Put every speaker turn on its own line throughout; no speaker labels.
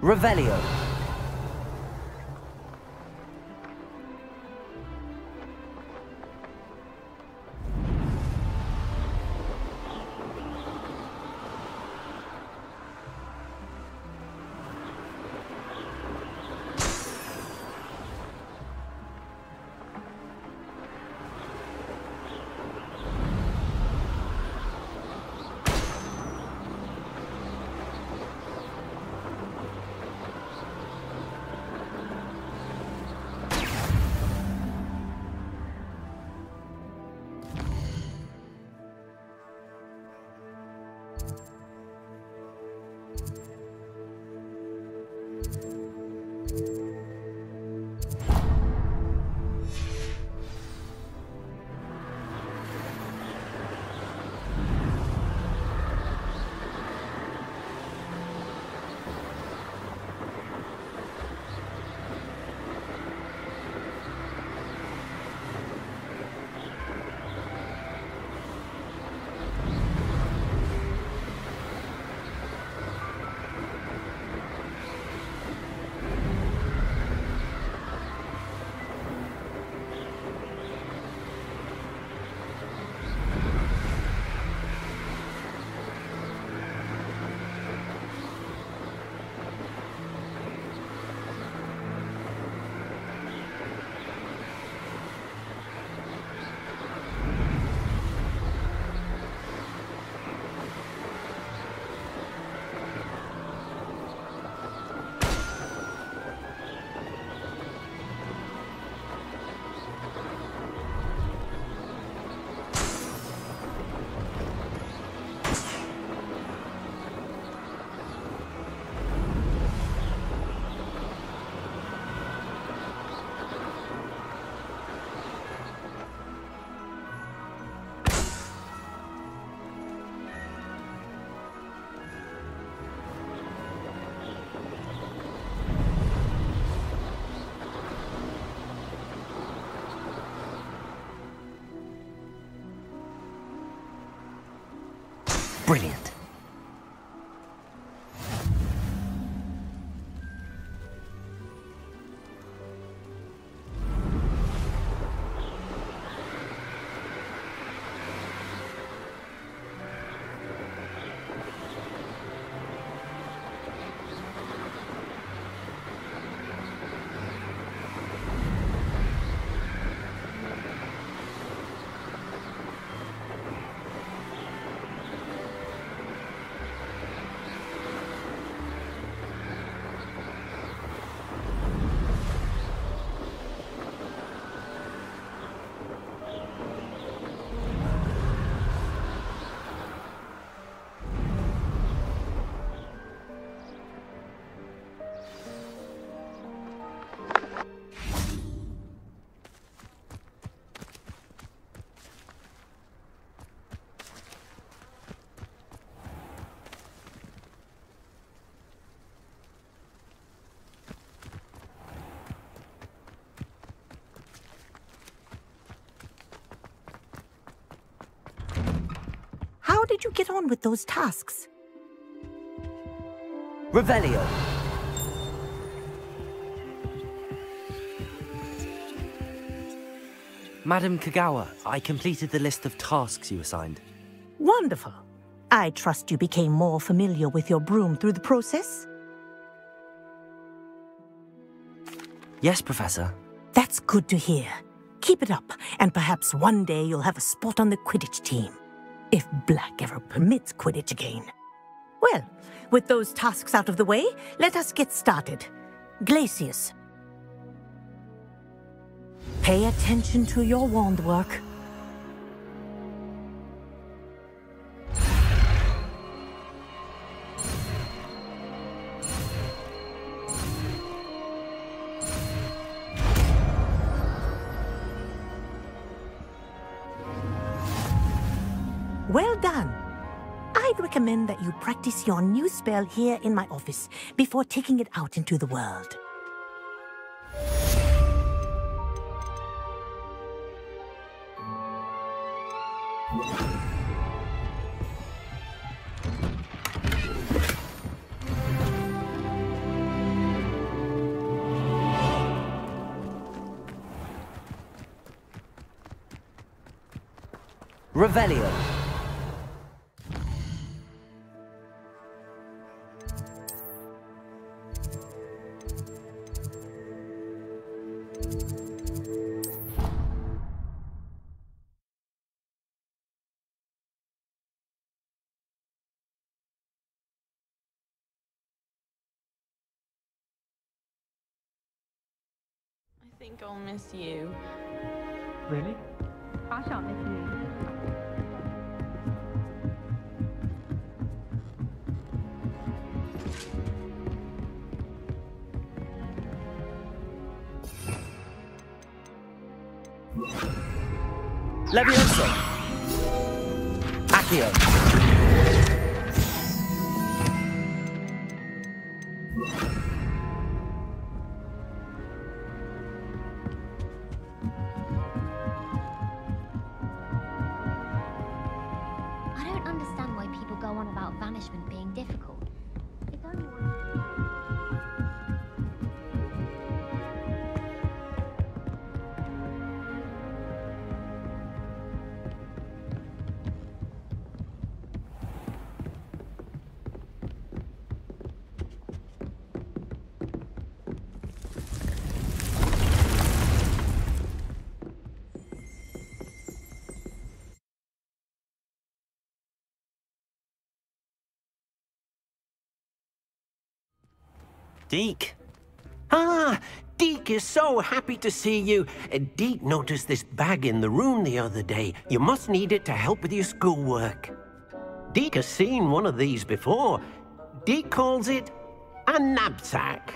Revelio. Brilliant.
How did you get on with those tasks?
Revelio. Madam Kagawa, I completed the list of tasks you assigned.
Wonderful. I trust you became more familiar with your broom through the process?
Yes, Professor.
That's good to hear. Keep it up, and perhaps one day you'll have a spot on the Quidditch team. If Black ever permits Quidditch again. Well, with those tasks out of the way, let us get started. Glacius. Pay attention to your wand work. Well done. I'd recommend that you practice your new spell here in my office before taking it out into the world.
Revelio.
I think I'll miss you.
Really?
I shan't miss you.
Levioso. Accio.
I don't understand why people go on about banishment being difficult. It's only one...
Deke. Ah, Deke is so happy to see you. Deke noticed this bag in the room the other day. You must need it to help with your schoolwork. Deke has seen one of these before. Deke calls it a knapsack.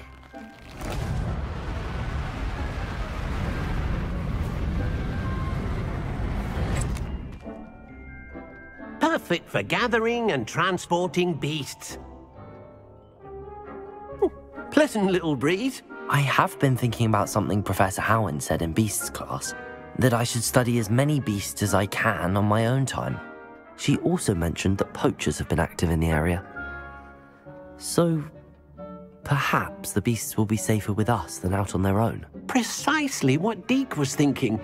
Perfect for gathering and transporting beasts. Pleasant little breeze.
I have been thinking about something Professor Howard said in Beasts class, that I should study as many beasts as I can on my own time. She also mentioned that poachers have been active in the area. So, perhaps the beasts will be safer with us than out on their own.
Precisely what Deke was thinking.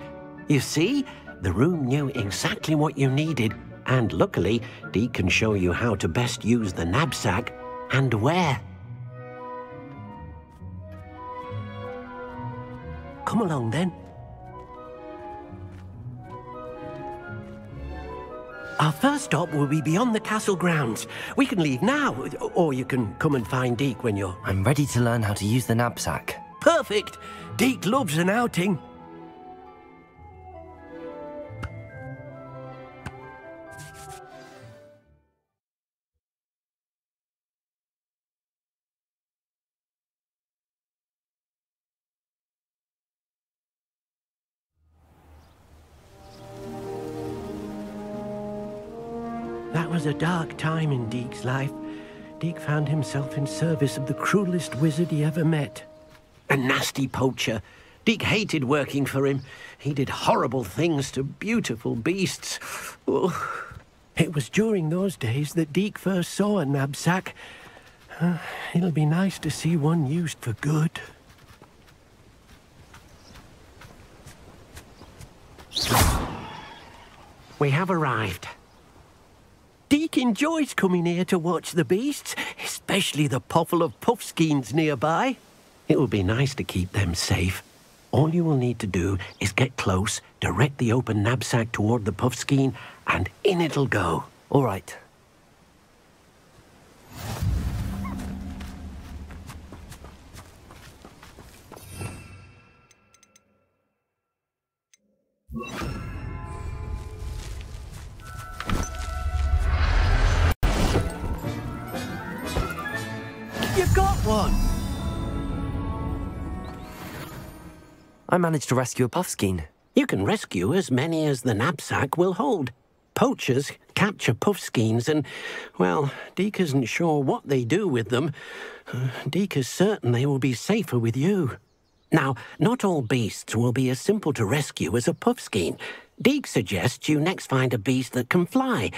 You see, the room knew exactly what you needed, and luckily, Deke can show you how to best use the knapsack and where. Come along, then. Our first stop will be beyond the castle grounds. We can leave now, or you can come and find Deke when you're...
I'm ready to learn how to use the knapsack.
Perfect! Deke loves an outing. That was a dark time in Deke's life. Deke found himself in service of the cruelest wizard he ever met. A nasty poacher. Deke hated working for him. He did horrible things to beautiful beasts. Oh. It was during those days that Deke first saw a knapsack. It'll be nice to see one used for good. We have arrived. Deke enjoys coming here to watch the beasts, especially the potful of puffskeins nearby. It will be nice to keep them safe. All you will need to do is get close, direct the open knapsack toward the puffskein, and in it'll go.
All right.
You got one!
I managed to rescue a puffskein.
You can rescue as many as the knapsack will hold. Poachers capture puffskeins and, well, Deke isn't sure what they do with them. Deke is certain they will be safer with you. Now, not all beasts will be as simple to rescue as a puffskein. Deke suggests you next find a beast that can fly.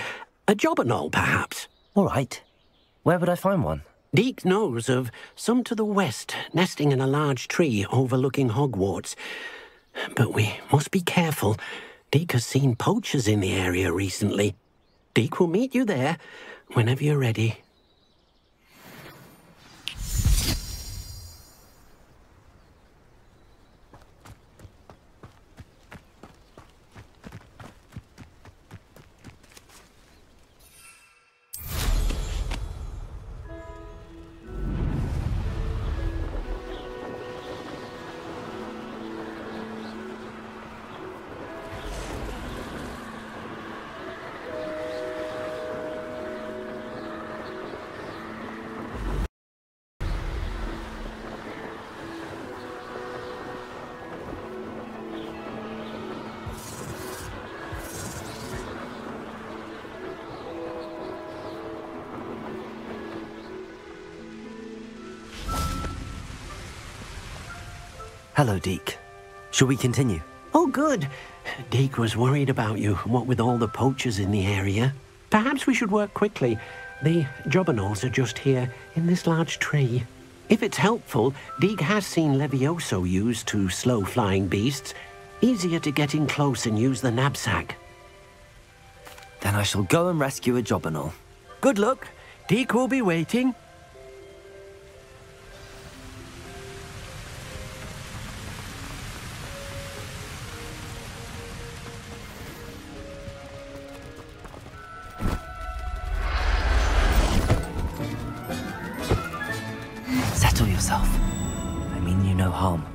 A jobberknoll, perhaps.
All right. Where would I find one?
Deke knows of some to the west, nesting in a large tree overlooking Hogwarts. But we must be careful. Deke has seen poachers in the area recently. Deke will meet you there whenever you're ready.
Hello, Deke. Shall we continue?
Oh, good. Deke was worried about you, what with all the poachers in the area. Perhaps we should work quickly. The jobberknolls are just here, in this large tree. If it's helpful, Deke has seen Levioso used to slow flying beasts. Easier to get in close and use the knapsack.
Then I shall go and rescue a jobberknoll.
Good luck. Deke will be waiting.
Settle yourself. I mean you no harm.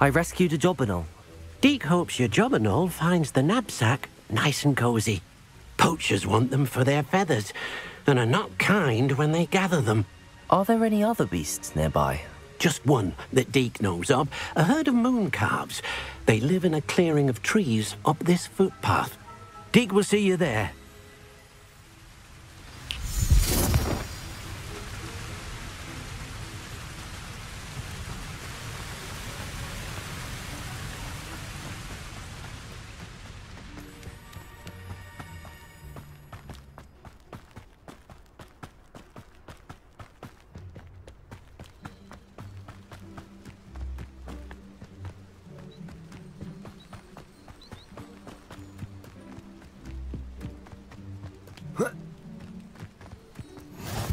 I rescued a jobberknoll.
Deke hopes your jobberknoll finds the knapsack nice and cozy. Poachers want them for their feathers, and are not kind when they gather them.
Are there any other beasts nearby?
Just one that Deke knows of, a herd of moon calves. They live in a clearing of trees up this footpath. Deke will see you there.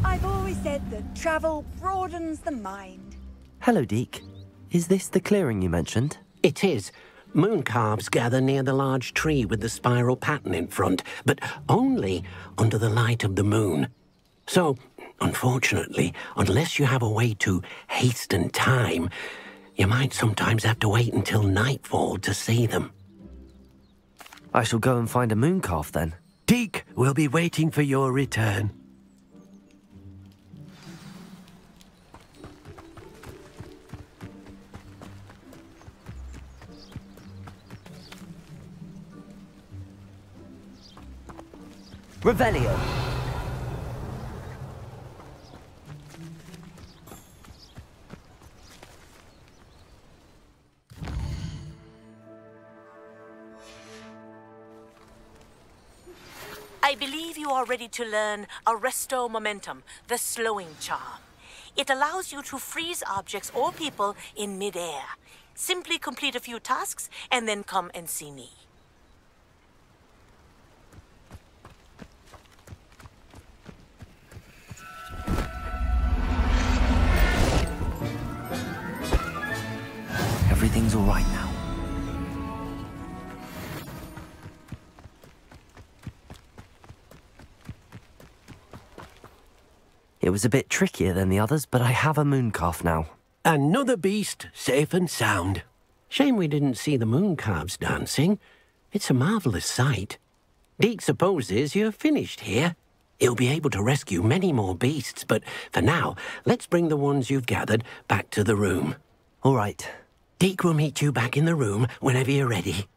I've always said that travel broadens the mind.
Hello, Deke. Is this the clearing you mentioned?
It is. Moon calves gather near the large tree with the spiral pattern in front, but only under the light of the moon. So, unfortunately, unless you have a way to hasten time, you might sometimes have to wait until nightfall to see them.
I shall go and find a moon calf then.
Deke will be waiting for your return.
Revelio.
I believe you are ready to learn Arresto Momentum, the slowing charm. It allows you to freeze objects or people in mid-air. Simply complete a few tasks and then come and see me.
Everything's all right now. It was a bit trickier than the others, but I have a moon calf now.
Another beast, safe and sound. Shame we didn't see the moon calves dancing. It's a marvelous sight. Deke supposes you're finished here. He'll be able to rescue many more beasts, but for now, let's bring the ones you've gathered back to the room.
All right.
Deke will meet you back in the room whenever you're ready.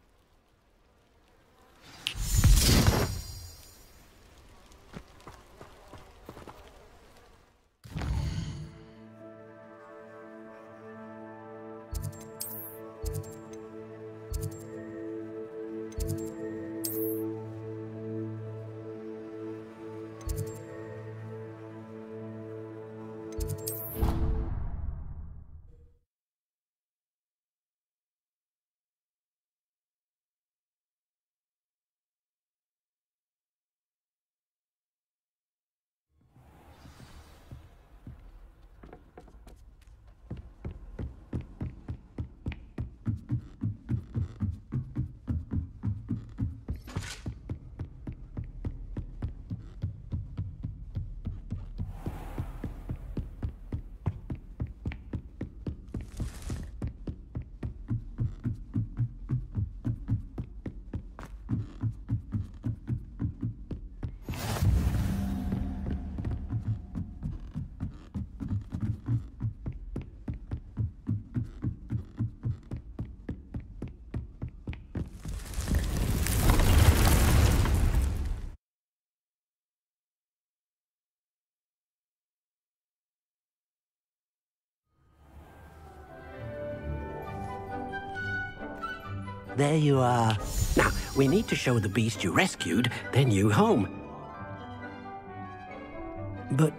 there you are. Now, we need to show the beast you rescued their new home. But,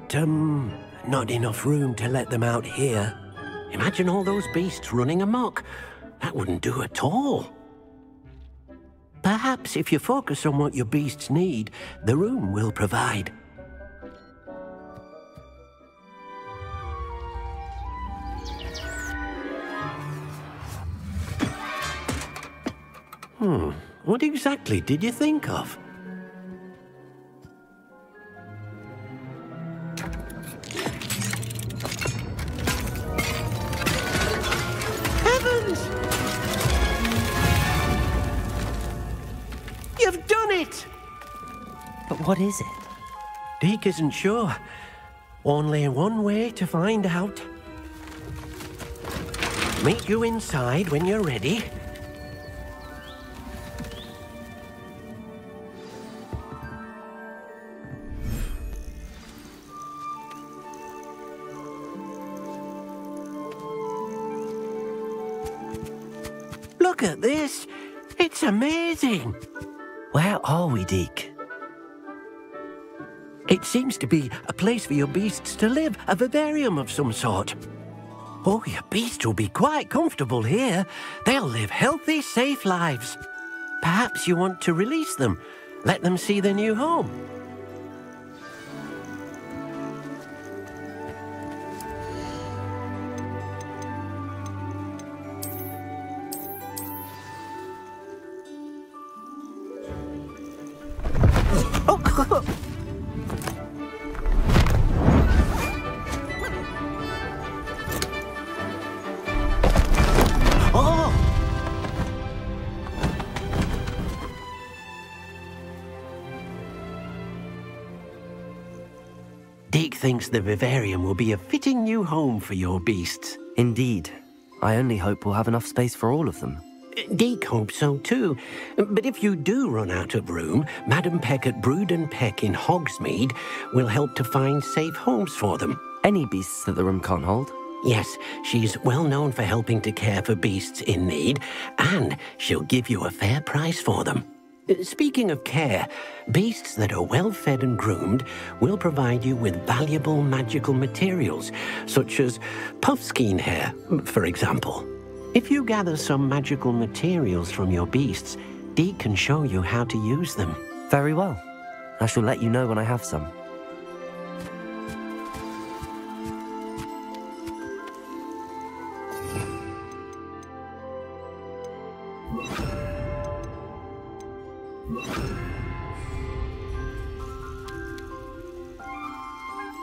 not enough room to let them out here. Imagine all those beasts running amok. That wouldn't do at all. Perhaps if you focus on what your beasts need, the room will provide. What exactly did you think of? Heavens! You've done it!
But what is it?
Deke isn't sure. Only one way to find out. Meet you inside when you're ready. Look at this! It's amazing!
Where are we, Deke?
It seems to be a place for your beasts to live, a vivarium of some sort. Oh, your beasts will be quite comfortable here. They'll live healthy, safe lives. Perhaps you want to release them, let them see their new home. Deke thinks the vivarium will be a fitting new home for your beasts.
Indeed. I only hope we'll have enough space for all of them.
Deke hopes so too. But if you do run out of room, Madam Peck at Brood and Peck in Hogsmeade will help to find safe homes for them.
Any beasts that the room can't hold?
Yes, she's well known for helping to care for beasts in need, and she'll give you a fair price for them. Speaking of care, beasts that are well fed and groomed will provide you with valuable magical materials, such as puffskein hair, for example. If you gather some magical materials from your beasts, Deke can show you how to use them.
Very well. I shall let you know when I have some.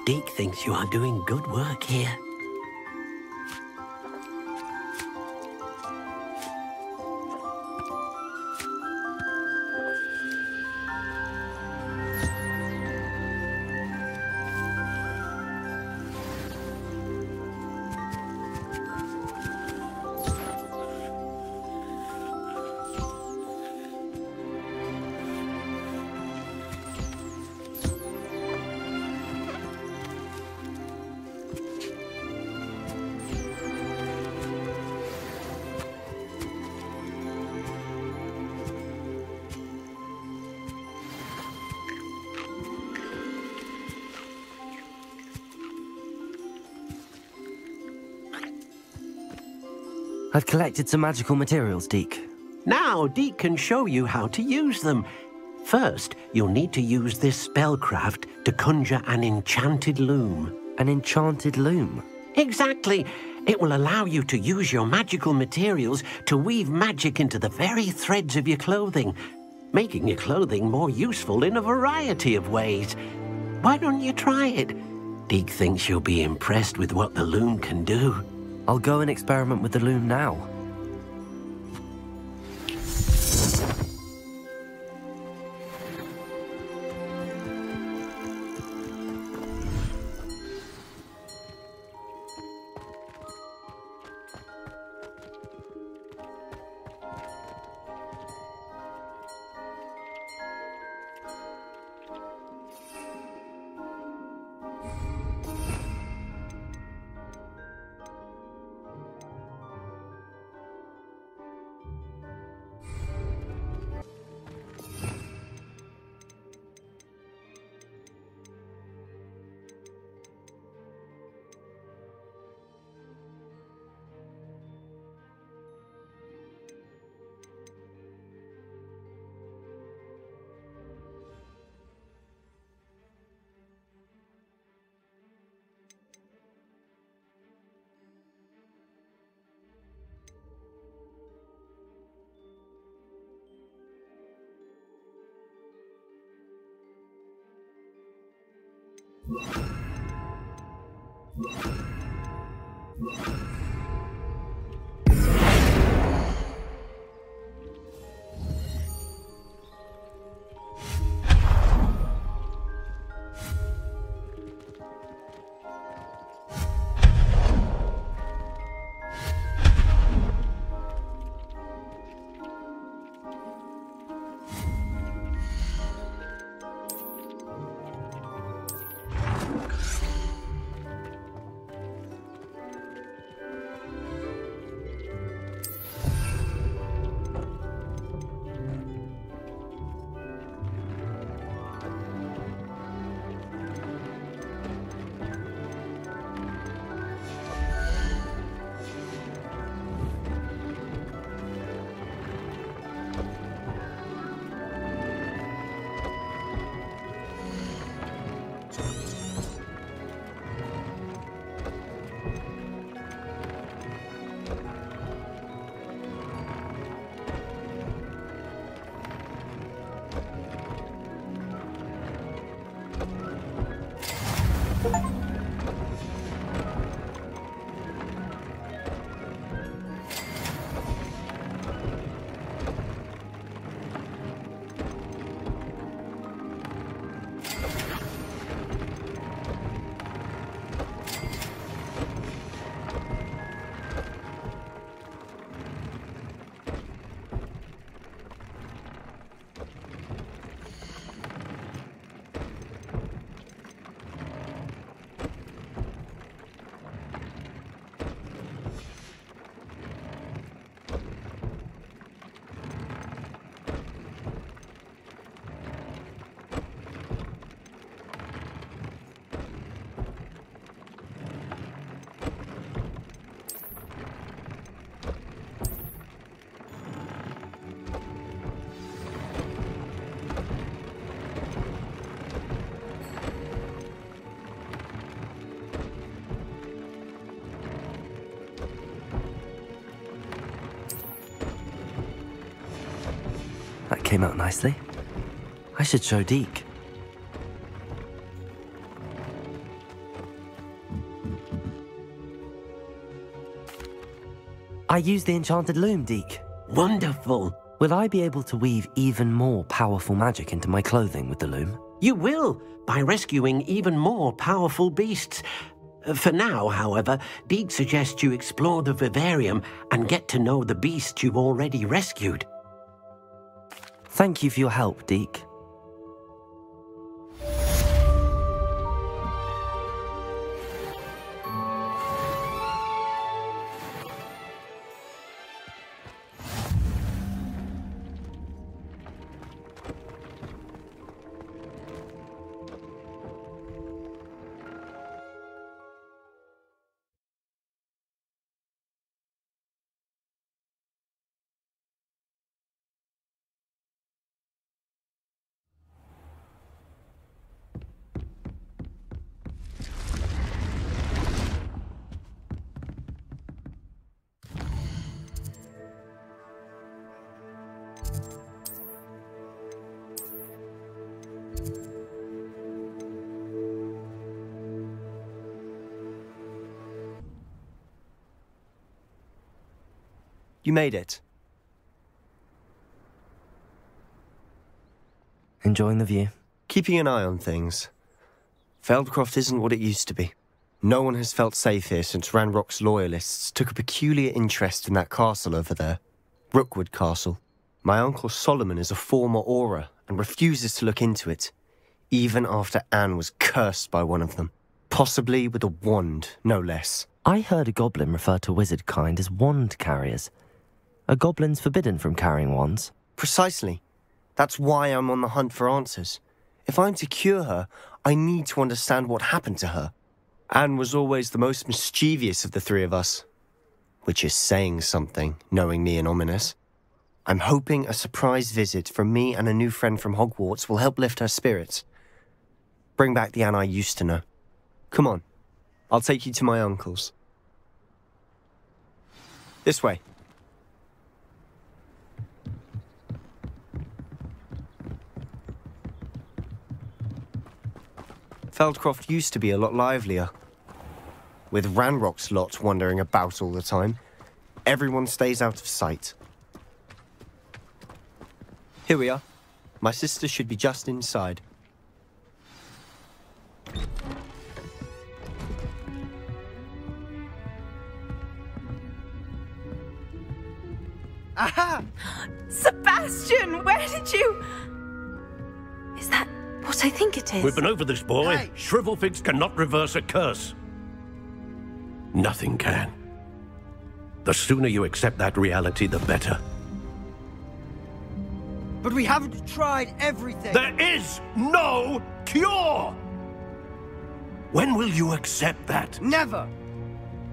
Deke thinks you are doing good work here.
I've collected some magical materials, Deke.
Now Deke can show you how to use them. First, you'll need to use this spellcraft to conjure an enchanted loom.
An enchanted loom?
Exactly. It will allow you to use your magical materials to weave magic into the very threads of your clothing, making your clothing more useful in a variety of ways. Why don't you try it? Deke thinks you'll be impressed with what the loom can do.
I'll go and experiment with the loom now. That came out nicely. I should show Deke. I used the enchanted loom, Deke.
Wonderful.
Will I be able to weave even more powerful magic into my clothing with the loom?
You will, by rescuing even more powerful beasts. For now, however, Deke suggests you explore the vivarium and get to know the beasts you've already rescued.
Thank you for your help, Deke.
You made it.
Enjoying the view?
Keeping an eye on things. Feldcroft isn't what it used to be. No one has felt safe here since Ranrock's loyalists took a peculiar interest in that castle over there. Rookwood Castle. My uncle Solomon is a former Auror and refuses to look into it, even after Anne was cursed by one of them. Possibly with a wand, no less.
I heard a goblin refer to wizard kind as wand carriers. Are goblins forbidden from carrying wands?
Precisely. That's why I'm on the hunt for answers. If I'm to cure her, I need to understand what happened to her. Anne was always the most mischievous of the three of us. Which is saying something, knowing me and ominous. I'm hoping a surprise visit from me and a new friend from Hogwarts will help lift her spirits. Bring back the Anne I used to know. Come on, I'll take you to my uncle's. This way. Feldcroft used to be a lot livelier. With Ranrock's lot wandering about all the time, everyone stays out of sight. Here we are. My sister should be just inside.
Aha!
Sebastian, where did you... Is that what I think it is?
We've been over this, boy.
Hey.
Shrivelfigs cannot reverse a curse. Nothing can. The sooner you accept that reality, the better.
But we haven't tried everything.
There is no cure! When will you accept that?
Never!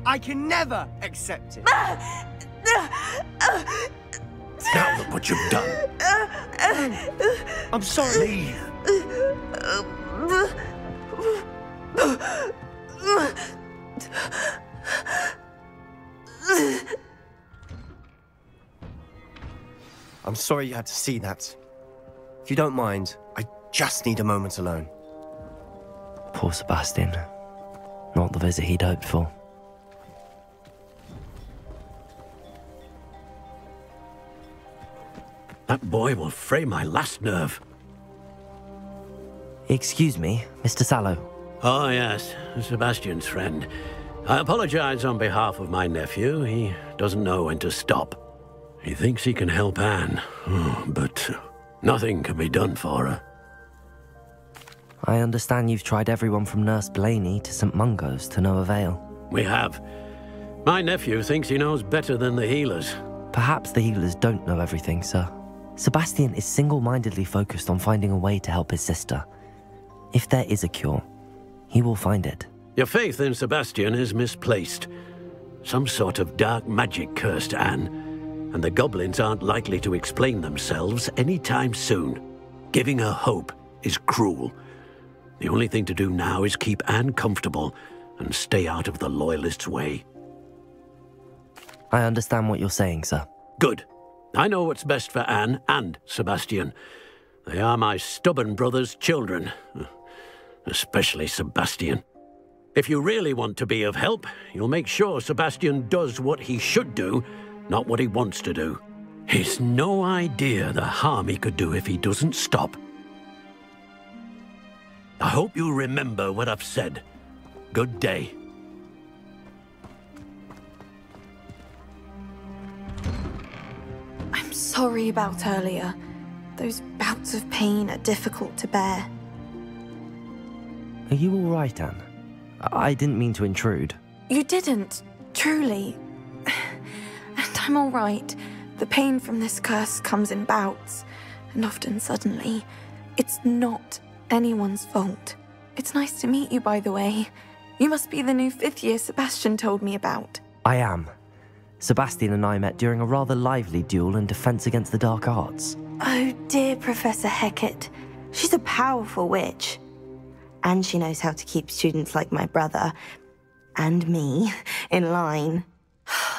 I can never accept it.
Now look what you've done.
I'm sorry.
Leave.
I'm sorry you had to see that. If you don't mind, I just need a moment alone.
Poor Sebastian. Not the visit he'd hoped for.
That boy will fray my last nerve.
Excuse me, Mr. Sallow.
Oh, yes, Sebastian's friend. I apologize on behalf of my nephew. He doesn't know when to stop. He thinks he can help Anne, but nothing can be done for her.
I understand you've tried everyone from Nurse Blaney to St. Mungo's to no avail.
We have. My nephew thinks he knows better than the healers.
Perhaps the healers don't know everything, sir. Sebastian is single-mindedly focused on finding a way to help his sister. If there is a cure, he will find it.
Your faith in Sebastian is misplaced. Some sort of dark magic cursed Anne, and the goblins aren't likely to explain themselves anytime soon. Giving her hope is cruel. The only thing to do now is keep Anne comfortable and stay out of the Loyalists' way.
I understand what you're saying, sir.
Good. I know what's best for Anne and Sebastian. They are my stubborn brother's children. Especially Sebastian. If you really want to be of help, you'll make sure Sebastian does what he should do, not what he wants to do. He's no idea the harm he could do if he doesn't stop. I hope you remember what I've said. Good day.
I'm sorry about earlier. Those bouts of pain are difficult to bear.
Are you all right, Anne? I didn't mean to intrude.
You didn't, truly. And I'm all right. The pain from this curse comes in bouts, and often suddenly. It's not anyone's fault. It's nice to meet you, by the way. You must be the new 5th year Sebastian told me about.
I am. Sebastian and I met during a rather lively duel in Defense Against the Dark Arts.
Oh, dear Professor Hecat. She's a powerful witch. And she knows how to keep students like my brother, and me, in line.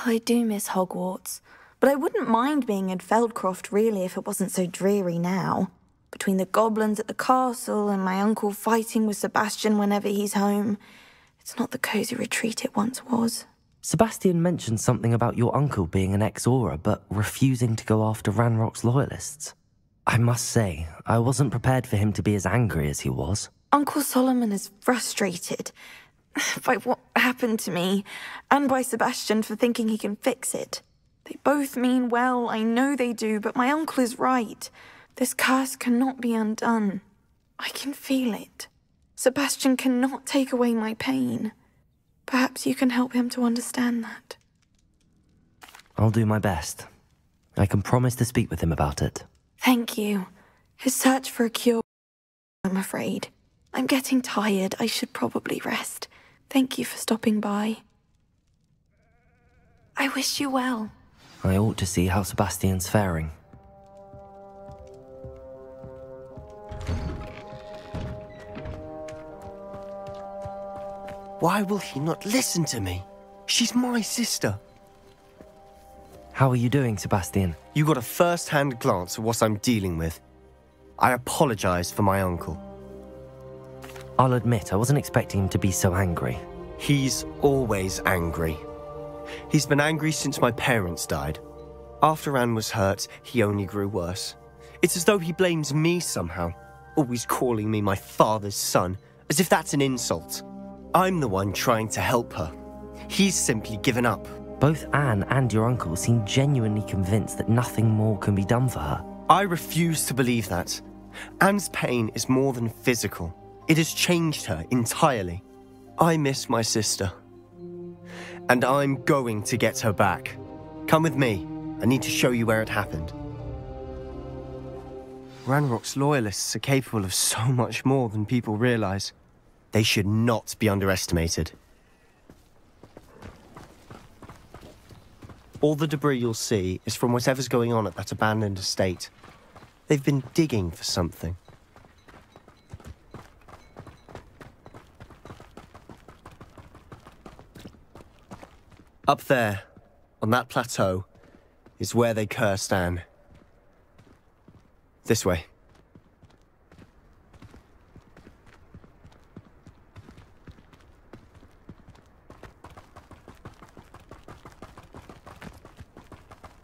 I do miss Hogwarts, but I wouldn't mind being in Feldcroft, really, if it wasn't so dreary now. Between the goblins at the castle and my uncle fighting with Sebastian whenever he's home, it's not the cosy retreat it once was.
Sebastian mentioned something about your uncle being an ex-Aura, but refusing to go after Ranrock's loyalists. I must say, I wasn't prepared for him to be as angry as he was.
Uncle Solomon is frustrated by what happened to me, and by Sebastian for thinking he can fix it. They both mean well, I know they do, but my uncle is right. This curse cannot be undone. I can feel it. Sebastian cannot take away my pain. Perhaps you can help him to understand that.
I'll do my best. I can promise to speak with him about it.
Thank you. His search for a cure, I'm afraid. I'm getting tired. I should probably rest. Thank you for stopping by. I wish you well.
I ought to see how Sebastian's faring.
Why will he not listen to me? She's my sister.
How are you doing, Sebastian?
You got a first-hand glance at what I'm dealing with. I apologize for my uncle.
I'll admit, I wasn't expecting him to be so angry.
He's always angry. He's been angry since my parents died. After Anne was hurt, he only grew worse. It's as though he blames me somehow, always calling me my father's son, as if that's an insult. I'm the one trying to help her. He's simply given up.
Both Anne and your uncle seem genuinely convinced that nothing more can be done for her.
I refuse to believe that. Anne's pain is more than physical. It has changed her entirely. I miss my sister. And I'm going to get her back. Come with me. I need to show you where it happened. Ranrock's loyalists are capable of so much more than people realize. They should not be underestimated. All the debris you'll see is from whatever's going on at that abandoned estate. They've been digging for something. Up there, on that plateau, is where they cursed Anne. This way.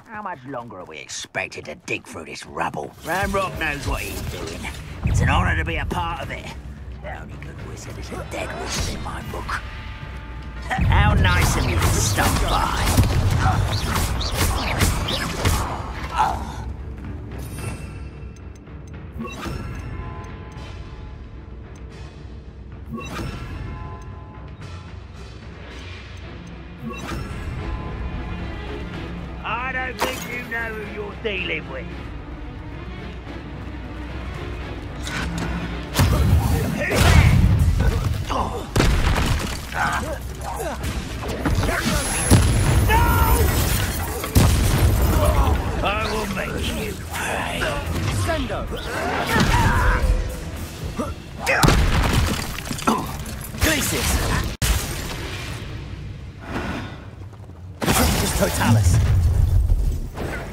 How much longer are we expected to dig through this rubble? Ranrock knows what he's doing. It's an honor to be a part of it. The only good wizard is a dead wizard in my book. How nice of you to stop by. I don't think you know who you're dealing with. I will make you pay.
Sendo!
Glacis! Tripus Totalis.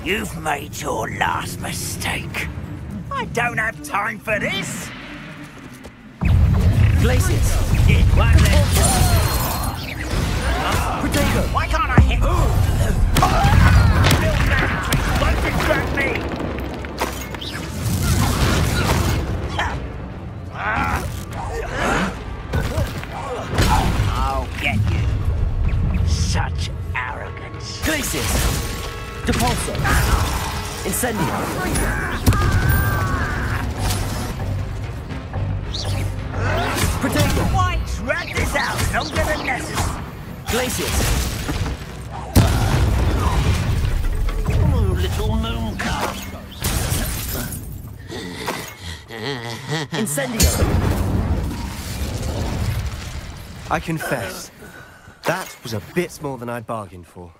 You've made your last mistake. I don't have time for this.
Glacis!
Get one then. Potato! Why can't I hit? Build magic, won't distract me! I'll get you. Such arrogance.
Glacis! Depulso! Incendio! Protego!
Why? Drag this out longer than necessary.
Glacius!
Oh, little moon calf.
Incendio!
I confess, that was a bit more than I'd bargained for.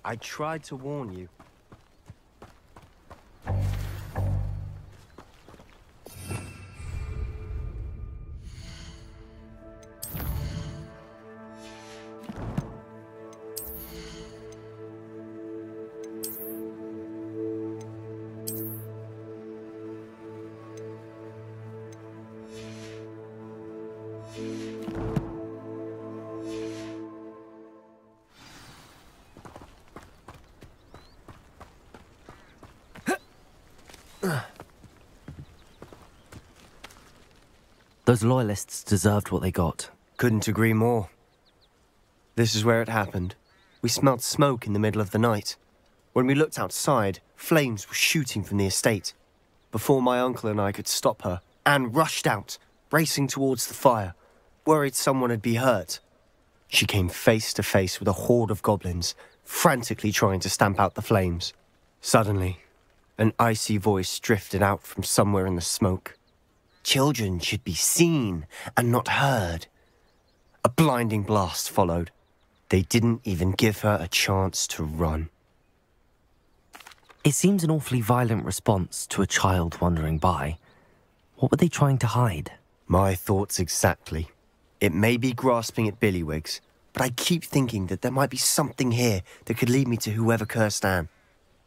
I tried to warn you.
Those loyalists deserved what they got.
Couldn't agree more. This is where it happened. We smelled smoke in the middle of the night. When we looked outside, flames were shooting from the estate. Before my uncle and I could stop her, Anne rushed out, racing towards the fire, worried someone had been hurt. She came face to face with a horde of goblins, frantically trying to stamp out the flames. Suddenly, an icy voice drifted out from somewhere in the smoke. Children should be seen and not heard. A blinding blast followed. They didn't even give her a chance to run.
It seems an awfully violent response to a child wandering by. What were they trying to hide?
My thoughts exactly. It may be grasping at billywigs, but I keep thinking that there might be something here that could lead me to whoever cursed Anne.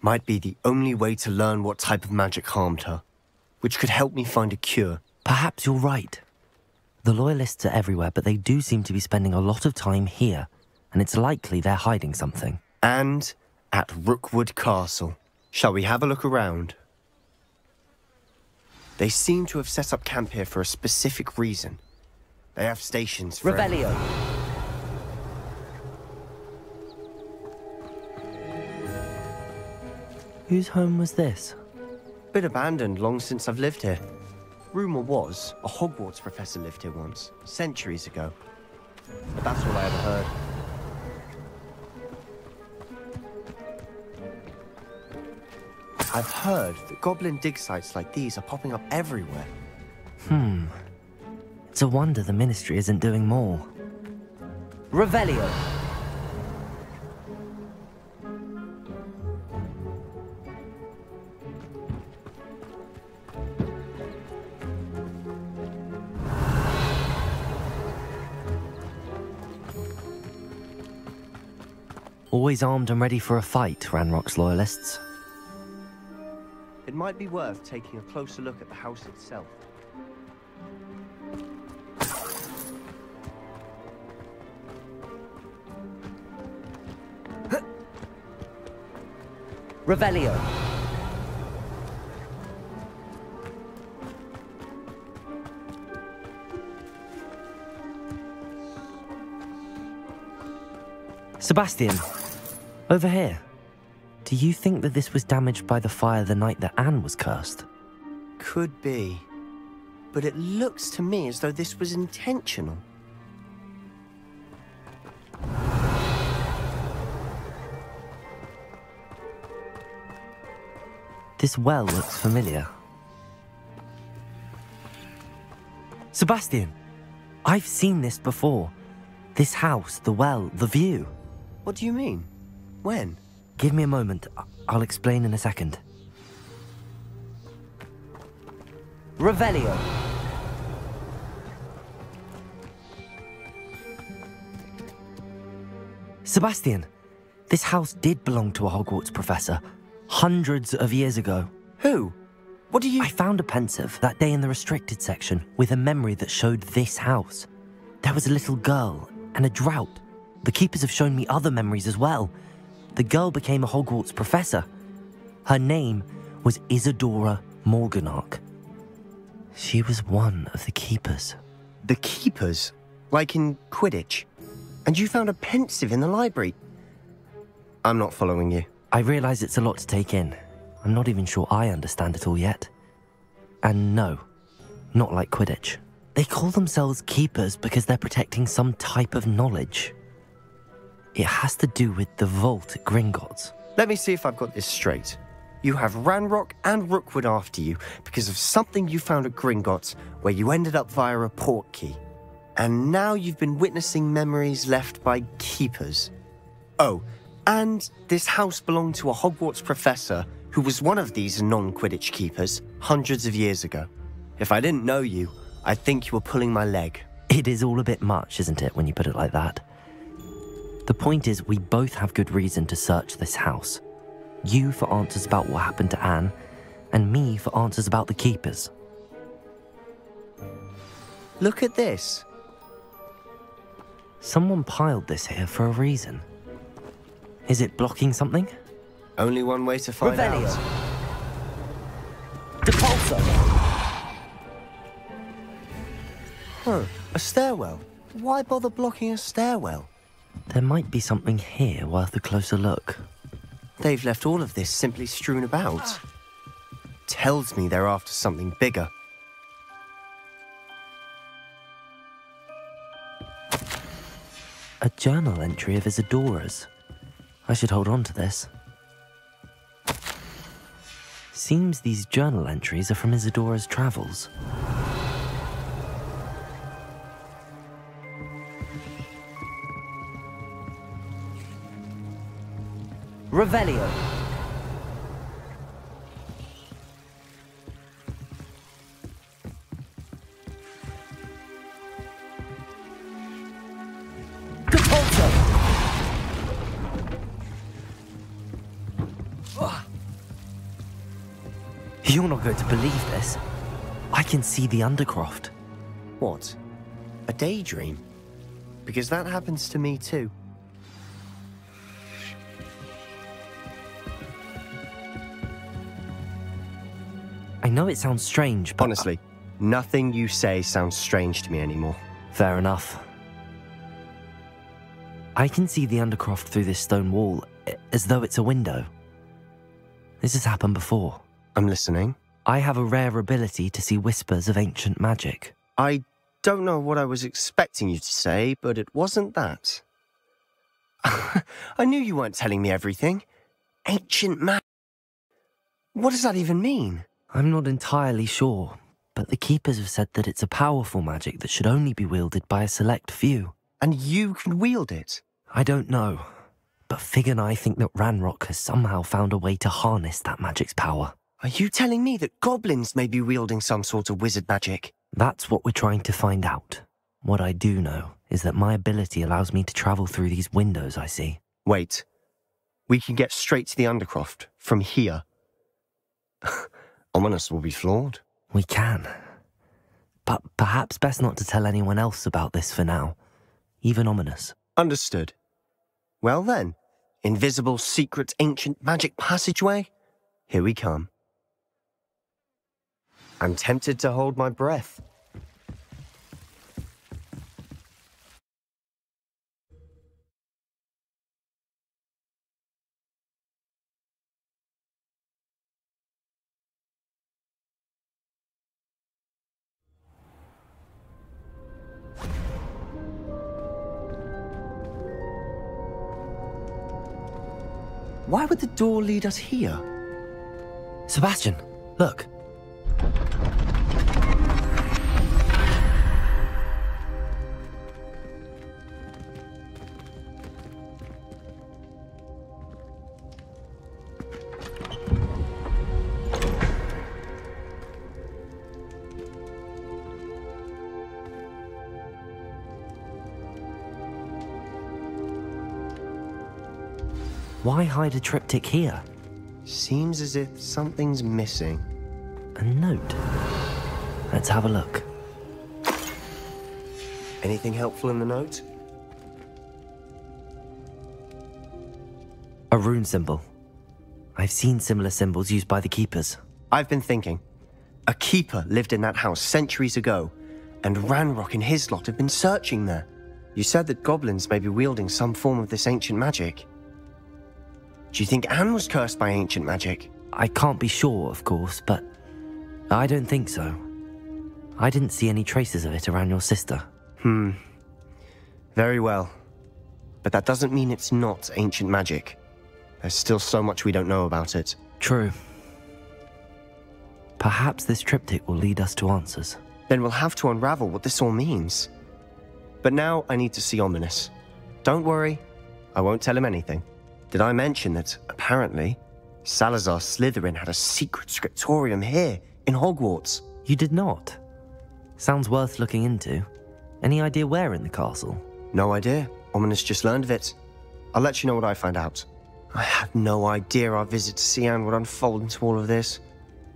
Might be the only way to learn what type of magic harmed her, which could help me find a cure.
Perhaps you're right. The Loyalists are everywhere, but they do seem to be spending a lot of time here, and it's likely they're hiding something.
And at Rookwood Castle. Shall we have a look around? They seem to have set up camp here for a specific reason. They have stations for...
Revelio. Whose home was this?
Been abandoned long since I've lived here. Rumour was a Hogwarts professor lived here once, centuries ago. But that's all I ever heard. I've heard that goblin dig sites like these are popping up everywhere.
It's a wonder the Ministry isn't doing more. Revelio. Always armed and ready for a fight, Ranrock's Loyalists.
It might be worth taking a closer look at the house itself.
Revelio. Sebastian, over here. Do you think that this was damaged by the fire the night that Anne was cursed?
Could be. But it looks to me as though this was intentional.
This well looks familiar. Sebastian, I've seen this before. This house, the well, the view.
What do you mean? When?
Give me a moment. I'll explain in a second. Revelio. Sebastian, this house did belong to a Hogwarts professor, hundreds of years ago.
Who? What do you...
I found a pensive that day in the restricted section with a memory that showed this house. There was a little girl and a drought. The keepers have shown me other memories as well. The girl became a Hogwarts professor. Her name was Isadora Morganach. She was one of the keepers.
The keepers? Like in Quidditch? And you found a pensive in the library? I'm not following you.
I realize it's a lot to take in. I'm not even sure I understand it all yet. And no, not like Quidditch. They call themselves keepers because they're protecting some type of knowledge. It has to do with the vault at Gringotts.
Let me see if I've got this straight. You have Ranrock and Rookwood after you because of something you found at Gringotts where you ended up via a portkey. And now you've been witnessing memories left by keepers. Oh, and this house belonged to a Hogwarts professor who was one of these non-Quidditch keepers hundreds of years ago. If I didn't know you, I'd think you were pulling my leg.
It is all a bit much, isn't it, when you put it like that? The point is, we both have good reason to search this house. You for answers about what happened to Anne, and me for answers about the keepers.
Look at this.
Someone piled this here for a reason. Is it blocking something?
Only one way to find
Revelio.
out.
Depulso!
Huh, a stairwell. Why bother blocking a stairwell?
There might be something here worth a closer look.
They've left all of this simply strewn about. Tells me they're after something bigger.
A journal entry of Isadora's. I should hold on to this. Seems these journal entries are from Isadora's travels. Revelio.
You're not going to believe this. I can see the Undercroft. What? A daydream? Because that happens to me too.
I know it sounds strange, but...
Honestly, nothing you say sounds strange to me anymore.
Fair enough. I can see the Undercroft through this stone wall, as though it's a window. This has happened before.
I'm listening.
I have a rare ability to see whispers of ancient magic.
I don't know what I was expecting you to say, but it wasn't that. I knew you weren't telling me everything. Ancient magic. What does that even mean?
I'm not entirely sure, but the Keepers have said that it's a powerful magic that should only be wielded by a select few.
And you can wield it?
I don't know, but Fig and I think that Ranrock has somehow found a way to harness that magic's power.
Are you telling me that goblins may be wielding some sort of wizard magic?
That's what we're trying to find out. What I do know is that my ability allows me to travel through these windows I see.
Wait. We can get straight to the Undercroft from here. Ominous will be flawed.
We can. But perhaps best not to tell anyone else about this for now. Even Ominous.
Understood. Well then, invisible, secret, ancient magic passageway? Here we come. I'm tempted to hold my breath. Why would the door lead us here?
Sebastian, look. Why hide a triptych here?
Seems as if something's missing.
A note. Let's have a look.
Anything helpful in the note?
A rune symbol. I've seen similar symbols used by the Keepers.
I've been thinking. A keeper lived in that house centuries ago, and Ranrock and his lot have been searching there. You said that goblins may be wielding some form of this ancient magic. Do you think Anne was cursed by ancient magic?
I can't be sure, of course, but I don't think so. I didn't see any traces of it around your sister.
Very well. But that doesn't mean it's not ancient magic. There's still so much we don't know about it.
True. Perhaps this triptych will lead us to answers.
Then we'll have to unravel what this all means. But now I need to see Ominous. Don't worry, I won't tell him anything. Did I mention that, apparently, Salazar Slytherin had a secret scriptorium here, in Hogwarts?
You did not? Sounds worth looking into. Any idea where in the castle?
No idea. Ominous just learned of it. I'll let you know what I find out. I had no idea our visit to see Anne would unfold into all of this.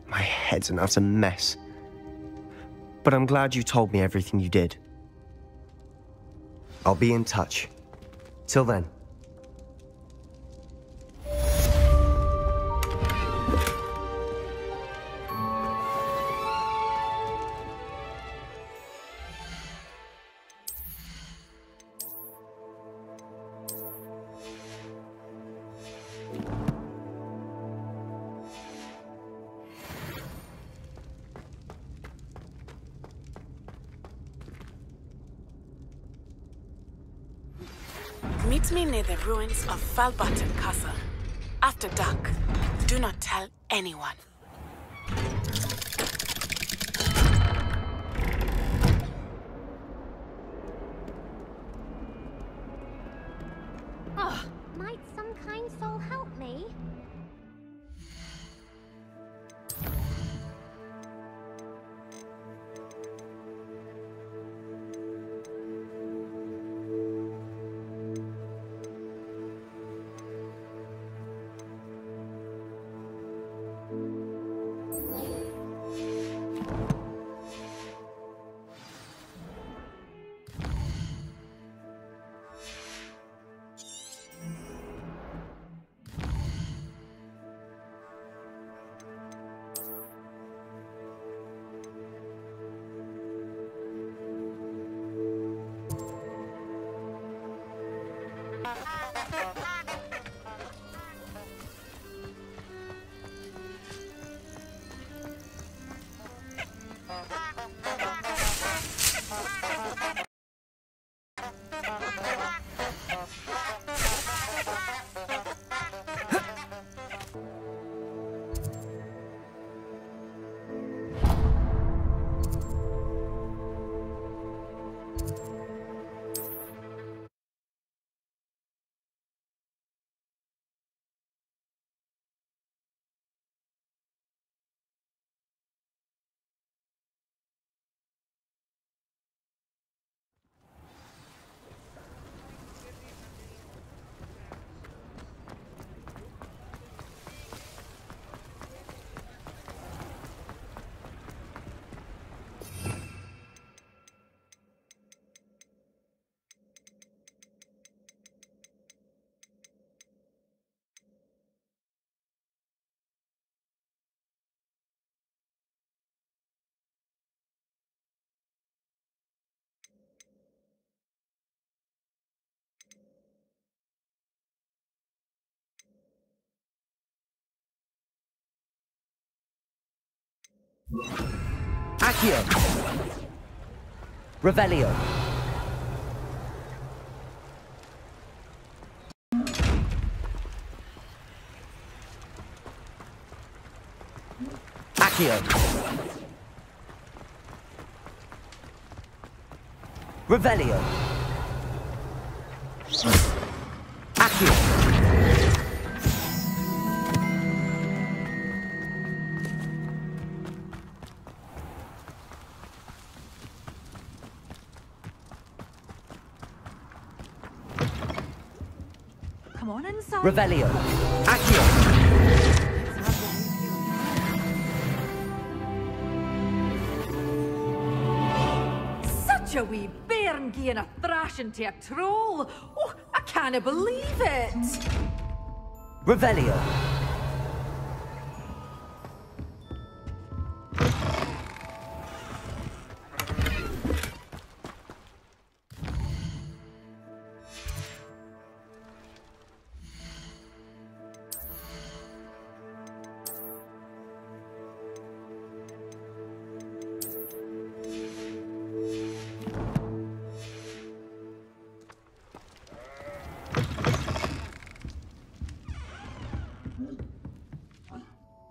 My head's an utter mess. But I'm glad you told me everything you did. I'll be in touch. Till then.
Meet me near the ruins of Falbutton Castle. After dark. Do not tell anyone.
Oh, might some kind soul help me?
Accio! Revelio! Accio! Revelio! Accio!
Come on inside.
Revelio! Accio!
Such a wee bairn gieing a thrashing to a troll. Oh, I can't believe it.
Revelio!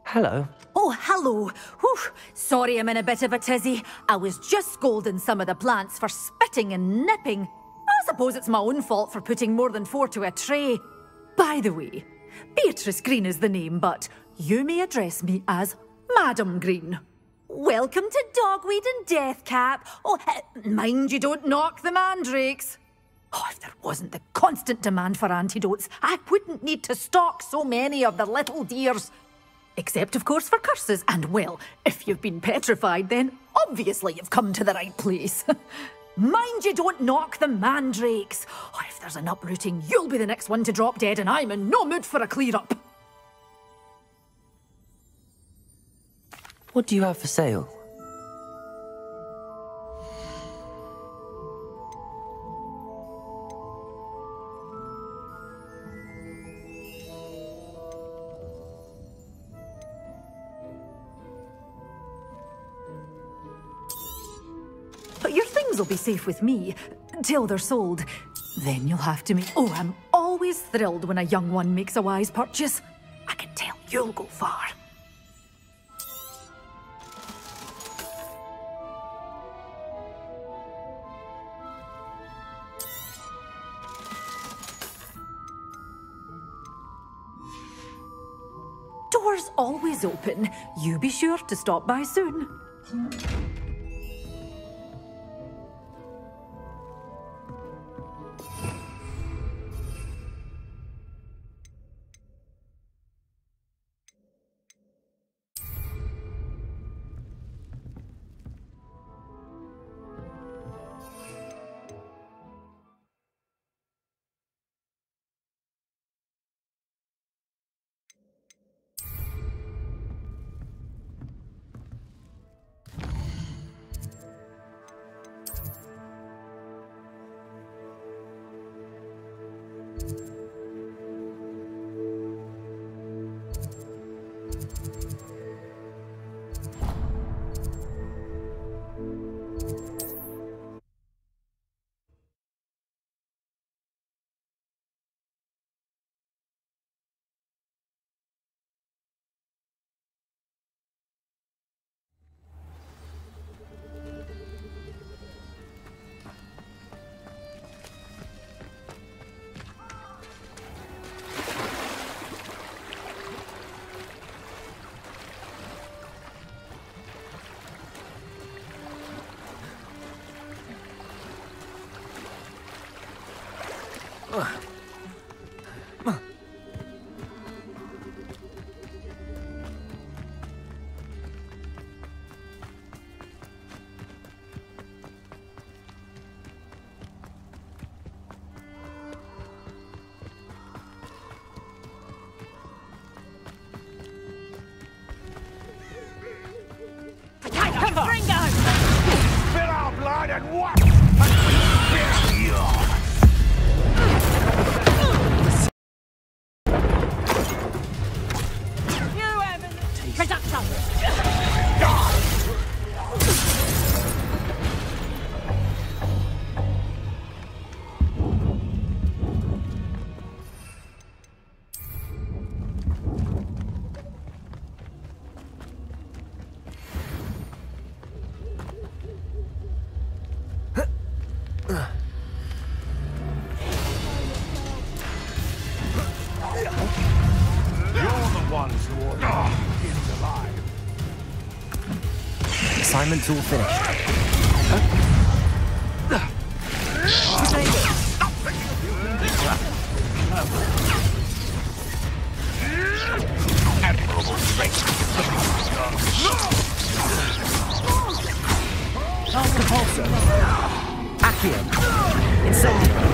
Hello.
Oh, hello. Whew. Sorry I'm in a bit of a tizzy. I was just scolding some of the plants for spitting and nipping. I suppose it's my own fault for putting more than 4 to a tray. By the way, Beatrice Green is the name, but you may address me as Madam Green. Welcome to Dogweed and Deathcap. Oh, mind you don't knock the mandrakes. Oh, if there wasn't the constant demand for antidotes, I wouldn't need to stock so many of the little dears. Except, of course, for curses. And, well, if you've been petrified, then obviously you've come to the right place. Mind you don't knock the mandrakes. Oh, if there's an uprooting, you'll be the next one to drop dead, and I'm in no mood for a clear-up.
What do you have for sale?
But your things will be safe with me, till they're sold. Then you'll have to meet... Oh, I'm always thrilled when a young one makes a wise purchase. I can tell you'll go far. Doors always open. You be sure to stop by soon. Gringo!
Spill our blood and what?
You Evan! Reduction!
Assignment's all finished.
Repulsor. Accio. Incendiary.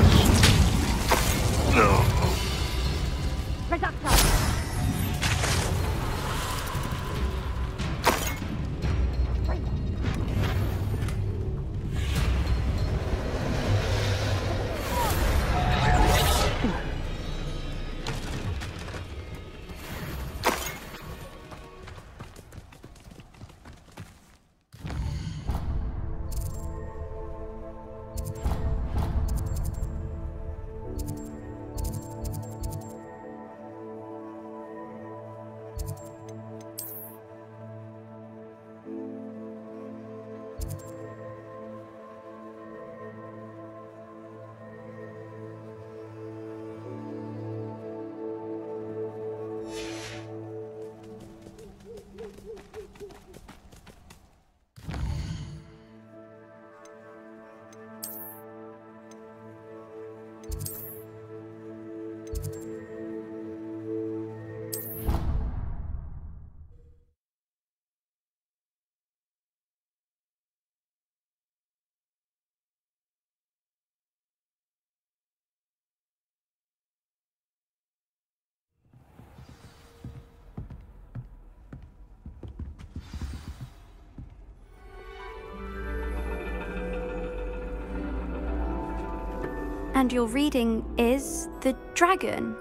And your reading is the dragon.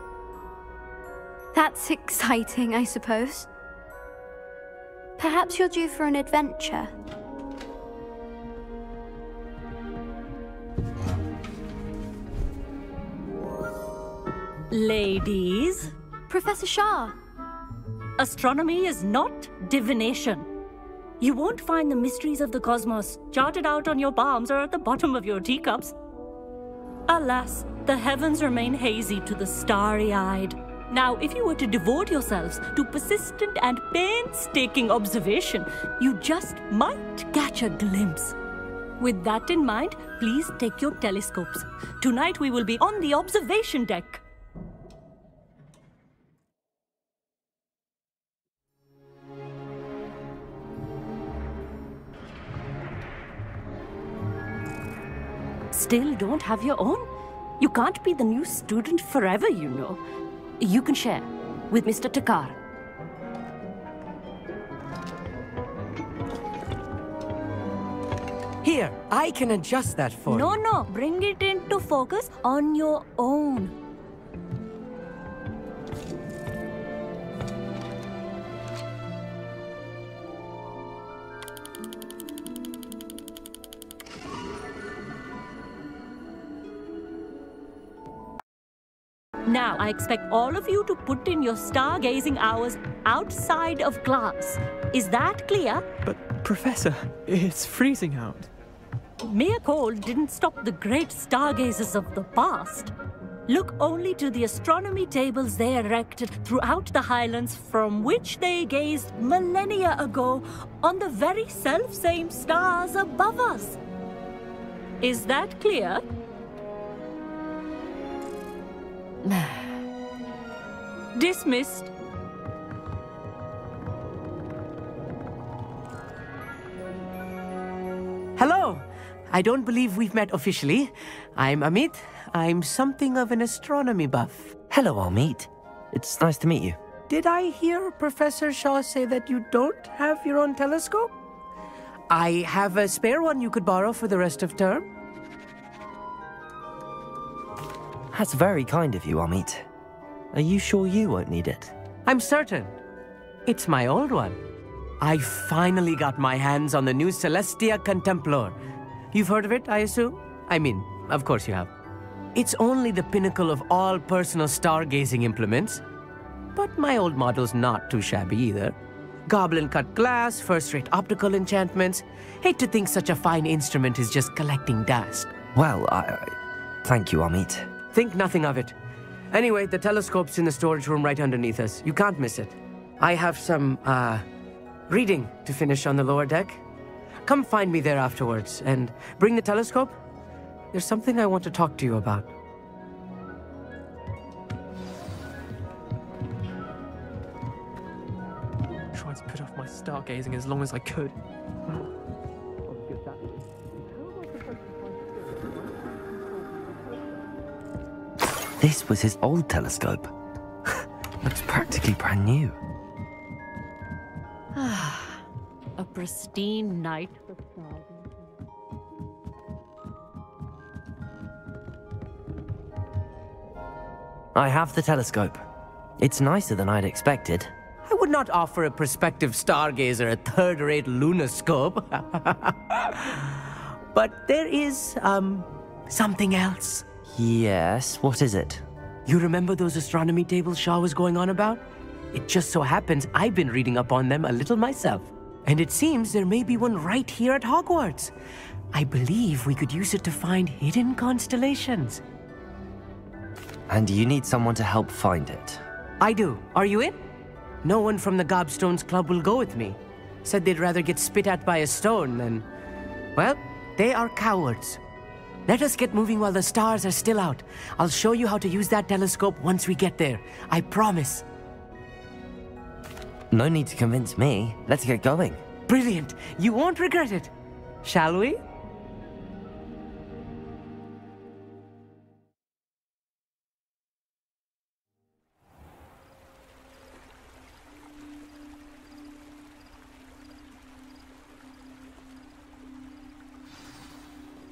That's exciting, I suppose. Perhaps you're due for an adventure.
Ladies.
Professor Shah.
Astronomy is not divination. You won't find the mysteries of the cosmos charted out on your palms or at the bottom of your teacups. Alas, the heavens remain hazy to the starry-eyed. Now, if you were to devote yourselves to persistent and painstaking observation, you just might catch a glimpse. With that in mind, please take your telescopes. Tonight we will be on the observation deck. Still don't have your own? You can't be the new student forever, you know. You can share with Mr. Takar.
Here, I can adjust that for you.
No, bring it into focus on your own. Now, I expect all of you to put in your stargazing hours outside of class. Is that clear?
But, Professor, it's freezing out.
Mere cold didn't stop the great stargazers of the past. Look only to the astronomy tables they erected throughout the highlands from which they gazed millennia ago on the very self-same stars above us. Is that clear? Dismissed.
Hello. I don't believe we've met officially. I'm Amit. I'm something of an astronomy buff.
Hello, Amit. It's nice to meet you.
Did I hear Professor Shaw say that you don't have your own telescope?
I have a spare one you could borrow for the rest of term.
That's very kind of you, Amit. Are you sure you won't need it?
I'm certain. It's my old one. I finally got my hands on the new Celestia Contemplar. You've heard of it, I assume? I mean, of course you have. It's only the pinnacle of all personal stargazing implements. But my old model's not too shabby either. Goblin-cut glass, first-rate optical enchantments. Hate to think such a fine instrument is just collecting dust.
Well, thank you, Amit.
Think nothing of it. Anyway, the telescope's in the storage room right underneath us. You can't miss it. I have some, reading to finish on the lower deck. Come find me there afterwards, and bring the telescope. There's something I want to talk to you about.
Tried to put off my stargazing as long as I could.
This was his old telescope. Looks practically brand new.
A pristine night for stars.
I have the telescope. It's nicer than I'd expected.
I would not offer a prospective stargazer a third-rate lunoscope. But there is, something else.
Yes, what is it?
You remember those astronomy tables Shaw was going on about? It just so happens I've been reading up on them a little myself. And it seems there may be one right here at Hogwarts. I believe we could use it to find hidden constellations.
And you need someone to help find it.
I do. Are you in? No one from the Gobstones Club will go with me. Said they'd rather get spit at by a stone than... Well, they are cowards. Let us get moving while the stars are still out. I'll show you how to use that telescope once we get there. I promise.
No need to convince me. Let's get going.
Brilliant. You won't regret it. Shall we?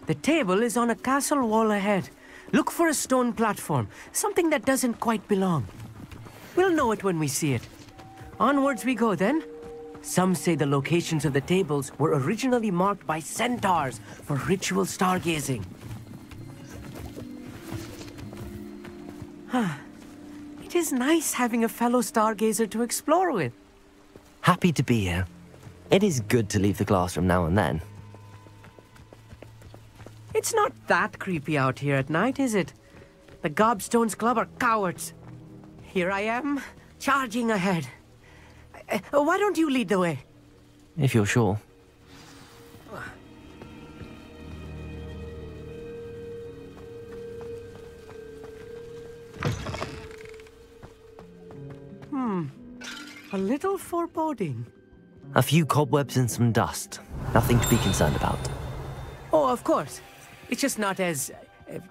The table is on a castle wall ahead. Look for a stone platform, something that doesn't quite belong. We'll know it when we see it. Onwards we go then. Some say the locations of the tables were originally marked by centaurs for ritual stargazing. It is nice having a fellow stargazer to explore with.
Happy to be here. It is good to leave the classroom now and then.
It's not that creepy out here at night, is it? The Gobstones Club are cowards. Here I am, charging ahead. Why don't you lead the way?
If you're sure.
A little foreboding.
A few cobwebs and some dust. Nothing to be concerned about.
Oh, of course. It's just not as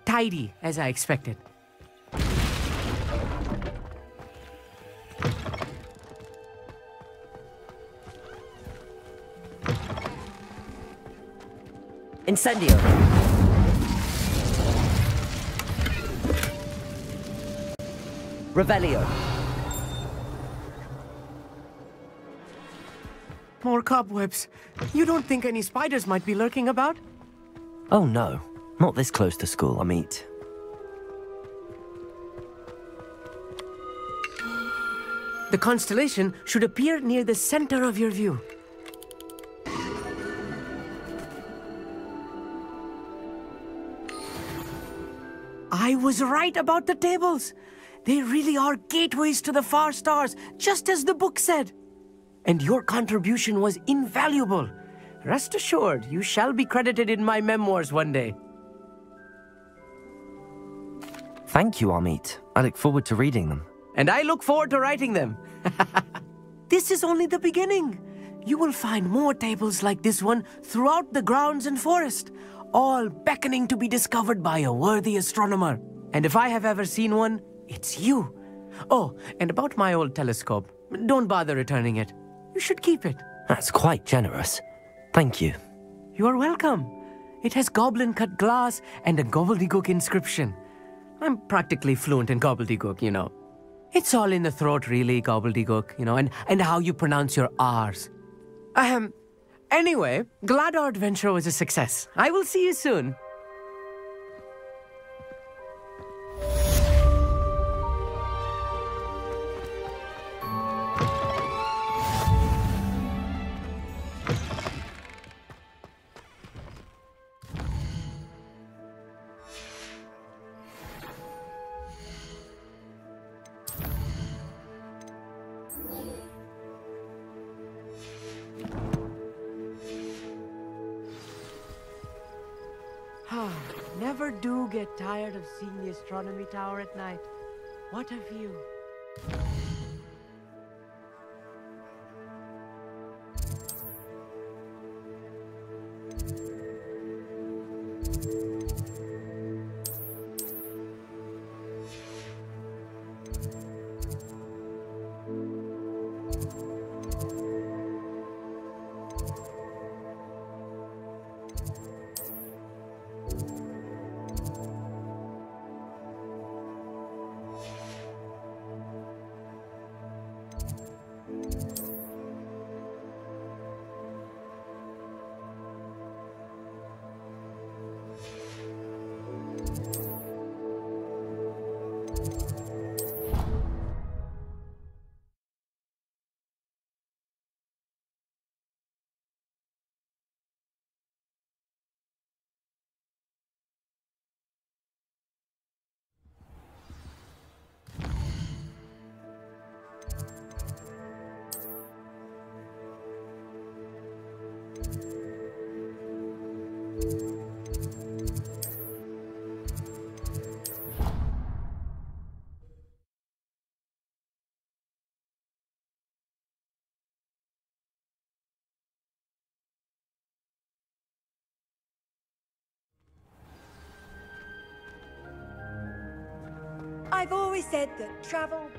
tidy as I expected.
Incendio. Revelio.
More cobwebs. You don't think any spiders might be lurking about?
Oh no, not this close to school, Amit.
The constellation should appear near the center of your view. I was right about the tables. They really are gateways to the far stars, just as the book said. And your contribution was invaluable. Rest assured, you shall be credited in my memoirs one day.
Thank you, Amit. I look forward to reading them.
And I look forward to writing them. This is only the beginning. You will find more tables like this one throughout the grounds and forest, all beckoning to be discovered by a worthy astronomer. And if I have ever seen one, it's you. Oh, and about my old telescope, don't bother returning it. You should keep it.
That's quite generous. Thank you.
You are welcome. It has goblin-cut glass and a gobbledygook inscription. I'm practically fluent in gobbledygook, you know. It's all in the throat, really, gobbledygook, you know, and how you pronounce your R's. Anyway, glad our adventure was a success. I will see you soon. Never do get tired of seeing the astronomy tower at night. What a view.
I've always said that travel...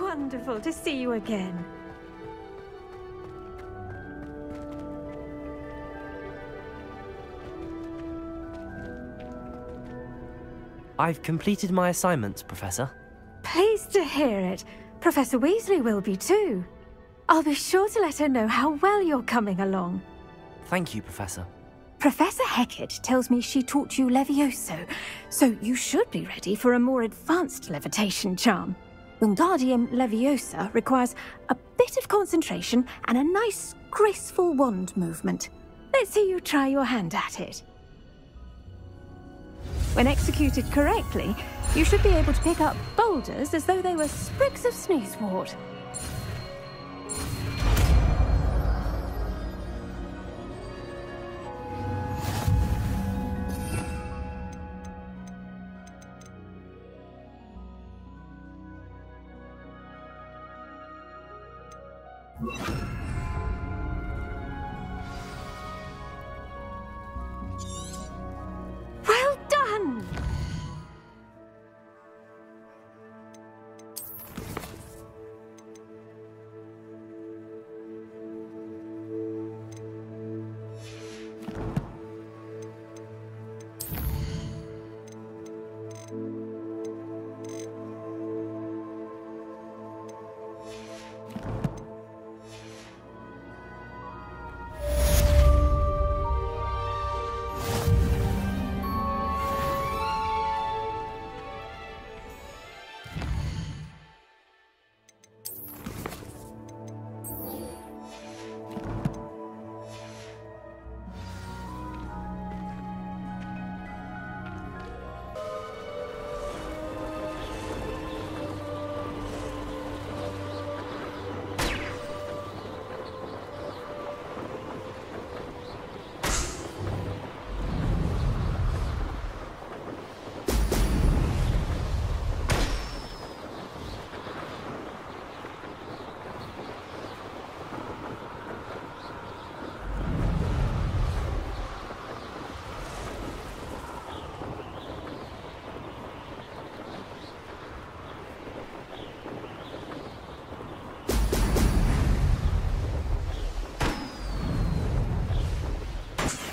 Wonderful to see you again.
I've completed my assignments, Professor.
Pleased to hear it. Professor Weasley will be too. I'll be sure to let her know how well you're coming along.
Thank you, Professor.
Professor Hecat tells me she taught you Levioso, so you should be ready for a more advanced levitation charm. Wingardium Leviosa requires a bit of concentration and a nice, graceful wand movement. Let's see you try your hand at it. When executed correctly, you should be able to pick up boulders as though they were sprigs of sneezewort. Well done!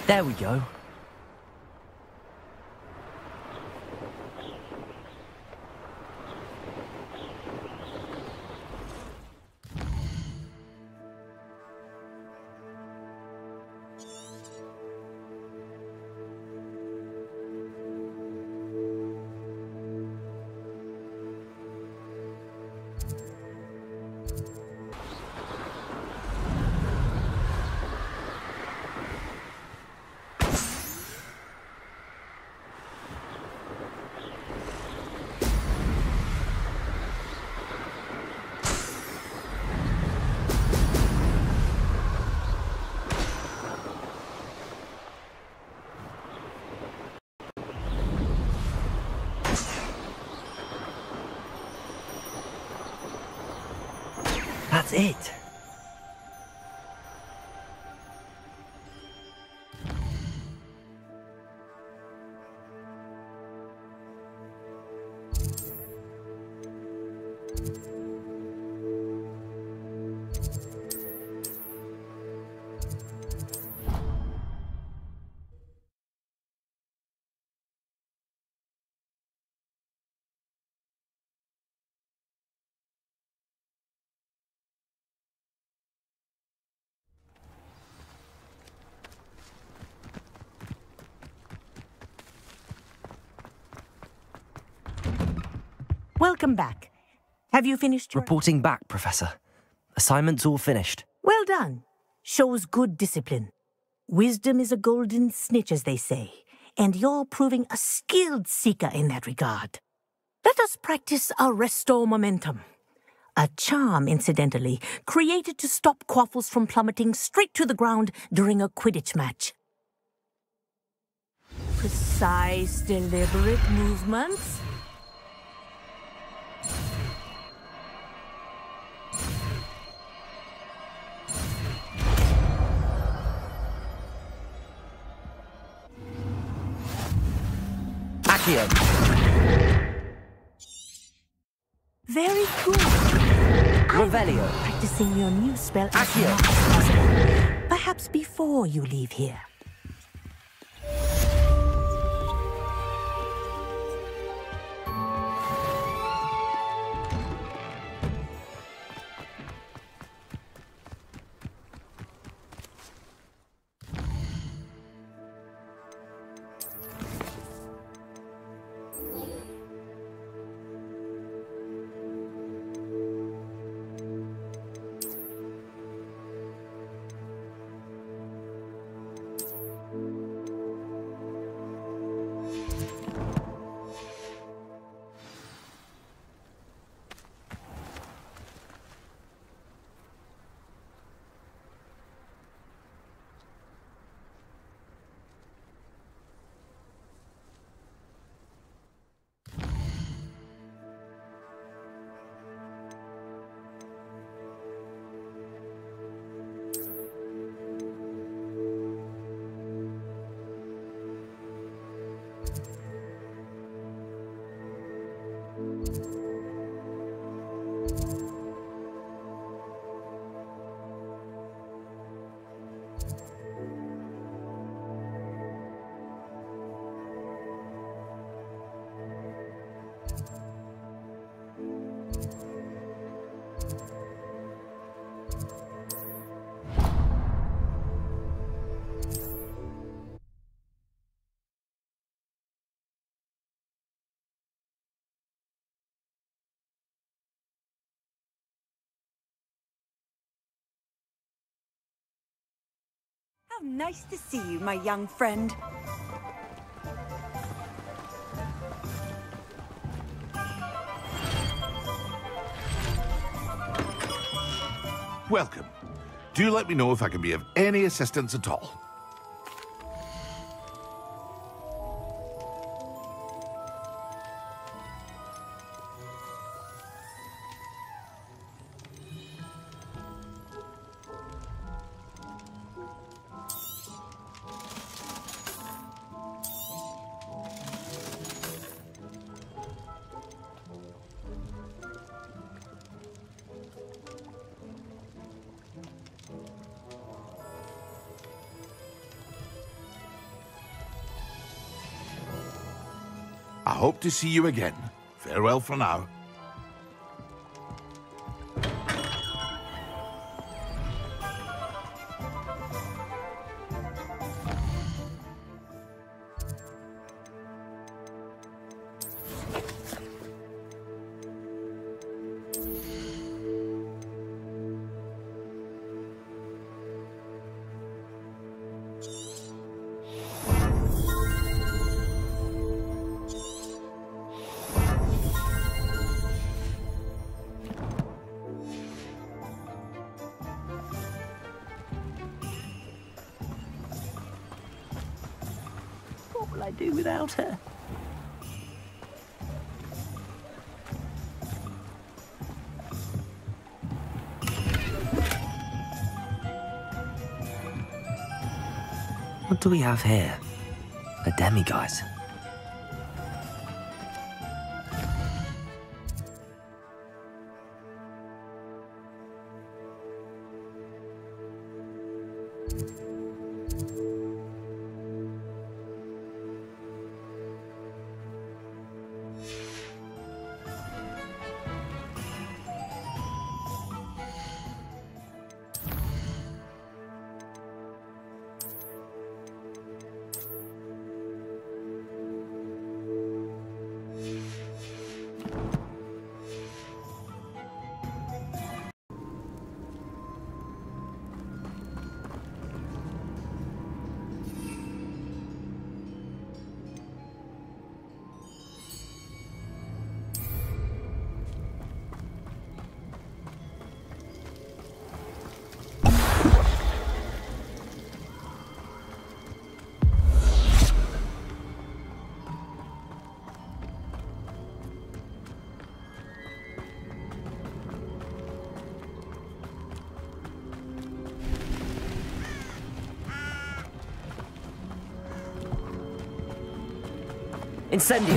There we go. That's it.
Welcome back. Have you finished your...
Reporting back, Professor. Assignment's all finished.
Well done. Shows good discipline. Wisdom is a golden snitch, as they say, and you're proving a skilled seeker in that regard. Let us practice our restore momentum. A charm, incidentally, created to stop quaffles from plummeting straight to the ground during a Quidditch match. Precise, deliberate movements.
Accio.
Very good.
Revelio.
Practicing your new spell as much as possible. Perhaps before you leave here.
How nice to see you, my young friend.
Welcome. Do let me know if I can be of any assistance at all. I hope to see you again. Farewell for now.
What will I do without her?
What do we have here? A demiguise. Incendio!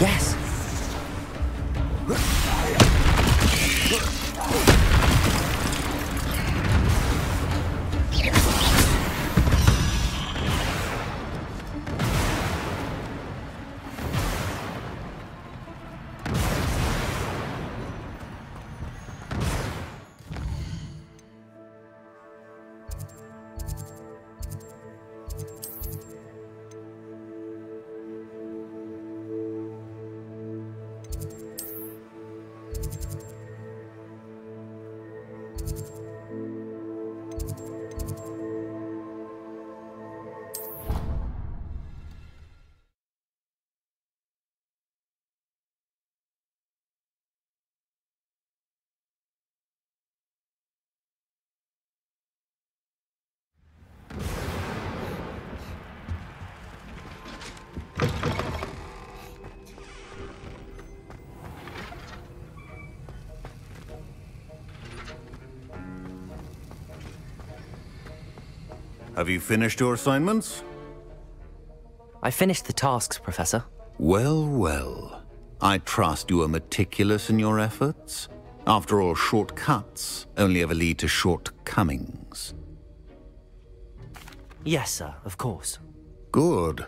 Yes.
Have you finished your assignments?
I finished the tasks, Professor.
Well, well. I trust you are meticulous in your efforts. After all, shortcuts only ever lead to shortcomings.
Yes, sir, of course.
Good.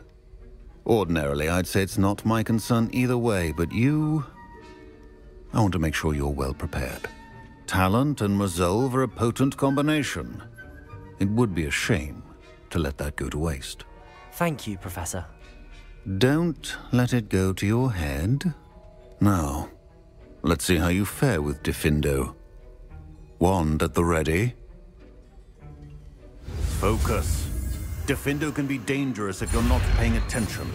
Ordinarily, I'd say it's not my concern either way, but you... I want to make sure you're well prepared. Talent and resolve are a potent combination. It would be a shame to let that go to waste.
Thank you, Professor.
Don't let it go to your head. Now, let's see how you fare with Defindo. Wand at the ready. Focus. Defindo can be dangerous if you're not paying attention.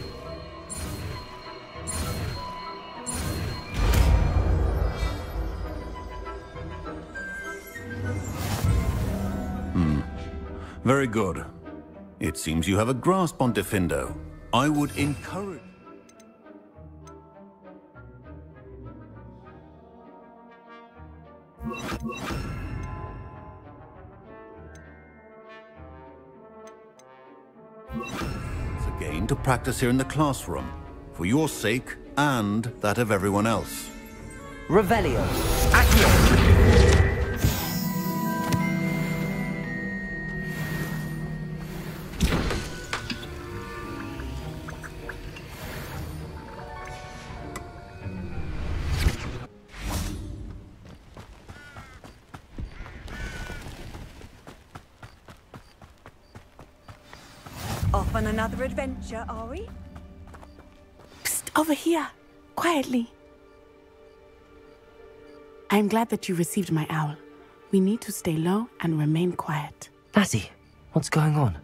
Very good. It seems you have a grasp on Defindo. I would encourage... again to practice here in the classroom, for your sake and that of everyone else.
Revelio. Accio.
Off on another adventure, are we?
Psst, over here. Quietly. I'm glad that you received my owl. We need to stay low and remain quiet.
Natty, what's going on?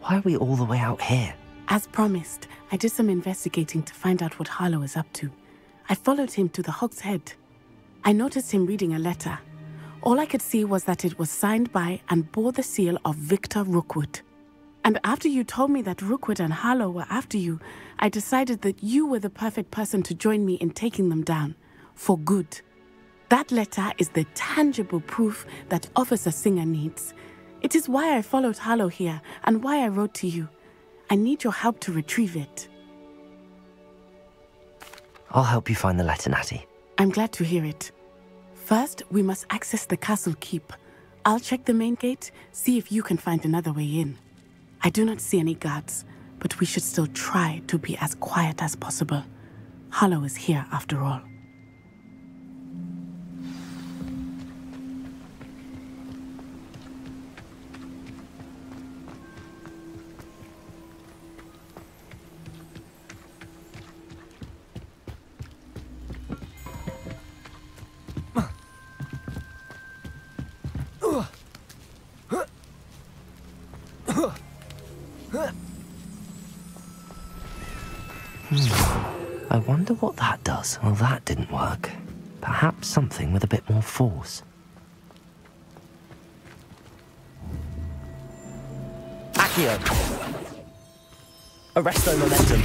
Why are we all the way out here?
As promised, I did some investigating to find out what Harlow is up to. I followed him to the Hog's Head. I noticed him reading a letter. All I could see was that it was signed by and bore the seal of Victor Rookwood. And after you told me that Rookwood and Harlow were after you, I decided that you were the perfect person to join me in taking them down. For good. That letter is the tangible proof that Officer Singer needs. It is why I followed Harlow here and why I wrote to you. I need your help to retrieve it.
I'll help you find the letter, Natty.
I'm glad to hear it. First, we must access the castle keep. I'll check the main gate, see if you can find another way in. I do not see any guards, but we should still try to be as quiet as possible. Harlow is here after all.
I wonder what that does. Well, that didn't work. Perhaps something with a bit more force. Accio! Arresto momentum.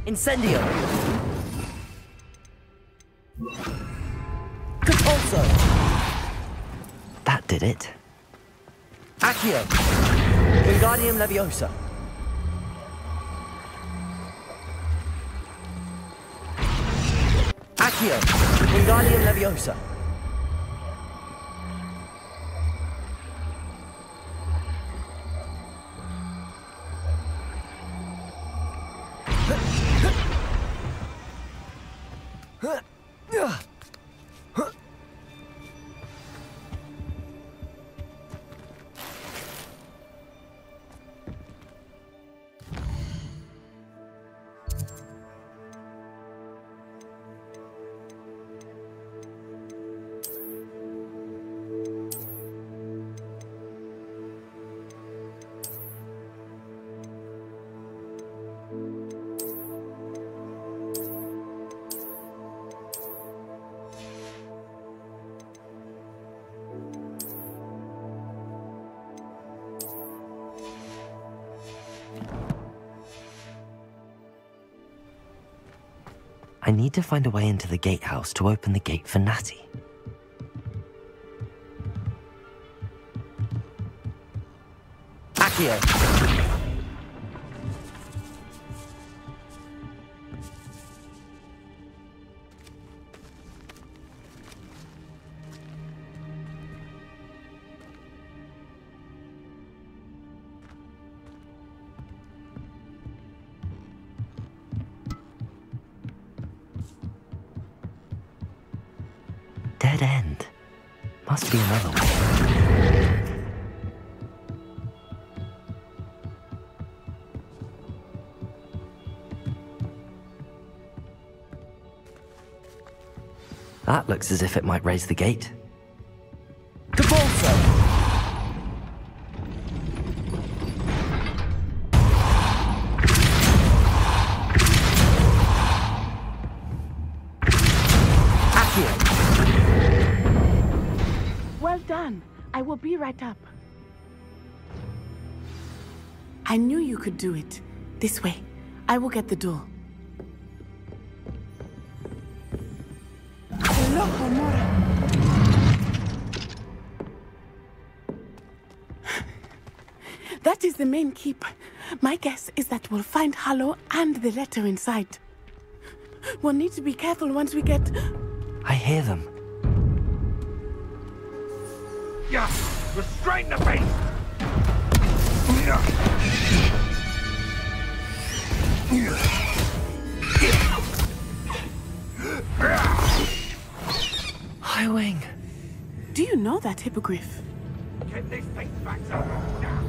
Incendio! Compulso! That did it. Accio! Wingardium Leviosa! Accio! Wingardium Leviosa! I need to find a way into the gatehouse to open the gate for Natty. Accio! dead end. Must be another way. That looks as if it might raise the gate.
Well done. I will be right up. I knew you could do it. This way. I will get the door. Hello, Homura. That is the main keep. My guess is that we'll find Hallow and the letter inside. We'll need to be careful once we get...
I hear them.
Yeah, restrain the beast!
Highwing.
Do you know that hippogriff?
Get this thing back up now.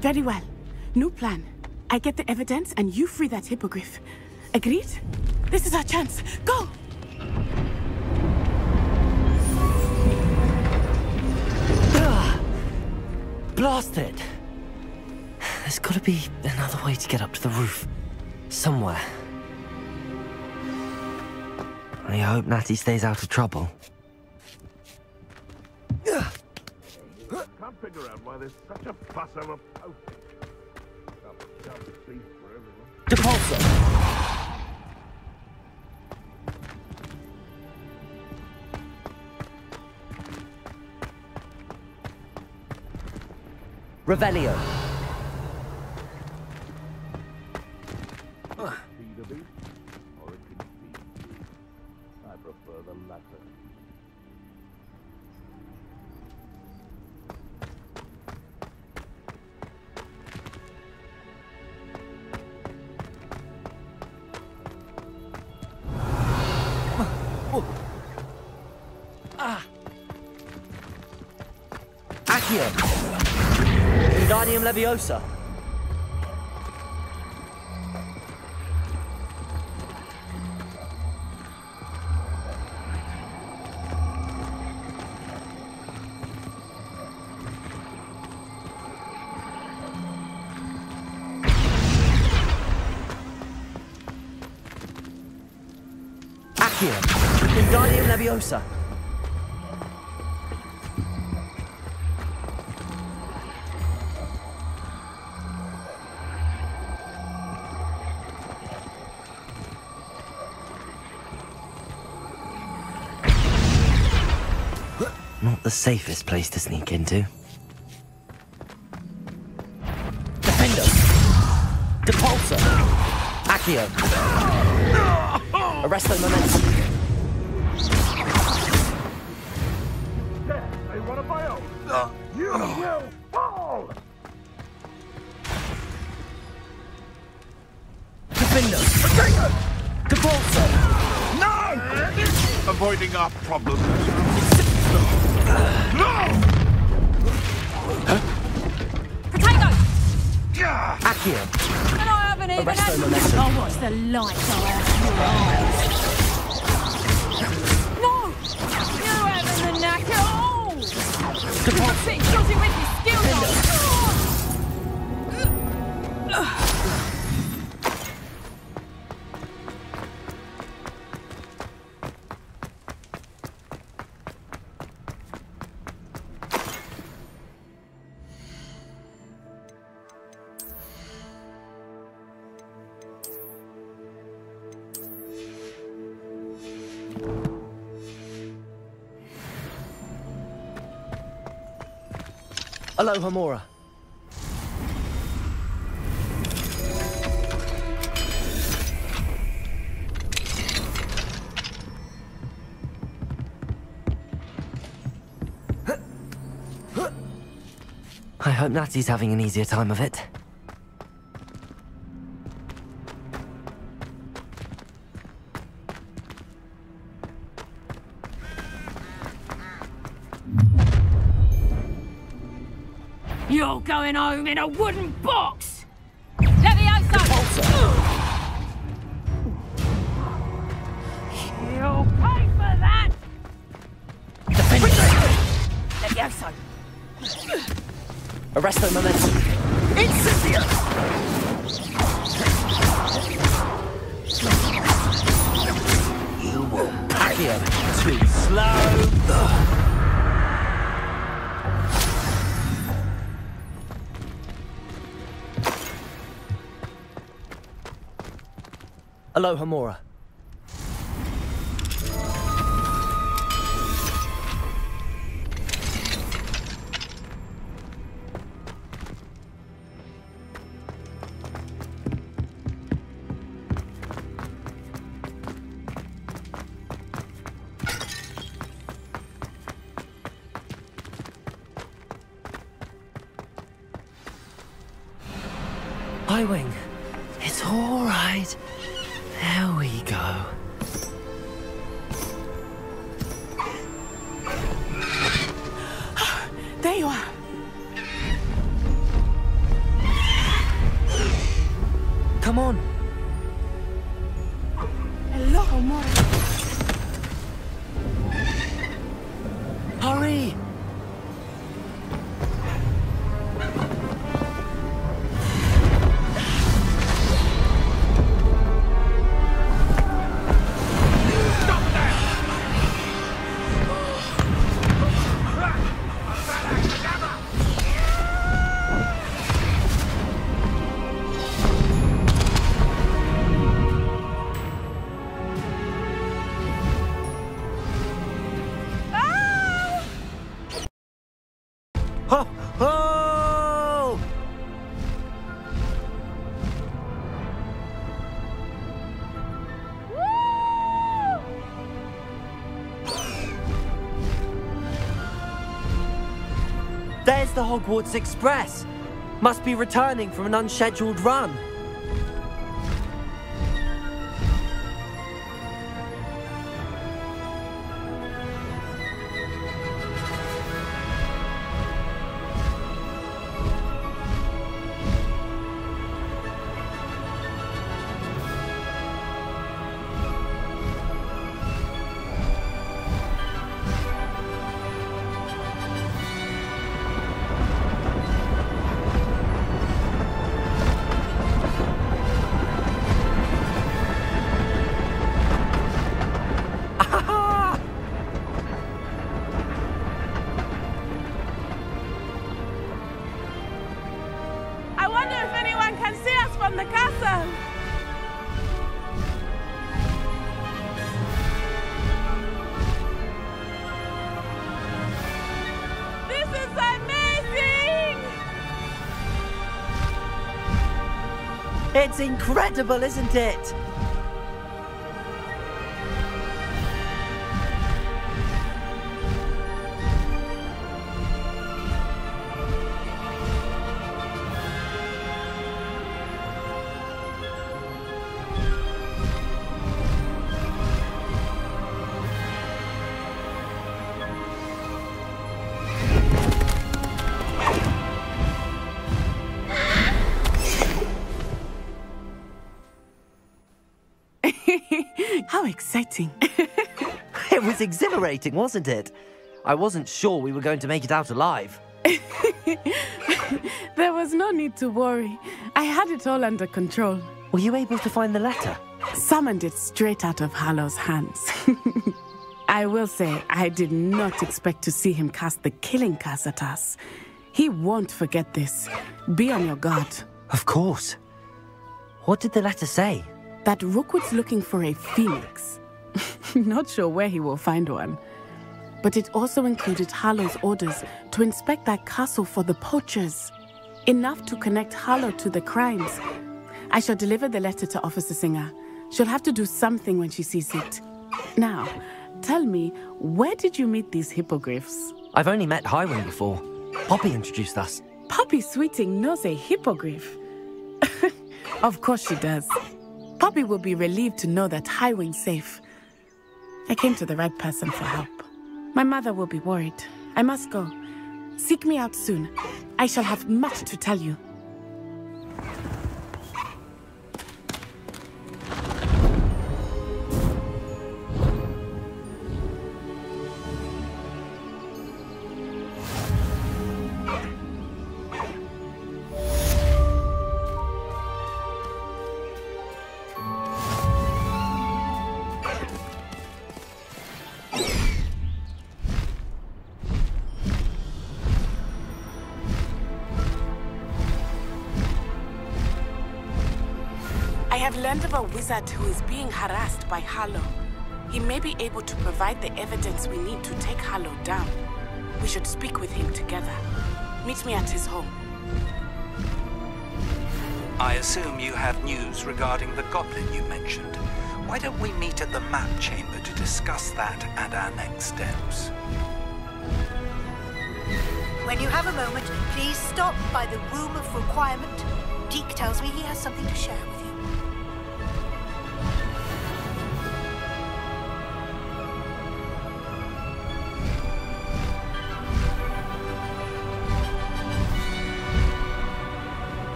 Very well. New plan. I get the evidence and you free that hippogriff. Agreed? This is our chance. Go!
Blast it! There's gotta be another way to get up to the roof. Somewhere. I hope Natty stays out of trouble.
Can't figure out why there's such a fuss over posting.
Depulsor! Revelio.
I prefer the latter.
Accio. Wingardium Leviosa. Accio. Wingardium Leviosa. Not the safest place to sneak into. Defender! Depulsor! Accio! Arresto Momentum!
They want a bio! You will fall!
Defender! Depulsor!
No! Avoiding our problems. No!
Potato!
Accio!
And I haven't even
Arresto
had...
Momentum.
I'll watch the lights out of your eyes. No! You haven't the knack at all! You're sitting shooting with your skills on!
Aloha Mora. I hope Natty's having an easier time of it.
You're going home in a wooden box! Levioso! You'll pay for that! Levioso!
Arresto momentum. Incendio!
You will
pack it too slow. Aloha Mora. Highwing, it's all right. There we go.
There you are.
Come on.
Hello, Mora.
Hurry. Ho! Ho! There's the Hogwarts Express. Must be returning from an unscheduled run.
I wonder if anyone can see us from the castle. This is amazing!
It's incredible, isn't it?
How exciting.
It was exhilarating, wasn't it? I wasn't sure we were going to make it out alive.
There was no need to worry. I had it all under control.
Were you able to find the letter?
Summoned it straight out of Hallow's hands. I will say, I did not expect to see him cast the killing curse at us. He won't forget this. Be on your guard.
Of course. What did the letter say?
That Rookwood's looking for a phoenix. Not sure where he will find one. But it also included Hallow's orders to inspect that castle for the poachers. Enough to connect Hallow to the crimes. I shall deliver the letter to Officer Singer. She'll have to do something when she sees it. Now, tell me, where did you meet these hippogriffs?
I've only met Highwing before. Poppy introduced us.
Poppy Sweeting knows a hippogriff. Of course she does. Poppy will be relieved to know that Highwing's safe. I came to the right person for help. My mother will be worried. I must go. Seek me out soon. I I shall have much to tell you. I have learned of a wizard who is being harassed by Harlow. He may be able to provide the evidence we need to take Harlow down. We should speak with him together. Meet me at his home.
I assume you have news regarding the goblin you mentioned. Why don't we meet at the map chamber to discuss that and our next steps?
When you have a moment, please stop by the Room of Requirement. Deke tells me he has something to share with you.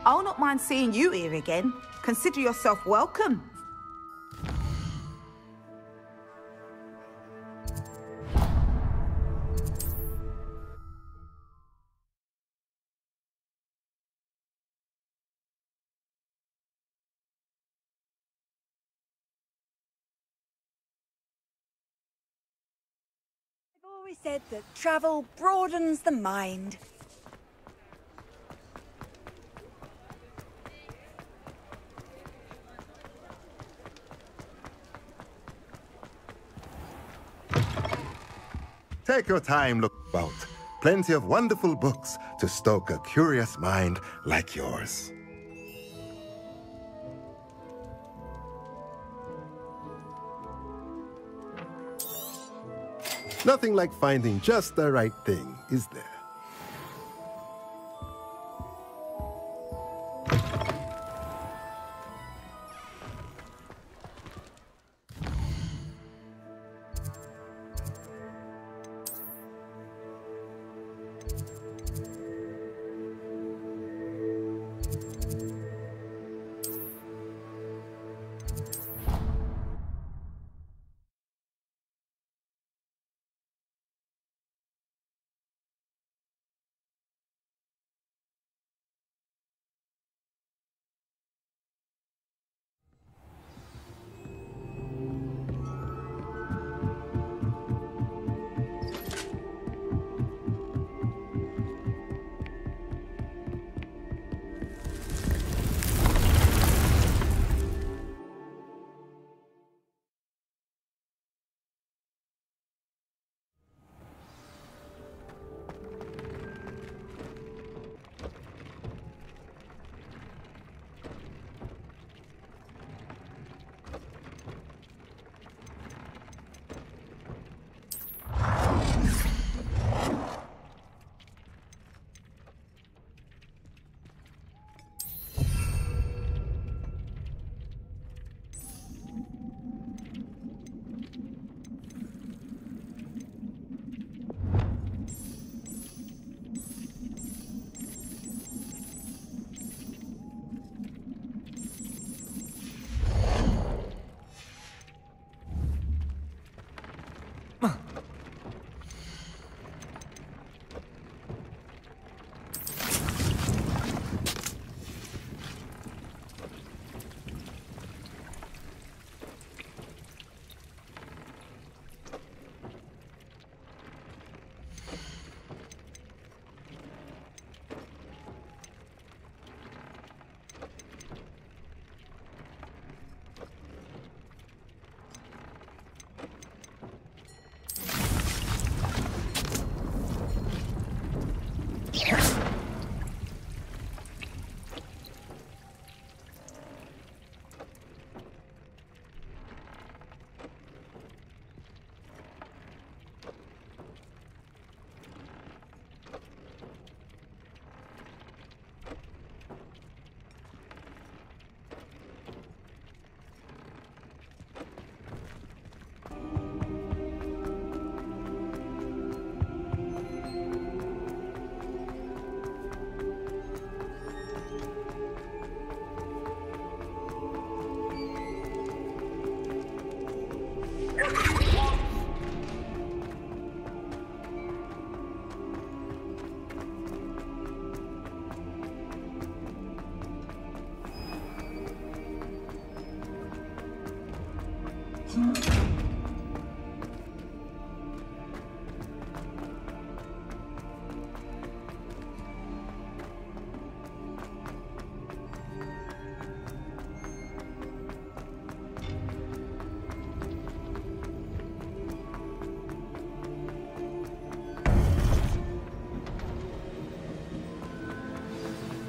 I'll not mind seeing you here again. Consider yourself welcome.
I've always said that travel broadens the mind.
Take your time, look about. Plenty of wonderful books to stoke a curious mind like yours. Nothing like finding just the right thing, is there?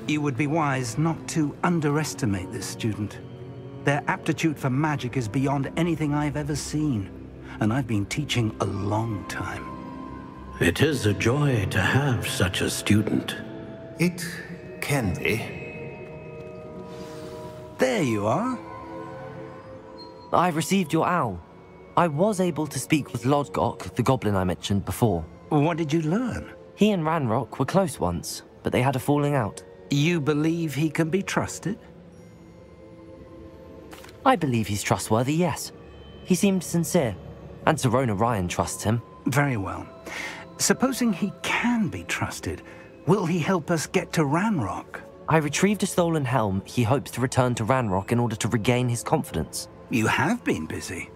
You would be wise not to underestimate this student. Their aptitude for magic is beyond anything I've ever seen, and I've been teaching a long time.
It is a joy to have such a student.
It can be.
There you are.
I received your owl. I was able to speak with Lodgok, the goblin I mentioned before.
What did you learn?
He and Ranrock were close once, but they had a falling out.
You believe he can be trusted?
I believe he's trustworthy, yes. He seemed sincere, and Serona Ryan trusts him.
Very well. Supposing he can be trusted, will he help us get to Ranrock?
I retrieved a stolen helm he hopes to return to Ranrock in order to regain his confidence.
You have been busy.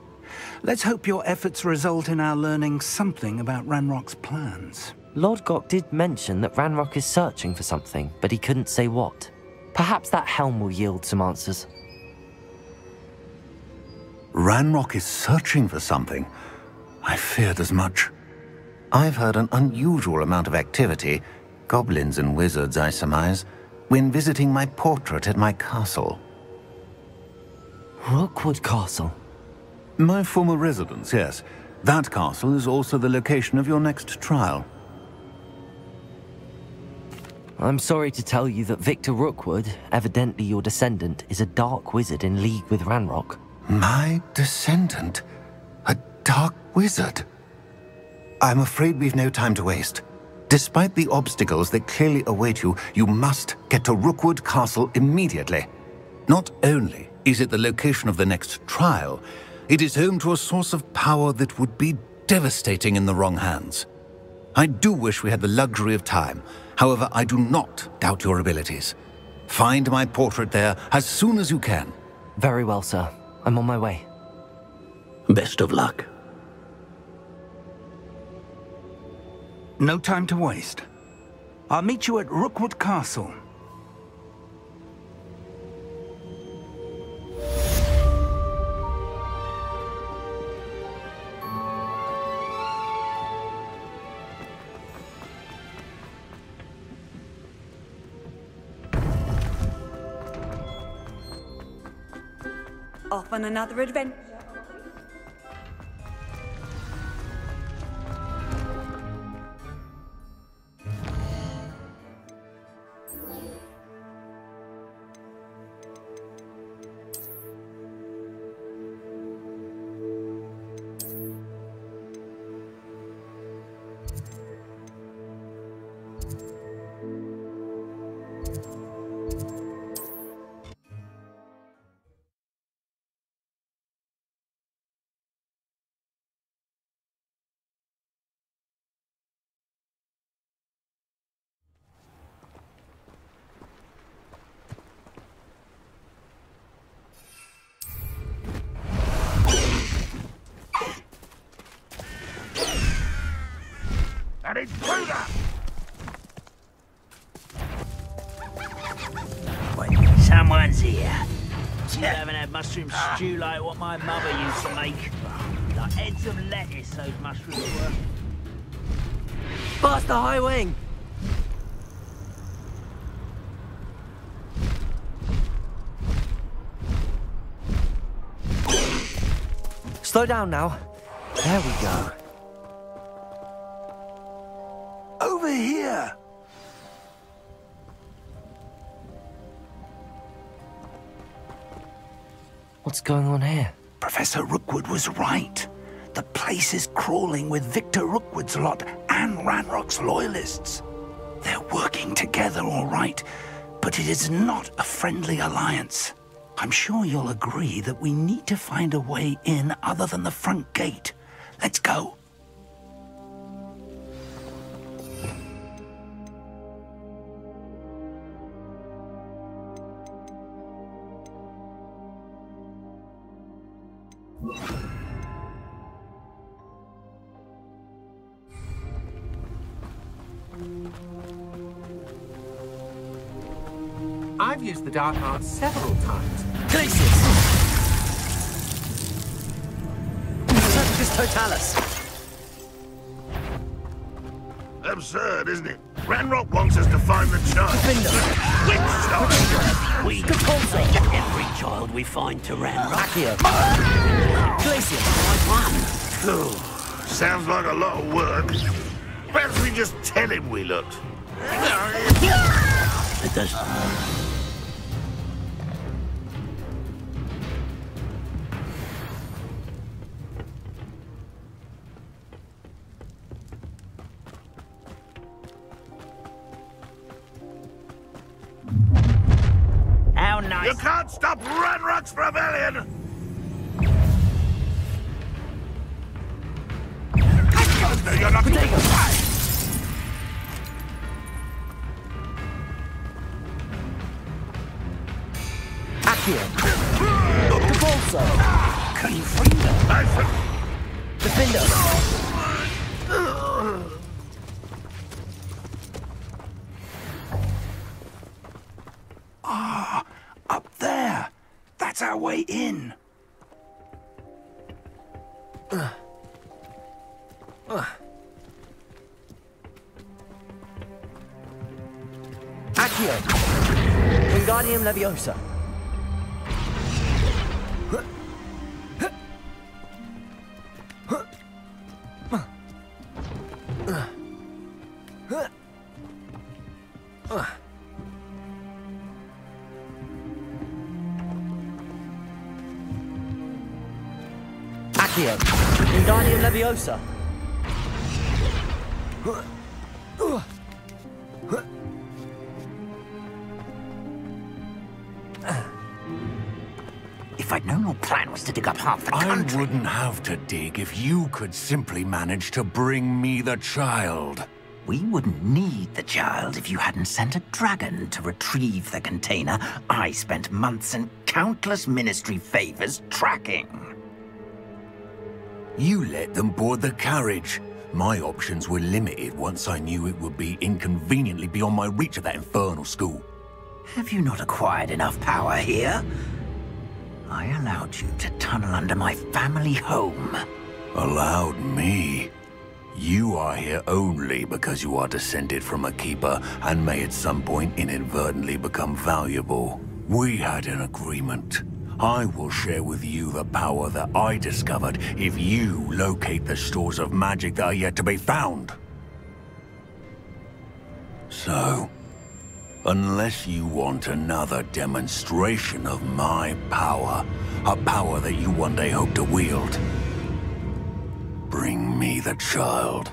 Let's hope your efforts result in our learning something about Ranrock's plans.
Lodgok did mention that Ranrock is searching for something, but he couldn't say what. Perhaps that helm will yield some answers.
Ranrock is searching for something. I feared as much. I've heard an unusual amount of activity, goblins and wizards, I surmise, when visiting my portrait at my castle.
Rookwood Castle?
My former residence, yes. That castle is also the location of your next trial.
I'm sorry to tell you that Victor Rookwood, evidently your descendant, is a dark wizard in league with Ranrock.
My descendant? A dark wizard? I'm afraid we've no time to waste. Despite the obstacles that clearly await you, you must get to Rookwood Castle immediately. Not only is it the location of the next trial, it is home to a source of power that would be devastating in the wrong hands. I do wish we had the luxury of time. However, I do not doubt your abilities. Find my portrait there as soon as you can.
Very well, sir. I'm on my way.
Best of luck.
No time to waste. I'll meet you at Rookwood Castle.
Off on another adventure.
An intruder! Wait, someone's here. You haven't had mushroom stew like what my mother used to make. Like heads of lettuce, those mushrooms were.
Past the high wing! Slow down now. There we go.
Over here!
What's going on here?
Professor Rookwood was right. The place is crawling with Victor Rookwood's lot and Ranrock's loyalists. They're working together, all right, but it is not a friendly alliance. I'm sure you'll agree that we need to find a way in other than the front gate. Let's go.
I've used the dark arts several times.
Glacius! Sanctus Totalis!
Absurd, isn't it? Ranrock wants us to find the child. Which child?
We every child we find to Ranrock.
Accio! Glacius!
Sounds like a lot of work. Perhaps we just tell him we looked.
It does. How nice.
You can't stop Ranrock's rebellion! You're not
Accio! Devolso!
Confringo!
Defender!
Ah, up there. That's our way in.
Accio! Wingardium Leviosa! Accio! Wingardium Leviosa!
If I'd known your plan was to dig up half the country...
I wouldn't have to dig if you could simply manage to bring me the child.
We wouldn't need the child if you hadn't sent a dragon to retrieve the container I spent months and countless ministry favors tracking.
You let them board the carriage. My options were limited once I knew it would be inconveniently beyond my reach at that infernal school.
Have you not acquired enough power here? I allowed you to tunnel under my family home.
Allowed me? You are here only because you are descended from a keeper and may at some point inadvertently become valuable. We had an agreement. I will share with you the power that I discovered if you locate the stores of magic that are yet to be found. So, unless you want another demonstration of my power, a power that you one day hope to wield, bring me the child.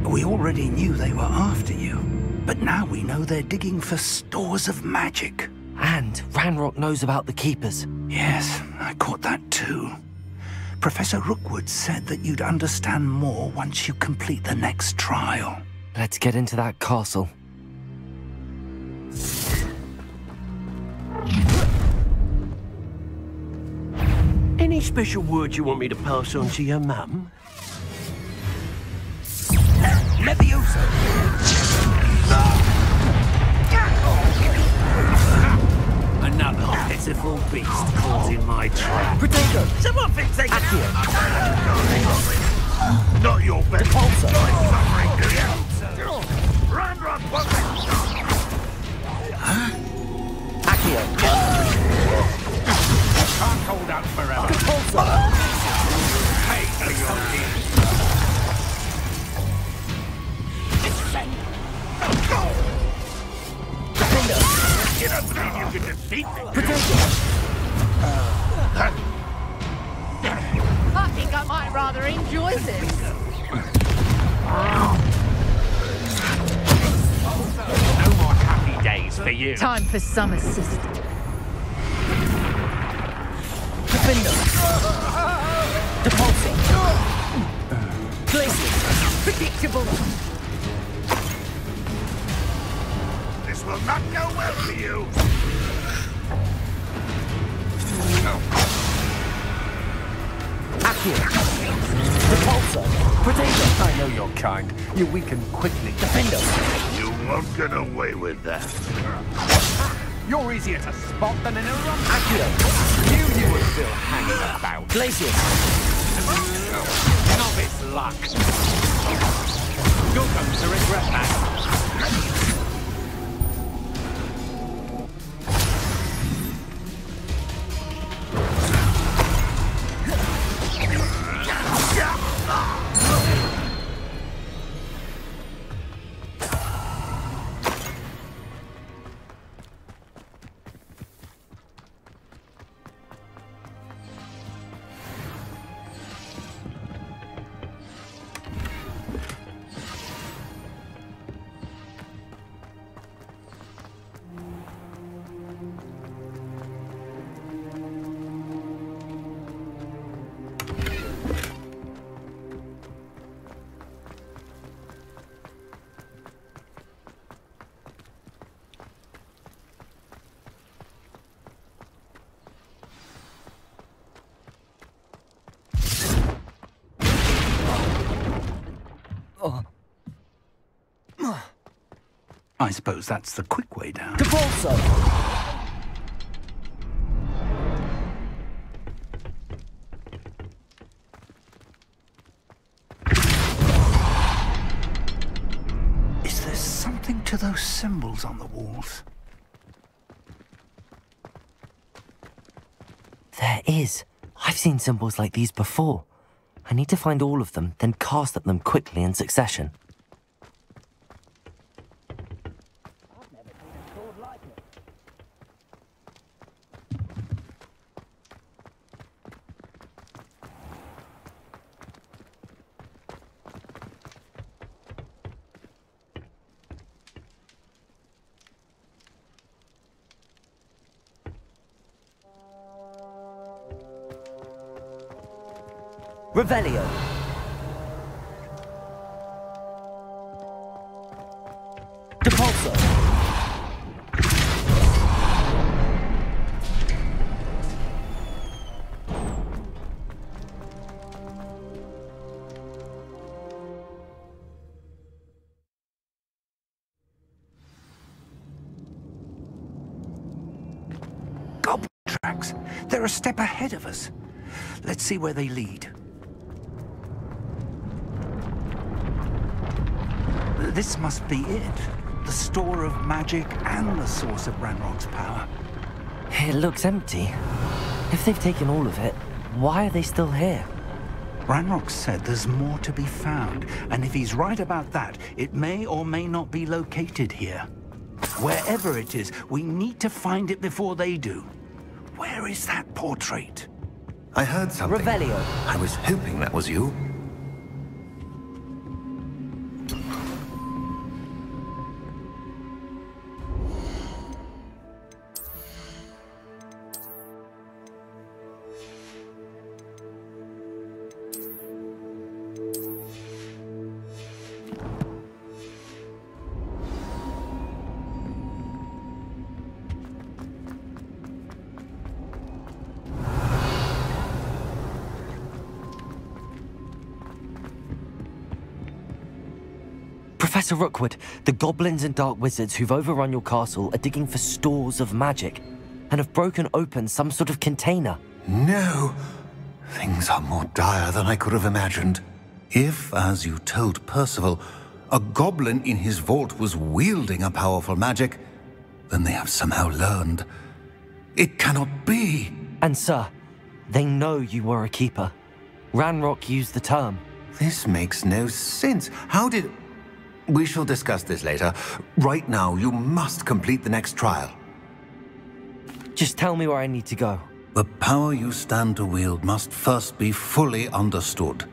We already knew they were after you, but now we know they're digging for stores of magic.
And Ranrock knows about the Keepers.
Yes, I caught that too. Professor Rookwood said that you'd understand more once you complete the next trial.
Let's get into that castle.
Any special words you want me to pass on to your mum?
Leviosa! Another pitiful beast caught in my trap.
Protego!
Someone fix it!
Accio!
Not your best.
Repulsor!
Ranrock won't
Accio!
Can't hold out forever.
Repulsor!
Pay for your deeds.
Defender!
You don't believe you can defeat me?
Protego!
I think I might rather enjoy this.
No more happy days for you.
Time for some assistance.
Defender! Repulsor! Glacius!
Predictable.
This will not go well for you.
Repulsor. Potato.
I know your kind. You weaken quickly.
Defender.
You won't get away with that.
You're easier to spot than an eruption.
Accio.
Knew you were still hanging about.
Glacius.
Novice luck. You'll come to regret that. I suppose that's the quick way down.
Repulsor.
Is there something to those symbols on the walls?
There is. I've seen symbols like these before. I need to find all of them, then cast at them quickly in succession. Revelio. Depulso.
Goblin tracks. They're a step ahead of us. Let's see where they lead. This must be it. The store of magic and the source of Ranrock's power.
It looks empty. If they've taken all of it, why are they still here?
Ranrock said there's more to be found, and if he's right about that, it may or may not be located here. Wherever it is, we need to find it before they do. Where is that portrait?
I heard something.
Revelio.
I was hoping that was you.
Professor Rookwood, the goblins and dark wizards who've overrun your castle are digging for stores of magic and have broken open some sort of container.
No! Things are more dire than I could have imagined. If, as you told Percival, a goblin in his vault was wielding a powerful magic, then they have somehow learned. It cannot be!
And sir, they know you were a keeper. Ranrock used the term.
This makes no sense. How did... We shall discuss this later. Right now, you must complete the next trial.
Just tell me where I need to go.
The power you stand to wield must first be fully understood.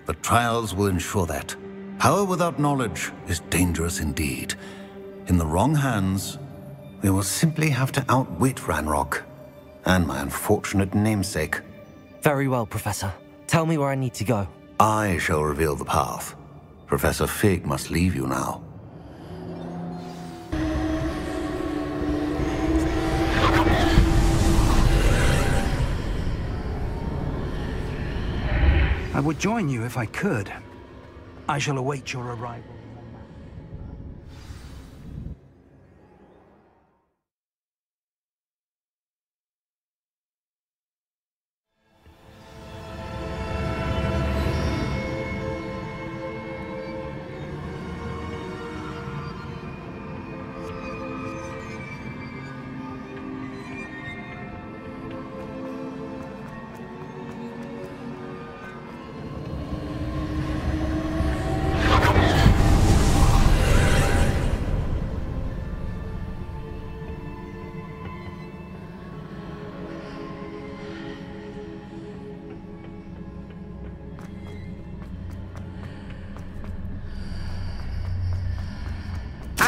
The trials will ensure that. Power without knowledge is dangerous indeed. In the wrong hands, we will simply have to outwit Ranrock and my unfortunate namesake.
Very well, Professor. Tell me where I need to go.
I shall reveal the path. Professor Fig must leave you now.
I would join you if I could. I shall await your arrival.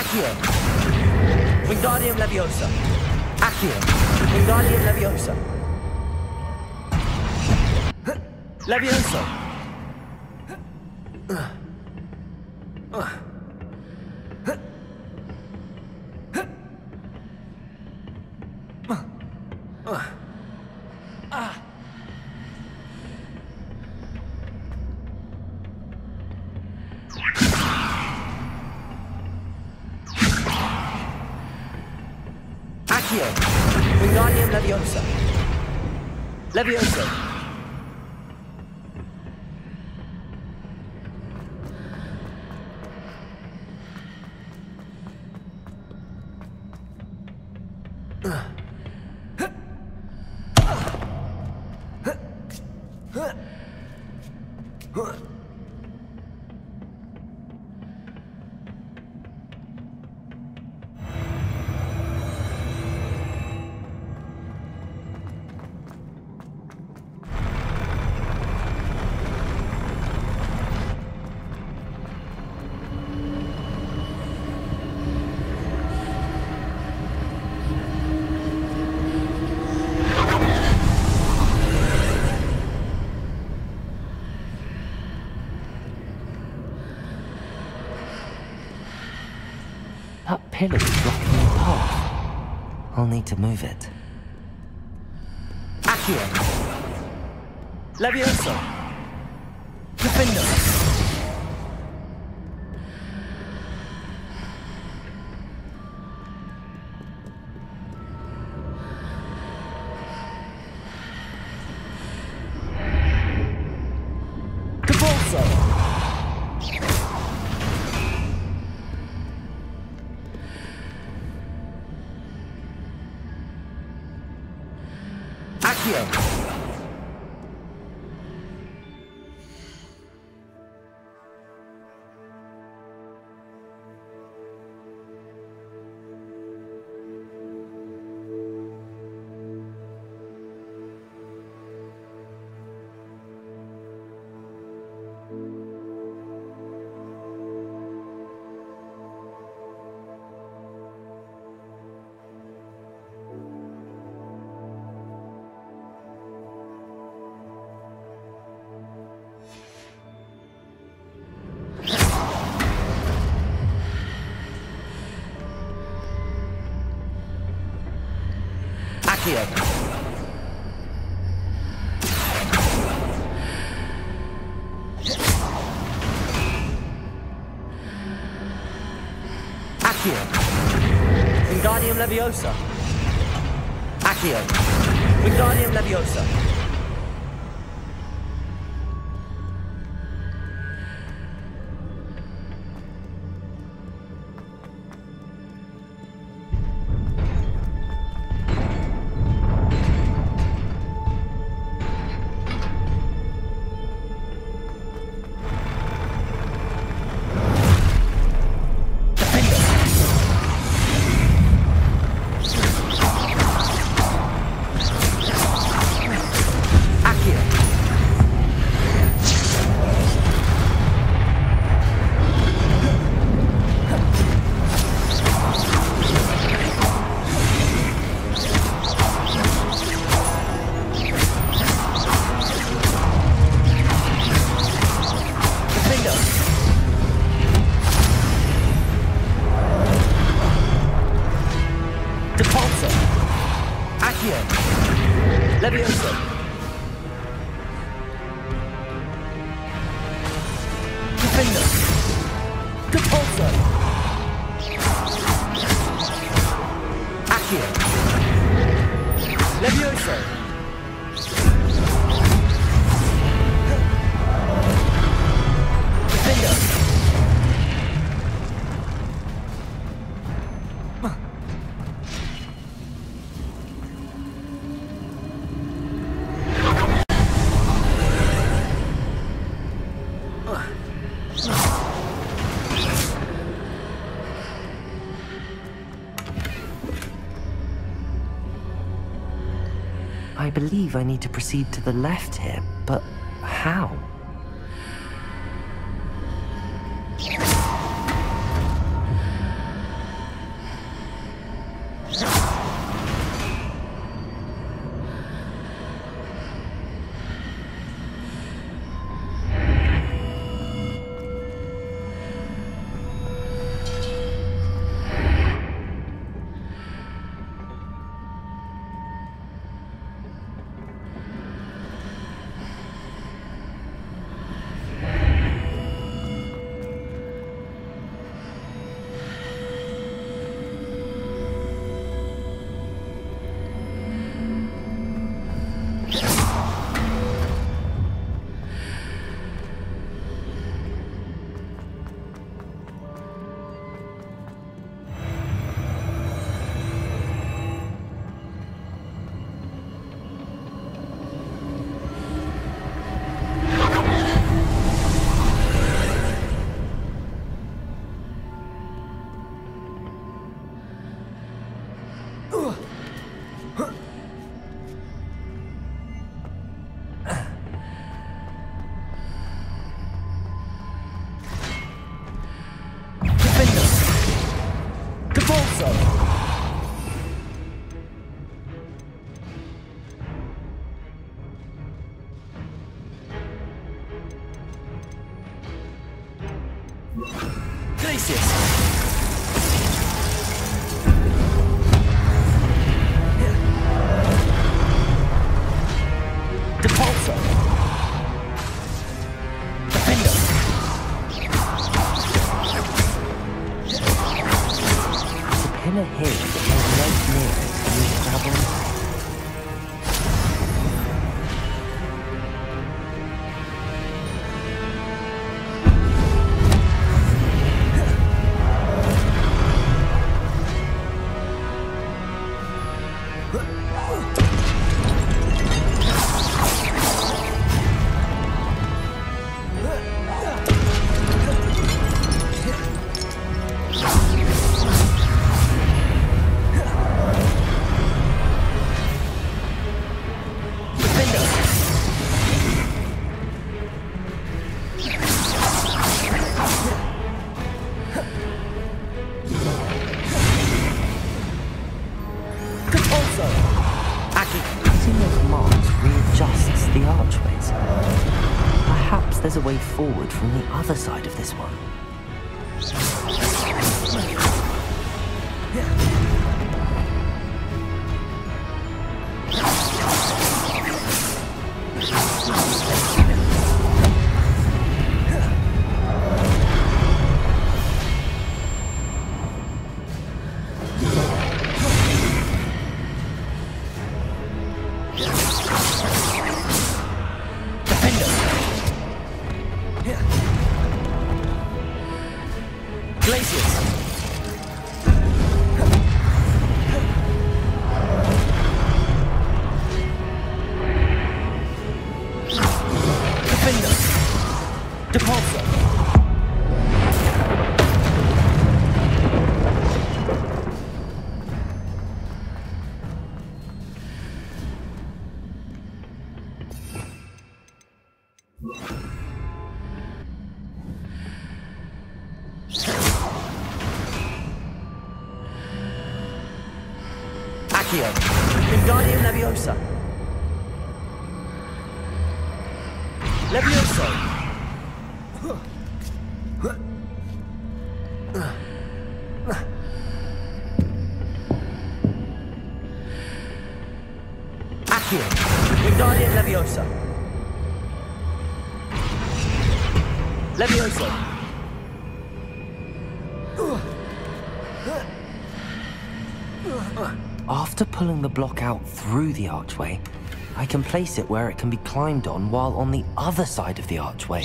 Accio. Wingardium Leviosa. Accio. Wingardium Leviosa. Leviosa. Wingardium Leviosa. Leviosa.
That pillar is blocking the path. I'll need to move it.
Accio. Leviosa. Defender. Accio. Accio. Wingardium Leviosa. Accio. Wingardium Leviosa.
Defender! Depulso! Accio! Levioso! Defender! I believe I need to proceed to the left here, but how? There's a way forward from the other side of this one. Wingardium Leviosa. Levioso. Accio. Wingardium Leviosa.
Levioso!
After pulling the block out through the archway, I can place it where it can be climbed on while on the other side of the archway.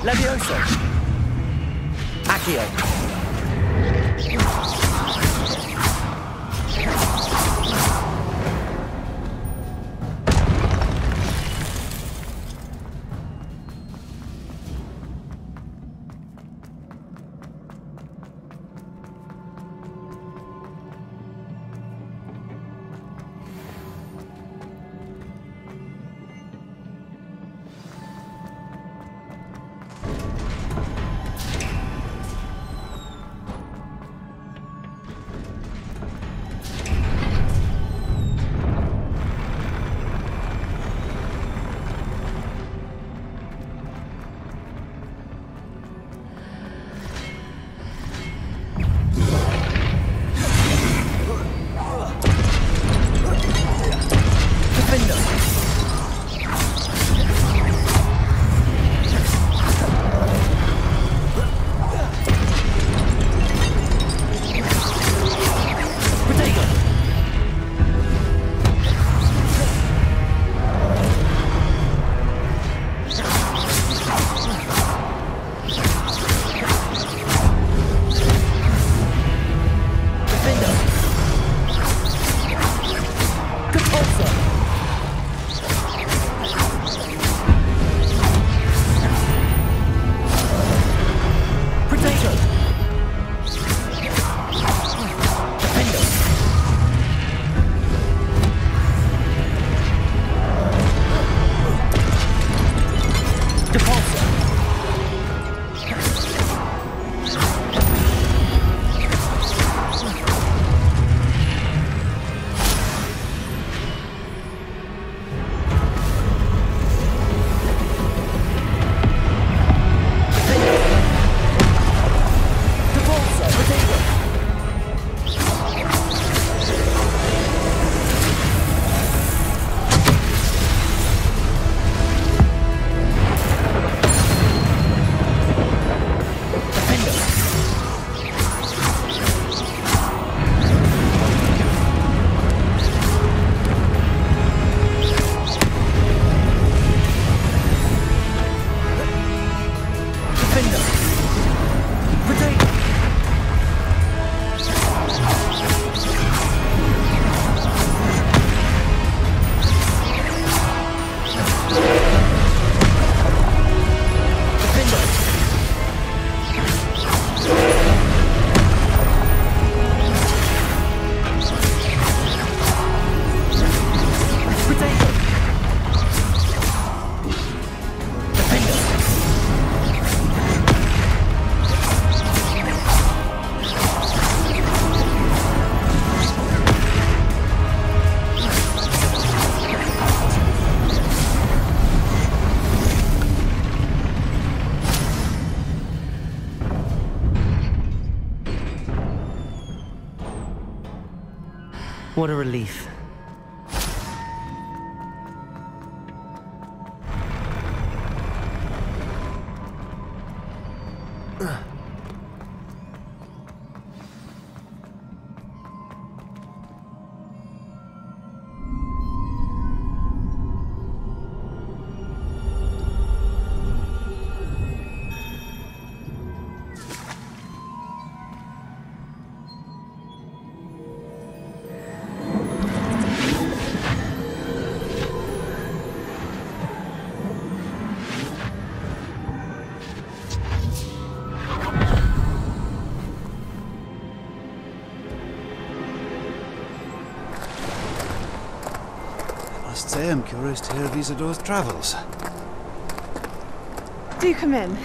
Levioso! Accio!
What a relief.
I'm curious to hear of Isidore's travels.
Do come in.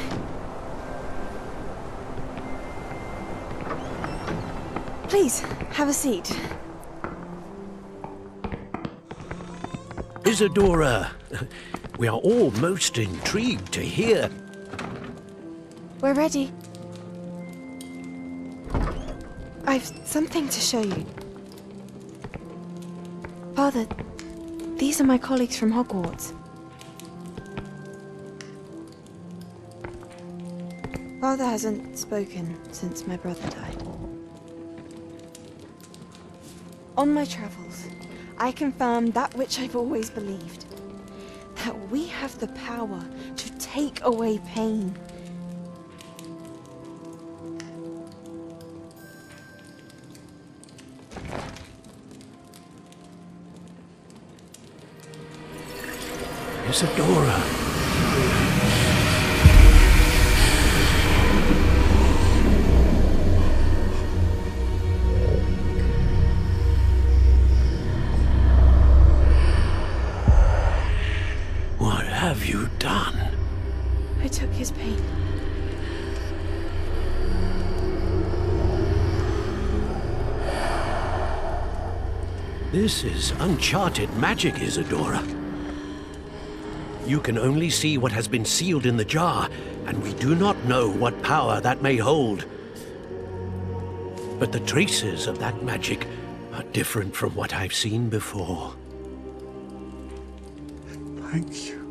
Please, have a seat.
Isadora, we are all most intrigued to hear.
We're ready. I've something to show you. Father, these are my colleagues from Hogwarts. Father hasn't spoken since my brother died. On my travels, I confirmed that which I've always believed. That we have the power to take away pain.
Isadora. What have you done?
I took his pain.
This is uncharted magic, Isadora. You can only see what has been sealed in the jar, and we do not know what power that may hold. But the traces of that magic are different from what I've seen before.
Thank you.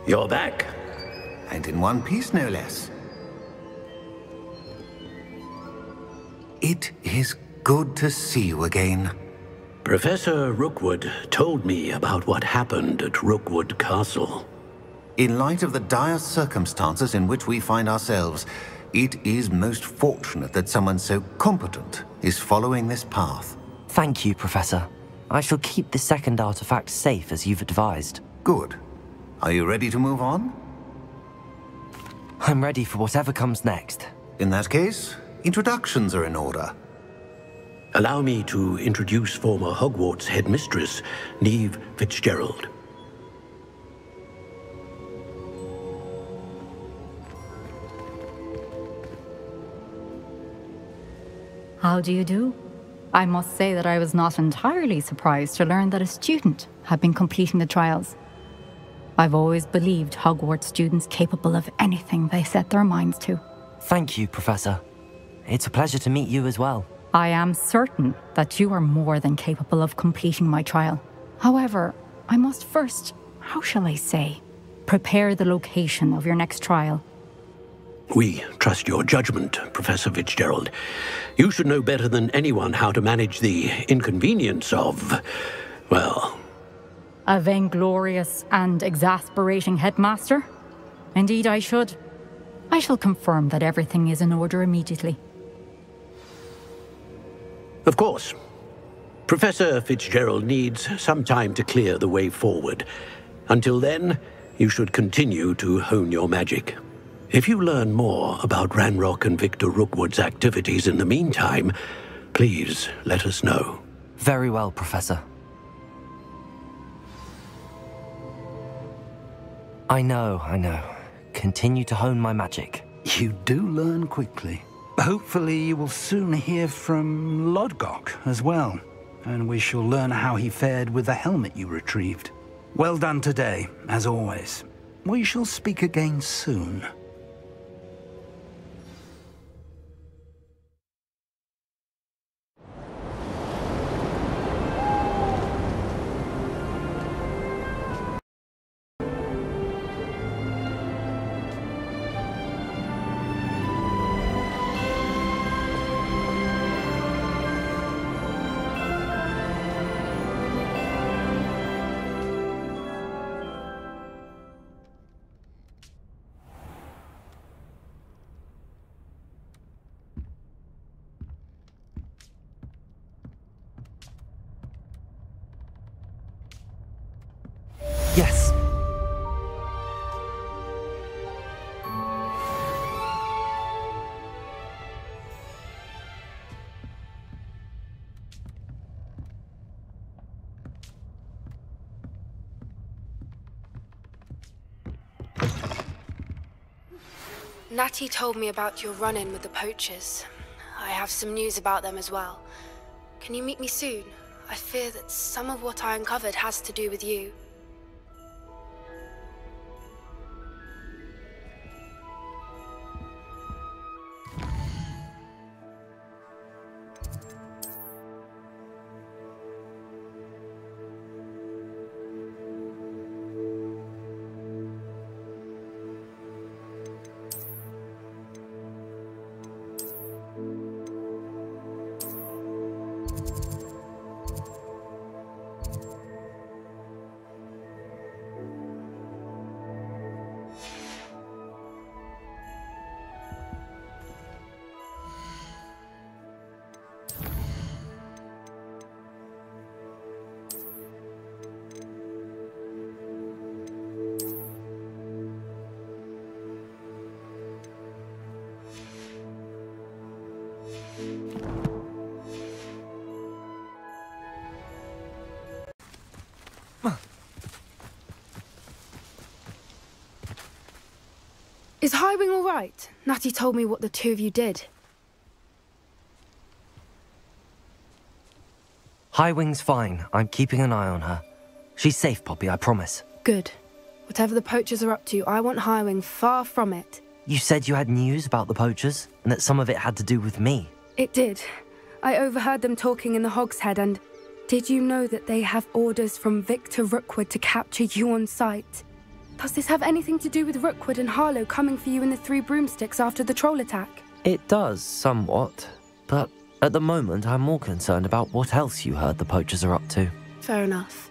You're back.
And in one piece, no less. It is good to see you again.
Professor Rookwood told me about what happened at Rookwood Castle.
In light of the dire circumstances in which we find ourselves, it is most fortunate that someone so competent is following this path.
Thank you, Professor. I shall keep the second artifact safe as you've advised.
Good. Are you ready to move on?
I'm ready for whatever comes next.
In that case, introductions are in order.
Allow me to introduce former Hogwarts headmistress, Neve Fitzgerald.
How do you do? I must say that I was not entirely surprised to learn that a student had been completing the trials. I've always believed Hogwarts students capable of anything they set their minds to.
Thank you, Professor. It's a pleasure to meet you as well.
I am certain that you are more than capable of completing my trial. However, I must first, how shall I say, prepare the location of your next trial.
We trust your judgment, Professor Fitzgerald. You should know better than anyone how to manage the inconvenience of, well...
A vainglorious and exasperating headmaster? Indeed I should. I shall confirm that everything is in order immediately.
Of course. Professor Fitzgerald needs some time to clear the way forward. Until then, you should continue to hone your magic. If you learn more about Ranrock and Victor Rookwood's activities in the meantime, please let us know.
Very well, Professor. I know. Continue to hone my magic.
You do learn quickly. Hopefully you will soon hear from Lodgok as well, and we shall learn how he fared with the helmet you retrieved. Well done today, as always. We shall speak again soon.
Natty told me about your run-in with the poachers. I have some news about them as well. Can you meet me soon? I fear that some of what I uncovered has to do with you. Is Highwing all right? Natty told me what the two of you did.
Highwing's fine. I'm keeping an eye on her. She's safe, Poppy, I promise.
Good. Whatever the poachers are up to, I want Highwing far from it.
You said you had news about the poachers, and that some of it had to do with me.
It did. I overheard them talking in the Hogshead, and did you know that they have orders from Victor Rookwood to capture you on sight? Does this have anything to do with Rookwood and Harlow coming for you in the Three Broomsticks after the troll attack?
It does, somewhat. But at the moment, I'm more concerned about what else you heard the poachers are up to.
Fair enough.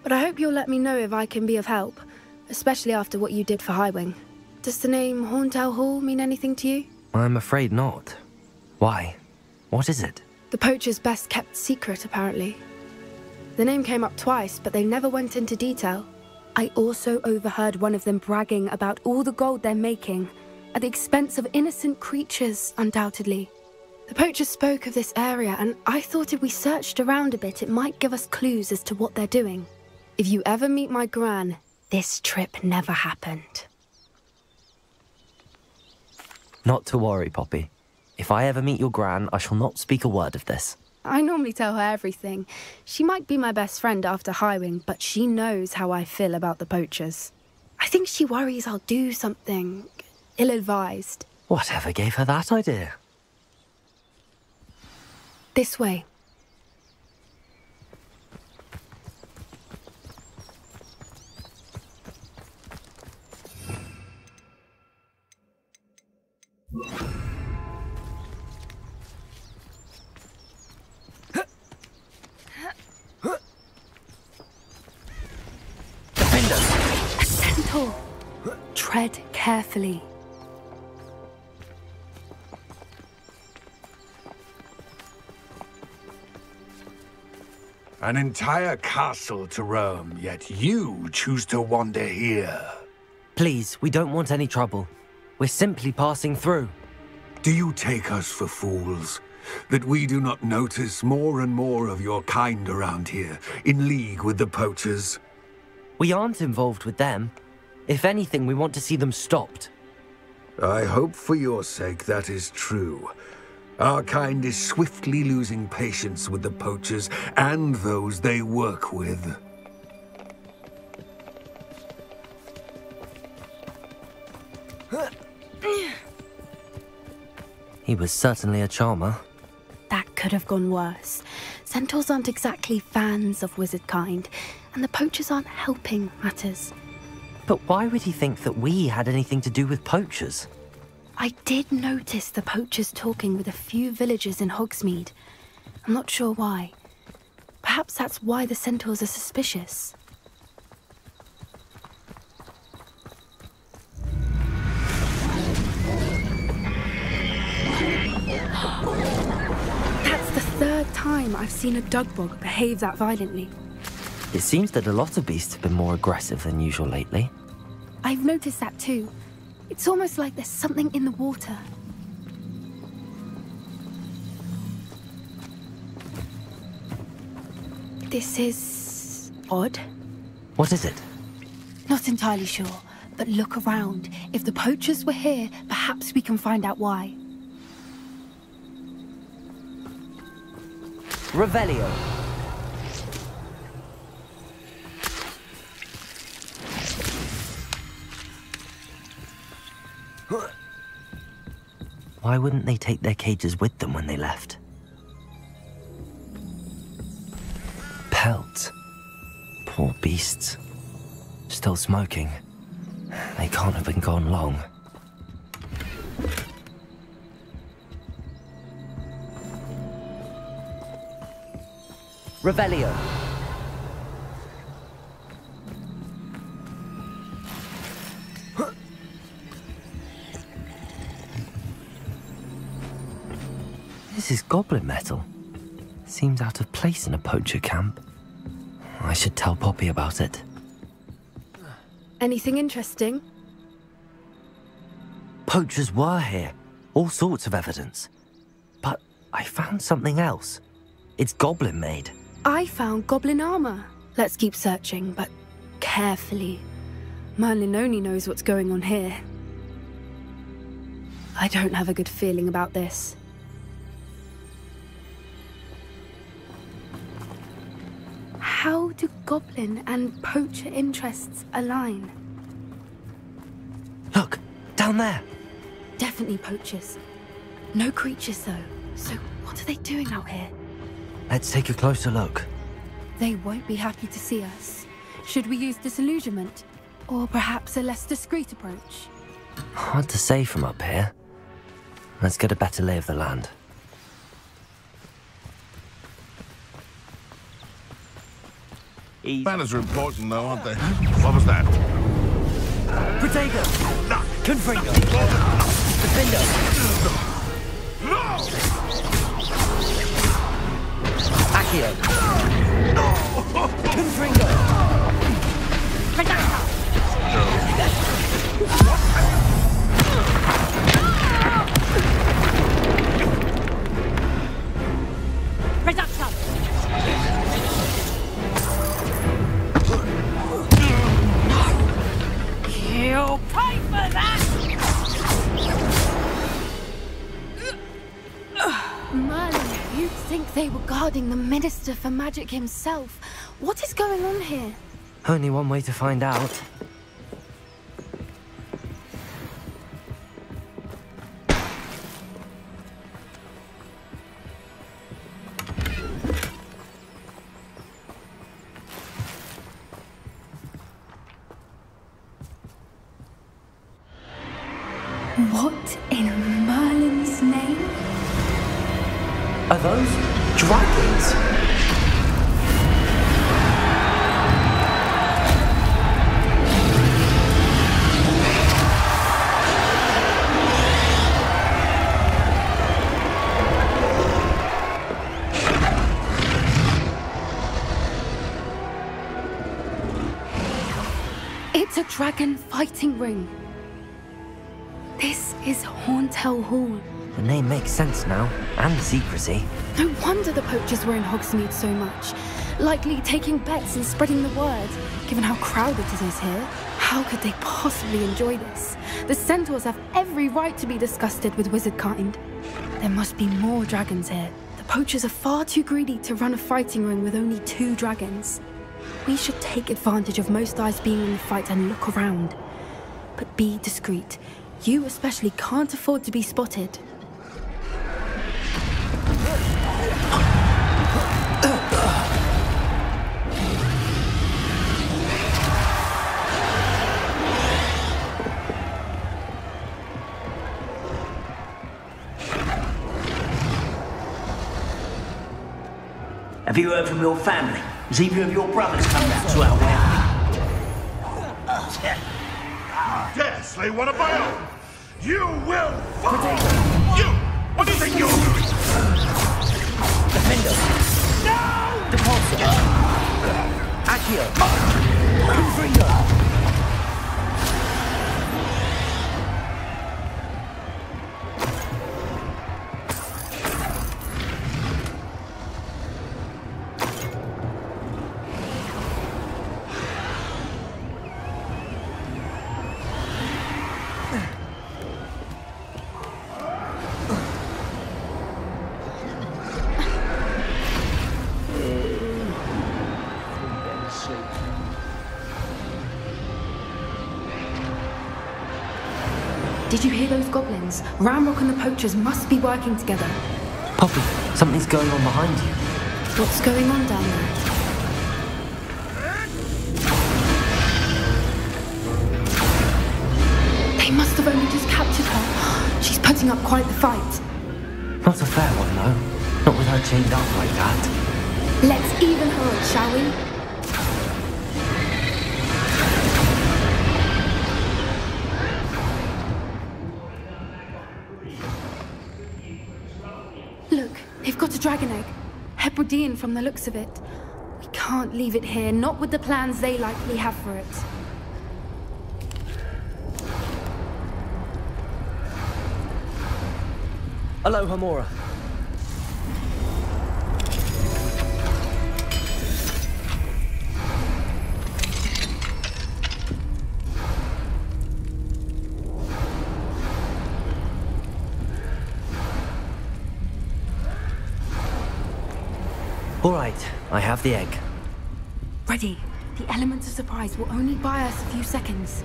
But I hope you'll let me know if I can be of help, especially after what you did for Highwing. Does the name Horntail Hall mean anything to you?
I'm afraid not. Why? What is it?
The poachers' best kept secret, apparently. The name came up twice, but they never went into detail. I also overheard one of them bragging about all the gold they're making, at the expense of innocent creatures, undoubtedly. The poachers spoke of this area, and I thought if we searched around a bit, it might give us clues as to what they're doing. If you ever meet my gran, this trip never happened.
Not to worry, Poppy. If I ever meet your gran, I shall not speak a word of this.
I normally tell her everything. She might be my best friend after Highwing, but she knows how I feel about the poachers. I think she worries I'll do something ill-advised.
Whatever gave her that idea?
This way. A centaur! Tread carefully.
An entire castle to roam, yet you choose to wander here.
Please, we don't want any trouble. We're simply passing through.
Do you take us for fools? That we do not notice more and more of your kind around here, in league with the poachers?
We aren't involved with them. If anything, we want to see them stopped.
I hope for your sake that is true. Our kind is swiftly losing patience with the poachers and those they work with.
He was certainly a charmer.
That could have gone worse. Centaurs aren't exactly fans of wizard kind, and the poachers aren't helping matters.
But why would he think that we had anything to do with poachers?
I did notice the poachers talking with a few villagers in Hogsmeade. I'm not sure why. Perhaps that's why the centaurs are suspicious. That's the third time I've seen a dugbog behave that violently.
It seems that a lot of beasts have been more aggressive than usual lately.
I've noticed that too. It's almost like there's something in the water. This is odd.
What is it?
Not entirely sure, But look around. If the poachers were here, perhaps we can find out why.
Revelio.
Why wouldn't they take their cages with them when they left? Pelts. Poor beasts. Still smoking. They can't have been gone long.
Revelio.
This is goblin metal. Seems out of place in a poacher camp. I should tell Poppy about it.
Anything interesting?
Poachers were here. All sorts of evidence. But I found something else. It's goblin made.
I found goblin armor. Let's keep searching, but carefully. Merlin only knows what's going on here. I don't have a good feeling about this. How do goblin and poacher interests align?
Look, down there.
Definitely poachers. No creatures though. So what are they doing out here?
Let's take a closer look.
They won't be happy to see us. Should we use disillusionment? Or perhaps a less discreet approach?
Hard to say from up here. Let's get a better lay of the land.
Manners are important, though, aren't they? What was that?
Protego! Confringo! Defendo! Accio! Confringo!
Reduction! You'll pay for that!
Merlin, you'd think they were guarding the Minister for Magic himself. What is going on here?
Only one way to find out.
What in Merlin's name?
Are those dragons?
It's a dragon fighting ring. This is Hauntel Hall.
The name makes sense now, and secrecy.
No wonder the poachers were in Hogsmeade so much. Likely taking bets and spreading the word, given how crowded it is here. How could they possibly enjoy this? The centaurs have every right to be disgusted with wizard kind. There must be more dragons here. The poachers are far too greedy to run a fighting ring with only 2 dragons. We should take advantage of most eyes being in the fight and look around. But be discreet. You especially can't afford to be spotted.
Have you heard from your family? Has either of your brothers come down to our wedding?
Dare slay one of my own! You will fall! You! What do you think you're doing?
Defendo!
No!
Depulso! Accio! Confringo!
Did you hear those goblins? Ramrock and the poachers must be working together.
Poppy, something's going on behind you.
What's going on down there? They must have only just captured her. She's putting up quite the fight.
Not a fair one, though. Not with her chained up like that.
Let's even her up, shall we? Look, they've got a dragon egg. Hebridean from the looks of it. We can't leave it here, not with the plans they likely have for it.
Hello, Hamora. All right, I have the egg.
Ready. The elements of surprise will only buy us a few seconds.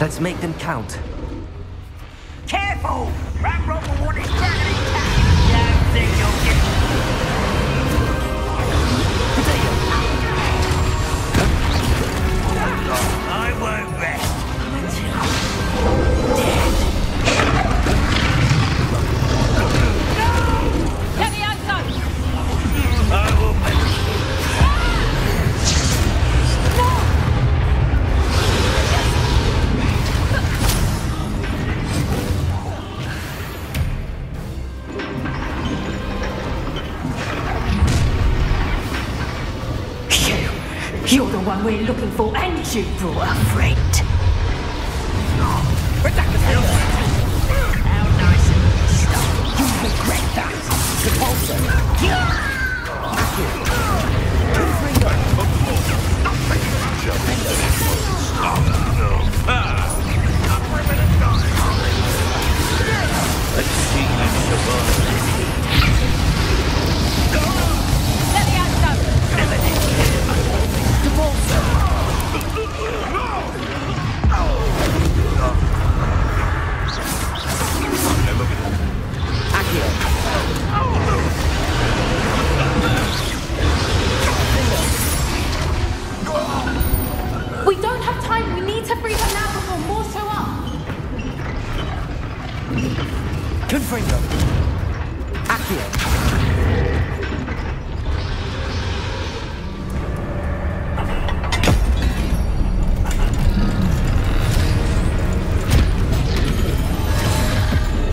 Let's make them count.
Careful! Ramrock will want his dragon intact! Don't think you'll get... I won't rest until...
Get the outside!
I will make
You're the one we're looking for, and you brought a friend.
How nice of you to stop. You regret that.
Let's see you survive. Let me out,
We don't have time. We need to free her now before more show up.
Confringo. Accio.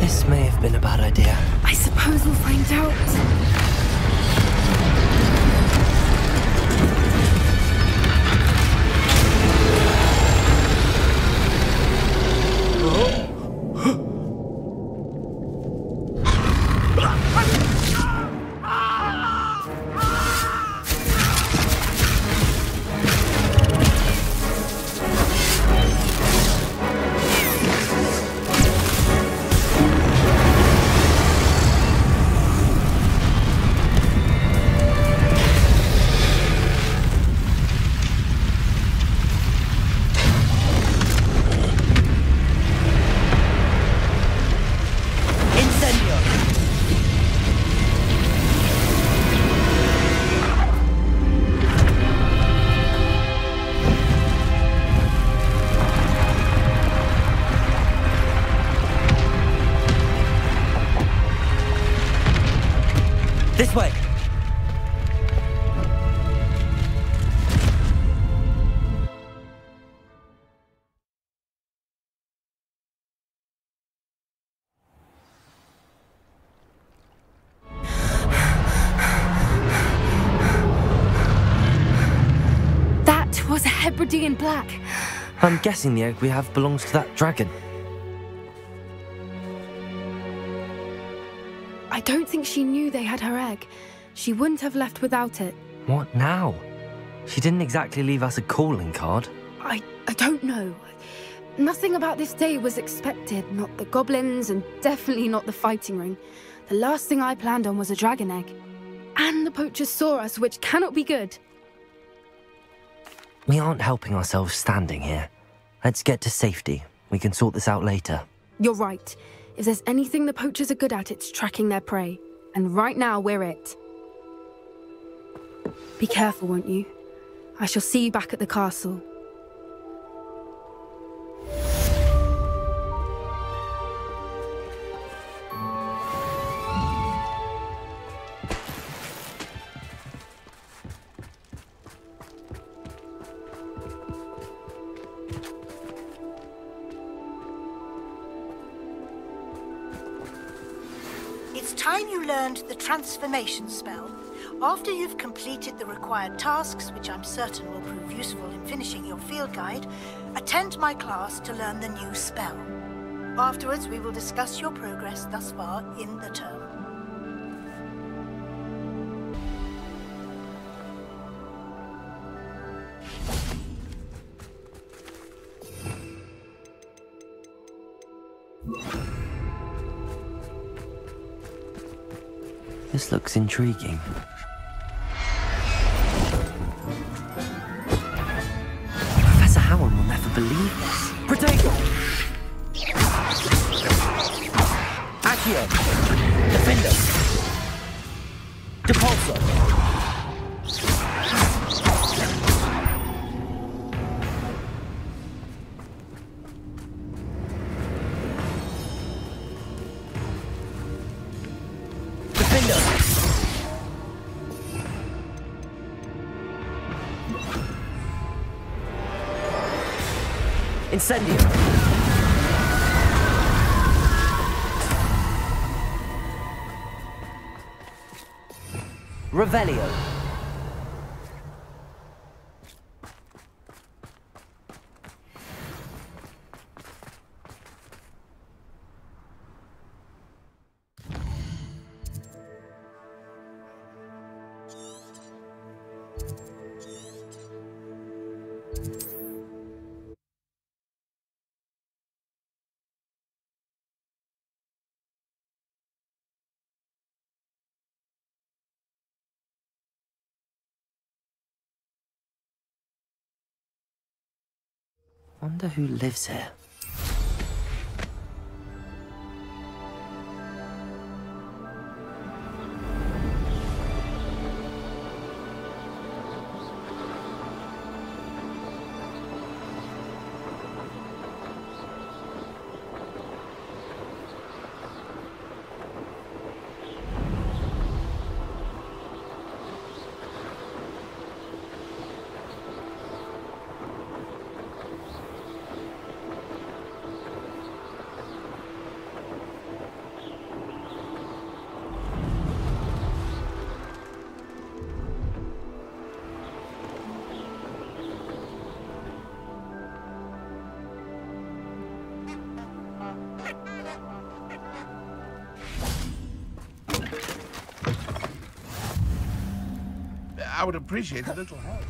This may have been a bad idea.
I suppose we'll find out.
This way.
That was a Hebridean black.
I'm guessing the egg we have belongs to that dragon.
I don't think she knew they had her egg. She wouldn't have left without it.
What now? She didn't exactly leave us a calling card.
I don't know. Nothing about this day was expected. Not the goblins, and definitely not the fighting ring. The last thing I planned on was a dragon egg. And the poachers saw us, which cannot be good.
We aren't helping ourselves standing here. Let's get to safety. We can sort this out later.
You're right. If there's anything the poachers are good at, it's tracking their prey. And right now, we're it. Be careful, won't you? I shall see you back at the castle.
It's time you learned the transformation spell. After you've completed the required tasks, which I'm certain will prove useful in finishing your field guide, attend my class to learn the new spell. Afterwards, we will discuss your progress thus far in the term.
This looks intriguing. Professor Howard will never believe this.
Potato! Accio! Defender! Depulso! Incendio. Revelio.
Wonder who lives here.
I would appreciate a little help.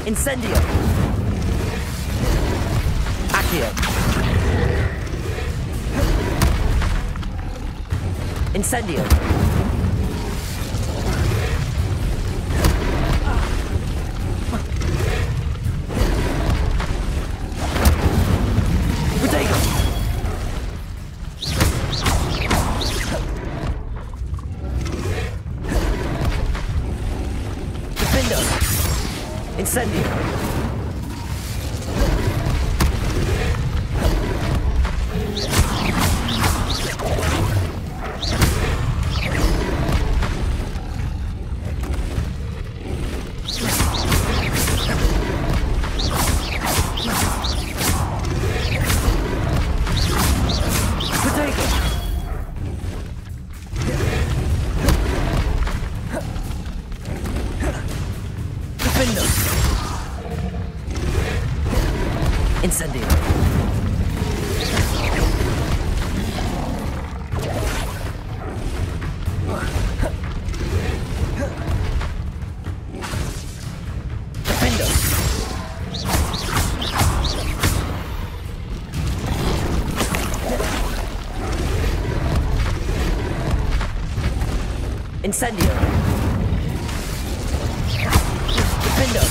Incendio. Accio. Incendio. Potato. Defender. Incendio.
Incendio. Defendo.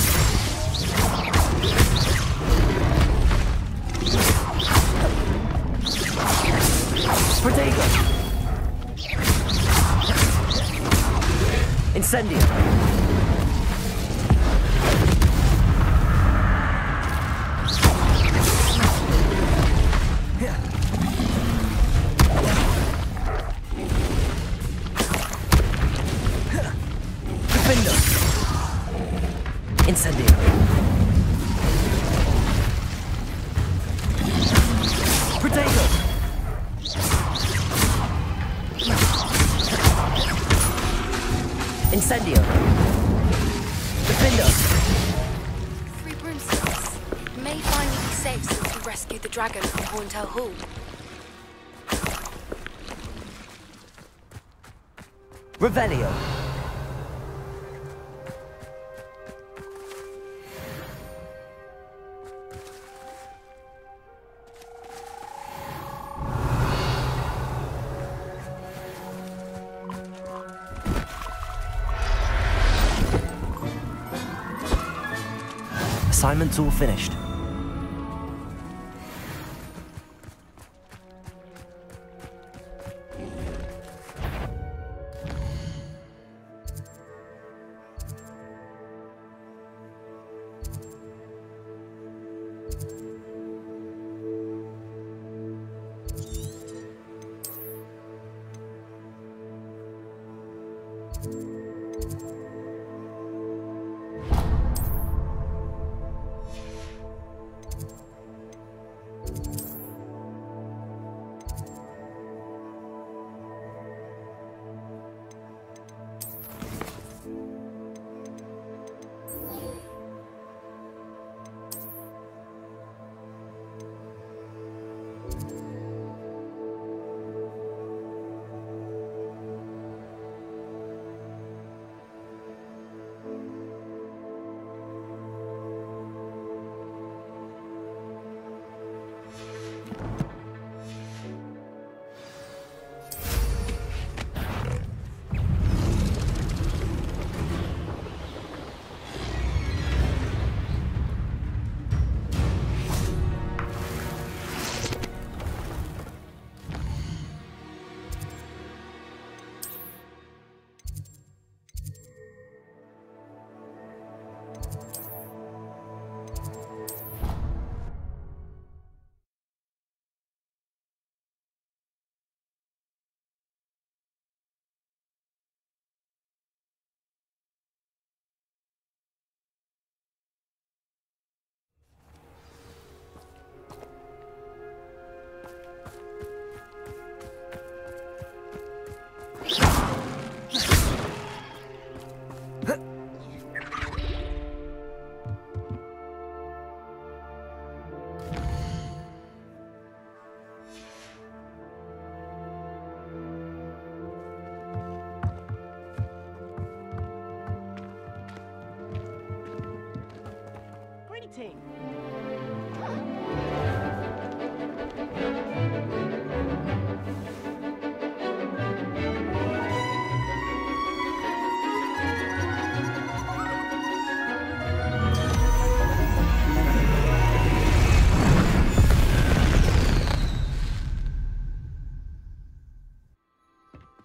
Protego. Incendio. Defendo. Incendio. Protego. Incendio. Defendo.
3 broomsticks. It may finally be safe since we rescued the dragon from Horntail Hall.
Revelio. Assignment's all finished.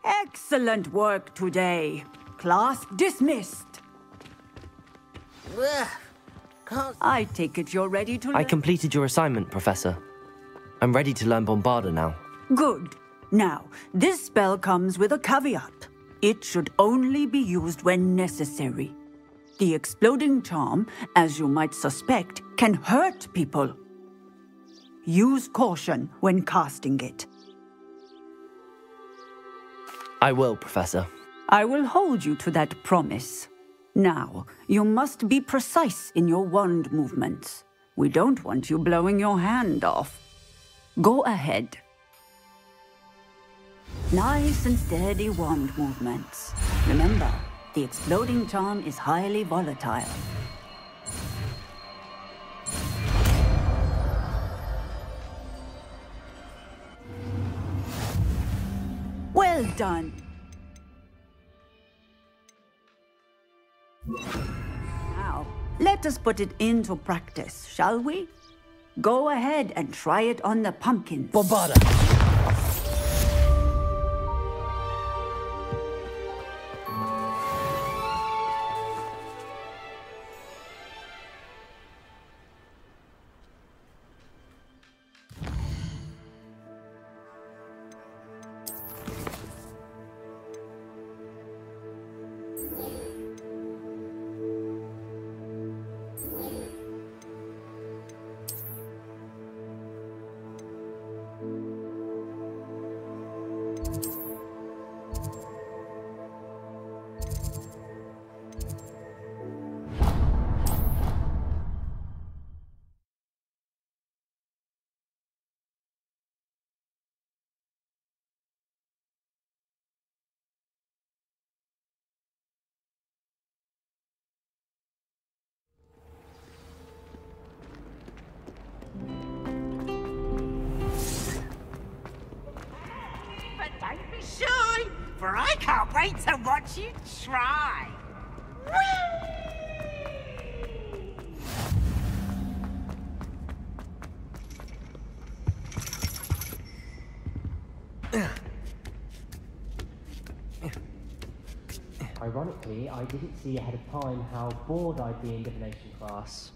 Excellent work today. Class dismissed. I take it you're ready to learn.
I completed your assignment, Professor. I'm ready to learn Bombarda now.
Good. Now, this spell comes with a caveat. It should only be used when necessary. The exploding charm, as you might suspect, can hurt people. Use caution when casting it.
I will, Professor.
I will hold you to that promise. Now, you must be precise in your wand movements. We don't want you blowing your hand off. Go ahead. Nice and steady wand movements. Remember, the exploding charm is highly volatile. Well done. Let us put it into practice, shall we? Go ahead and try it on the pumpkins.
Bombarda!
Shy, for I can't wait to watch you try.
Ironically, I didn't see ahead of time how bored I'd be in divination class.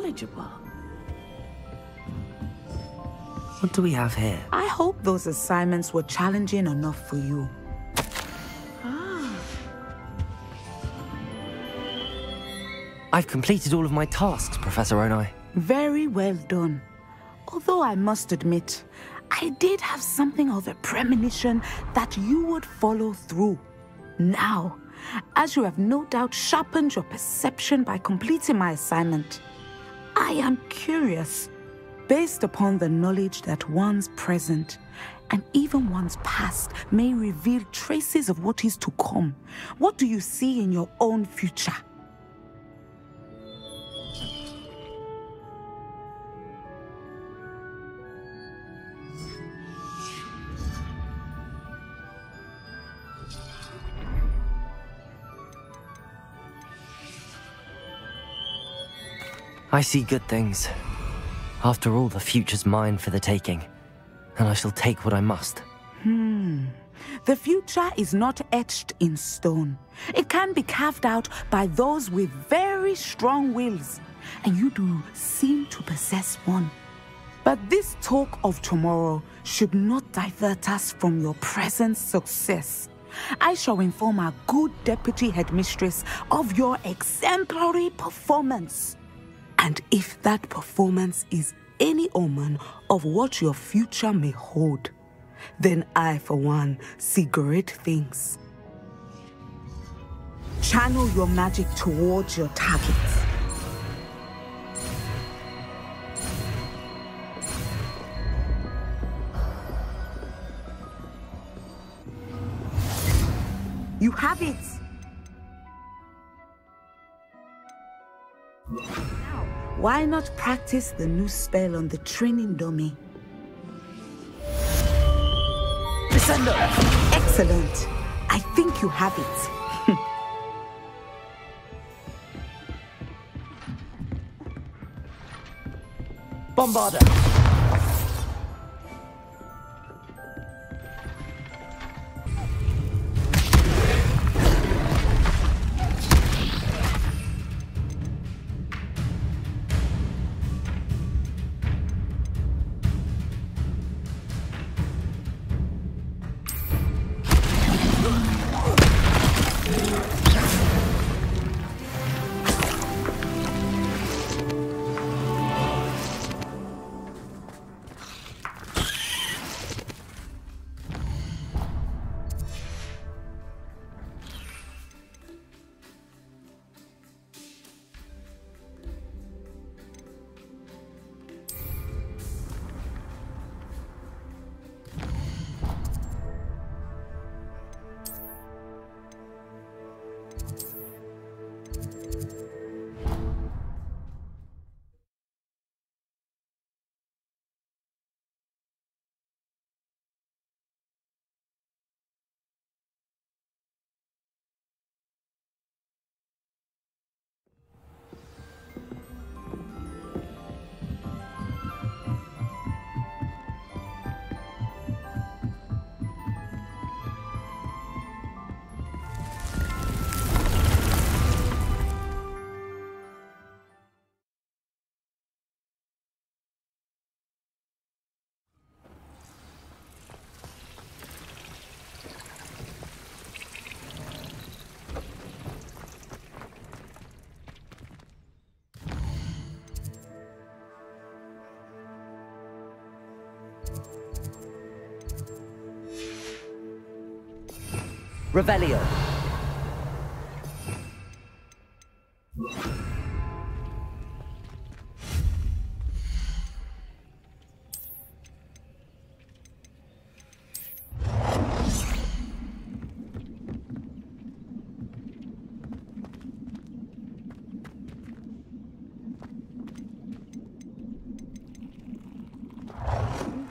knowledgeable.
What do we have here?
I hope those assignments were challenging enough for you.
I've completed all of my tasks, Professor Onai.
Very well done. Although I must admit, I did have something of a premonition that you would follow through. Now, as you have no doubt sharpened your perception by completing my assignment, I am curious, based upon the knowledge that one's present and even one's past may reveal traces of what is to come. What do you see in your own future?
I see good things. After all, the future's mine for the taking, and I shall take what I must.
The future is not etched in stone. It can be carved out by those with very strong wills, and you do seem to possess one. But this talk of tomorrow should not divert us from your present success. I shall inform our good deputy headmistress of your exemplary performance. And if that performance is any omen of what your future may hold, then I, for one, see great things. Channel your magic towards your targets. You have it! Why not practice the new spell on the training dummy?
Descendo!
Excellent. I think you have it.
Bombarda!
Revelio.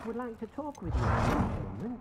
Would like to talk with you for a moment.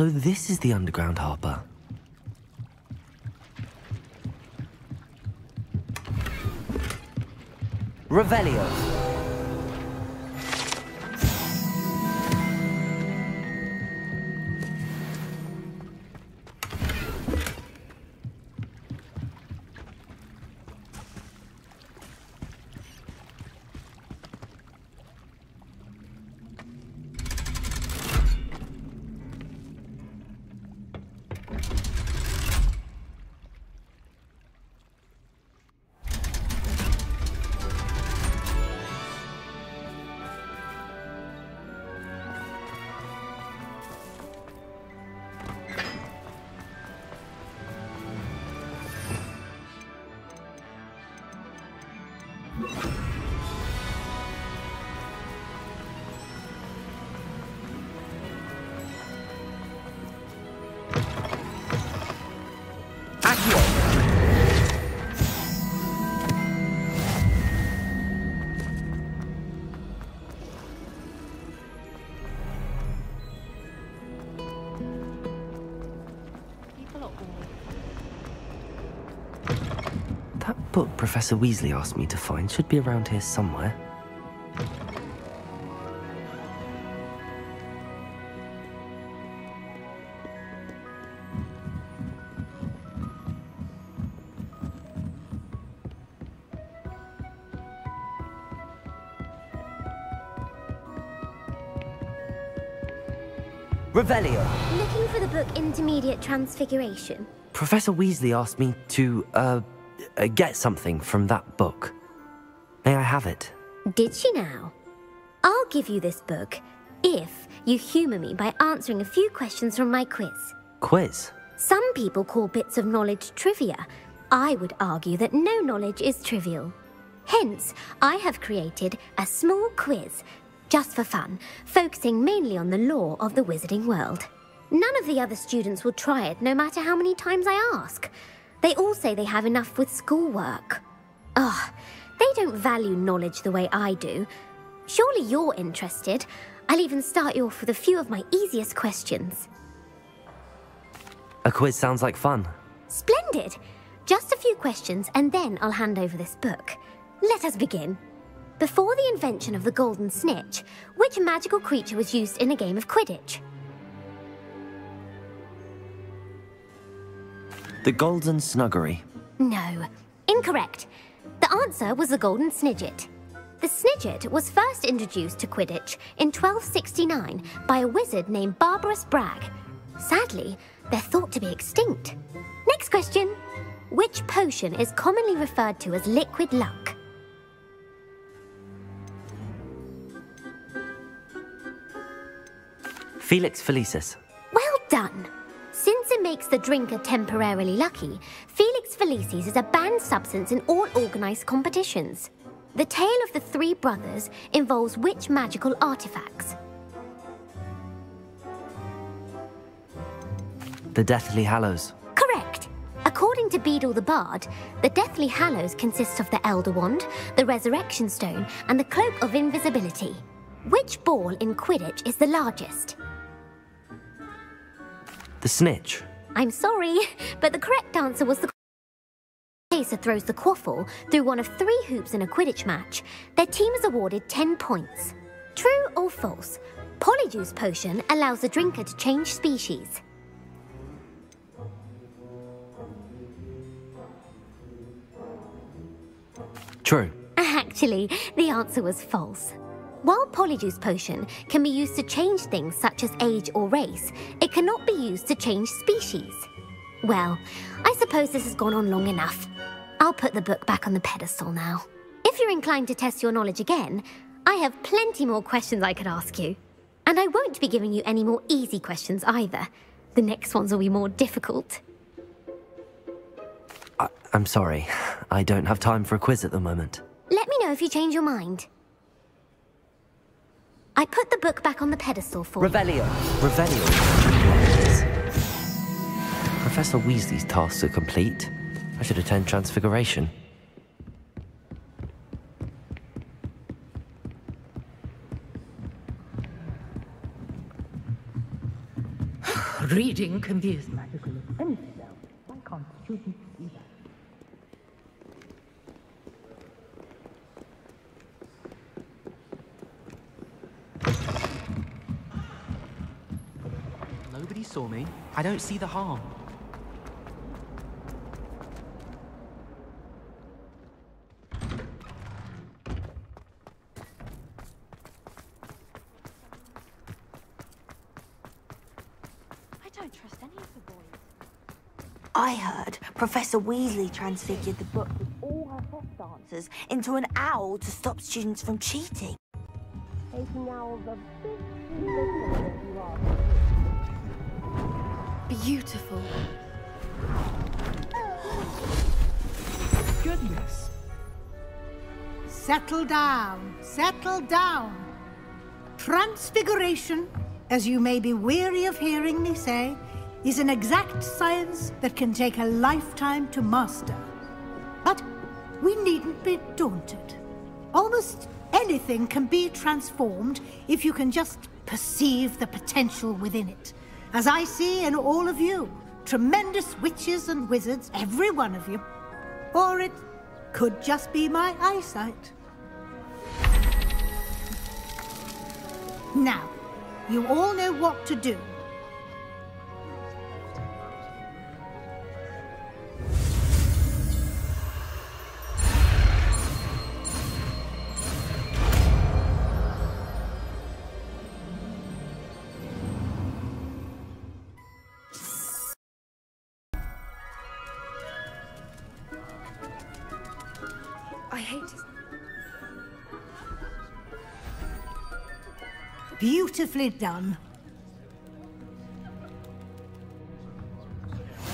So this is the underground harbour.
Revelio.
book Professor Weasley asked me to find should be around here somewhere. Revelio.
Looking for the book Intermediate Transfiguration?
Professor Weasley asked me to, get something from that book. May I have it?
Did she now? I'll give you this book if you humour me by answering a few questions from my quiz.
Quiz?
Some people call bits of knowledge trivia. I would argue that no knowledge is trivial. Hence, I have created a small quiz, just for fun, focusing mainly on the lore of the wizarding world. None of the other students will try it, no matter how many times I ask. They all say they have enough with schoolwork. Ugh, they don't value knowledge the way I do. Surely you're interested. I'll even start you off with a few of my easiest questions.
A quiz sounds like fun.
Splendid! Just a few questions, and then I'll hand over this book. Let us begin. Before the invention of the golden snitch, which magical creature was used in a game of Quidditch?
The Golden Snuggery.
No, incorrect. The answer was the golden snidget. The snidget was first introduced to Quidditch in 1269 by a wizard named Barbarous Bragg. Sadly, they're thought to be extinct. Next question. Which potion is commonly referred to as liquid luck?
Felix Felicis.
Well done. Since it makes the drinker temporarily lucky, Felix Felicis is a banned substance in all organised competitions. The tale of the three brothers involves which magical artifacts?
The Deathly Hallows.
Correct. According to Beedle the Bard, the Deathly Hallows consists of the Elder Wand, the Resurrection Stone, and the Cloak of Invisibility. Which ball in Quidditch is the largest?
The Snitch.
I'm sorry, but the correct answer was the chaser throws the quaffle through one of 3 hoops in a Quidditch match. Their team is awarded 10 points. True or false? Polyjuice potion allows the drinker to change species.
True.
Actually, the answer was false. While Polyjuice potion can be used to change things such as age or race, it cannot be used to change species. Well, I suppose this has gone on long enough. I'll put the book back on the pedestal now. If you're inclined to test your knowledge again, I have plenty more questions I could ask you. And I won't be giving you any more easy questions either. The next ones will be more difficult.
I'm sorry. I don't have time for a quiz at the moment.
Let me know if you change your mind. I put the book back on the pedestal for
Revelio. Revelio. Professor Weasley's tasks are complete. I should attend Transfiguration.
Reading can be as magical as anything else. Why can't students see that?
Nobody saw me. I don't see the harm.
I don't trust any of the boys.
I heard Professor Weasley transfigured the book with all her test answers into an owl to stop students from cheating. Taking owls a bit too literal if you ask me.
Beautiful.
Goodness.
Settle down, settle down. Transfiguration, as you may be weary of hearing me say, is an exact science that can take a lifetime to master. But we needn't be daunted. Almost anything can be transformed if you can just perceive the potential within it. As I see in all of you, tremendous witches and wizards, every one of you. Or it Could just be my eyesight. Now, you all know what to do.
I hate it.
Beautifully done.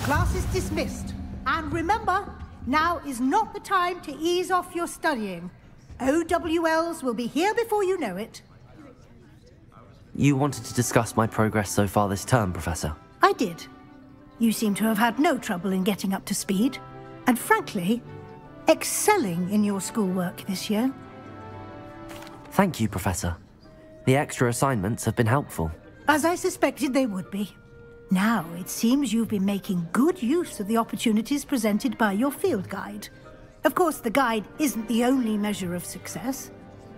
Class is dismissed. And remember, now is not the time to ease off your studying. OWLs will be here before you know it.
You wanted to discuss my progress so far this term, Professor?
I did. You seem to have had no trouble in getting up to speed. And frankly, excelling in your schoolwork this year.
Thank you, Professor. The extra assignments have been helpful.
As I suspected they would be. Now, it seems you've been making good use of the opportunities presented by your field guide. Of course, the guide isn't the only measure of success.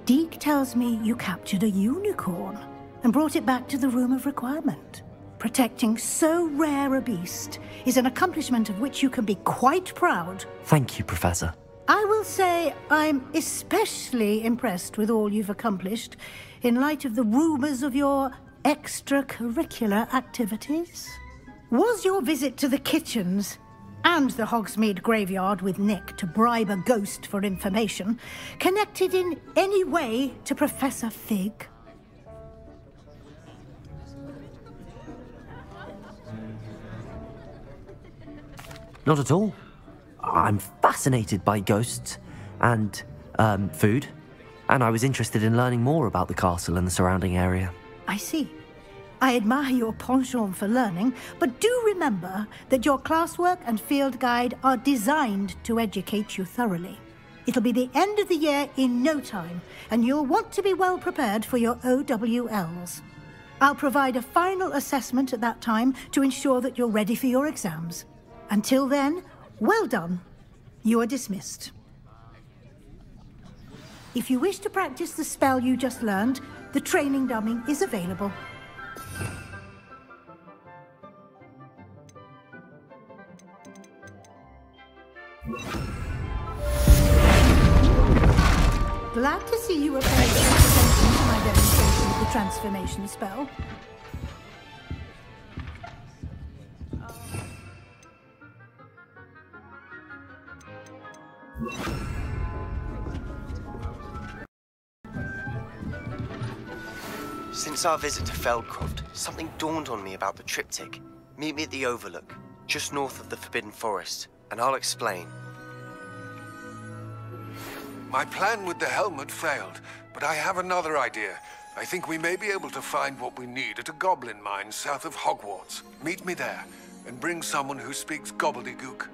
Deke tells me you captured a unicorn and brought it back to the room of requirement. Protecting so rare a beast is an accomplishment of which you can be quite proud.
Thank you, Professor.
I will say I'm especially impressed with all you've accomplished in light of the rumors of your extracurricular activities. Was your visit to the kitchens and the Hogsmeade graveyard with Nick to bribe a ghost for information connected in any way to Professor Fig?
Not at all. I'm fascinated by ghosts and food, and I was interested in learning more about the castle and the surrounding area.
I see. I admire your penchant for learning, but do remember that your classwork and field guide are designed to educate you thoroughly. It'll be the end of the year in no time, and you'll want to be well prepared for your OWLs. I'll provide a final assessment at that time to ensure that you're ready for your exams. Until then, well done. You are dismissed. If you wish to practice the spell you just learned, the training dummy is available. Glad to see you are paying attention to my demonstration of the transformation spell.
Since our visit to Feldcroft, something dawned on me about the triptych. Meet me at the Overlook, just north of the Forbidden Forest, and I'll explain.
My plan with the helmet failed, but I have another idea. I think we may be able to find what we need at a goblin mine south of Hogwarts. Meet me there, and bring someone who speaks gobbledygook.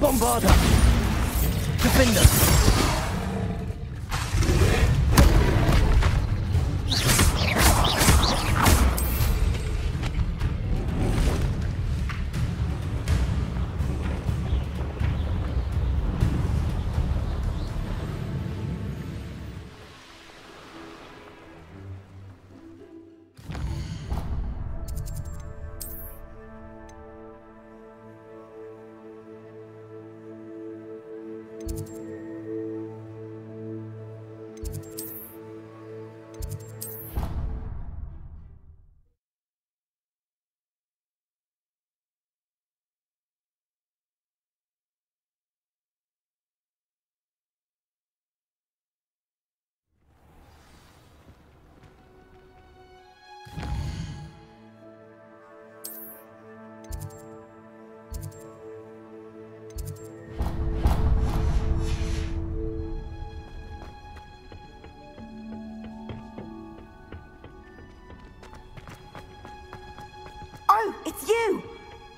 Bombarda! Defender!
it's you!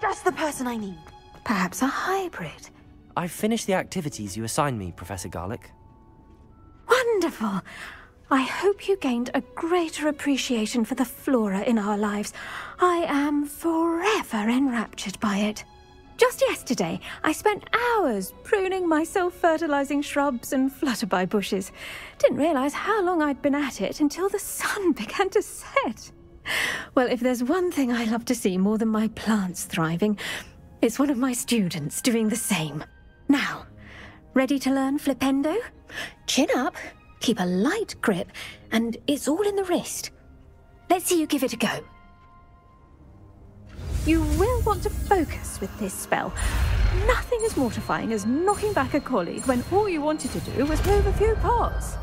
Just the person I need. Perhaps a hybrid.
I've finished the activities you assigned me, Professor Garlick.
Wonderful. I hope you gained a greater appreciation for the flora in our lives. I am forever enraptured by it. Just yesterday, I spent hours pruning my self-fertilizing shrubs and flutterby bushes. Didn't realize how long I'd been at it until the sun began to set. Well, if there's one thing I love to see more than my plants thriving, it's one of my students doing the same. Now, ready to learn flipendo? Chin up, keep a light grip, and it's all in the wrist. Let's see you give it a go. You will want to focus with this spell. Nothing as mortifying as knocking back a colleague when all you wanted to do was move a few parts.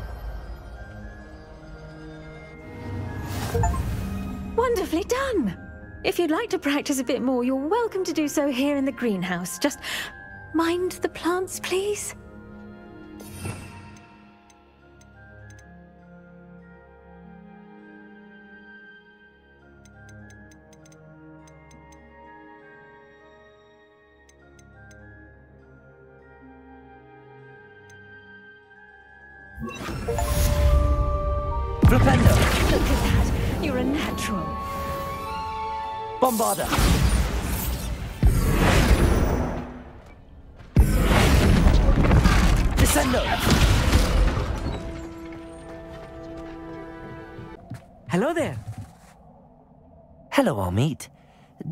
Wonderfully done! If you'd like to practice a bit more, you're welcome to do so here in the greenhouse. Just mind the plants, please.
Flipendo!
Look at that! You're a natural.
Bombarder! Descendo!
Hello there.
Hello, Amit.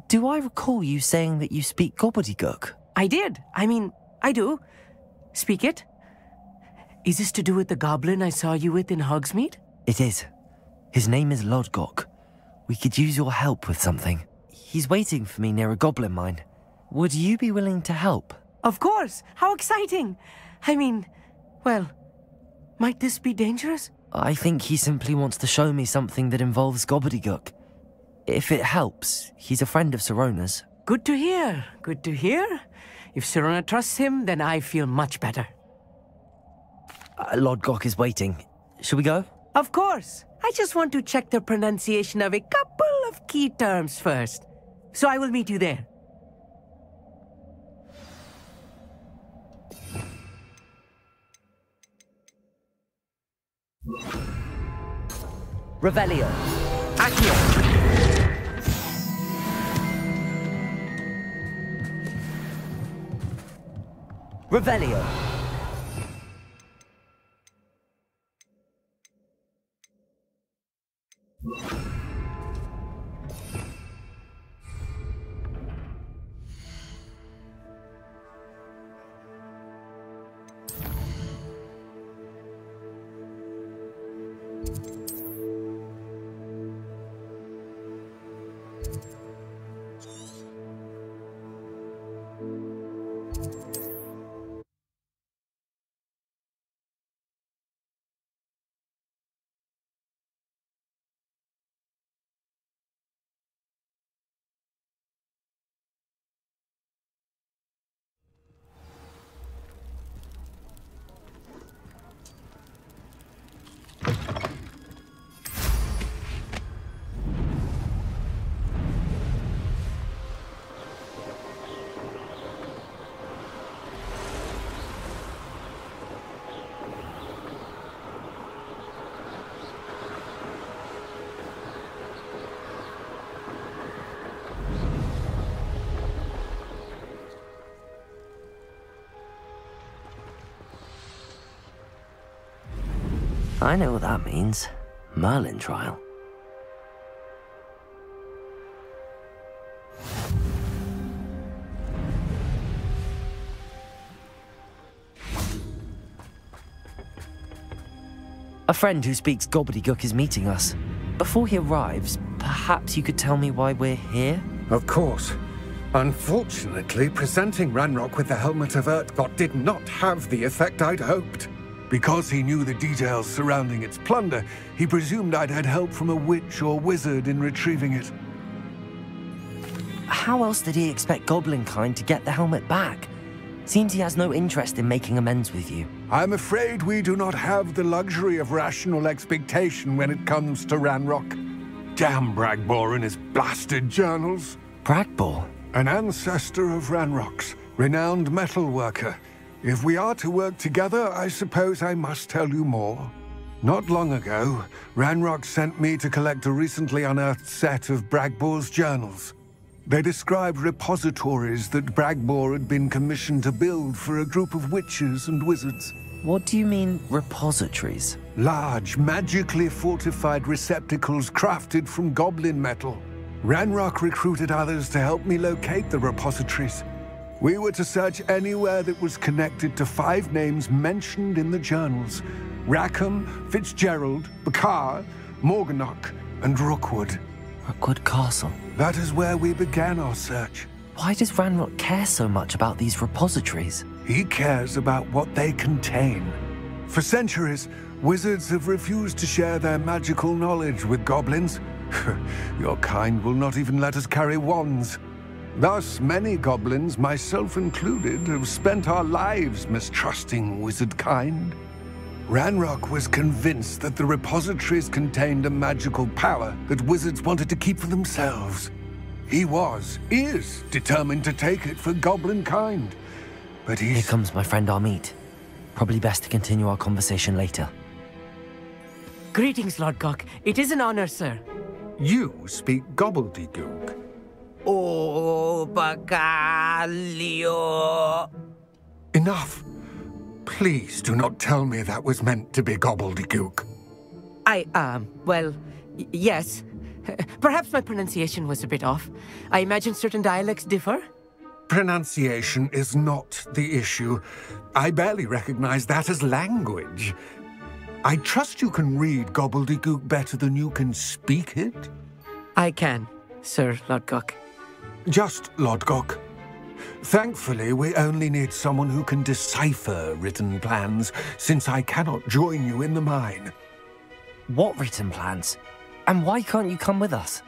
Do I recall you saying that you speak gobbledygook?
I did. I mean, I do. Speak it. Is this to do with the goblin I saw you with in Hogsmeade?
It is. His name is Lodgok. We could use your help with something. He's waiting for me near a goblin mine. Would you be willing to help?
Of course! How exciting! I mean, well, might this be dangerous?
I think he simply wants to show me something that involves gobbledygook. If it helps, he's a friend of Sirona's.
Good to hear. Good to hear. If Sirona trusts him, then I feel much better.
Lodgok is waiting. Shall we go?
Of course. I just want to check the pronunciation of a couple of key terms first. So I will meet you there.
Revelio. Accio. Revelio. I know what that means. Merlin trial. A friend who speaks gobbledygook is meeting us. Before he arrives, perhaps you could tell me why we're here?
Of course. Unfortunately, presenting Ranrock with the Helmet of Urtkot did not have the effect I'd hoped. Because he knew the details surrounding its plunder, he presumed I'd had help from a witch or wizard in retrieving it.
How else did he expect Goblinkind to get the helmet back? Seems he has no interest in making amends with you.
I'm afraid we do not have the luxury of rational expectation when it comes to Ranrock. Damn Bragbor and his blasted journals.
Bragbor?
An ancestor of Ranrock's, renowned metal worker. If we are to work together, I suppose I must tell you more. Not long ago, Ranrock sent me to collect a recently unearthed set of Bragbor's journals. They described repositories that Bragbor had been commissioned to build for a group of witches and wizards.
What do you mean, repositories?
Large, magically fortified receptacles crafted from goblin metal. Ranrock recruited others to help me locate the repositories. We were to search anywhere that was connected to 5 names mentioned in the journals: Rackham, Fitzgerald, Bakar, Morganach, and Rookwood.
Rookwood Castle?
That is where we began our search.
Why does Ranrock care so much about these repositories?
He cares about what they contain. For centuries, wizards have refused to share their magical knowledge with goblins. Your kind will not even let us carry wands. Thus, many goblins, myself included, have spent our lives mistrusting wizard kind. Ranrock was convinced that the repositories contained a magical power that wizards wanted to keep for themselves. He is determined to take it for goblin kind. But
Here comes my friend Amit. Probably best to continue our conversation later.
Greetings, Lord Cock. It is an honor, sir.
You speak gobbledygook.
Oh, Bacalio.
Enough. Please do not tell me that was meant to be gobbledygook.
Well, yes. Perhaps my pronunciation was a bit off. I imagine certain dialects differ.
Pronunciation is not the issue. I barely recognize that as language. I trust you can read gobbledygook better than you can speak it?
I can, Sir Lodgok.
Just Lodgok. Thankfully, we only need someone who can decipher written plans, since I cannot join you in the mine.
What written plans? And why can't you come with us?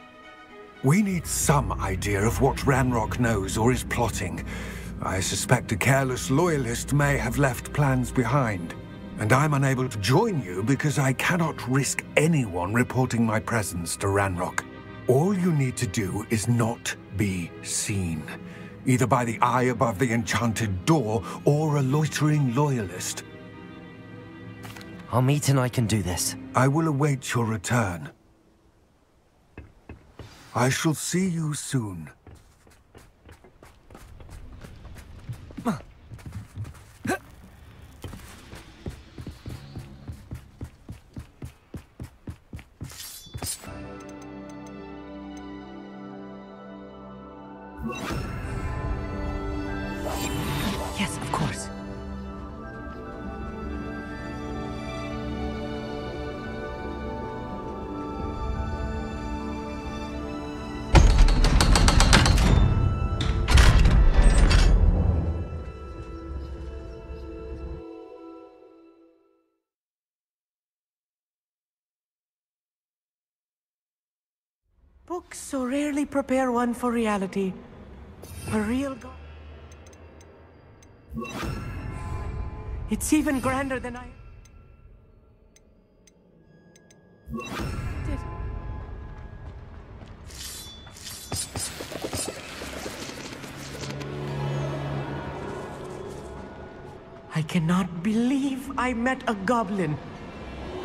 We need some idea of what Ranrock knows or is plotting. I suspect a careless loyalist may have left plans behind. And I'm unable to join you because I cannot risk anyone reporting my presence to Ranrock. All you need to do is not be seen, either by the eye above the enchanted door or a loitering loyalist.
Amit and I can do this.
I will await your return. I shall see you soon.
Yes, of course. Books so rarely prepare one for reality. A real god. It's even grander than I did. I cannot believe I met a goblin.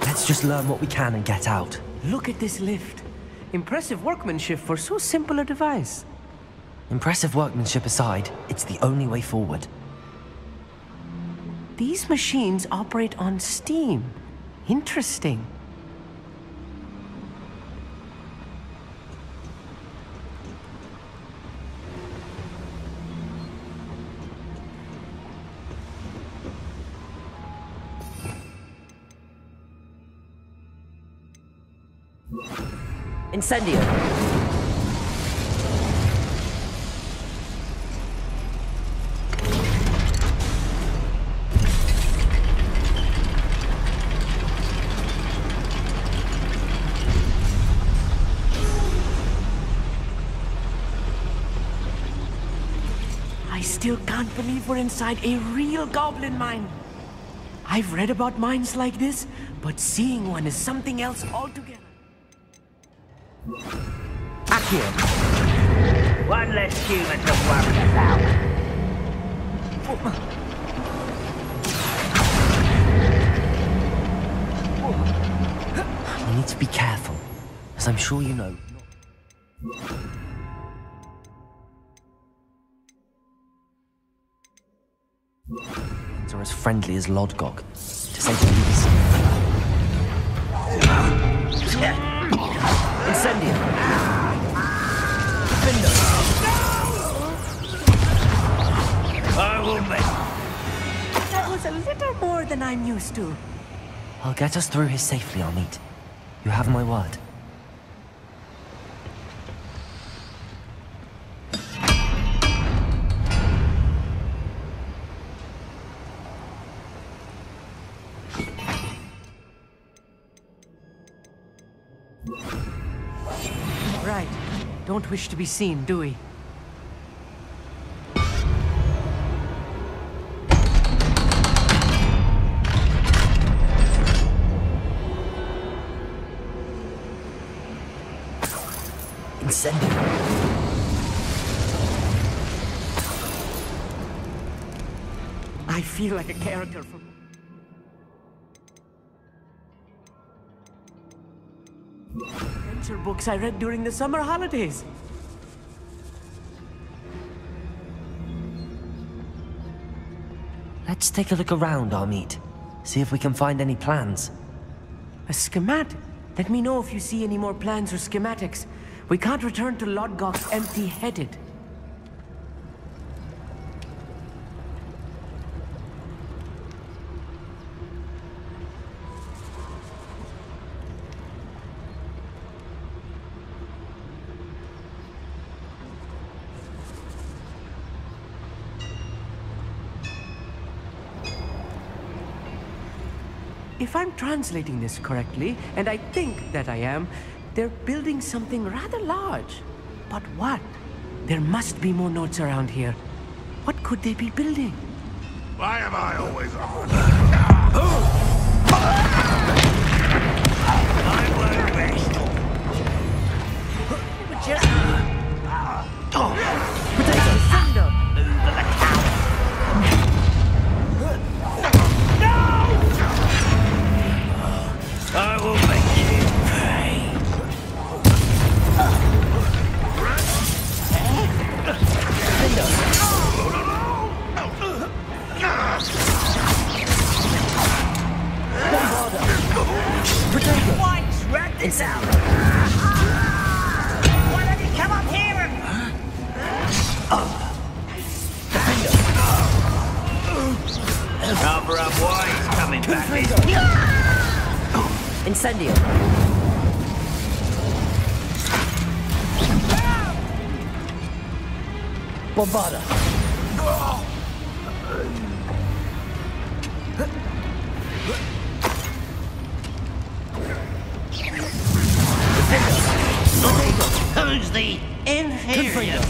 Let's just learn what we can and get out.
Look at this lift. Impressive workmanship for so simple a device.
Impressive workmanship aside, it's the only way forward.
These machines operate on steam. Interesting.
Incendio!
I still can't believe we're inside a real goblin mine. I've read about mines like this, but seeing one is something else altogether.
Accio!
One less human to worry about.
You need to be careful, as I'm sure you know. Are as friendly as Lodgok, to say the least. Incendio! Window!
I will make.
That was a little more than I'm used to.
I'll get us through here safely, Amit. You have my word.
Right. Don't wish to be seen, do we?
Incendio.
I feel like a character from... adventure books I read during the summer holidays.
Let's take a look around, Amit. See if we can find any plans.
A schematic? Let me know if you see any more plans or schematics. We can't return to Lodgok empty-headed. If I'm translating this correctly, and I think that I am, they're building something rather large. But what? There must be more notes around here. What could they be building?
Why am I always on?
I won't rest. Just...
Potato, thunder!
Move the cow. I will make you pay. White, rat this out. Why don't you come up here and... Cover up why he's coming back.
Incendio. Bombarda.
Who's the inferior?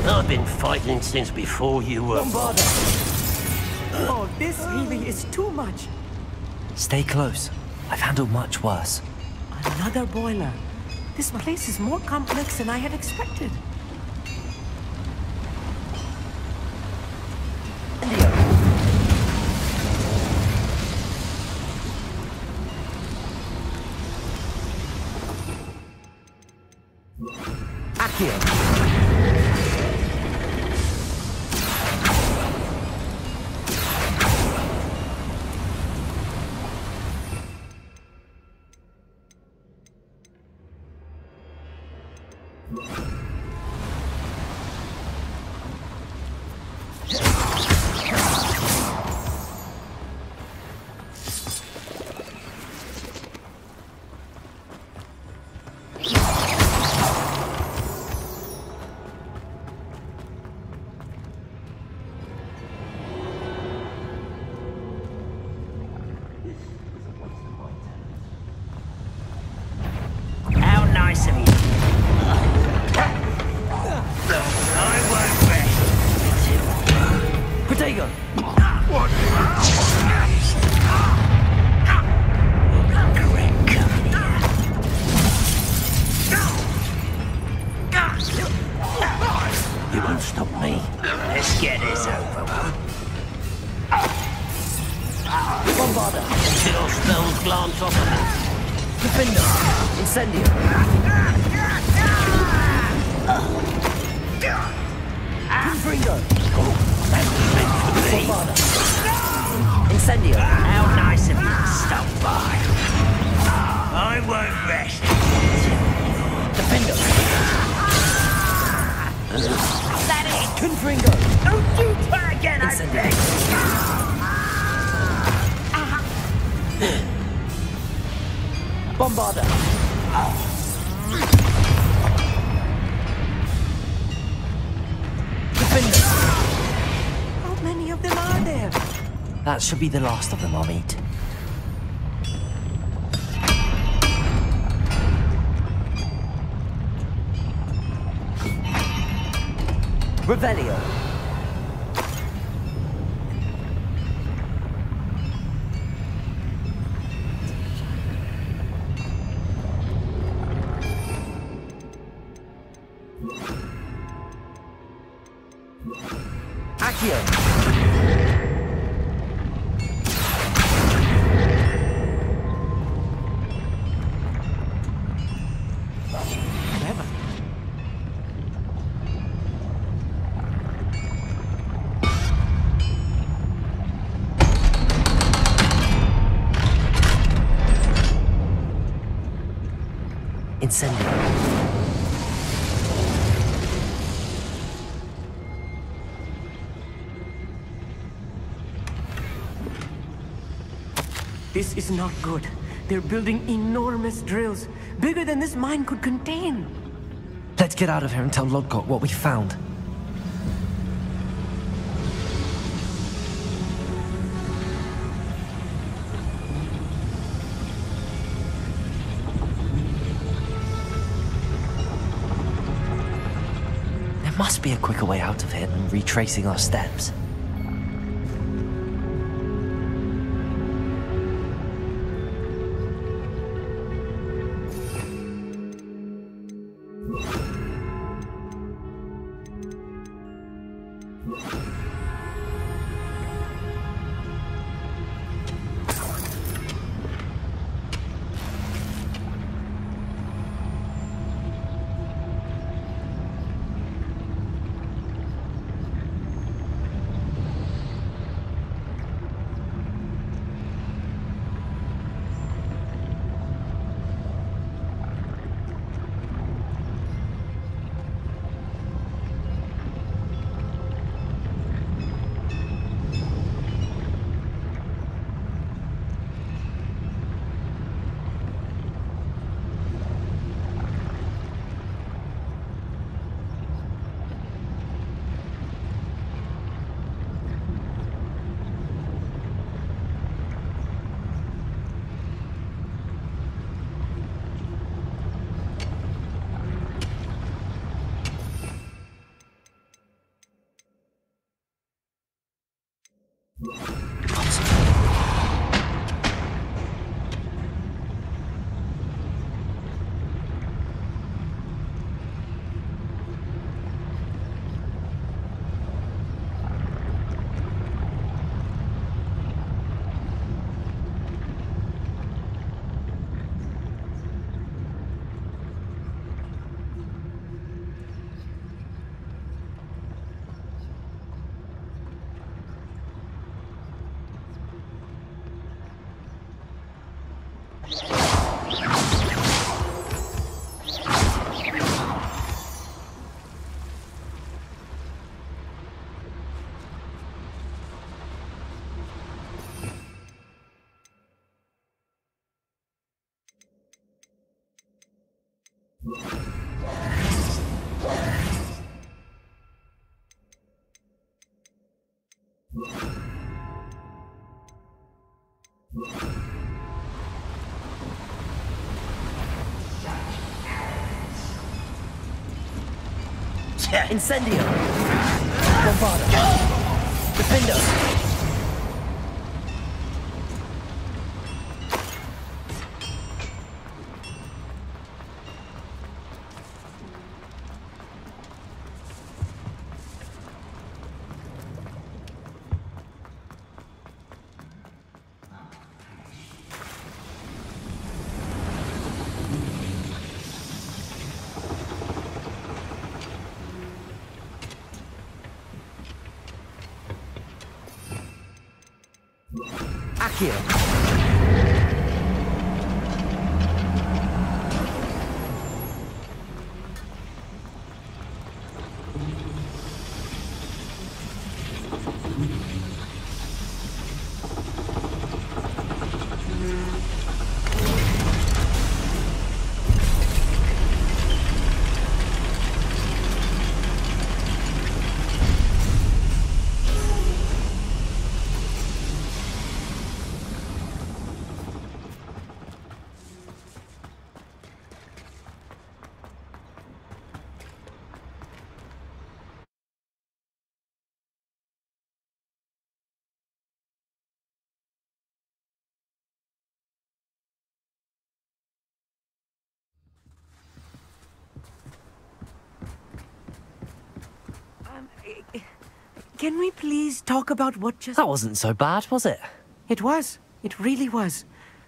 I've been fighting since before you were.
Bombarda. Oh, this really is too much.
Stay close. I've handled much worse.
Another boiler. This place is more complex than I had expected.
Defender! Incendio! Confringo! Bombada! Incendio!
How nice of you to stop by. I won't rest.
Defender!
That it!
Confringo!
Don't you try again, I beg!
Bombada! Defender!
How many of them are there?
That should be the last of them I'll meet. Revelio! Accio! Incendio.
This is not good. They're building enormous drills, bigger than this mine could contain.
Let's get out of here and tell Lodgott what we found. There must be a quicker way out of here than retracing our steps. Incendio! Bombada! Defender!
you. Can we please talk about what just...
That wasn't so bad, was it?
It was. It really was.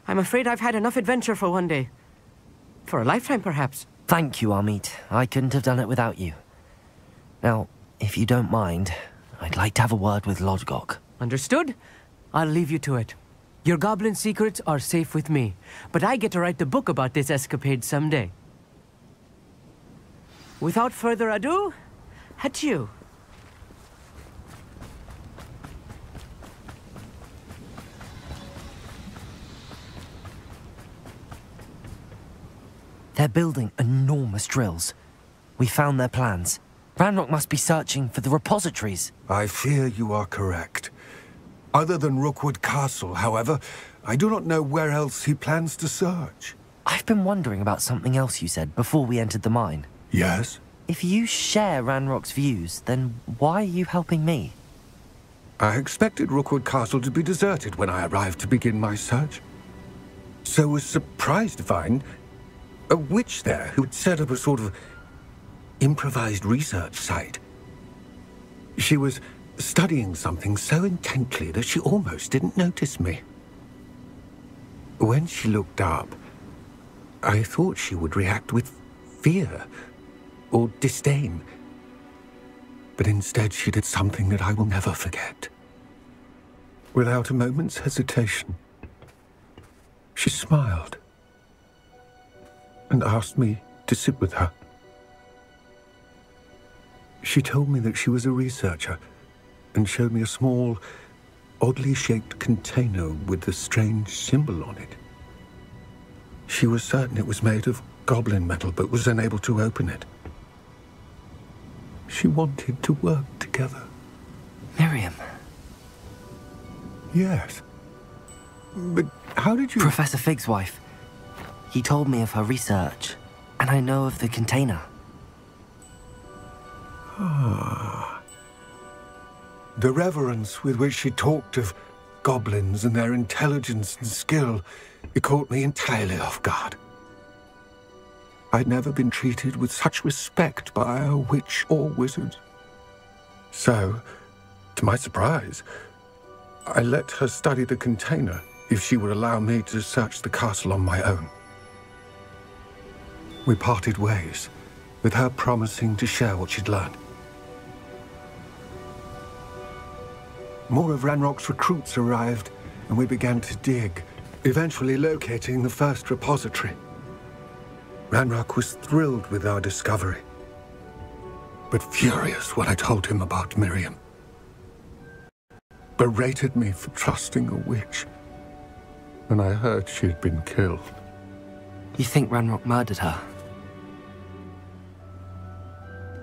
I'm afraid I've had enough adventure for one day. For a lifetime, perhaps.
Thank you, Amit. I couldn't have done it without you. Now, if you don't mind, I'd like to have a word with Lodgok.
Understood? I'll leave you to it. Your goblin secrets are safe with me, but I get to write the book about this escapade someday. Without further ado, adieu.
They're building enormous drills. We found their plans. Ranrock must be searching for the repositories.
I fear you are correct. Other than Rookwood Castle, however, I do not know where else he plans to search.
I've been wondering about something else you said before we entered the mine.
Yes?
If you share Ranrock's views, then why are you helping me?
I expected Rookwood Castle to be deserted when I arrived to begin my search. So was surprised to find a witch there who had set up a sort of improvised research site. She was studying something so intently that she almost didn't notice me. When she looked up, I thought she would react with fear or disdain. But instead she did something that I will never forget. Without a moment's hesitation, she smiled and asked me to sit with her. She told me that she was a researcher and showed me a small, oddly shaped container with a strange symbol on it. She was certain it was made of goblin metal, but was unable to open it. She wanted to work together.
Miriam.
Yes. But how did you...
Professor Fig's wife. He told me of her research, and I know of the container.
Ah. The reverence with which she talked of goblins and their intelligence and skill, it caught me entirely off guard. I'd never been treated with such respect by a witch or wizard. So, to my surprise, I let her study the container if she would allow me to search the castle on my own. We parted ways, with her promising to share what she'd learned. More of Ranrock's recruits arrived, and we began to dig, eventually locating the first repository. Ranrock was thrilled with our discovery, but furious when I told him about Miriam. Berated me for trusting a witch, and I heard she had been killed.
You think Ranrock murdered her?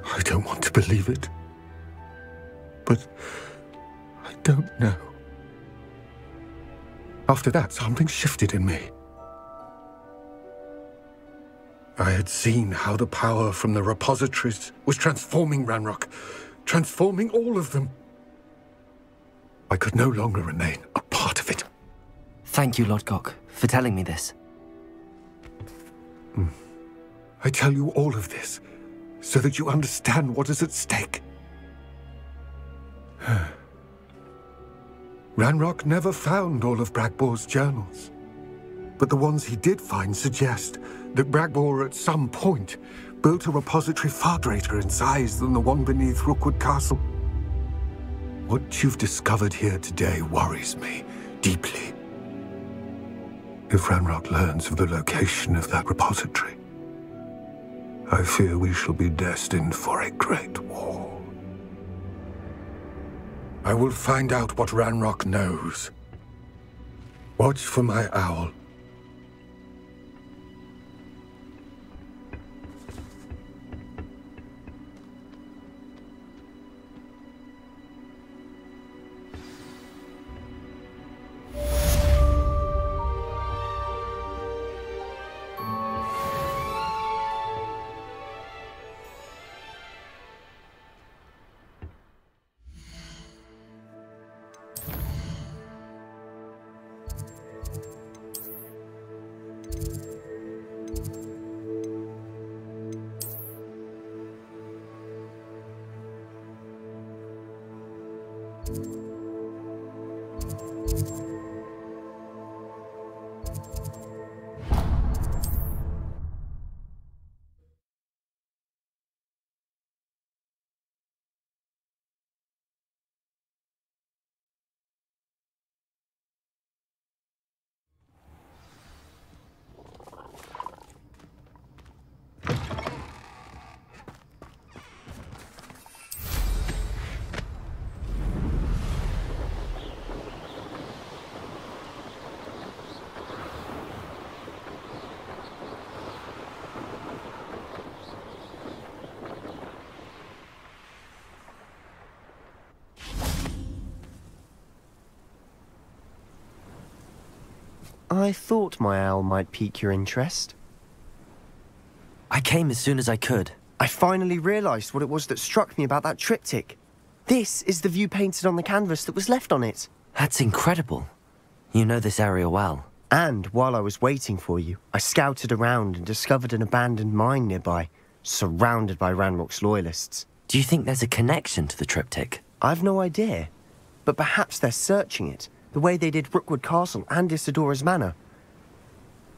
I don't want to believe it, but I don't know. After that, something shifted in me. I had seen how the power from the repositories was transforming Ranrock, transforming all of them. I could no longer remain a part of it.
Thank you, Lodgok, for telling me this.
I tell you all of this so that you understand what is at stake. Ranrock never found all of Bragbor's journals, but the ones he did find suggest that Bragbor at some point built a repository far greater in size than the one beneath Rookwood Castle. What you've discovered here today worries me deeply. If Ranrock learns of the location of that repository, I fear we shall be destined for a great war. I will find out what Ranrock knows. Watch for my owl.
I thought my owl might pique your interest.
I came as soon as I could.
I finally realized what it was that struck me about that triptych. This is the view painted on the canvas that was left on it.
That's incredible. You know this area well.
And while I was waiting for you, I scouted around and discovered an abandoned mine nearby, surrounded by Ranrock's loyalists.
Do you think there's a connection to the triptych?
I've no idea, but perhaps they're searching it, the way they did Rookwood Castle and Isidora's Manor.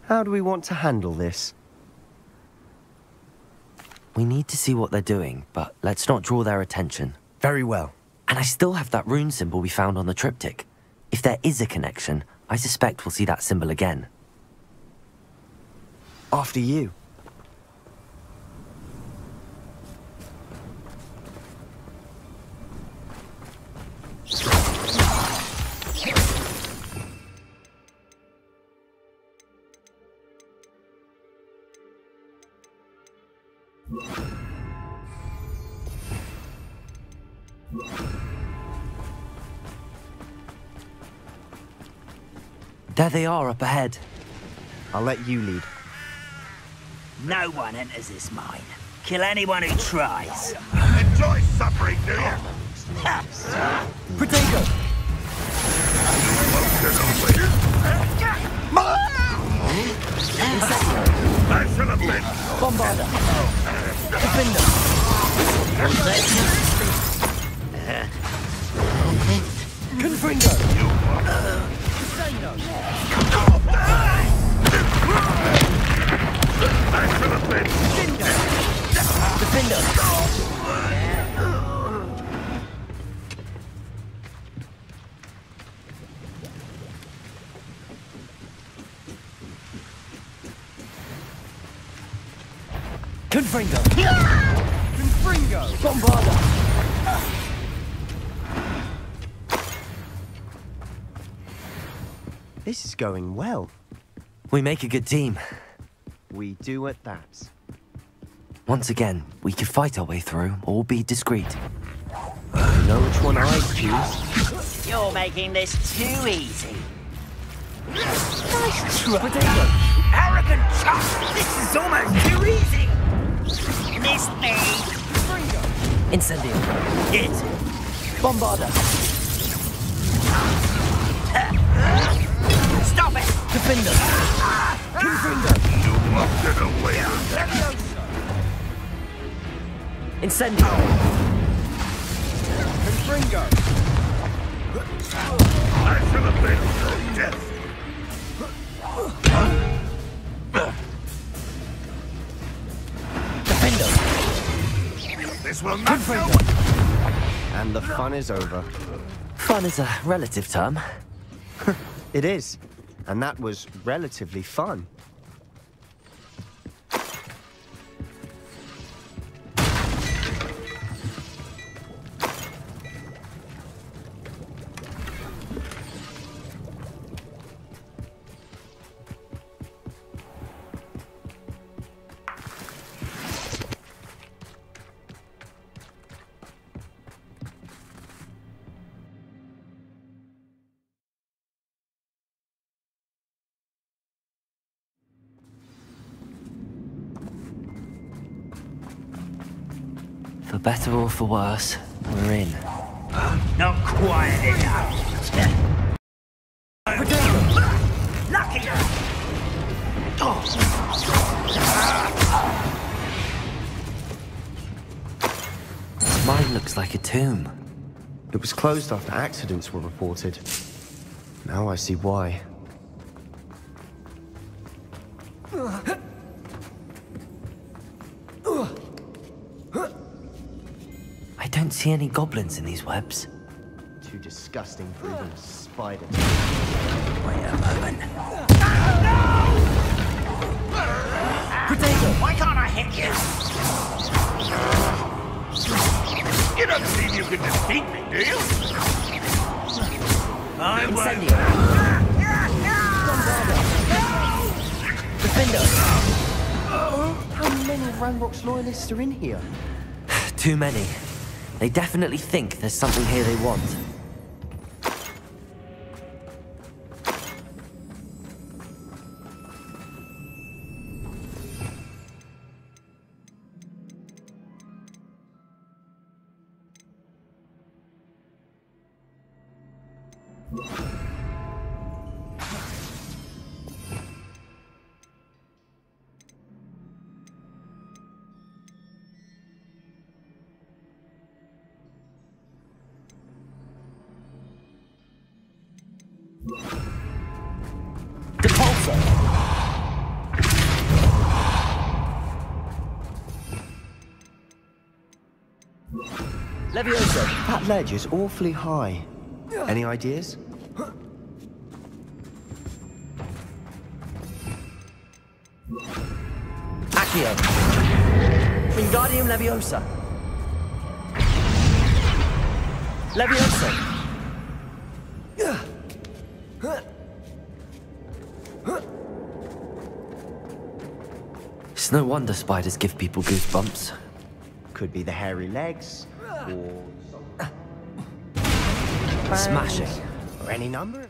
How do we want to handle this?
We need to see what they're doing, but let's not draw their attention.
Very well.
And I still have that rune symbol we found on the triptych. If there is a connection, I suspect we'll see that symbol again.
After you.
There they are up ahead.
I'll let you lead.
No one enters this mine. Kill anyone who tries.
Enjoy suffering, do you?
Potato!
I shall have been.
Bombarder! Defender! Confringo!
I shall have been.
Defender! Confringo! Confringo! Bombarder!
This is going well.
We make a good team.
We do at that.
Once again, we could fight our way through or be discreet.
You know which one I choose.
You're making this too easy. Nice try.
Potato!
Arrogant chuck! This is almost too easy! Miss me!
Incendio!
Hit!
Bombarder!
Stop it!
Defender! Confringo!
You must get away with that.
Incendio!
Confringo! I shall avenge your death.
Defender!
This will not go.
And the fun is over.
Fun is a relative term.
It is.
and that was relatively fun.
For better or for worse, we're in.
Not quiet enough. Lucky.
Mine looks like a tomb.
It was closed after accidents were reported. Now I see why.
I don't see any goblins in these webs.
Too disgusting for even a spider.
Wait a moment.
Potato!
Why can't I hit you?
You don't believe you can defeat me, do you? I
Incendio! Defender!
How many Ranrock's loyalists are in here?
Too many. They definitely think there's something here they want.
Leviosa, that ledge is awfully high. Any ideas?
Accio! Wingardium Leviosa! Leviosa! It's no wonder spiders give people goosebumps.
Could be the hairy legs, or...
Smashing.
Or any number of...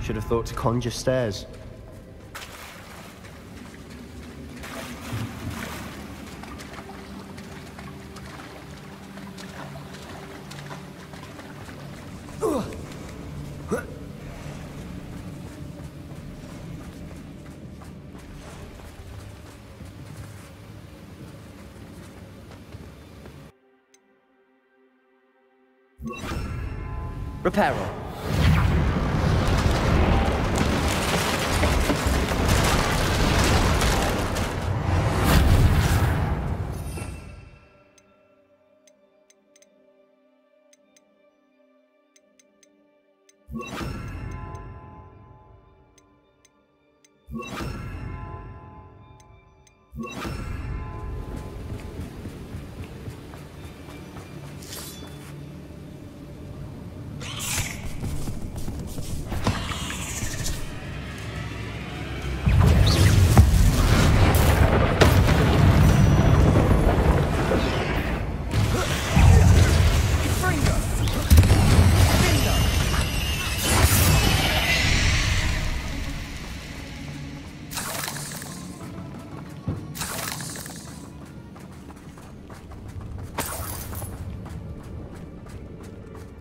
Should have thought to conjure stairs.
Reparo.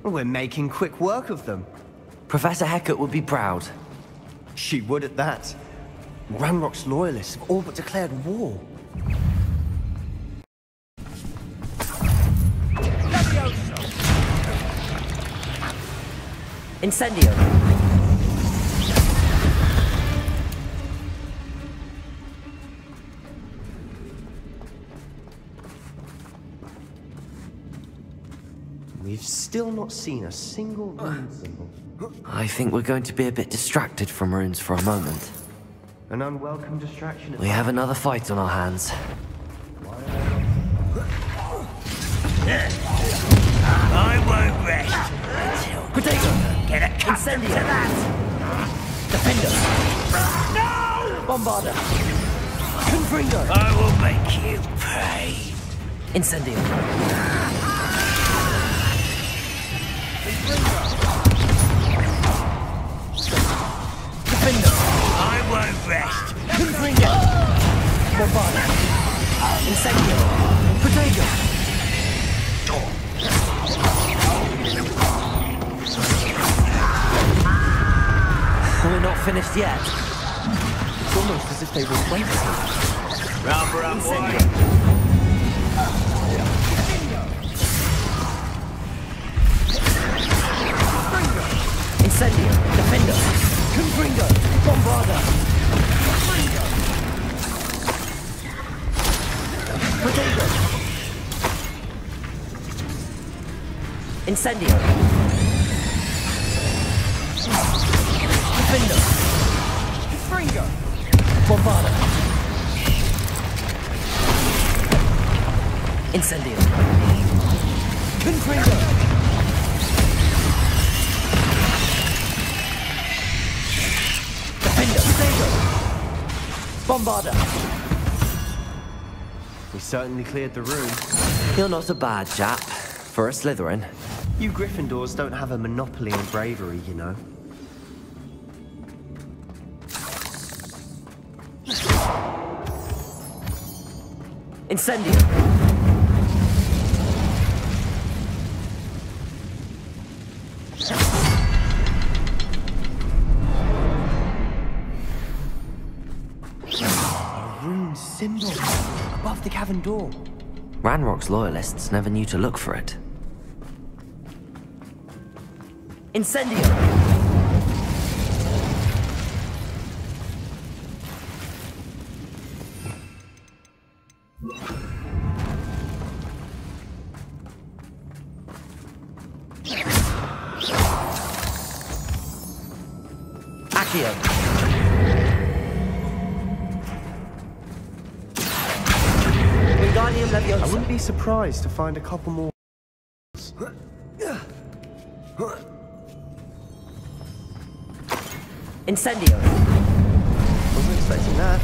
We're making quick work of them.
Professor Hecat would be proud.
She would at that. Ranrock's loyalists have all but declared war.
Incendio.
We've still not seen a single rune symbol.
I think we're going to be a bit distracted from runes for a moment.
An unwelcome distraction.
We have another fight on our hands.
I won't rest until get a cut to that.
Defender.
No!
Bombarder. Confringo.
I will make you pay.
Incendio. Defender.
I won't rest.
Confringo. Bombarder. Incendio. Protego. We're not finished yet. It's almost as if they replaced him.
Rubber up, boy.
Incendio. Defender. Confringo. Bombarder. Protego. Incendio. Defender. Confringo. Bombarder. Incendio. Confringo. Defender. Protego. Bombarder.
We certainly cleared the room.
You're not a bad chap for a Slytherin.
You Gryffindors don't have a monopoly on bravery, you know.
Incendio.
A rune symbol above the cavern door.
Ranrock's loyalists never knew to look for it. Incendio! Accio! Wingardium Leviosa.
I wouldn't be surprised to find a couple more.
Incendio!
Wasn't expecting that.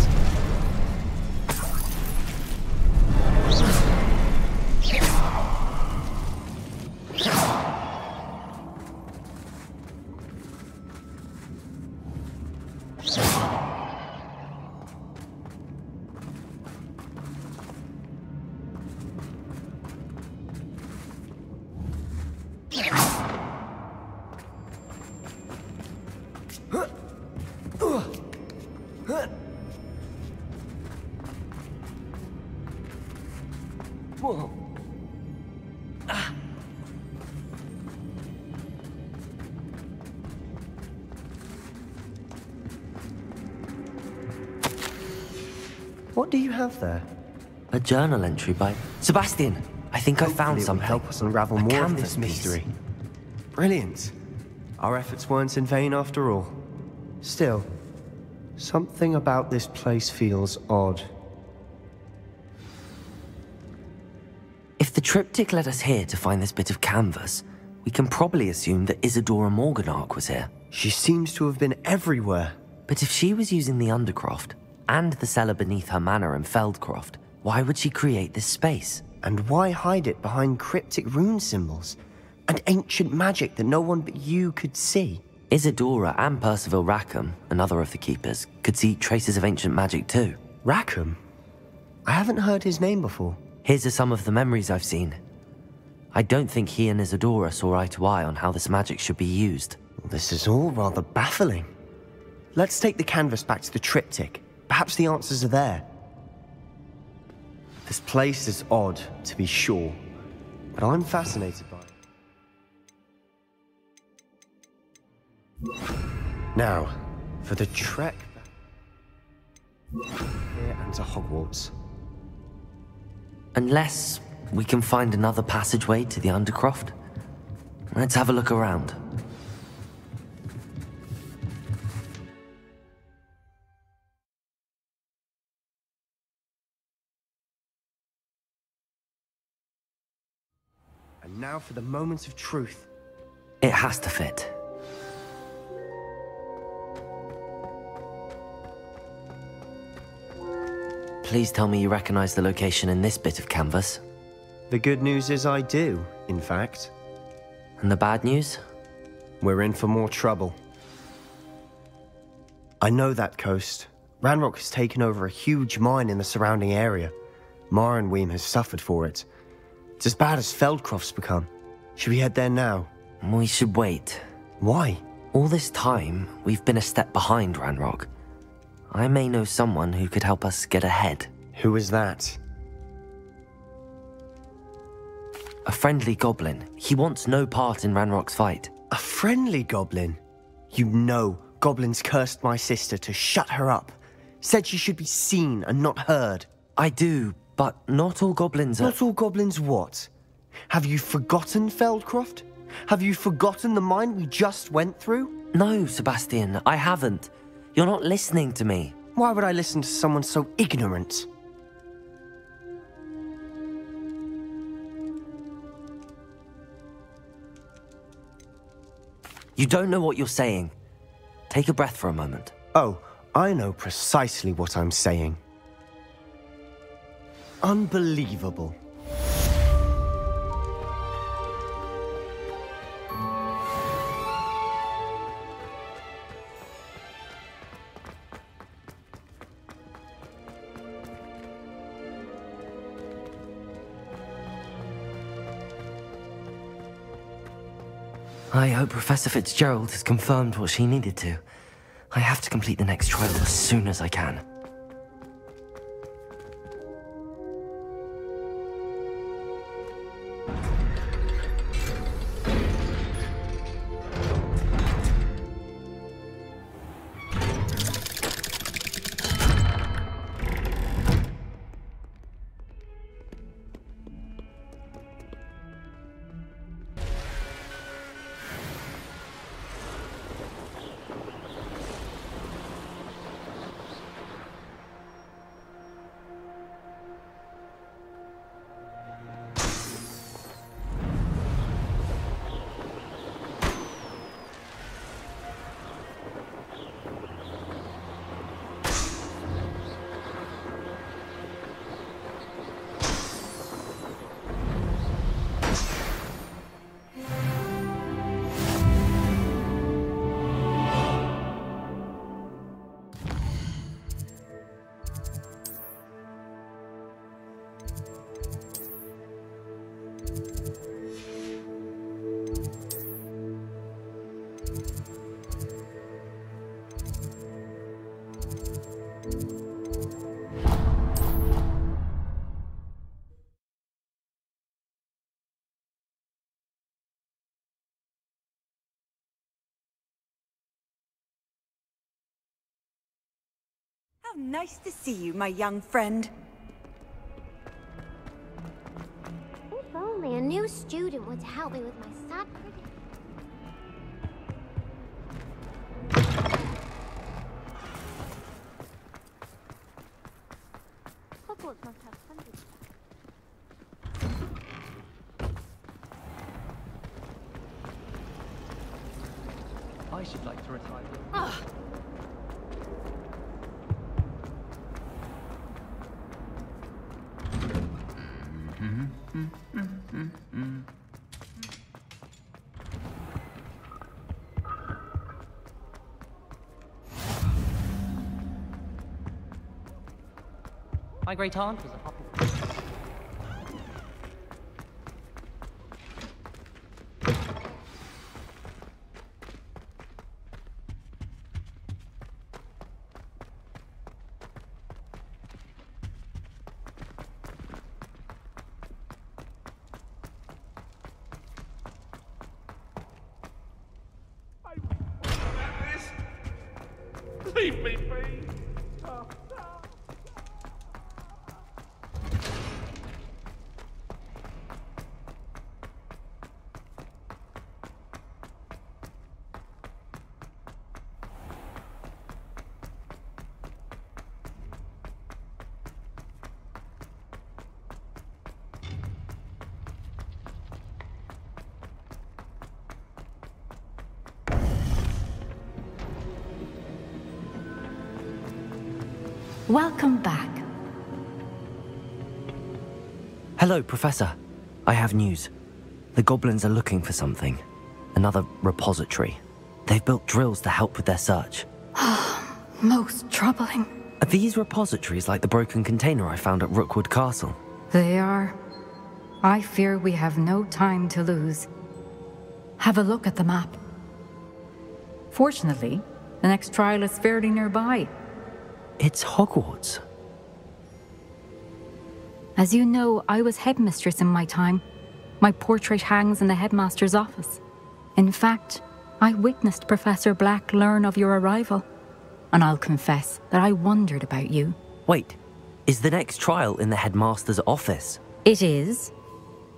Whoa. Ah.
What do you have there?
A journal entry by Sebastian. I think I found something.
Help us unravel more of this mystery. Brilliant. Our efforts weren't in vain after all. Still, something about this place feels odd.
If the triptych led us here to find this bit of canvas, we can probably assume that Isadora Morganach was here.
She seems to have been everywhere.
But if she was using the Undercroft, and the cellar beneath her manor in Feldcroft, why would she create this space?
And why hide it behind cryptic rune symbols? And ancient magic that no one but you could see?
Isadora and Percival Rackham, another of the Keepers, could see traces of ancient magic too.
Rackham? I haven't heard his name before.
Here's some of the memories I've seen. I don't think he and Isadora saw eye to eye on how this magic should be used.
This is all rather baffling. Let's take the canvas back to the triptych. Perhaps the answers are there. This place is odd, to be sure, but I'm fascinated by it. Now, for the trek here and to Hogwarts.
Unless we can find another passageway to the Undercroft. Let's have a look around.
And now for the moments of truth.
It has to fit. Please tell me you recognize the location in this bit of canvas.
The good news is I do, in fact.
And the bad news?
We're in for more trouble. I know that coast. Ranrock has taken over a huge mine in the surrounding area. Marenweem has suffered for it. It's as bad as Feldcroft's become. Should we head there now?
We should wait.
Why?
All this time, we've been a step behind Ranrock. I may know someone who could help us get ahead.
Who is that?
A friendly goblin. He wants no part in Ranrock's fight.
A friendly goblin? You know goblins cursed my sister to shut her up. Said she should be seen and not heard.
I do, but not all goblins are...
Not all goblins what? Have you forgotten Feldcroft? Have you forgotten the mine we just went through?
No, Sebastian, I haven't. You're not listening to me.
Why would I listen to someone so ignorant?
You don't know what you're saying. Take a breath for a moment.
Oh, I know precisely what I'm saying. Unbelievable.
I hope Professor Fitzgerald has confirmed what she needed to. I have to complete the next trial as soon as I can.
How nice to see you, my young friend.
If only a new student would help me with my sad critic. Hogwarts must have hundreds.
I should like to retire.
Ah!
My great aunt was a popular.
Leave me be.
Welcome back.
Hello, Professor. I have news. The goblins are looking for something. Another repository. They've built drills to help with their search.
Most troubling.
Are these repositories like the broken container I found at Rookwood Castle?
They are. I fear we have no time to lose. Have a look at the map. Fortunately, the next trial is fairly nearby.
It's Hogwarts.
As you know, I was headmistress in my time. My portrait hangs in the headmaster's office. In fact, I witnessed Professor Black learn of your arrival. And I'll confess that I wondered about you.
Wait, is the next trial in the headmaster's office?
It is.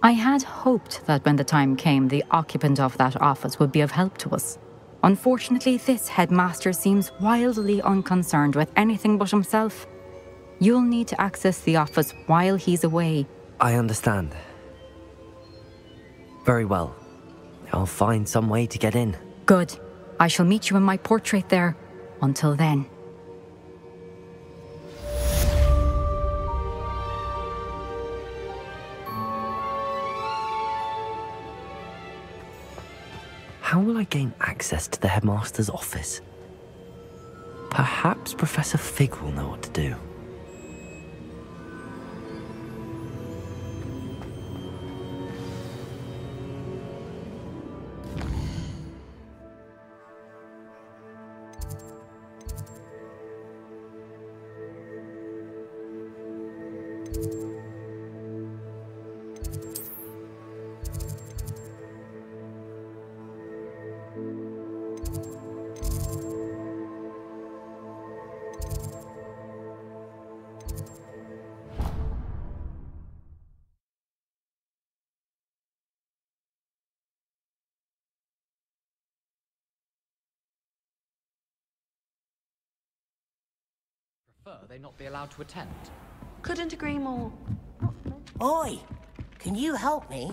I had hoped that when the time came, the occupant of that office would be of help to us. Unfortunately, this headmaster seems wildly unconcerned with anything but himself. You'll need to access the office while he's away.
I understand. Very well. I'll find some way to get in.
Good. I shall meet you in my portrait there. Until then.
How will I gain access to the headmaster's office? Perhaps Professor Fig will know what to do.
They not be allowed to attend.
Couldn't agree more.
Oi! Can you help me?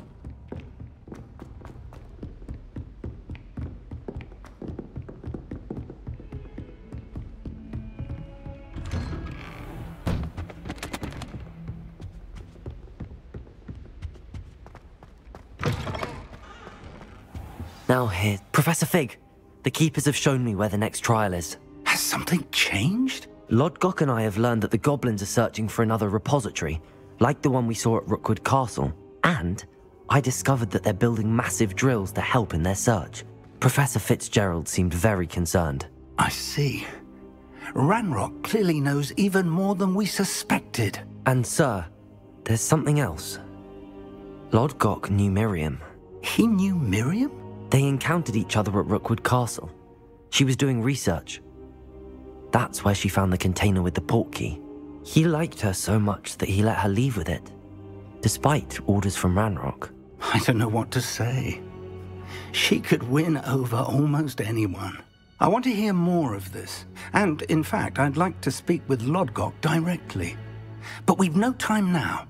Now here, Professor Fig. The keepers have shown me where the next trial is.
Has something changed?
Lodgok and I have learned that the goblins are searching for another repository, like the one we saw at Rookwood Castle. And I discovered that they're building massive drills to help in their search. Professor Fitzgerald seemed very concerned.
I see. Ranrock clearly knows even more than we suspected.
And sir, there's something else. Lodgok knew Miriam.
He knew Miriam?
They encountered each other at Rookwood Castle. She was doing research. That's where she found the container with the port key. He liked her so much that he let her leave with it, despite orders from Ranrock.
I don't know what to say. She could win over almost anyone. I want to hear more of this. And, in fact, I'd like to speak with Lodgok directly. But we've no time now.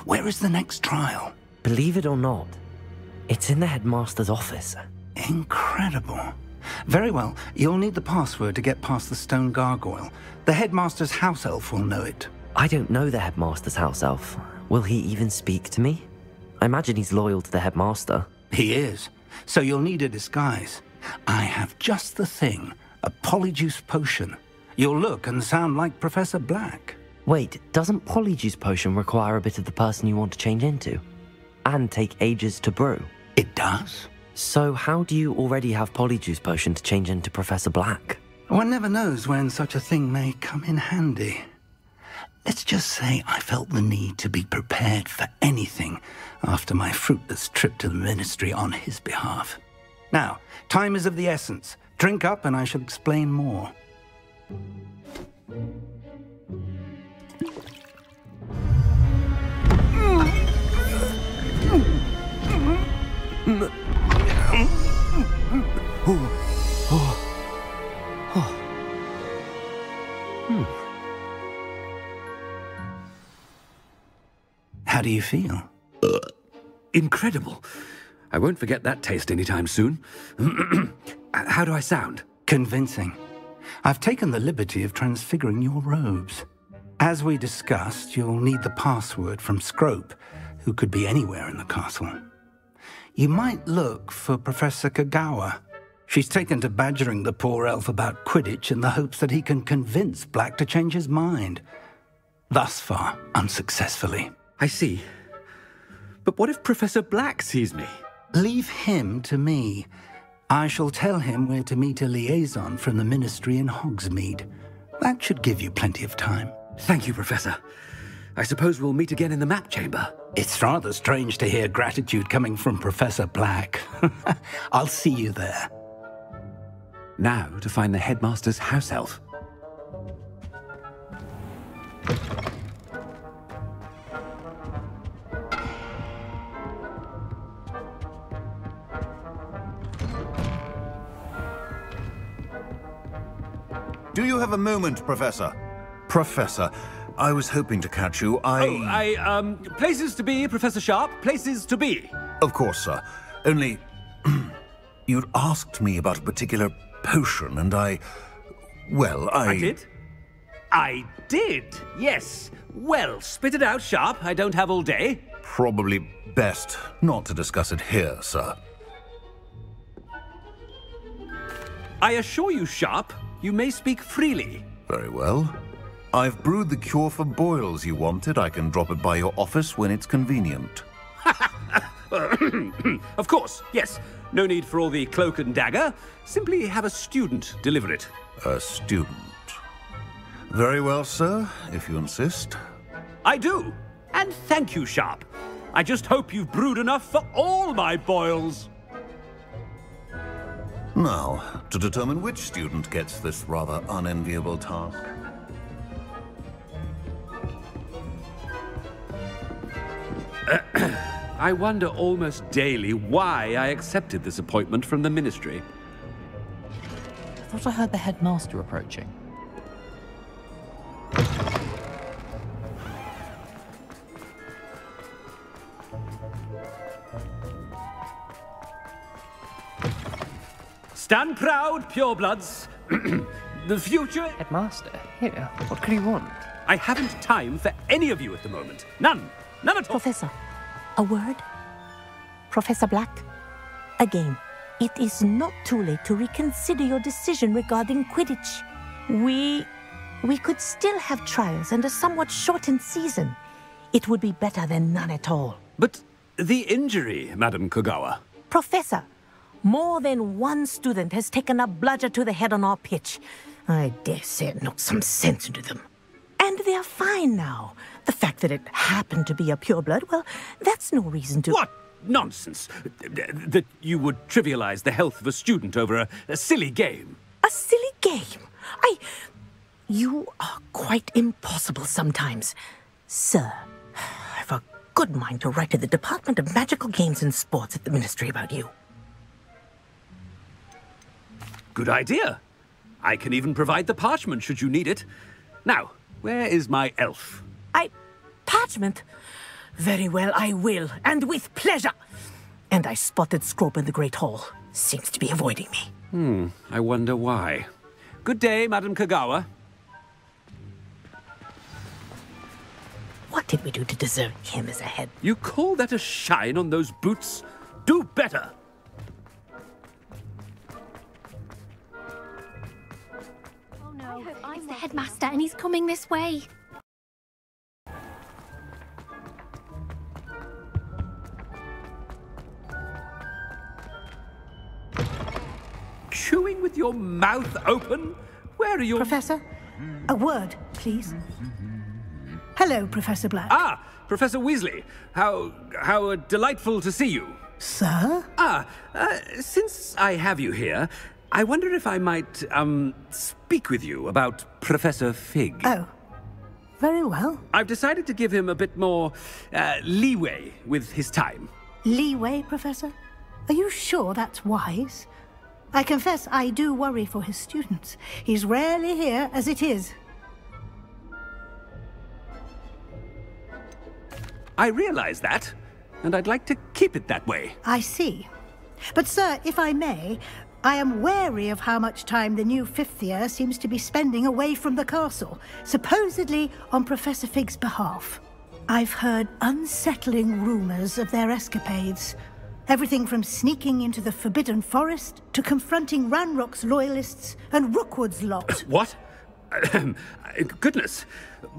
Where is the next trial?
Believe it or not, it's in the headmaster's office.
Incredible. Very well. You'll need the password to get past the stone gargoyle. The headmaster's house elf will know it.
I don't know the headmaster's house elf. Will he even speak to me? I imagine he's loyal to the headmaster.
He is. So you'll need a disguise. I have just the thing. A polyjuice potion. You'll look and sound like Professor Black.
Wait, doesn't polyjuice potion require a bit of the person you want to change into? And take ages to brew?
It does.
So how do you already have polyjuice potion to change into Professor Black?
One never knows when such a thing may come in handy. Let's just say I felt the need to be prepared for anything after my fruitless trip to the ministry on his behalf. Now, time is of the essence. Drink up and I shall explain more. How do you feel?
Incredible. I won't forget that taste anytime soon. How do I sound?
Convincing. I've taken the liberty of transfiguring your robes. As we discussed, you'll need the password from Scrope, who could be anywhere in the castle. You might look for Professor Kagawa. She's taken to badgering the poor elf about Quidditch in the hopes that he can convince Black to change his mind. Thus far, unsuccessfully.
I see. But what if Professor Black sees me?
Leave him to me. I shall tell him where to meet a liaison from the Ministry in Hogsmeade. That should give you plenty of time.
Thank you, Professor. I suppose we'll meet again in the map chamber.
It's rather strange to hear gratitude coming from Professor Black. I'll see you there.
Now to find the headmaster's house elf.
Do you have a moment, Professor? Professor, I was hoping to catch you.
Places to be, Professor Sharp. Places to be.
Of course, sir. Only, you'd asked me about a particular potion, and I
did? I did, yes. Well, spit it out, Sharp. I don't have all day.
Probably best not to discuss it here, sir.
I assure you, Sharp, you may speak freely.
Very well. I've brewed the cure for boils you wanted. I can drop it by your office when it's convenient.
Of course, yes. No need for all the cloak and dagger. Simply have a student deliver it.
A student? Very well, sir, if you insist.
I do. And thank you, Sharp. I just hope you've brewed enough for all my boils.
Now, to determine which student gets this rather unenviable task.
I wonder almost daily why I accepted this appointment from the Ministry.
I thought I heard the headmaster approaching.
Stand proud, purebloods. The future...
Headmaster, here, what could he want?
I haven't time for any of you at the moment. None. None at all.
Professor, a word? Professor Black, again, it is not too late to reconsider your decision regarding Quidditch. We could still have trials and a somewhat shortened season. It would be better than none at all.
But the injury, Madam Kagawa.
Professor, more than one student has taken a bludger to the head on our pitch. I dare say it knocked some sense into them. And they're fine now. The fact that it happened to be a pureblood, well, that's no reason to...
What nonsense! That you would trivialize the health of a student over a silly game.
A silly game? You are quite impossible sometimes. Sir, I've a good mind to write to the Department of Magical Games and Sports at the Ministry about you.
Good idea. I can even provide the parchment should you need it. Now, where is my elf?
Parchment? Very well, I will, and with pleasure. And I spotted Scrope in the Great Hall. Seems to be avoiding me.
I wonder why. Good day, Madam Kagawa.
What did we do to deserve him as a head?
You call that a shine on those boots? Do better!
Oh no, it's the headmaster and he's coming this way.
Chewing with your mouth open? Where are you?
Professor, a word, please. Hello, Professor Black.
Ah, Professor Weasley. How delightful to see you.
Sir?
Since I have you here, I wonder if I might, speak with you about Professor Fig.
Oh, very well.
I've decided to give him a bit more, leeway with his time.
Leeway, Professor? Are you sure that's wise? I confess I do worry for his students. He's rarely here as it is.
I realize that, and I'd like to keep it that way.
I see. But, sir, if I may, I am wary of how much time the new fifth year seems to be spending away from the castle, supposedly on Professor Fig's behalf. I've heard unsettling rumors of their escapades. Everything from sneaking into the Forbidden Forest to confronting Ranrock's loyalists and Rookwood's lot.
What? Goodness.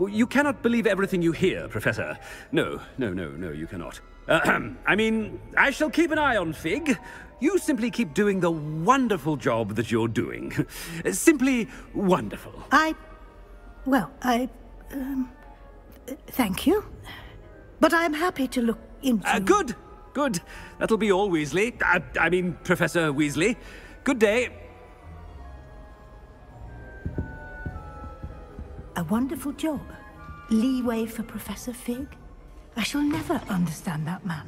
You cannot believe everything you hear, Professor. No, you cannot. I mean, I shall keep an eye on Fig. You simply keep doing the wonderful job that you're doing. Simply wonderful.
Thank you. But I'm happy to look into...
Good. That'll be all, Weasley. I mean, Professor Weasley. Good day.
A wonderful job. Leeway for Professor Fig? I shall never understand that man.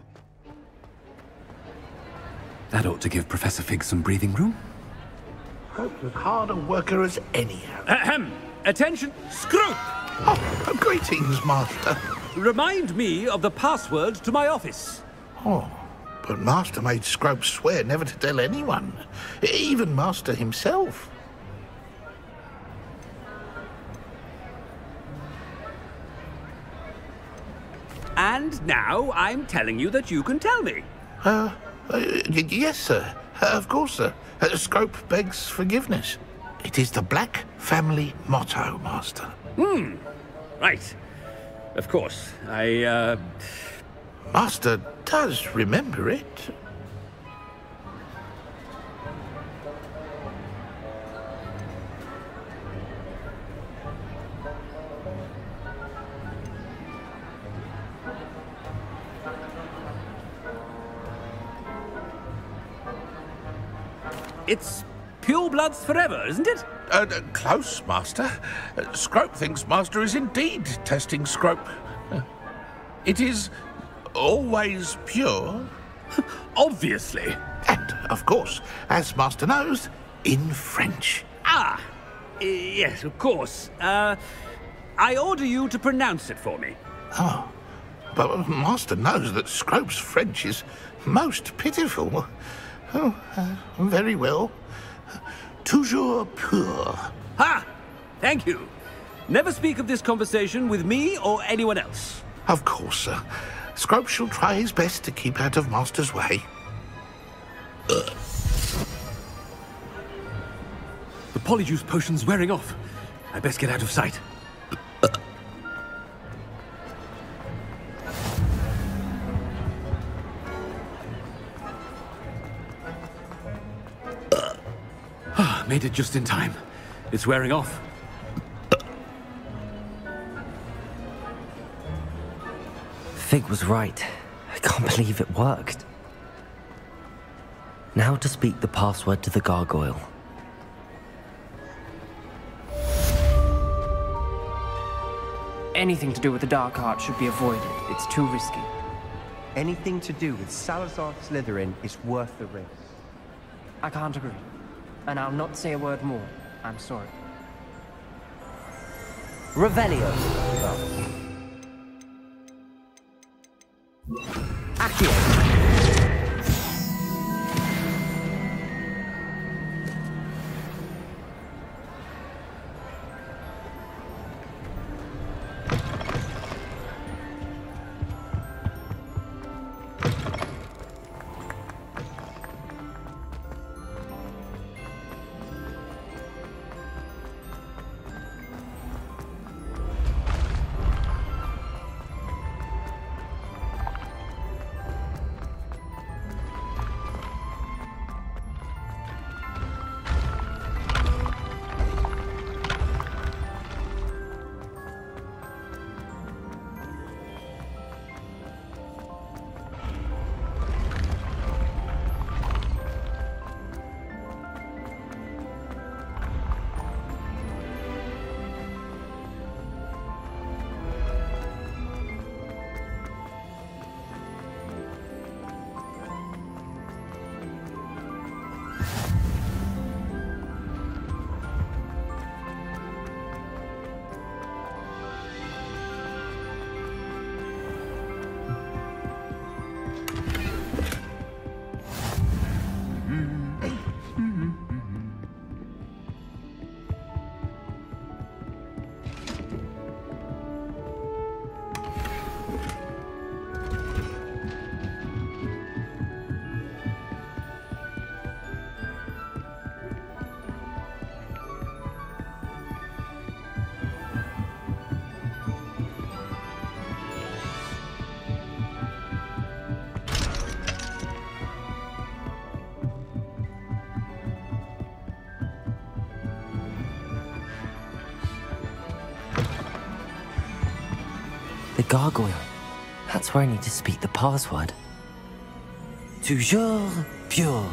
That ought to give Professor Fig some breathing room.
Hope's as hard a worker as any.
Attention, Scrope!
Oh, greetings, Master.
Remind me of the password to my office.
Oh, but Master made Scrope swear never to tell anyone, even Master himself.
And now I'm telling you that you can tell me.
Yes, sir. Of course, sir. Scrope begs forgiveness. It is the Black family motto, Master.
Right. Of course.
Master does remember it.
It's pure bloods forever, isn't it?
Close, Master. Scrope thinks Master is indeed testing Scrope. It is always pure.
Obviously.
And, of course, as Master knows, in French.
Yes, of course. I order you to pronounce it for me.
Oh, but Master knows that Scrope's French is most pitiful. Oh, very well. Toujours pur.
Ha! Thank you. Never speak of this conversation with me or anyone else.
Of course, sir. Scrope shall try his best to keep out of Master's way.
The polyjuice potion's wearing off. I best get out of sight. Made it just in time. It's wearing off.
Fig was right. I can't believe it worked. Now to speak the password to the gargoyle.
Anything to do with the dark art should be avoided. It's too risky.
Anything to do with Salazar Slytherin is worth the risk.
I can't agree. And I'll not say a word more. I'm sorry.
Revelio. Accio. gargoyle. That's where I need to speak the password. Toujours pure.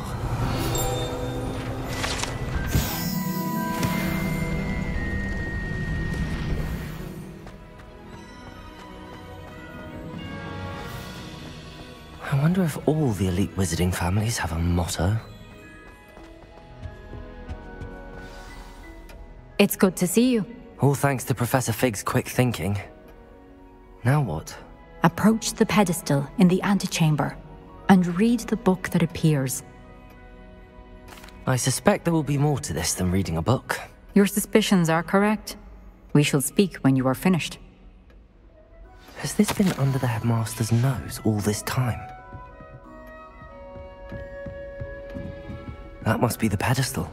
I wonder if all the elite wizarding families have a motto.
It's good to see you.
All thanks to Professor Fig's quick thinking. Now what?
Approach the pedestal in the antechamber and read the book that appears.
I suspect there will be more to this than reading a book.
Your suspicions are correct. We shall speak when you are finished.
Has this been under the headmaster's nose all this time? That must be the pedestal.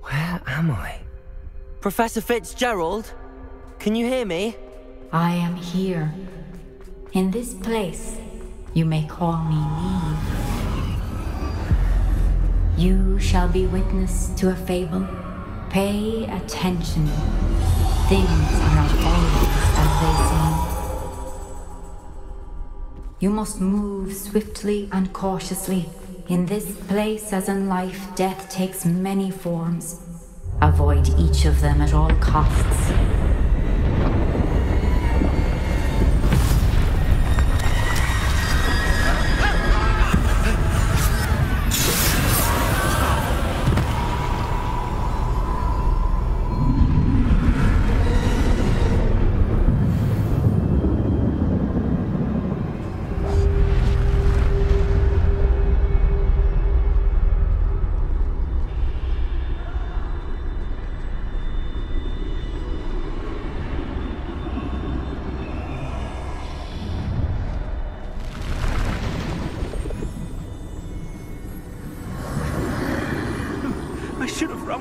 Where am I? Professor Fitzgerald? Can you hear me?
I am here. In this place, you may call me Neve. You shall be witness to a fable. Pay attention. Things are not always as they seem. You must move swiftly and cautiously. In this place, as in life, death takes many forms. Avoid each of them at all costs.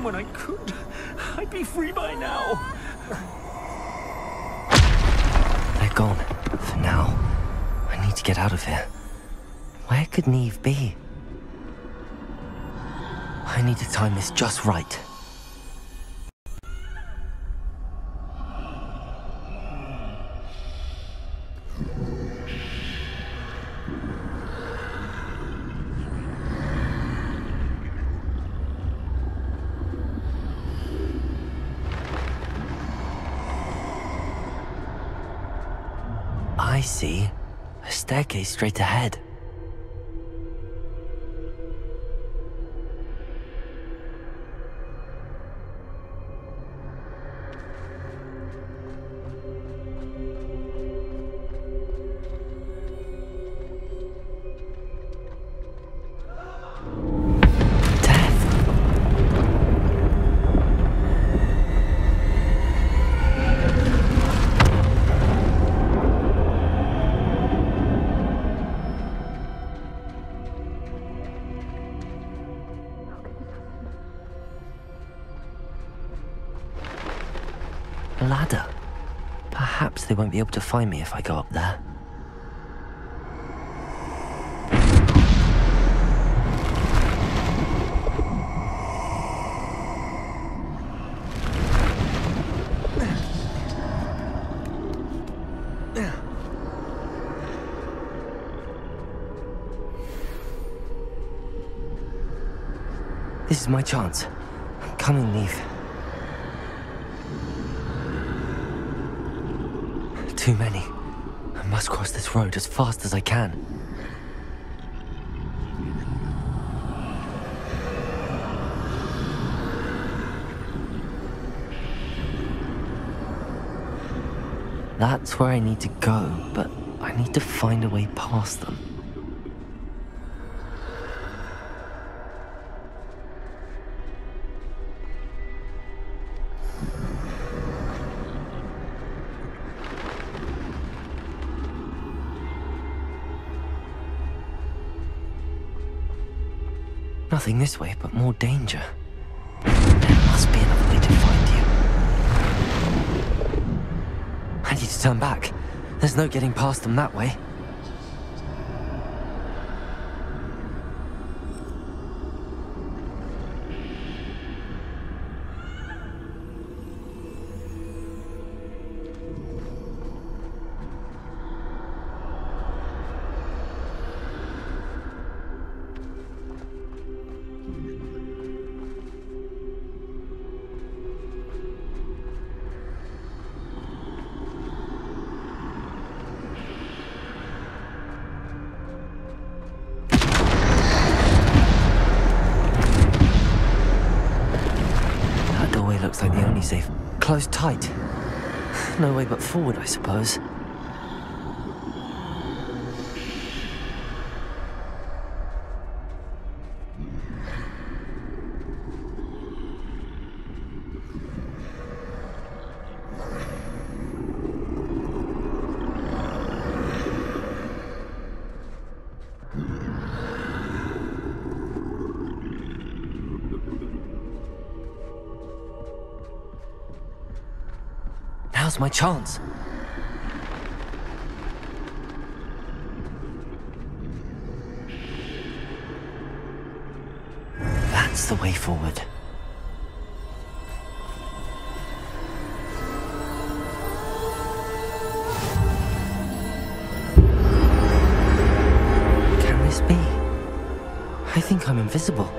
When I could, I'd be free by now.
They're gone. For now. I need to get out of here. Where could Neve be? I need to time this just right. I see a staircase straight ahead. Ladder. Perhaps they won't be able to find me if I go up there. This is my chance. I'm coming, Neve. Too many. I must cross this road as fast as I can. That's where I need to go, but I need to find a way past them. Nothing this way, but more danger. There must be another way to find you. to turn back. There's no getting past them that way. Looks like the only safe. Closed tight. No way but forward, I suppose. Now's my chance. That's the way forward. Can this be? I think I'm invisible.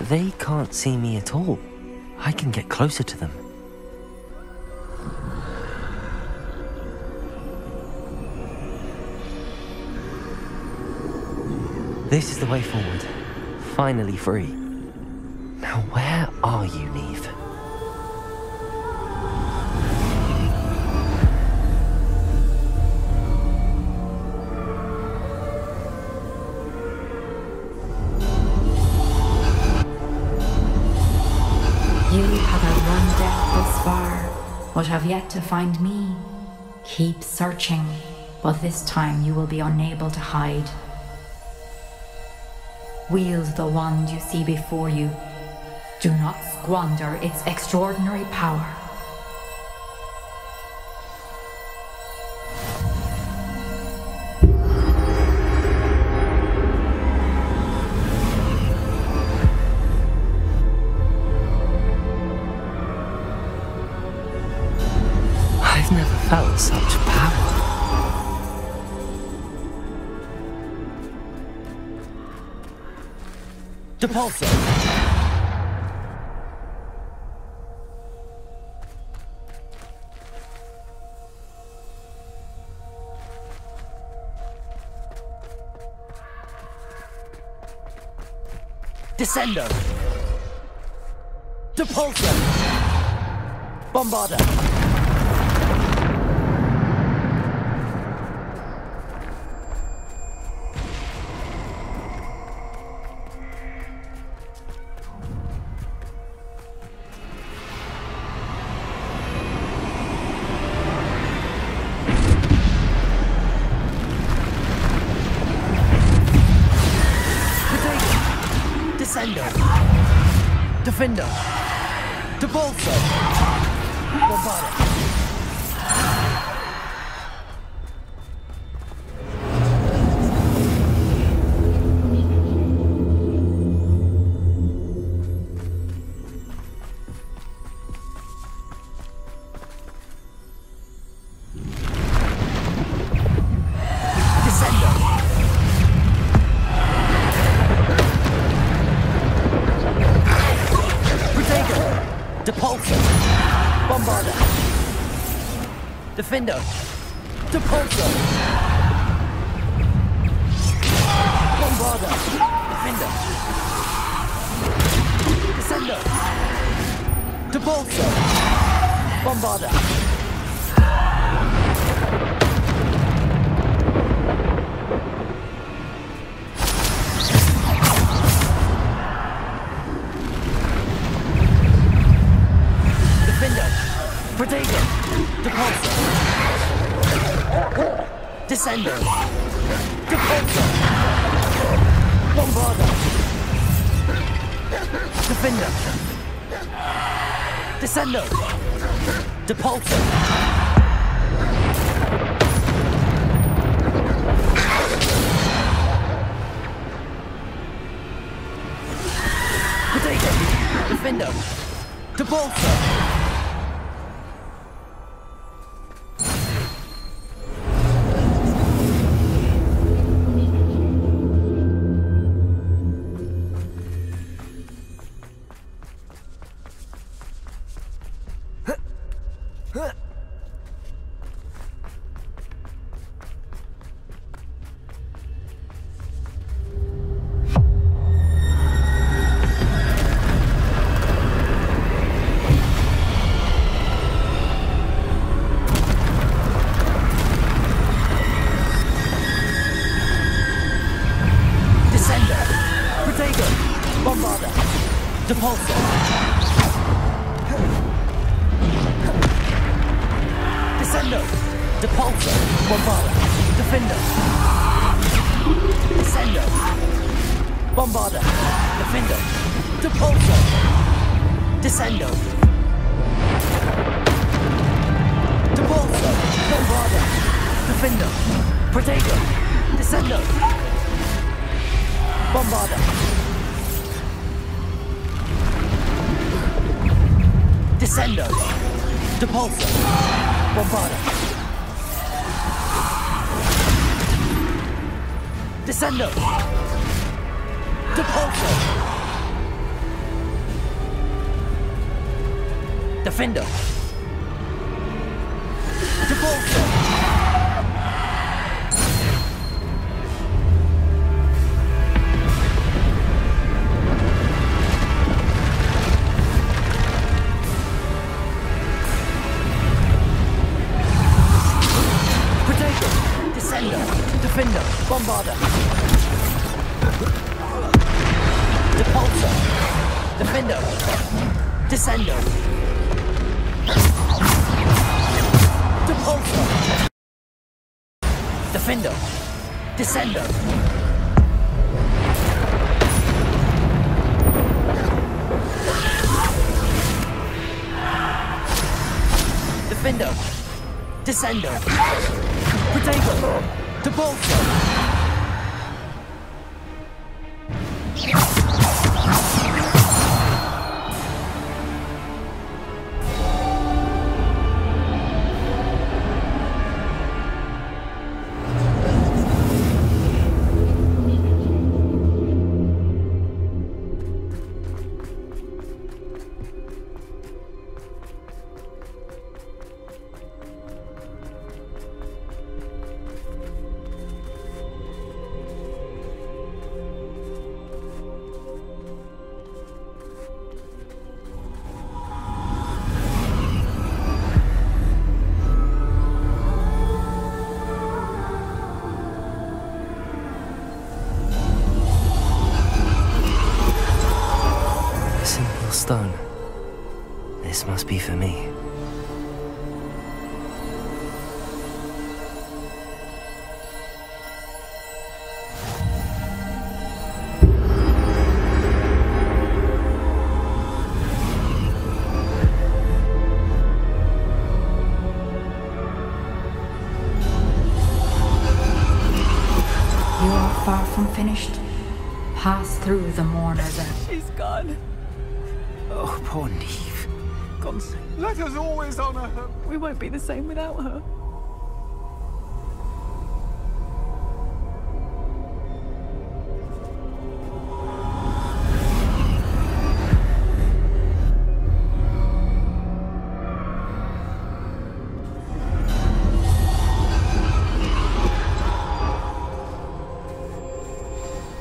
They can't see me at all. I can get closer to them. This is the way forward. Finally free. Now where are you, Neve?
But have yet to find me. Keep searching, but this time you will be unable to hide. Wield the wand you see before you. Do not squander its extraordinary power.
I've never felt such power. Depulso! Descendo! Depulso! Bombarda! Defender! Depulso! Bombarda! Defender! Depulso! Bombarder! Defender! Descender! Depulso! Bombarder! Defender! Protego! Depulso! Descender! Depulso! Bombarder! Defender! Descender! Depulso! Protego! Defender! Depulso! Descendo! Depulso! Defender! Depulso! Protego! Descender! Defender! Bombarder! Depulso! Defender! Descender! Depulso! Defender! Descender! Defender! Descender! Protego! Depulso! Stone. This must be for me.
You are far from finished. Pass through the mourners and...
She's gone.
Oh, poor Neve. Gone so...
Let us always honor her. We won't be the same without her.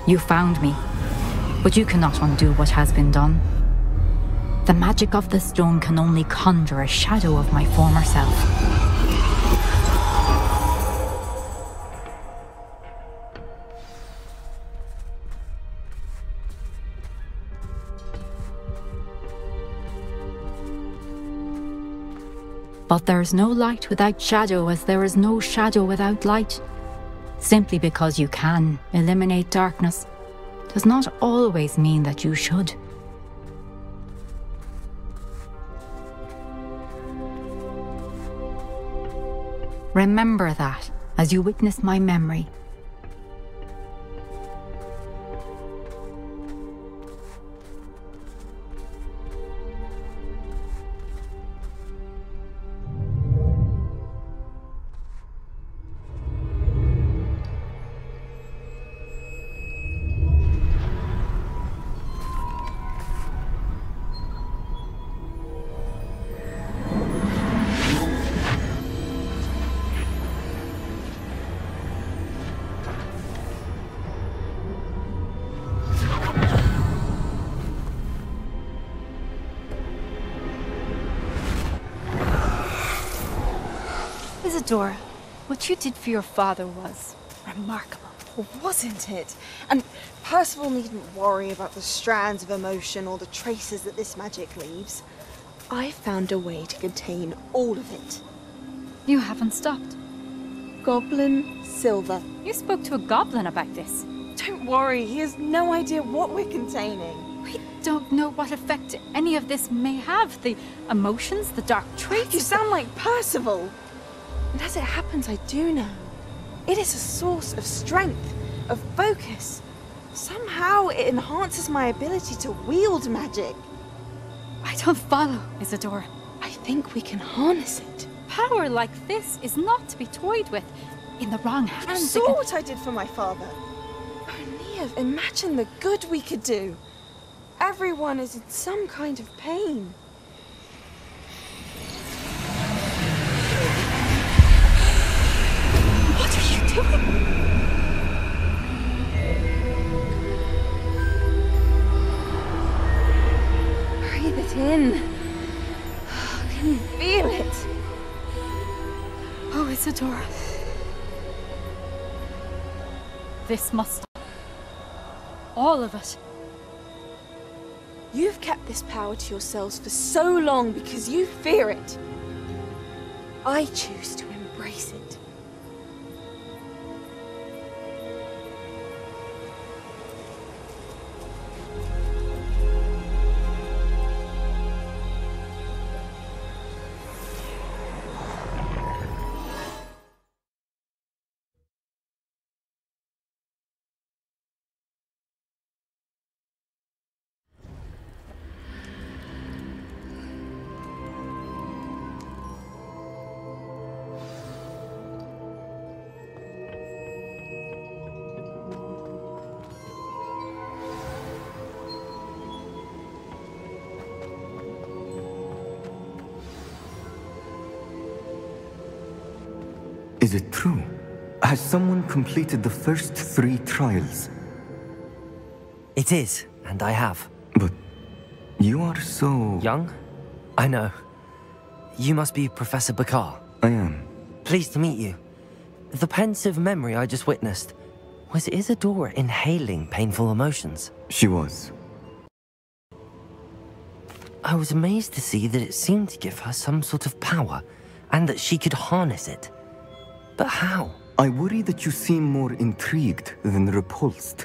You found me, but you cannot undo what has been done. The magic of the stone can only conjure a shadow of my former self. But there is no light without shadow, as there is no shadow without light. Simply because you can eliminate darkness does not always mean that you should. Remember that as you witness my memory.
Isadora, what you did for your father was remarkable, wasn't it? And Percival needn't worry about the strands of emotion or the traces that this magic leaves. I found a way to contain all of it.
You haven't stopped.
Goblin Silver.
You spoke to a goblin about this.
Don't worry, he has no idea what we're containing.
We don't know what effect any of this may have. The emotions, the dark traits.
You sound like Percival. And as it happens, I do know. It is a source of strength, of focus. Somehow it enhances my ability to wield magic.
I don't follow, Isadora.
I think we can harness it.
Power like this is not to be toyed with. In the wrong hands.
You saw what I did for my father. Oh, Neve, imagine the good we could do. Everyone is in some kind of pain.
What are you doing?
Breathe it in. Can you feel it?
Oh, Isadora. This must stop. All of it.
You've kept this power to yourselves for so long because you fear it. I choose to embrace it.
Is it true? Has someone completed the first 3 trials?
It is, and I have.
But you are so...
young? I know. You must be Professor Bakar.
I am.
Pleased to meet you. The pensive memory I just witnessed, was Isadora inhaling painful emotions?
She was.
I was amazed to see that it seemed to give her some sort of power, and that she could harness it. But how?
I worry that you seem more intrigued than repulsed.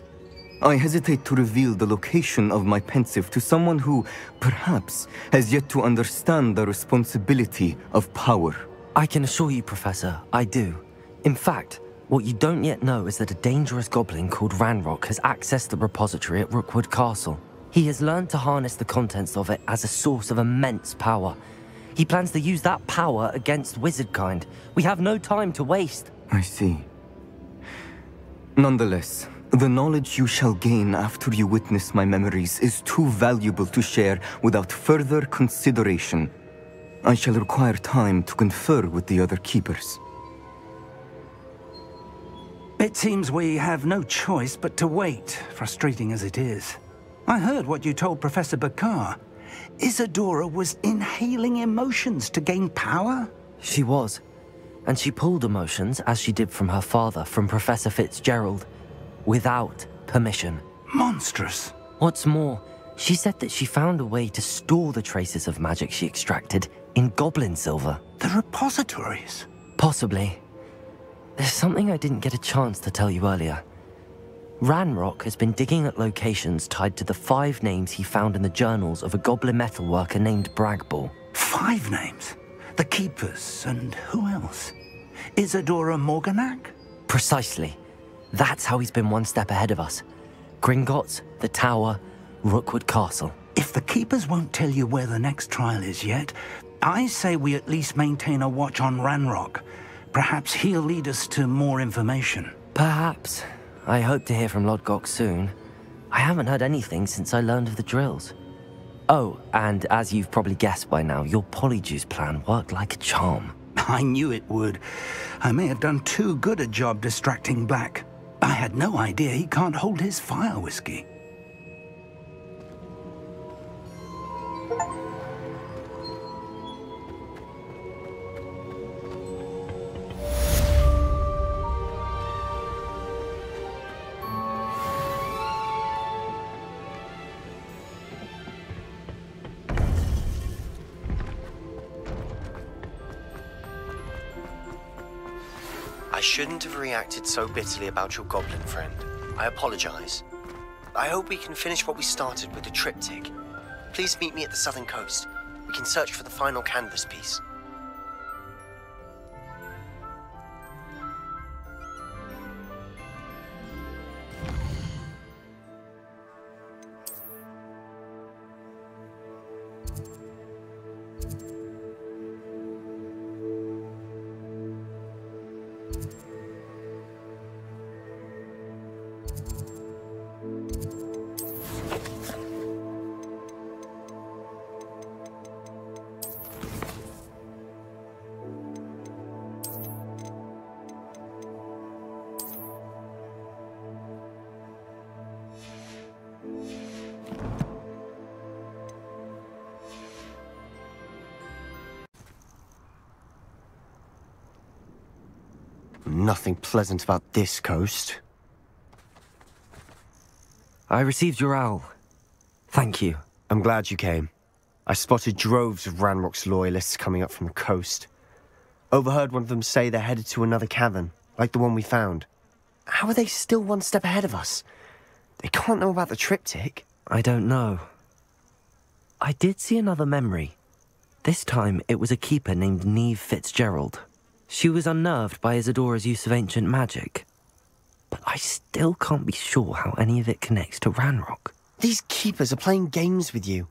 I hesitate to reveal the location of my pensive to someone who, perhaps, has yet to understand the responsibility of power.
I can assure you, Professor, I do. In fact, what you don't yet know is that a dangerous goblin called Ranrock has accessed the repository at Rookwood Castle. He has learned to harness the contents of it as a source of immense power. He plans to use that power against wizardkind. We have no time to waste.
I see. Nonetheless, the knowledge you shall gain after you witness my memories is too valuable to share without further consideration. I shall require time to confer with the other keepers.
It seems we have no choice but to wait, frustrating as it is. I heard what you told Professor Bakar. Isadora was inhaling emotions to gain power?
She was. And she pulled emotions, as she did from her father, from Professor Fitzgerald, without permission.
Monstrous.
What's more, she said that she found a way to store the traces of magic she extracted in goblin silver.
The repositories?
Possibly. There's something I didn't get a chance to tell you earlier. Ranrock has been digging at locations tied to the 5 names he found in the journals of a goblin metalworker named Bragball.
5 names? The Keepers, and who else? Isadora Morganac?
Precisely. That's how he's been one step ahead of us. Gringotts, the Tower, Rookwood Castle.
If the Keepers won't tell you where the next trial is yet, I say we at least maintain a watch on Ranrock. Perhaps he'll lead us to more information.
Perhaps. I hope to hear from Lodgok soon. I haven't heard anything since I learned of the drills. Oh, and as you've probably guessed by now, your Polyjuice plan worked like a charm.
I knew it would. I may have done too good a job distracting Black. I had no idea he can't hold his fire whiskey.
I shouldn't have reacted so bitterly about your goblin friend. I apologize. I hope we can finish what we started with the triptych. Please meet me at the southern coast. We can search for the final canvas piece. Nothing pleasant about this coast.
I received your owl. Thank you.
I'm glad you came. I spotted droves of Ranrock's loyalists coming up from the coast. Overheard one of them say they're headed to another cavern, like the one we found. How are they still one step ahead of us? They can't know about the triptych.
I don't know. I did see another memory. This time it was a keeper named Neve Fitzgerald. She was unnerved by Isadora's use of ancient magic. But I still can't be sure how any of it connects to Ranrock.
These keepers are playing games with you.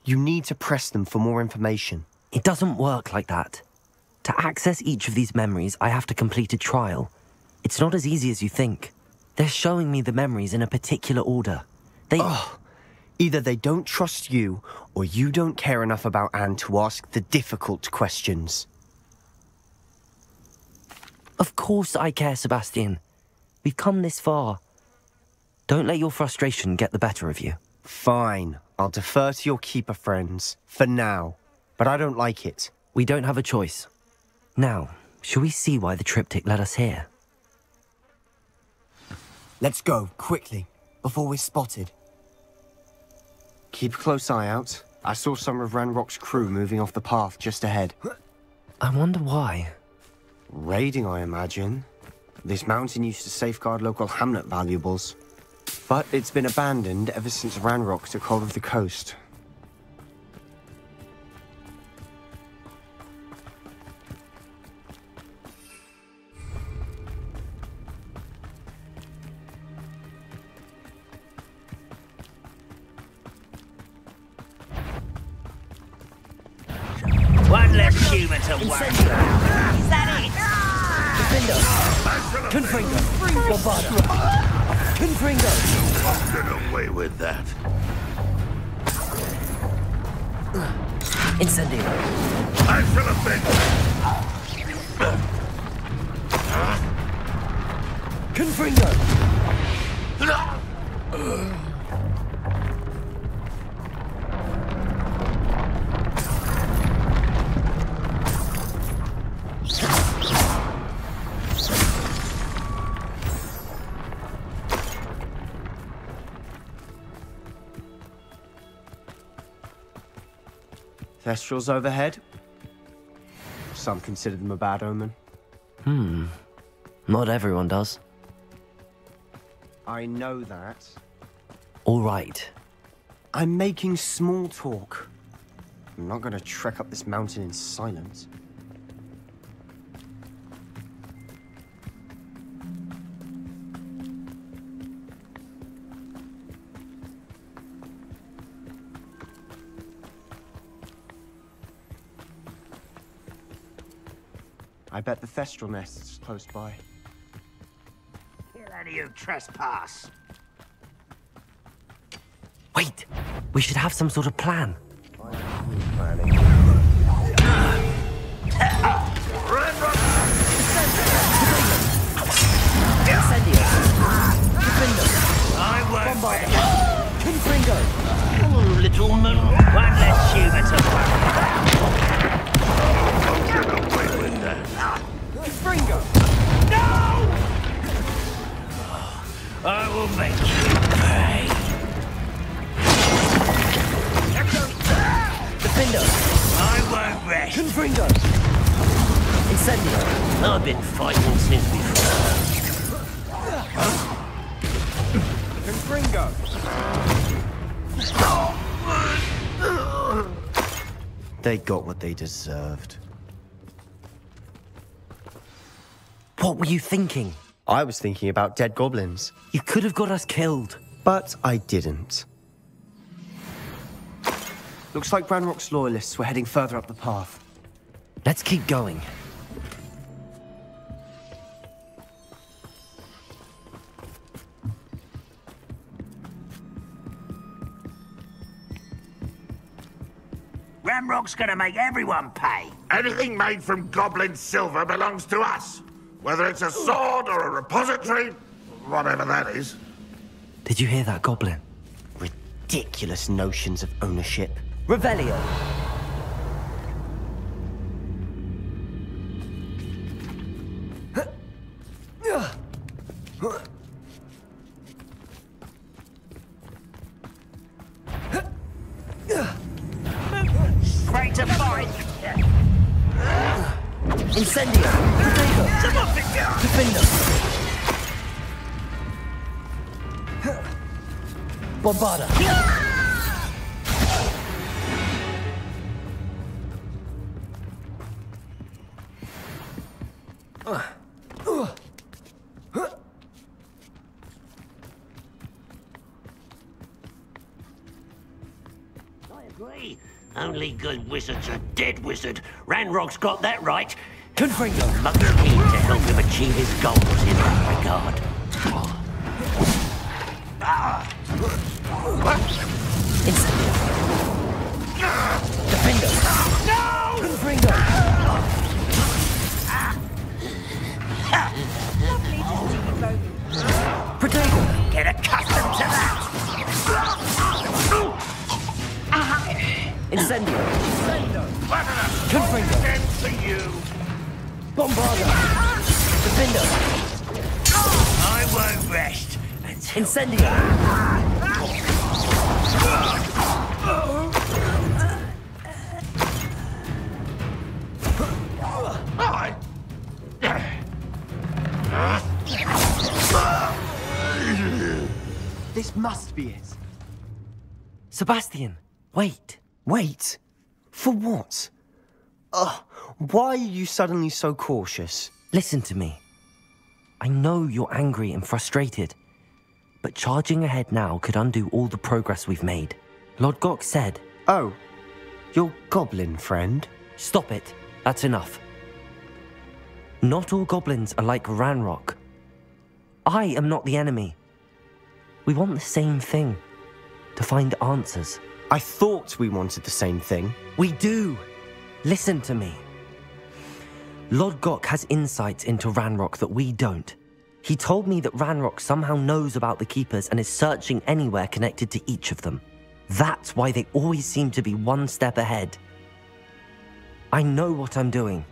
You need to press them for more information.
It doesn't work like that. To access each of these memories, I have to complete a trial. It's not as easy as you think. They're showing me the memories in a particular order.
Either they don't trust you, or you don't care enough about Anne to ask the difficult questions.
Of course I care, Sebastian. We've come this far. Don't let your frustration get the better of you.
Fine. I'll defer to your keeper friends, for now. But I don't like it.
We don't have a choice. Now, shall we see why the triptych led us here?
Let's go, quickly, before we're spotted. Keep a close eye out. I saw some of Ranrock's crew moving off the path just ahead.
I wonder why.
Raiding, I imagine. This mountain used to safeguard local hamlet valuables. But it's been abandoned ever since Ranrock took hold of the coast.
One less human to worry about. Is that it?
Confringo! Bombada! Confringo!
Get away with that.
Incendio!
I should have been.
Confringo! Thestrals overhead. Some consider them a bad omen.
Not everyone does.
I know that.
All right.
I'm making small talk. I'm not gonna trek up this mountain in silence. I bet the Thestral nest is close by.
Kill any who trespass.
Wait! We should have some sort of plan.
Oh, little moon, one less human to get away with that.
Fringo!
No! I will make you pay.
Defender!
I won't rest.
Confringo! Incendio!
I've been fighting since before.
Confringo! They got what they deserved.
What were you thinking?
I was thinking about dead goblins.
You could have got us killed.
But I didn't. Looks like Ranrock's loyalists were heading further up the path.
Let's keep going.
Ranrock's gonna make everyone pay.
Anything made from goblin silver belongs to us. Whether it's a sword or a repository, whatever that is.
Did you hear that, Goblin?
Ridiculous notions of ownership.
Revelio!
Straight to fight.
Incendio!
Someone pick me up.
Defender! Bombarda!
I agree. Only good wizards are dead wizard. Ranrock's got that right.
Confringo!
Mugg's keen to help him achieve his goals in that regard.
Incendio! Defender!
No!
Confringo! Protego!
Get accustomed to that!
Incendio!
Confringo!
Confringo!
For you!
Bombarda! Defender!
I won't rest until...
Incendio!
This must be it.
Sebastian, wait.
Wait? For what? Why are you suddenly so cautious?
Listen to me. I know you're angry and frustrated, but charging ahead now could undo all the progress we've made. Lord Gok said...
Oh, your goblin friend?
Stop it. That's enough. Not all goblins are like Ranrock. I am not the enemy. We want the same thing. To find answers.
I thought we wanted the same thing.
We do. Listen to me. Lord Gok has insights into Ranrock that we don't. He told me that Ranrock somehow knows about the Keepers and is searching anywhere connected to each of them. That's why they always seem to be one step ahead. I know what I'm doing.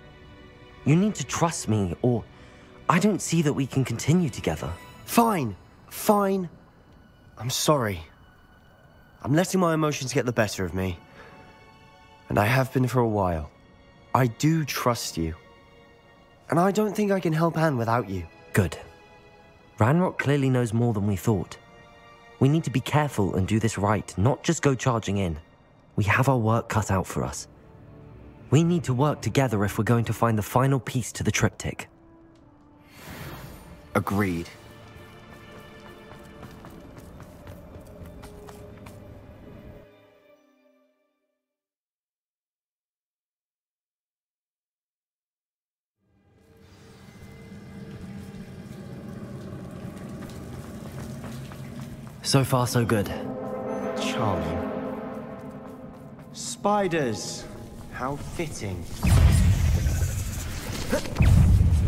You need to trust me, or I don't see that we can continue together.
Fine. Fine. I'm sorry. I'm letting my emotions get the better of me. And I have been for a while. I do trust you. And I don't think I can help Anne without you.
Good. Ranrock clearly knows more than we thought. We need to be careful and do this right, not just go charging in. We have our work cut out for us. We need to work together if we're going to find the final piece to the triptych.
Agreed.
So far, so good.
Charming. Spiders. How fitting.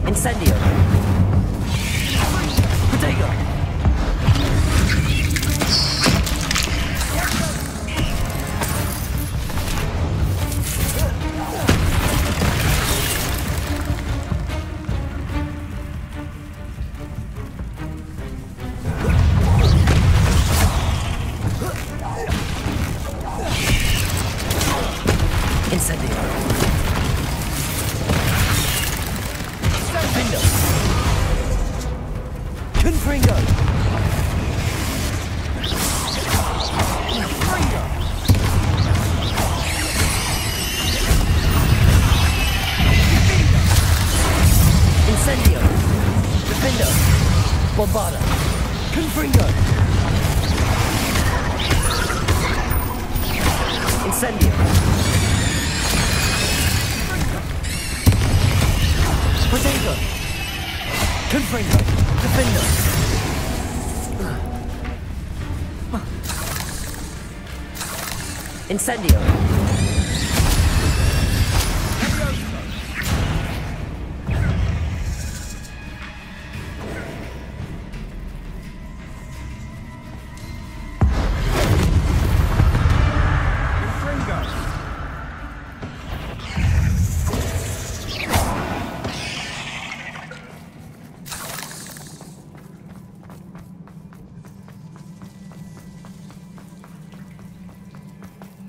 Incendio. Potato. Incendio.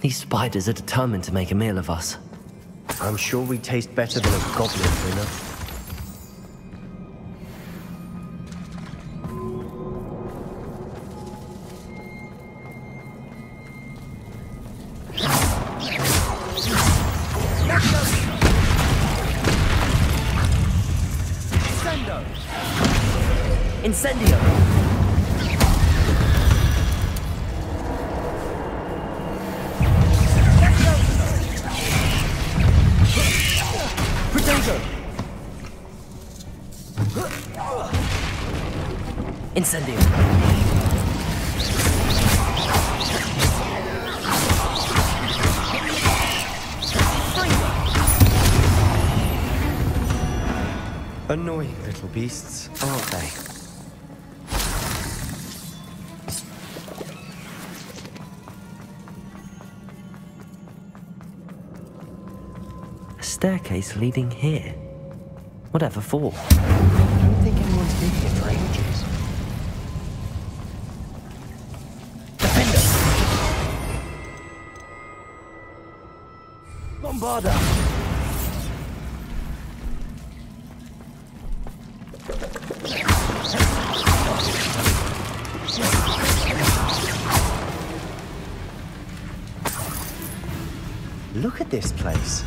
These spiders are determined to make a meal of us.
I'm sure we taste better than a goblin dinner.
Incendio! Incendio.
Annoying little beasts, aren't they?
A staircase leading here. Whatever for?
I don't think anyone's been here for ages.
Bombarda!
Look at this place.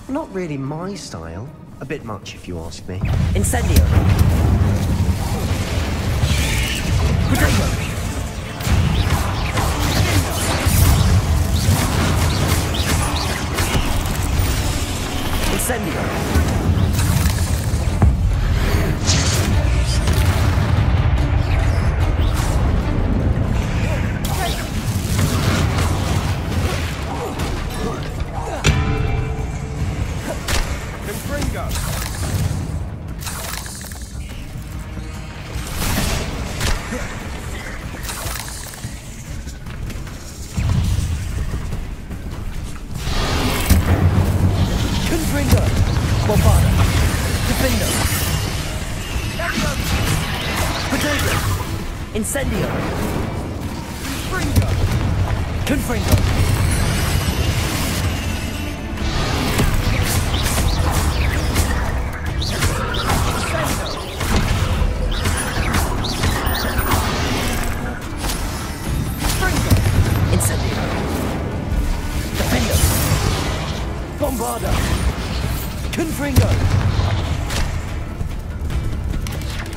Not really my style. A bit much, if you ask me.
Incendio! Potato! Incendio! Potato! Incendio! Confringo! Incendio! Defendo! Bombarda! Confringo!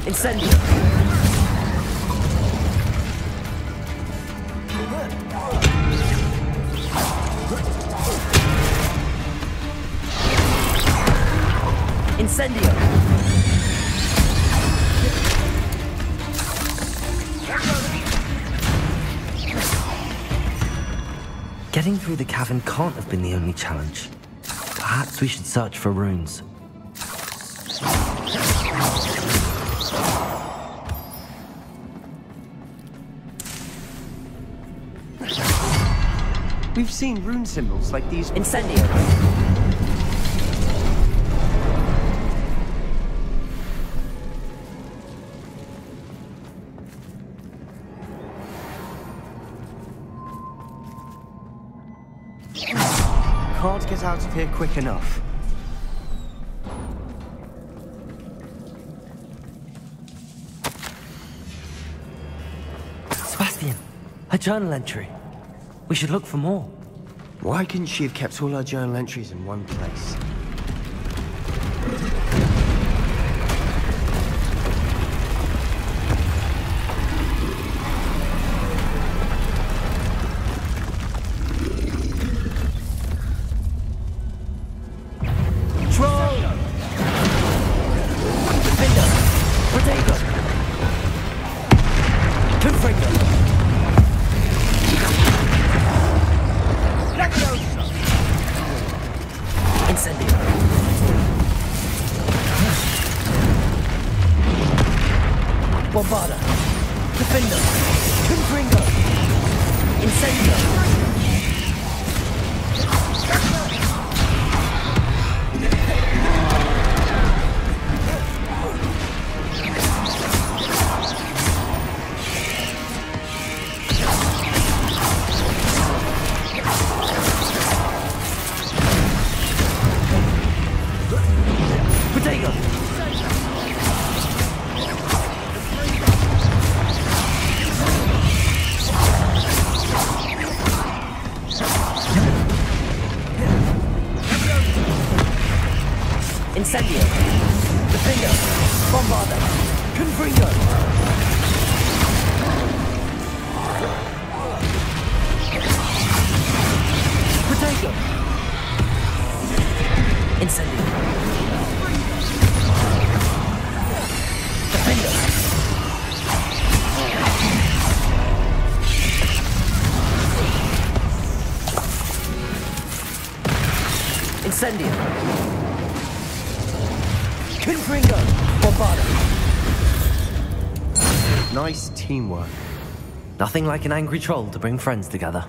Incendio! Incendio! Getting through the cavern can't have been the only challenge. Perhaps we should search for runes.
We've seen rune symbols like these.
Incendio!
Can't get out of here quick enough.
Sebastian, a journal entry. We should look for more.
Why couldn't she have kept all her journal entries in one place?
Incendio! Defendo! Bombarda! Confringo! Potato! Incendio! Defendo! Incendio! Confringo! Bombarda!
Nice teamwork.
Nothing like an angry troll to bring friends together.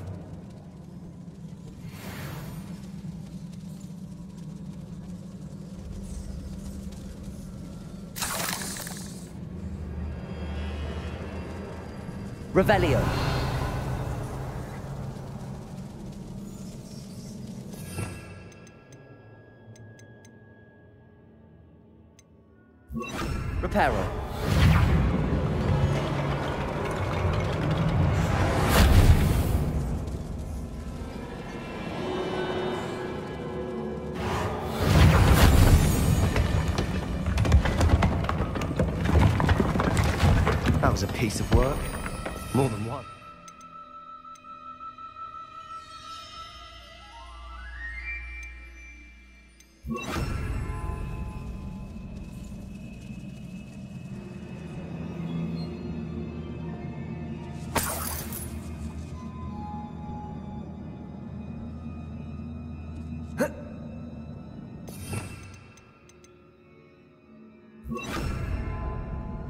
Revelio. Reparo.
That was a piece of work. More than one.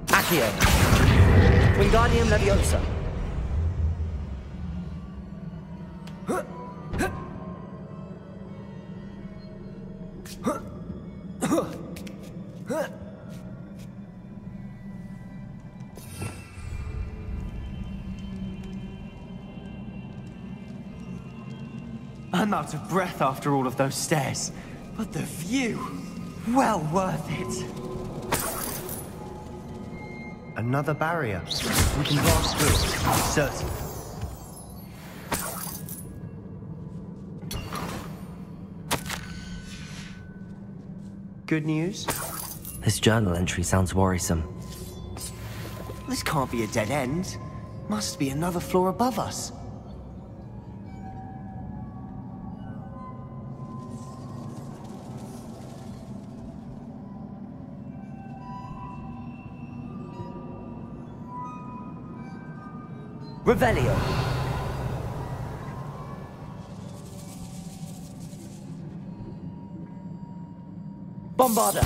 Accio. Wingardium Leviosa.
I'm out of breath after all of those stairs. But the view, well worth it. Another barrier. We can blast through it, certain. Good news?
This journal entry sounds worrisome.
This can't be a dead end. Must be another floor above us.
Revelio. Bombarda.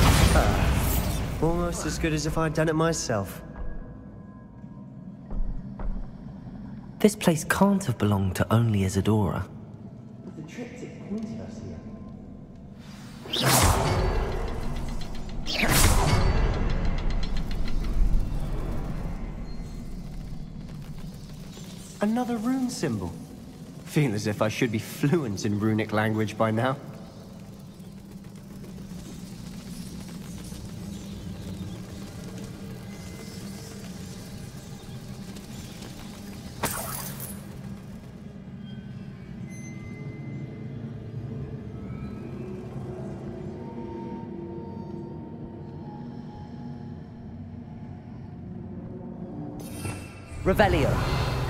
Almost as good as if I'd done it myself.
This place can't have belonged to only Isadora.
But the triptych pointed us here. Another rune symbol. Feel as if I should be fluent in runic language by now.
Revelio.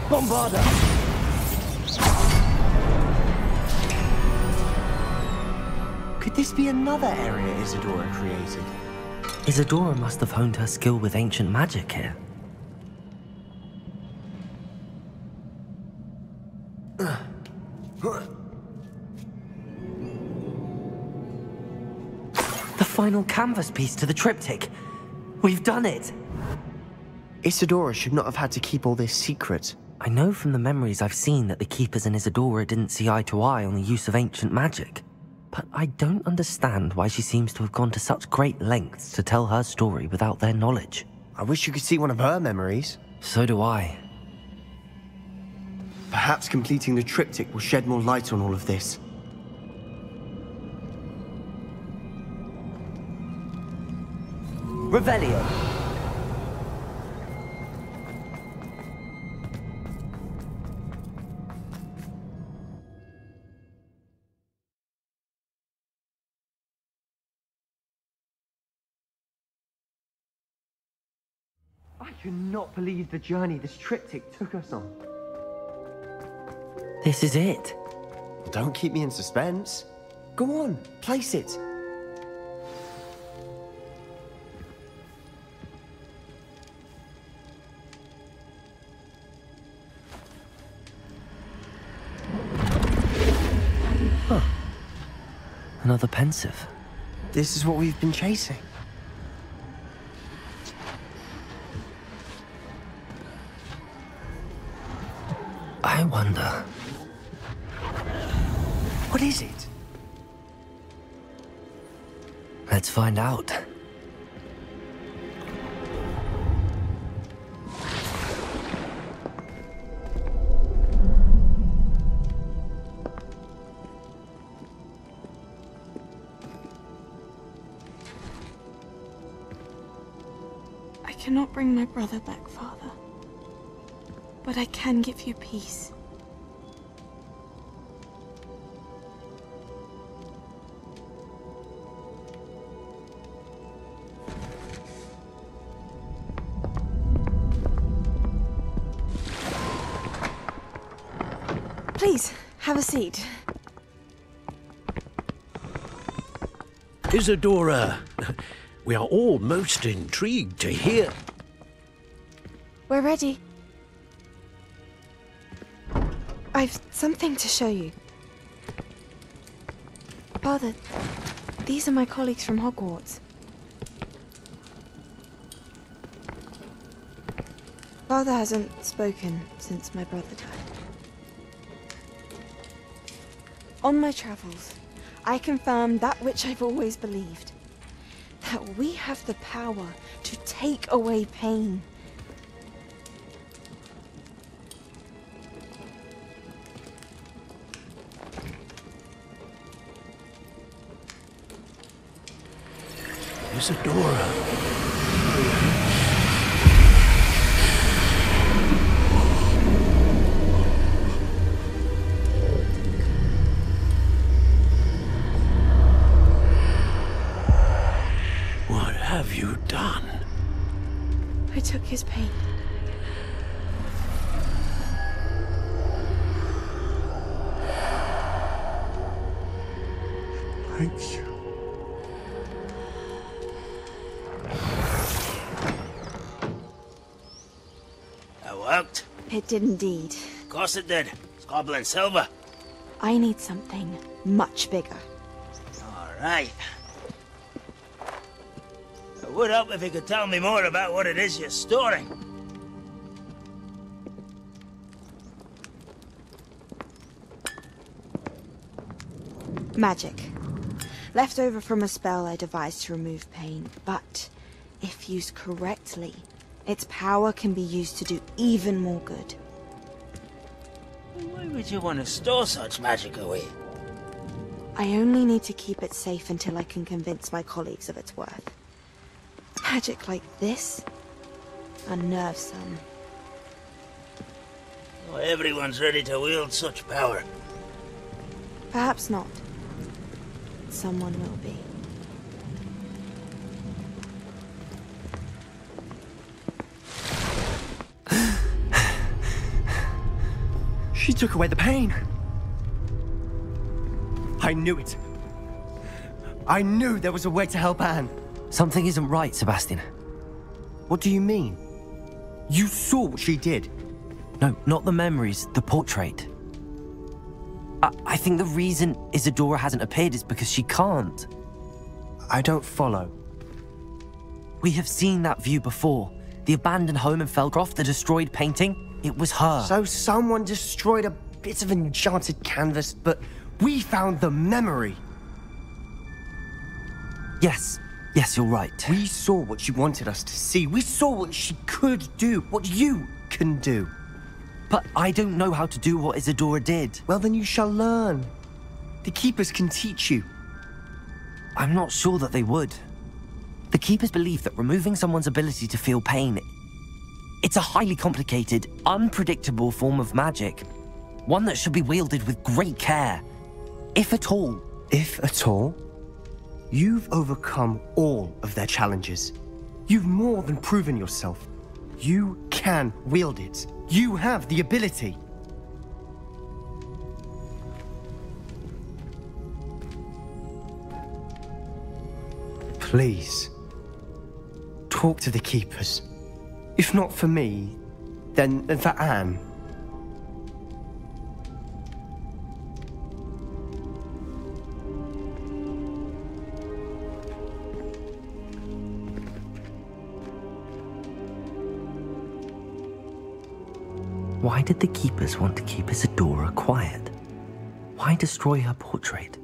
Bombarda.
Could this be another area Isadora created?
Isadora must have honed her skill with ancient magic here. The final canvas piece to the triptych. We've done it!
Isadora should not have had to keep all this secret.
I know from the memories I've seen that the Keepers and Isadora didn't see eye to eye on the use of ancient magic. But I don't understand why she seems to have gone to such great lengths to tell her story without their knowledge.
I wish you could see one of her memories.
So do I.
Perhaps completing the triptych will shed more light on all of this.
Revelio.
I cannot believe the journey this triptych took us on.
This is it.
Don't keep me in suspense. Go on, place it.
Huh. Another pensive.
This is what we've been chasing.
I wonder...
What is it?
Let's find out.
I cannot bring my brother back, Father. But I can give you peace. Please, have a seat.
Isadora, we are all most intrigued to hear.
We're ready. I've something to show you. Father, these are my colleagues from Hogwarts. Father hasn't spoken since my brother died. On my travels, I confirmed that which I've always believed. That we have the power to take away pain.
Isadora.
What have you done?
I took his pain.
Thank you.
That worked?
It did indeed.
Of course it did. It's goblin silver.
I need something much bigger.
All right. It would help if you could tell me more about what it is you're storing.
Magic. Left over from a spell I devised to remove pain, but if used correctly, its power can be used to do even more good.
Why would you want to store such magic away?
I only need to keep it safe until I can convince my colleagues of its worth. Magic like this unnerves some.
Not everyone's ready to wield such power.
Perhaps not. Someone will be.
She took away the pain. I knew it. I knew there was a way to help Anne.
Something isn't right, Sebastian.
What do you mean? You saw what she did.
No, not the memories, the portrait. I think the reason Isadora hasn't appeared is because she can't.
I don't follow.
We have seen that view before. The abandoned home in Felcroft, the destroyed painting, it was her.
So someone destroyed a bit of enchanted canvas, but we found the memory.
Yes, you're right.
We saw what she wanted us to see. We saw what she could do, what you can do.
But I don't know how to do what Isadora did.
Well, then you shall learn. The Keepers can teach you.
I'm not sure that they would. The Keepers believe that removing someone's ability to feel pain, it's a highly complicated, unpredictable form of magic. One that should be wielded with great care. If at all.
If at all? You've overcome all of their challenges. You've more than proven yourself. You can wield it. You have the ability. Please, talk to the Keepers. If not for me, then for Anne.
Why did the Keepers want to keep Isadora quiet? Why destroy her portrait?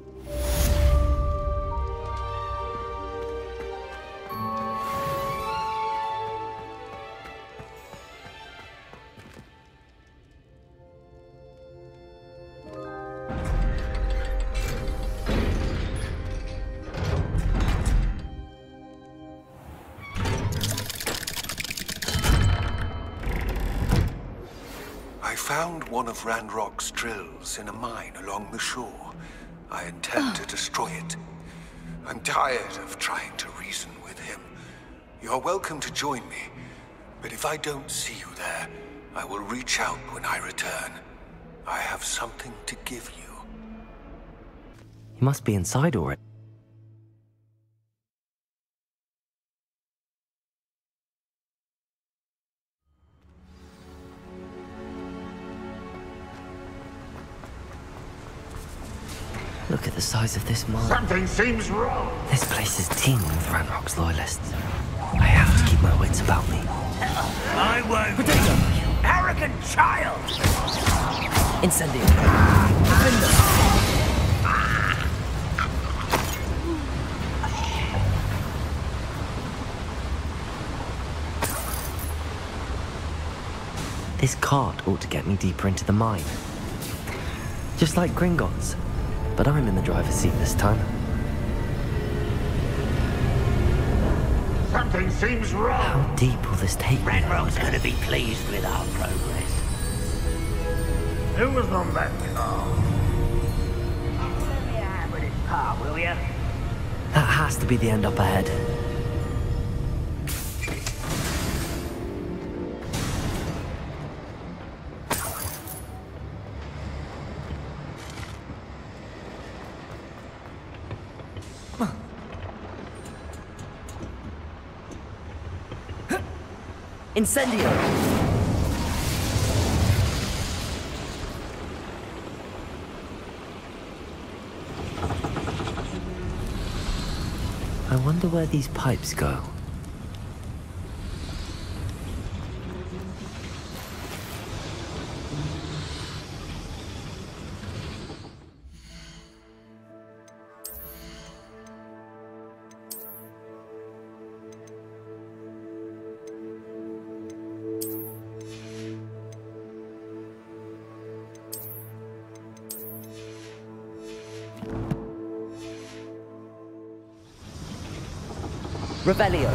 One of Ranrock's drills in a mine along the shore. I intend to destroy it. I'm tired of trying to reason with him. You're welcome to join me, but if I don't see you there, I will reach out when I return. I have something to give you.
He must be inside already. Look at the size of this mine.
Something seems wrong.
This place is teeming with Ranrock's loyalists. I have to keep my wits about me.
I won't. Potato! You arrogant child!
Incendio. This cart ought to get me deeper into the mine. Just like Gringotts. But I'm in the driver's seat this time.
Something seems wrong.
How deep will this take me?
Ranrock's going to be pleased with our progress.
Who was on that car?
Let me have with this part, will you?
That has to be the end up ahead. Incendio! I wonder where these pipes go. Revelio.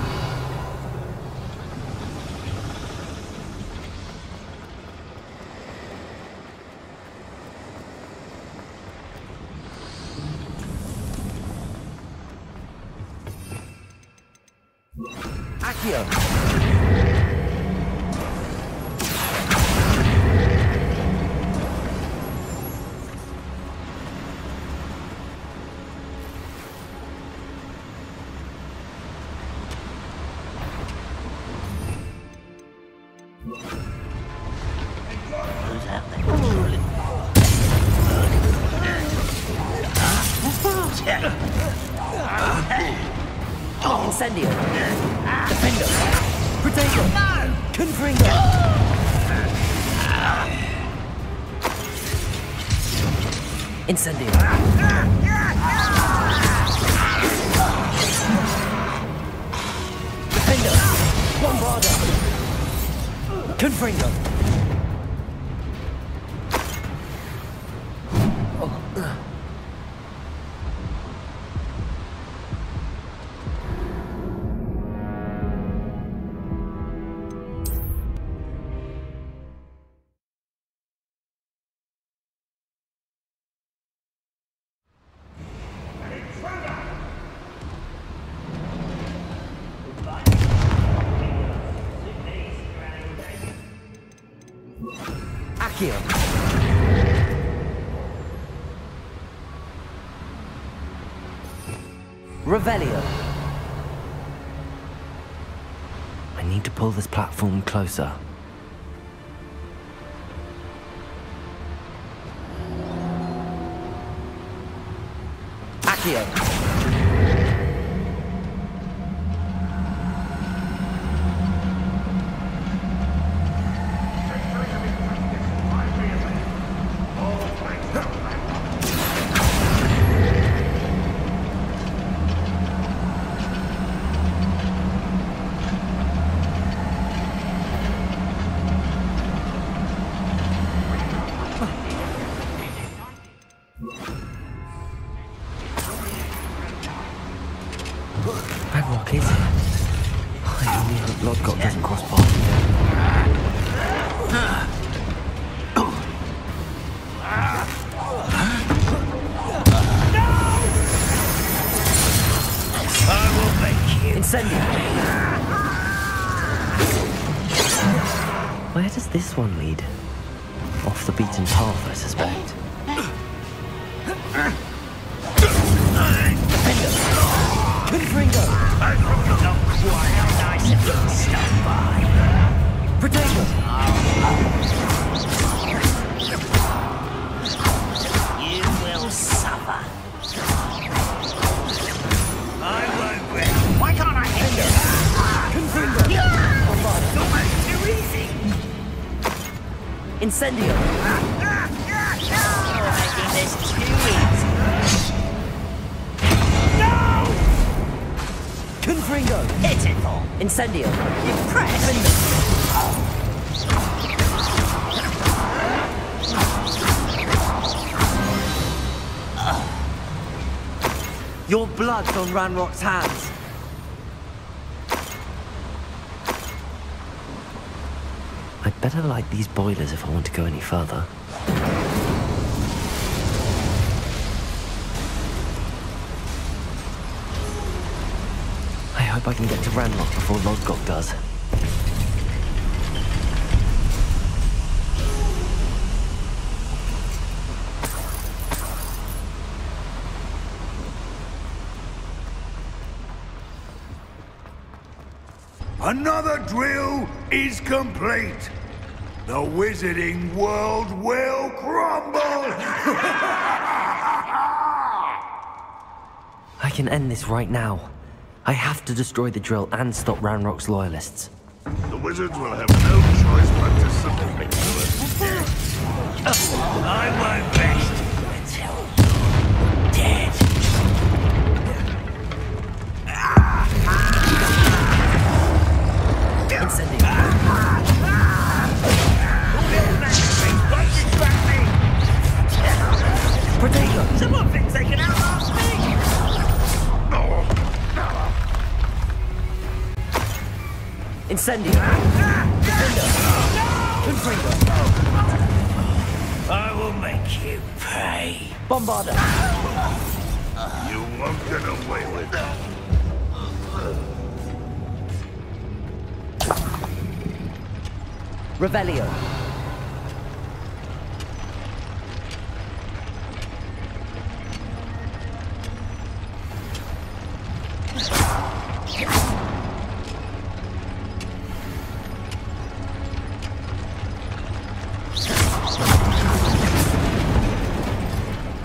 Accio. Incendio. Defendo. Protego. Confringo. Incendio. Defendo. Bombardo. Confringo. Accio. Revelio. I need to pull this platform closer. Accio. Where does this one lead? Off the beaten path, I suspect. Confringo! Not quite how nice it looks stuck by. Protego! You will suffer. I won't win. Why can't I hit you? Confringo! It's almost too easy! Incendio! You're making this too easy. Confringo! Hit it all! Incendio! Impressed! Your blood's on Ranrock's hands. I'd better light these boilers if I want to go any further. I hope I can get to Ranrock before Lodgok does.
Another drill is complete. The wizarding world will crumble!
I can end this right now. I have to destroy the drill and stop Ranrock's loyalists.
The wizards will have no choice but to submit to it.
I won't rest until you're dead.
Potato!
Someone thinks they can outlast me!
Incendio!
I will make you pay.
Bombarda!
You won't get away with it.
Revelio!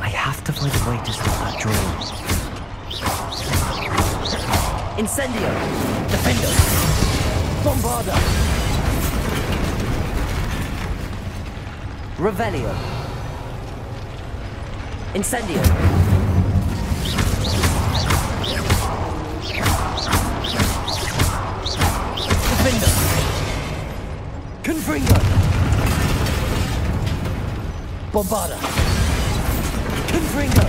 I have to find a way to stop that drill. Incendio! Defendo! Bombarda! Revelio! Incendio! Defendo! Confringo! Bombarda! Confringo!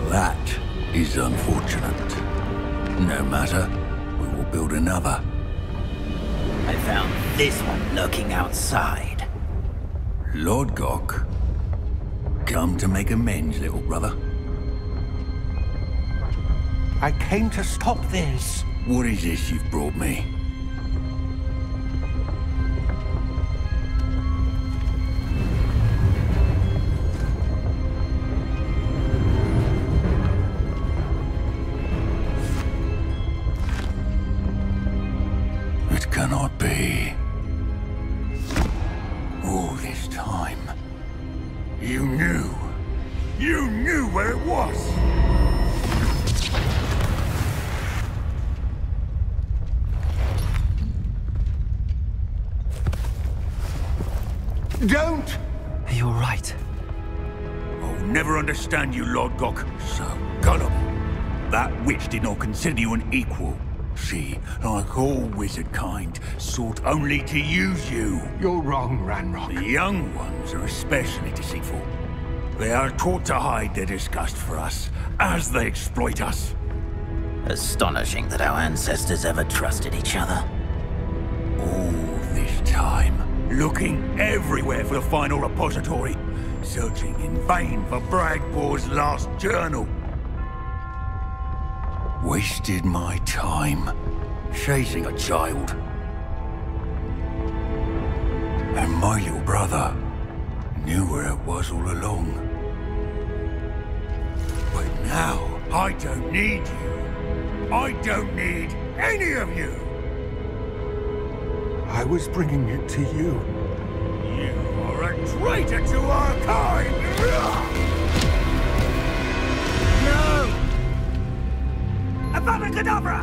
That is unfortunate. No matter, we will build another.
I found this one lurking outside.
Lodgok, come to make amends, little brother.
I came to stop this.
What is this you've brought me? It cannot be. All this time, you knew where it was. Don't!
You're right.
I'll never understand you, Lodgok. So gullible. That witch did not consider you an equal. She, like all wizard kind, sought only to use you.
You're wrong, Ranrock.
The young ones are especially deceitful. They are taught to hide their disgust for us, as they exploit us.
Astonishing that our ancestors ever trusted each other.
All this time, looking everywhere for the final repository, searching in vain for Bragpor's last journal. Wasted my time chasing a child. And my little brother knew where it was all along. But now, I don't need you. I don't need any of you.
I was bringing it to you.
You are a traitor to our kind!
No! Avada Kedavra!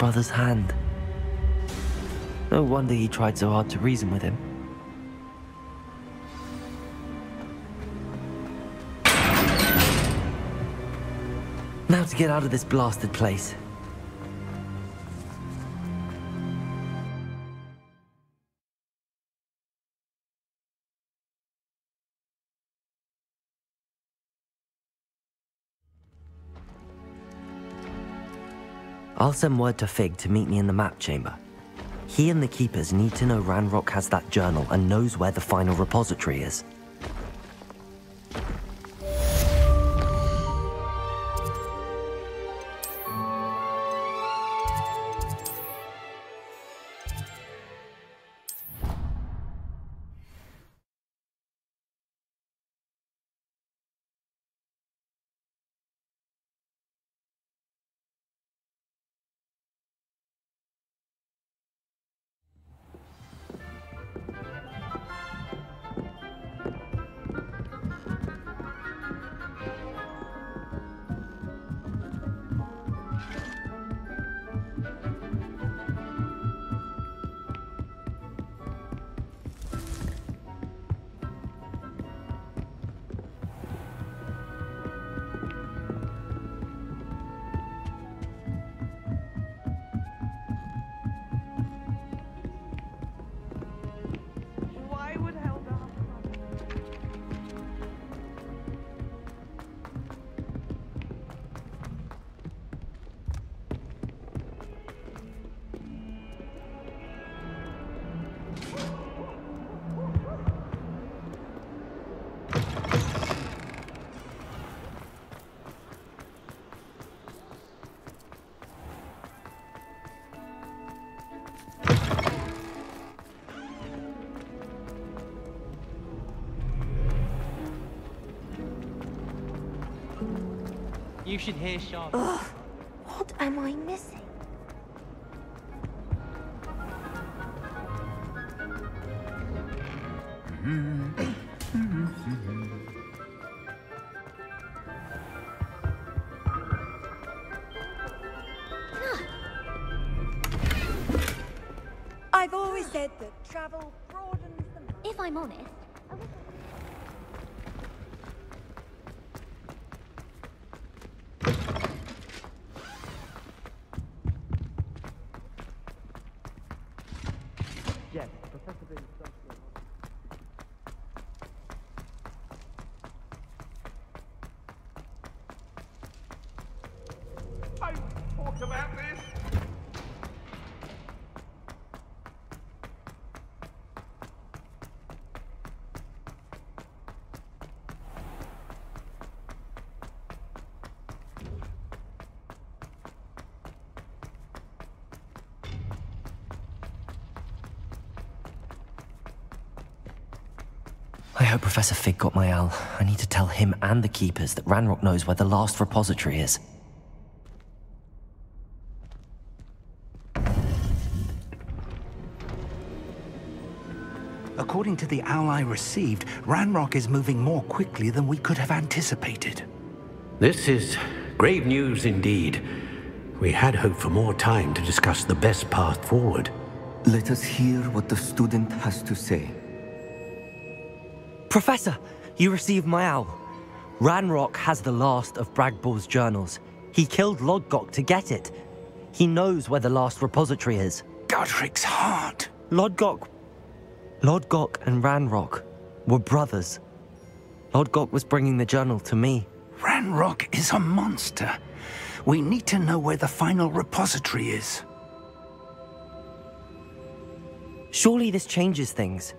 brother's hand. No wonder he tried so hard to reason with him. Now to get out of this blasted place. I'll send word to Fig to meet me in the map chamber. He and the keepers need to know Ranrock has that journal and knows where the final repository is.
You should hear Sean.
Ugh, what am I missing?
I've always said that travel broadens the mind.
If I'm honest,
Yes, Professor Binns does so.
I talked about this.
I hope Professor Fig got my owl. I need to tell him and the keepers that Ranrock knows where the last repository is.
According to the owl I received, Ranrock is moving more quickly than we could have anticipated.
This is grave news indeed. We had hoped for more time to discuss the best path forward.
Let us hear what the student has to say.
Professor, you received my owl. Ranrock has the last of Bragball's journals. He killed Lodgok to get it. He knows where the last repository is.
Godric's heart.
Lodgok and Ranrock were brothers. Lodgok was bringing the journal to me.
Ranrock is a monster. We need to know where the final repository is.
Surely this changes things.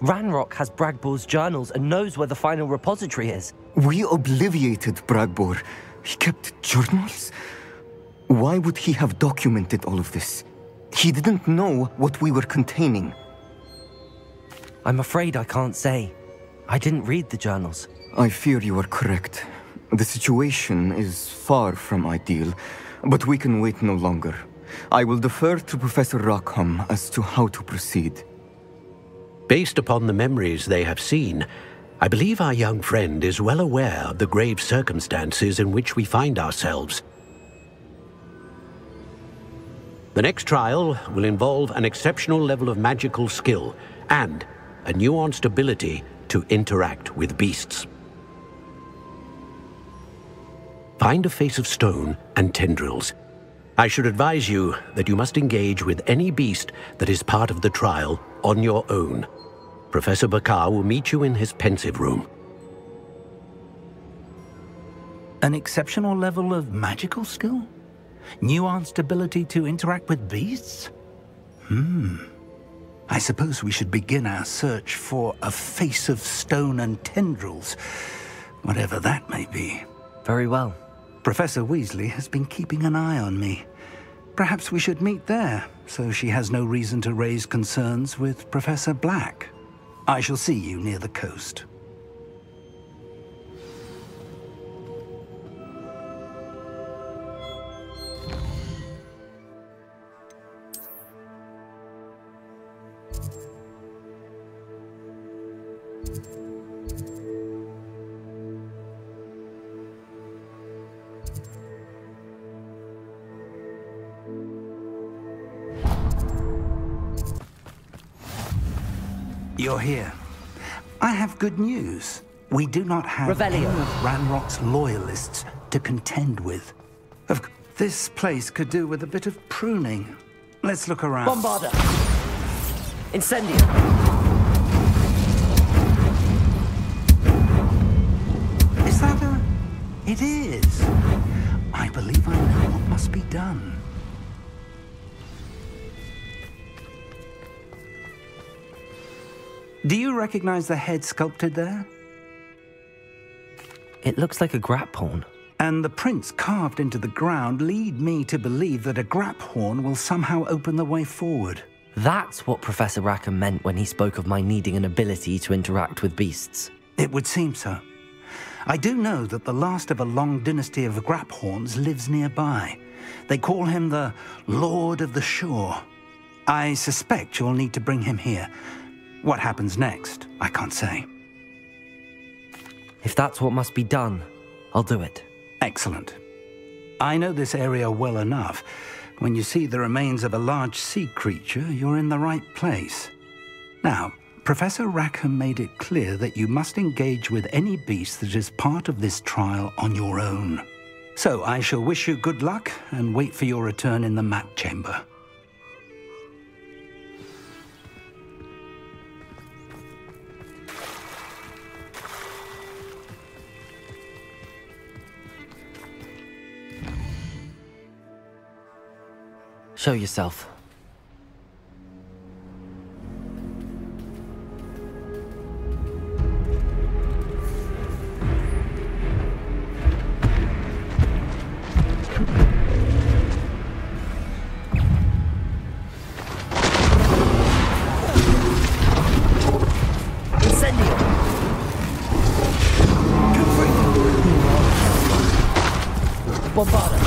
Ranrock has Bragball's journals and knows where the final repository is.
We obliviated Bragbor. He kept journals? Why would he have documented all of this? He didn't know what we were containing.
I'm afraid I can't say. I didn't read the journals.
I fear you are correct. The situation is far from ideal, but we can wait no longer. I will defer to Professor Rockham as to how to proceed.
Based upon the memories they have seen, I believe our young friend is well aware of the grave circumstances in which we find ourselves. The next trial will involve an exceptional level of magical skill and a nuanced ability to interact with beasts. Find a face of stone and tendrils. I should advise you that you must engage with any beast that is part of the trial on your own. Professor Bakar will meet you in his pensive room.
An exceptional level of magical skill? Nuanced ability to interact with beasts? I suppose we should begin our search for a face of stone and tendrils, whatever that may be.
Very well.
Professor Weasley has been keeping an eye on me. Perhaps we should meet there, so she has no reason to raise concerns with Professor Black. I shall see you near the coast. You're here. I have good news. We do not have any of Ranrock's loyalists to contend with. This place could do with a bit of pruning. Let's look around.
Bombarda! Incendio!
Is that a... It is. I believe I know what must be done. Do you recognize the head sculpted there?
It looks like a grap horn.
And the prints carved into the ground lead me to believe that a grap horn will somehow open the way forward.
That's what Professor Rackham meant when he spoke of my needing an ability to interact with beasts.
It would seem so. I do know that the last of a long dynasty of grap horns lives nearby. They call him the Lord of the Shore. I suspect you'll need to bring him here. What happens next, I can't say.
If that's what must be done, I'll do it.
Excellent. I know this area well enough. When you see the remains of a large sea creature, you're in the right place. Now, Professor Rackham made it clear that you must engage with any beast that is part of this trial on your own. So I shall wish you good luck and wait for your return in the map chamber.
Show yourself. Incendio! Bombarda!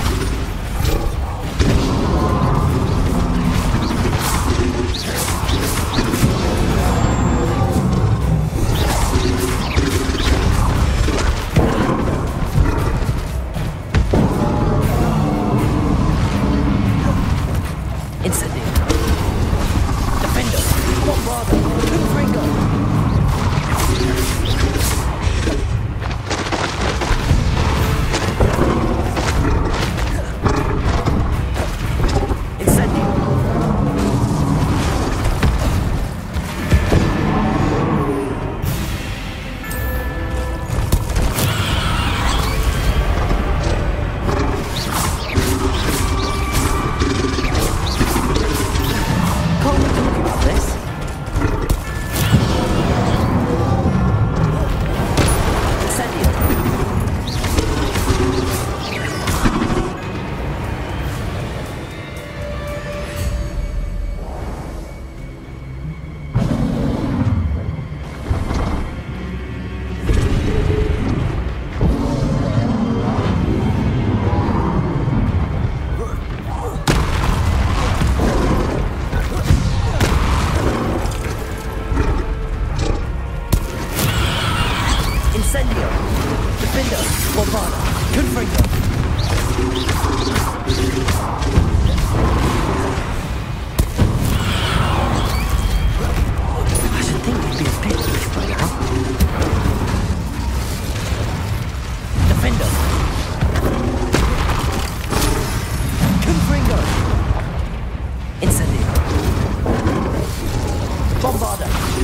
father.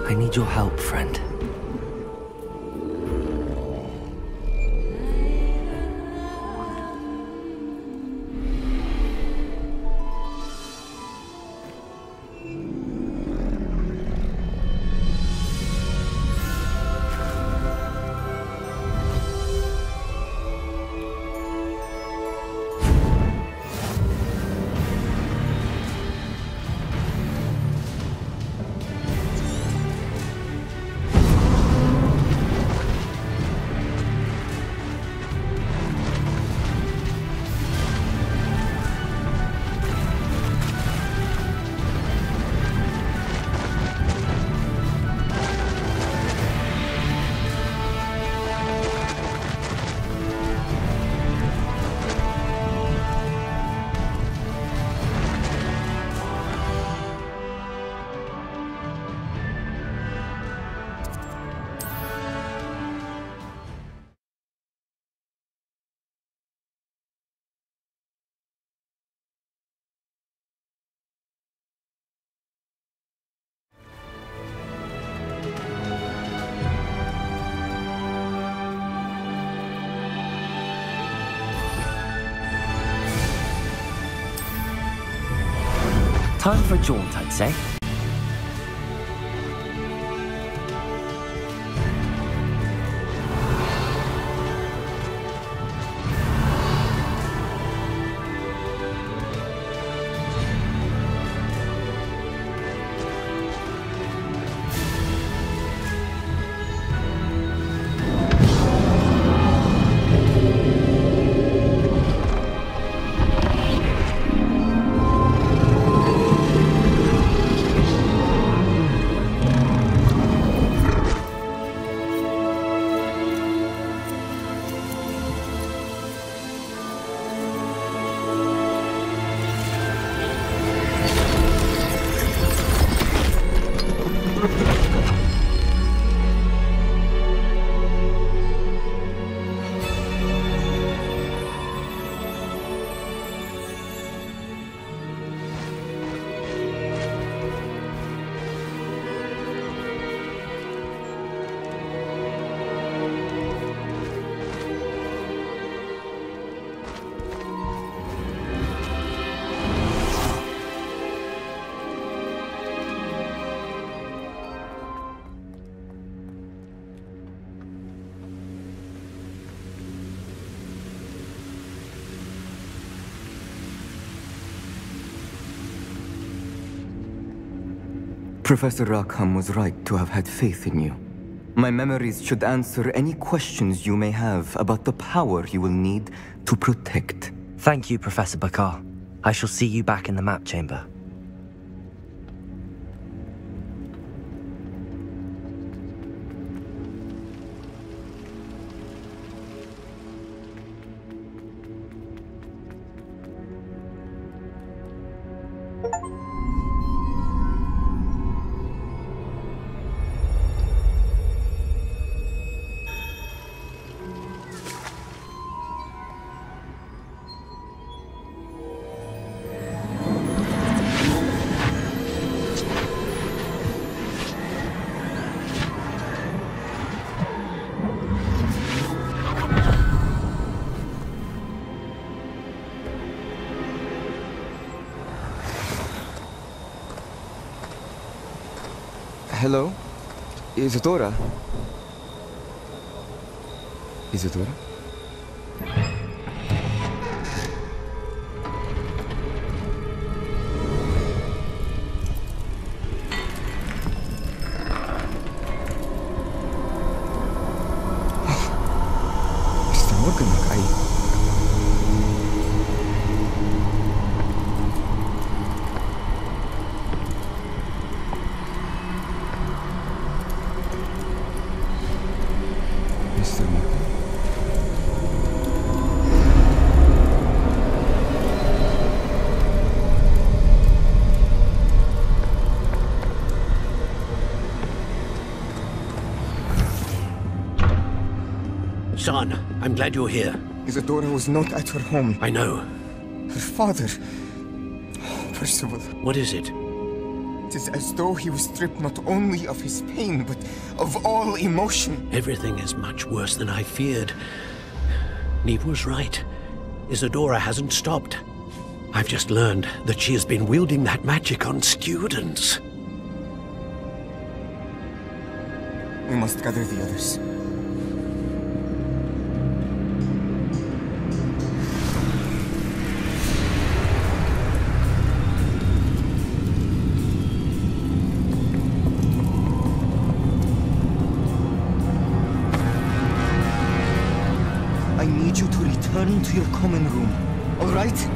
I need your help, friend. Time for a jaunt, I'd say.
Professor Rackham was right to have had faith in you. My memories should answer any questions you may have about the power you will need to protect.
Thank you, Professor Bakar. I shall see you back in the map chamber.
Hello? Isadora? Isadora? Mr. Morganlock,
Son, I'm glad you're here.
Isadora was not at her home.
I know.
Her father... Percival.
What is it?
It is as though he was stripped not only of his pain, but of all emotion.
Everything is much worse than I feared. Neve was right. Isadora hasn't stopped. I've just learned that she has been wielding that magic on students.
We must gather the others. I need you to return to your common room, all right?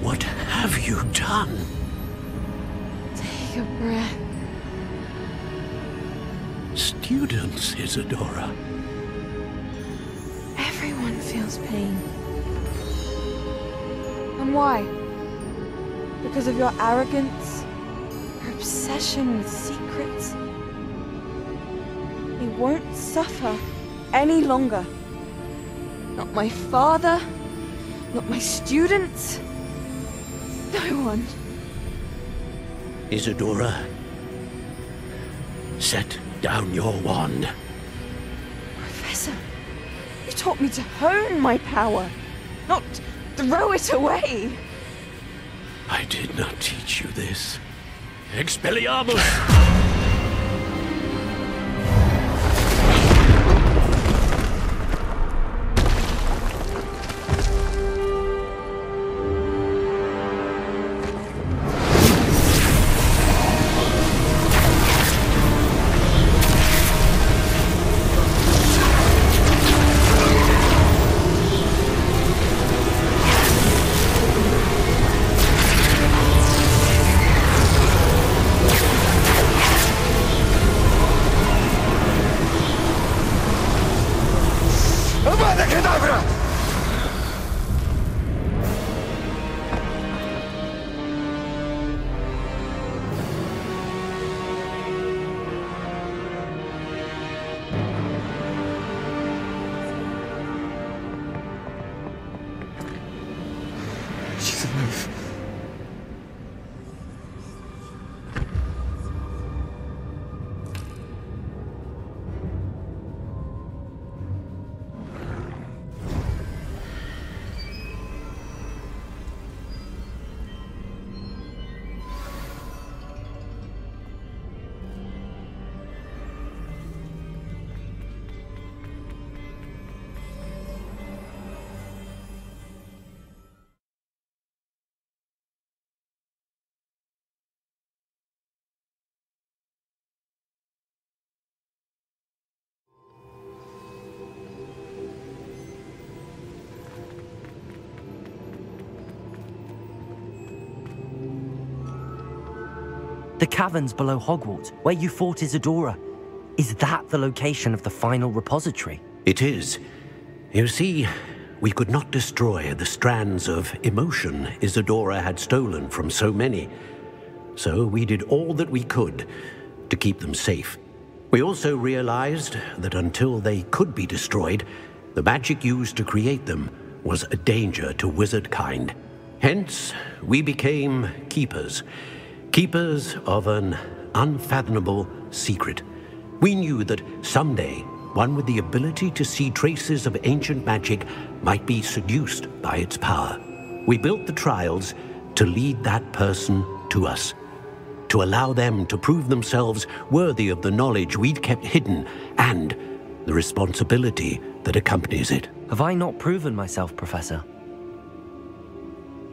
What have you done?
Take a breath.
Students, Isadora.
Everyone feels pain. And why? Because of your arrogance? Your obsession with secrets? They won't suffer any longer. Not my father, not my students, no one.
Isadora, set down your wand.
Professor, you taught me to hone my power, not throw it away.
I did not teach you this. Expelliarmus!
She's alive.
The caverns below Hogwarts, where you fought Isadora. Is that the location of the final repository?
It is. You see, we could not destroy the strands of emotion Isadora had stolen from so many. So we did all that we could to keep them safe. We also realized that until they could be destroyed, the magic used to create them was a danger to wizard kind. Hence, we became keepers. Keepers of an unfathomable secret. We knew that someday, one with the ability to see traces of ancient magic might be seduced by its power. We built the trials to lead that person to us, to allow them to prove themselves worthy of the knowledge we'd kept hidden and the responsibility that accompanies it.
Have I not proven myself, Professor?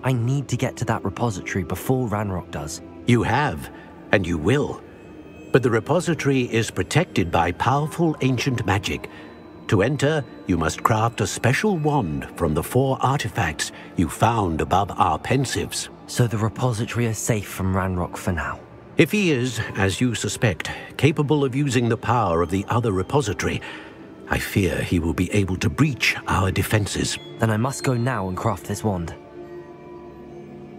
I need to get to that repository before Ranrock does.
You have, and you will. But the repository is protected by powerful ancient magic. To enter, you must craft a special wand from the 4 artifacts you found above our pensives.
So the repository is safe from Ranrock for now?
If he is, as you suspect, capable of using the power of the other repository, I fear he will be able to breach our defenses.
Then I must go now and craft this wand.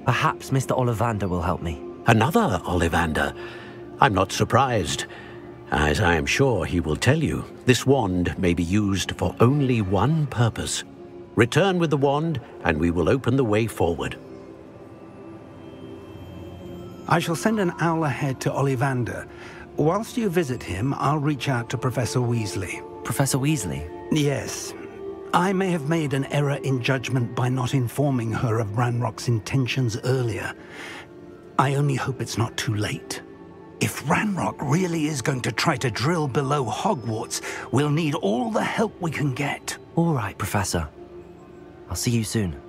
Perhaps Mr. Ollivander will help me.
Another Ollivander? I'm not surprised. As I am sure he will tell you, this wand may be used for only one purpose. Return with the wand, and we will open the way forward.
I shall send an owl ahead to Ollivander. Whilst you visit him, I'll reach out to Professor Weasley.
Professor Weasley?
Yes. I may have made an error in judgment by not informing her of Ranrock's intentions earlier. I only hope it's not too late.
If Ranrock really is going to try to drill below Hogwarts, we'll need all the help we can get.
All right, Professor. I'll see you soon.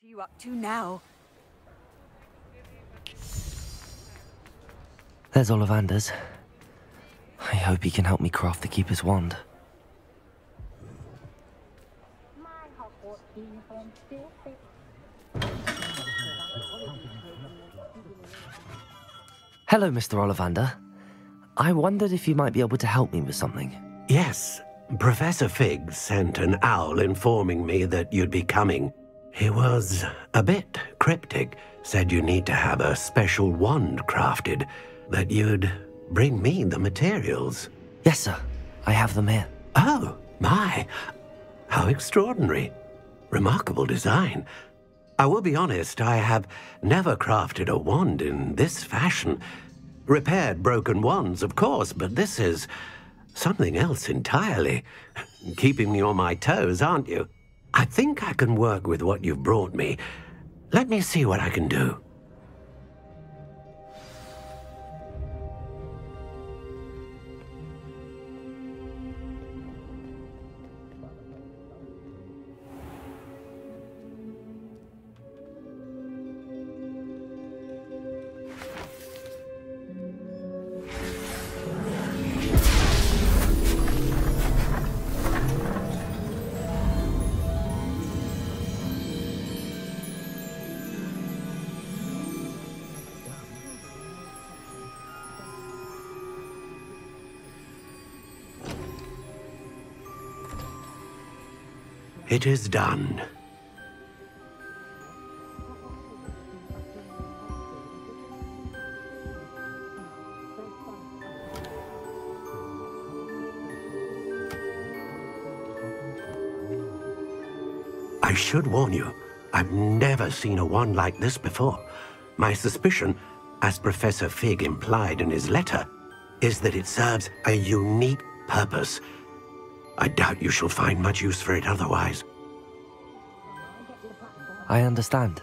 What are you up to now?
There's Ollivander's. I hope he can help me craft the Keeper's wand. Hello, Mr. Ollivander. I wondered if you might be able to help me with something.
Yes, Professor Fig sent an owl informing me that you'd be coming. He was a bit cryptic, said you need to have a special wand crafted, that you'd bring me the materials.
Yes, sir. I have them here.
Oh, my. How extraordinary. Remarkable design. I will be honest, I have never crafted a wand in this fashion. Repaired broken wands, of course, but this is something else entirely. Keeping me on my toes, aren't you? I think I can work with what you've brought me. Let me see what I can do. It is done. I should warn you, I've never seen a wand like this before. My suspicion, as Professor Fig implied in his letter, is that it serves a unique purpose. I doubt you shall find much use for it otherwise.
I understand.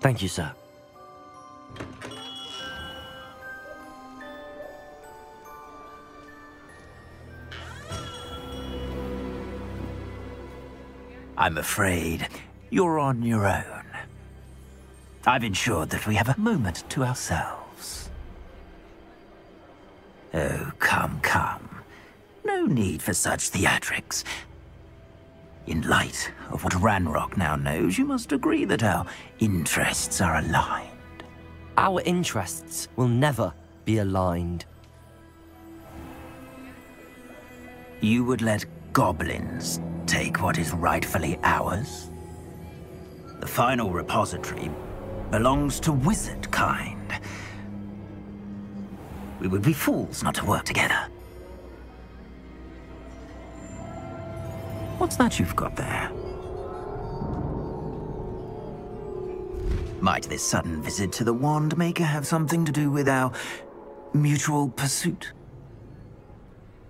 Thank you, sir.
I'm afraid you're on your own. I've ensured that we have a moment to ourselves. Oh, come, come. No need for such theatrics. In light of what Ranrock now knows, you must agree that our interests are aligned.
Our interests will never be aligned.
You would let goblins take what is rightfully ours? The final repository belongs to wizard kind. We would be fools not to work together. What's that you've got there? Might this sudden visit to the Wand Maker have something to do with our mutual pursuit?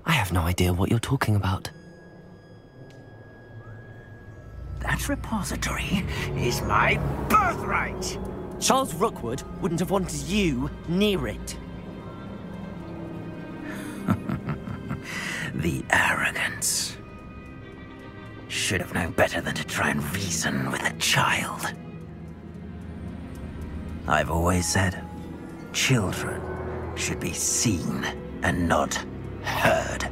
I have no idea what you're talking about.
That repository is my birthright!
Charles Rookwood wouldn't have wanted you near it.
The arrogance. Should have known better than to try and reason with a child. I've always said, children should be seen and not heard.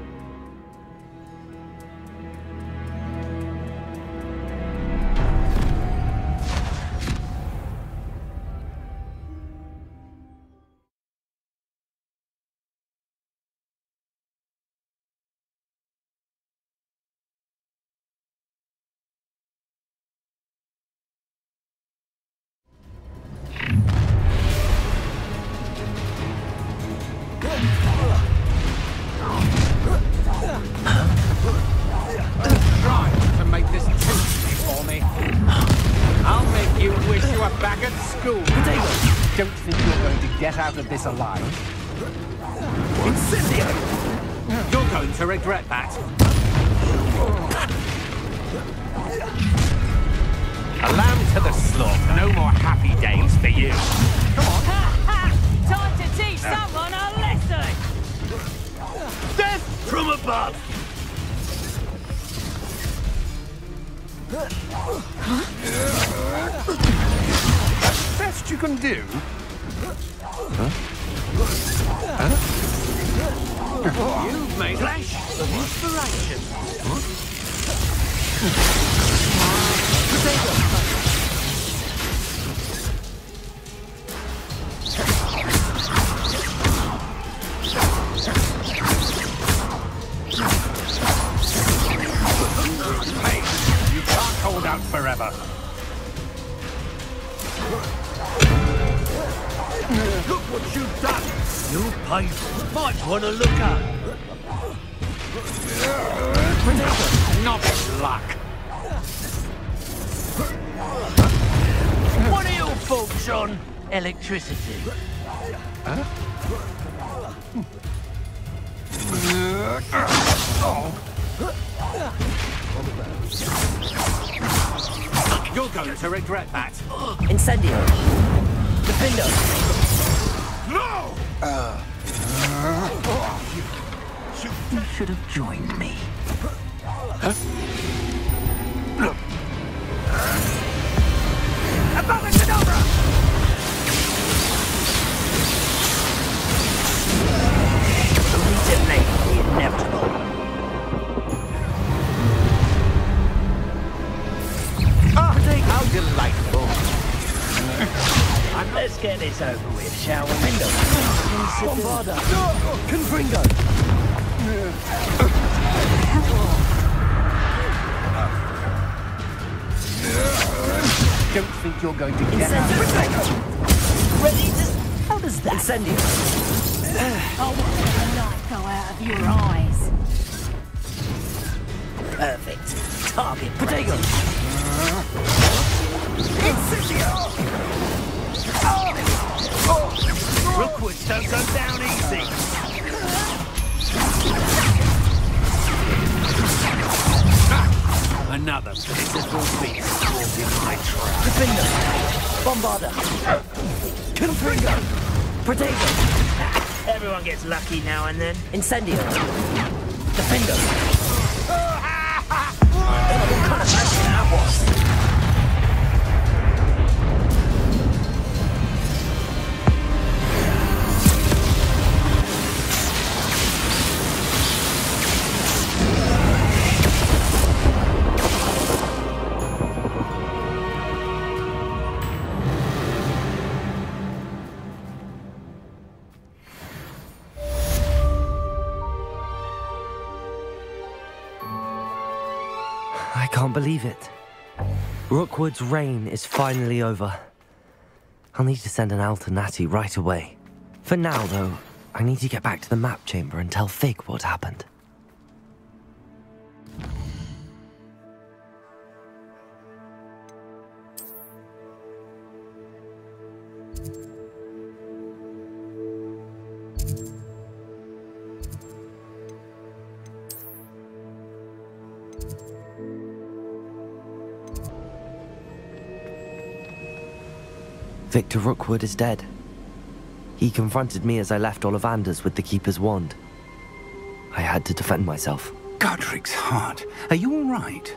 Out of this alive. Incendio! You're going to regret that. A lamb to the slaughter. No more happy days for you. Come on.
Time to teach someone a lesson!
Death from above! That's the best you can do? You've made flash of inspiration. Hey, you can't hold out forever. Look what you've done! You people might want to look up. Not luck.
What are your folks on electricity?
Huh? You're going to regret that.
Incendio. Defender.
No!
You should have joined me.
Huh?
Abracadabra! Eliminate the inevitable.
Ah, how delightful!
Let's get this over with, shall we?
Window. Bombarda. Confringo.
Don't think you're going to get out.
Ready to... How does that...
Incendio.
Oh, what the light go out of your eyes?
Perfect. Target
Potato.
Incendio!
Rookwoods don't go down easy. Another pitiful beast caught in my trap.
Defender. Bombarder. Confringo. Potato.
Everyone gets lucky now and then.
Incendio. Defender.
What kind of magic that was?
I can't believe it. Rookwood's reign is finally over. I'll need to send an alternati right away. For now, though, I need to get back to the map chamber and tell Fig what happened. Victor Rookwood is dead. He confronted me as I left Ollivander's with the Keeper's wand. I had to defend myself.
Godric's heart, are you all right?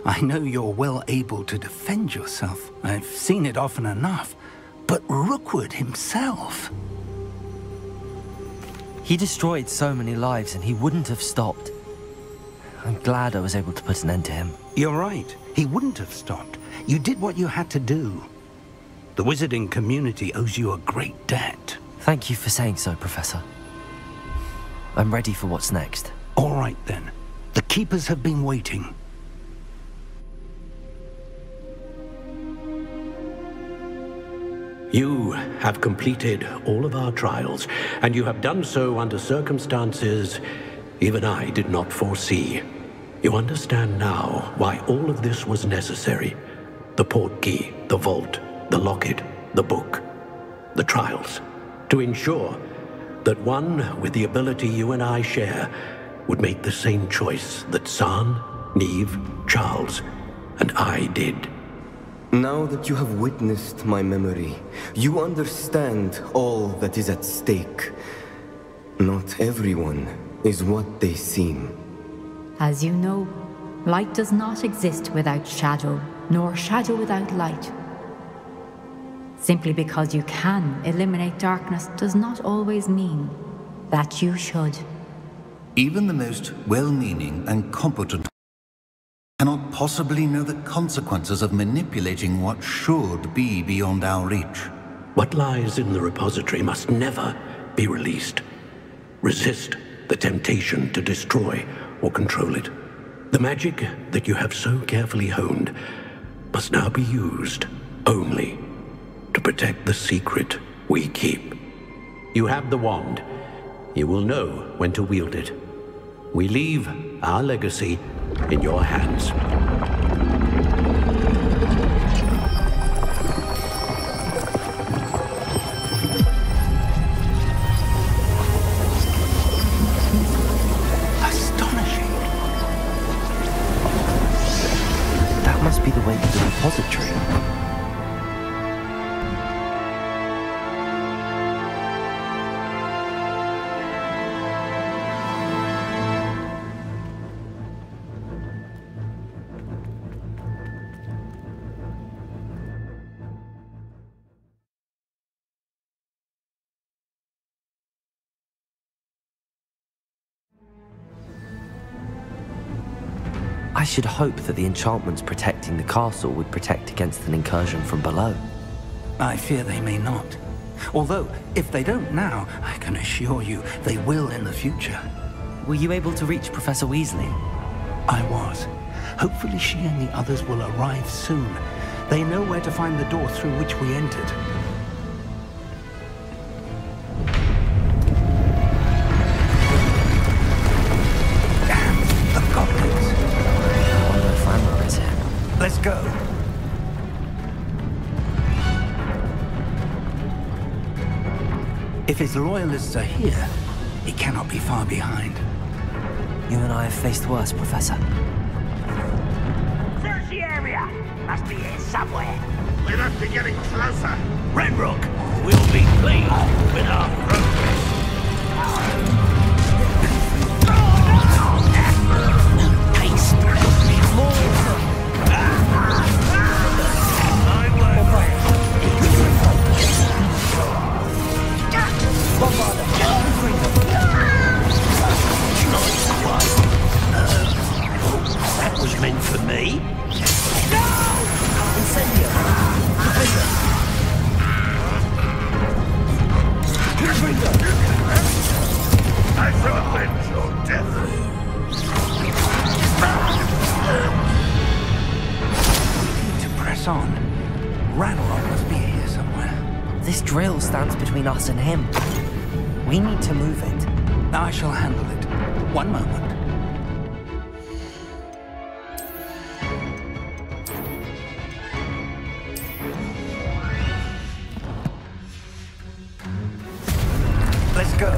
I know you're well able to defend yourself. I've seen it often enough. But Rookwood himself...
He destroyed so many lives and he wouldn't have stopped. I'm glad I was able to put an end to him.
You're right. He wouldn't have stopped. You did what you had to do. The wizarding community owes you a great debt.
Thank you for saying so, Professor. I'm ready for what's next.
All right, then. The Keepers have been waiting.
You have completed all of our trials, and you have done so under circumstances even I did not foresee. You understand now why all of this was necessary. The portkey, the vault, the locket, the book, the trials, to ensure that one with the ability you and I share would make the same choice that San, Neve, Charles, and I did.
Now that you have witnessed my memory, you understand all that is at stake. Not everyone is what they seem.
As you know, light does not exist without shadow, nor shadow without light. Simply because you can eliminate darkness does not always mean that you should.
Even the most well-meaning and competent cannot possibly know the consequences of manipulating what should be beyond our reach.
What lies in the repository must never be released. Resist the temptation to destroy or control it. The magic that you have so carefully honed must now be used only to protect the secret we keep. You have the wand. You will know when to wield it. We leave our legacy in your hands.
Astonishing.
That must be the way to the repository. I should hope that the enchantments protecting the castle would protect against an incursion from below.
I fear they may not. Although, if they don't now, I can assure you they will in the future.
Were you able to reach Professor Weasley?
I was. Hopefully she and the others will arrive soon. They know where to find the door through which we entered. Let's go. If his loyalists are here, he cannot be far behind.
You and I have faced worse, Professor.
Search the area! Must be here somewhere.
We must be getting closer.
Ranrock will be pleased with our progress. Taste more. That was meant for me.
Incendio!
I shall avenge your death.
We need to press on. Ranrock must be here somewhere.
This drill stands between us and him. We need to move it.
I shall handle it. One moment. Let's go.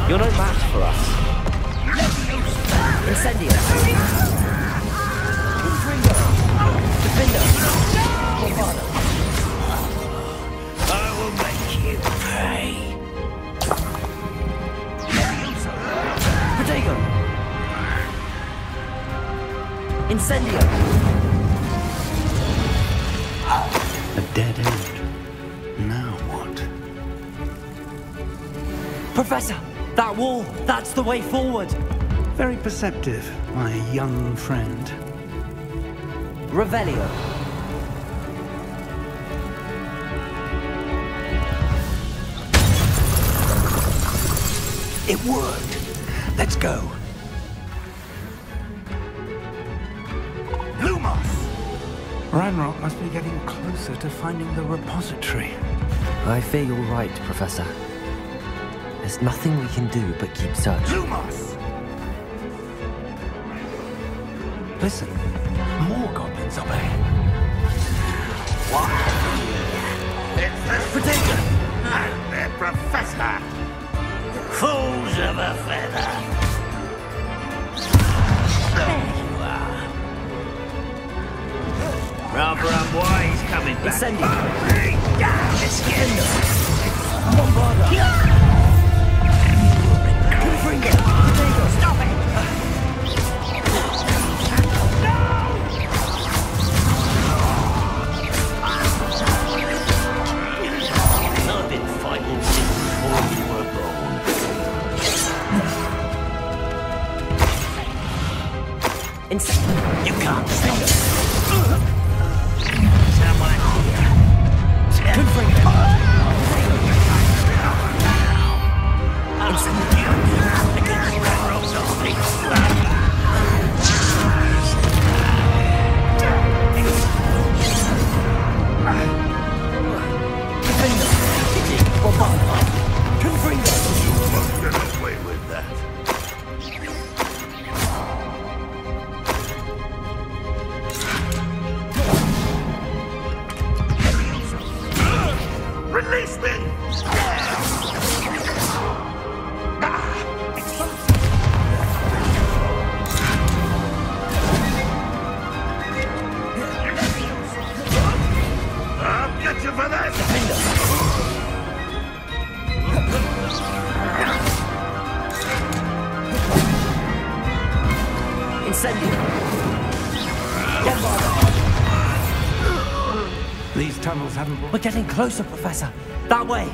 You're no match for us. Incendio. Defender. Bombada.
I will make you pay.
Protego. Incendio.
A dead end. Now what?
Professor, that wall, that's the way forward.
Very perceptive, my young friend.
Revelio.
It worked. Let's go. Lumos!
Ranrock must be getting closer to finding the repository.
I fear you're right, Professor. There's nothing we can do but keep searching.
Lumos! Listen, more goblins up ahead.
What? It's the Potato and their professor.
Fools of a feather. There you are. Rather unwise coming back.
Incendio.
Let's get it.
Bombada.
Stop it!
These tunnels haven't...
We're getting closer, Professor. That way.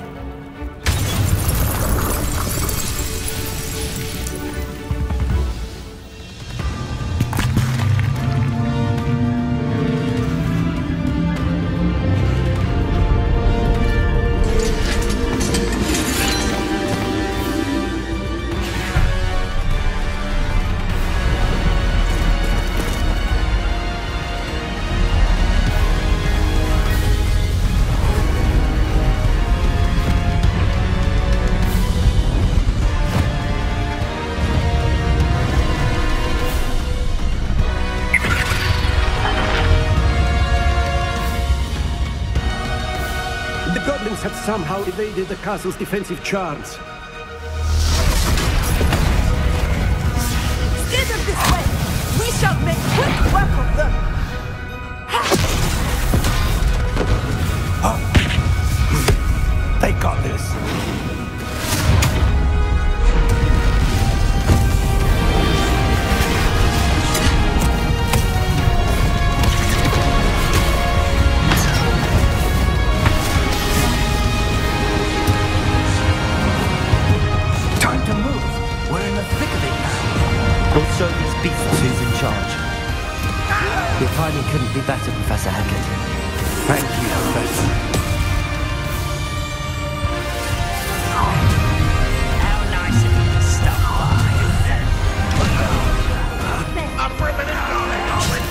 Had somehow evaded the castle's defensive charms.
Steer them this way! We shall make quick work of them!
They got this.
We'll show these beasts who's in charge. Your timing couldn't be better, Professor Hackett.
Thank you, Professor.
How nice of you to stop by.
I'm ripping it down, Howard.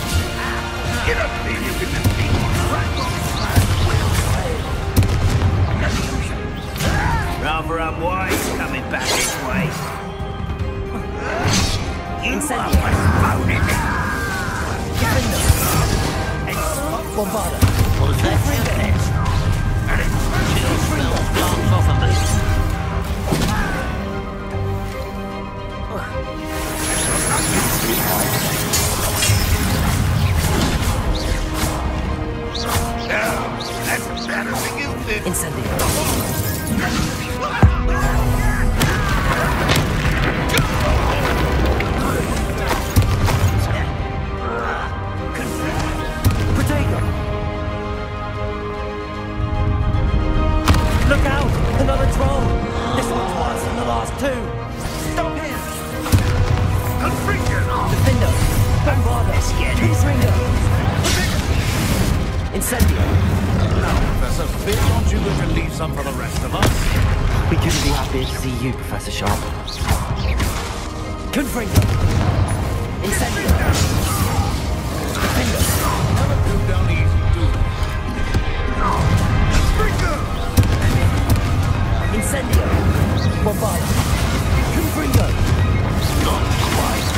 You don't believe you can defeat
Rather unwise coming back this way.
Incendio. Bombarda.
That's better than you did.
Incendio. Look out! Another troll! This one's worse than the last two! Stop him! Defender! Bombarda! Confringo! Incendio!
Now, Professor, fear not you going to leave some for the rest of us?
We couldn't be happier to see you, Professor Sharp. Confringo! Incendio! Defender!
Never go down easy, do they?
Incendio! Bombarda! Confringo!
Not quite.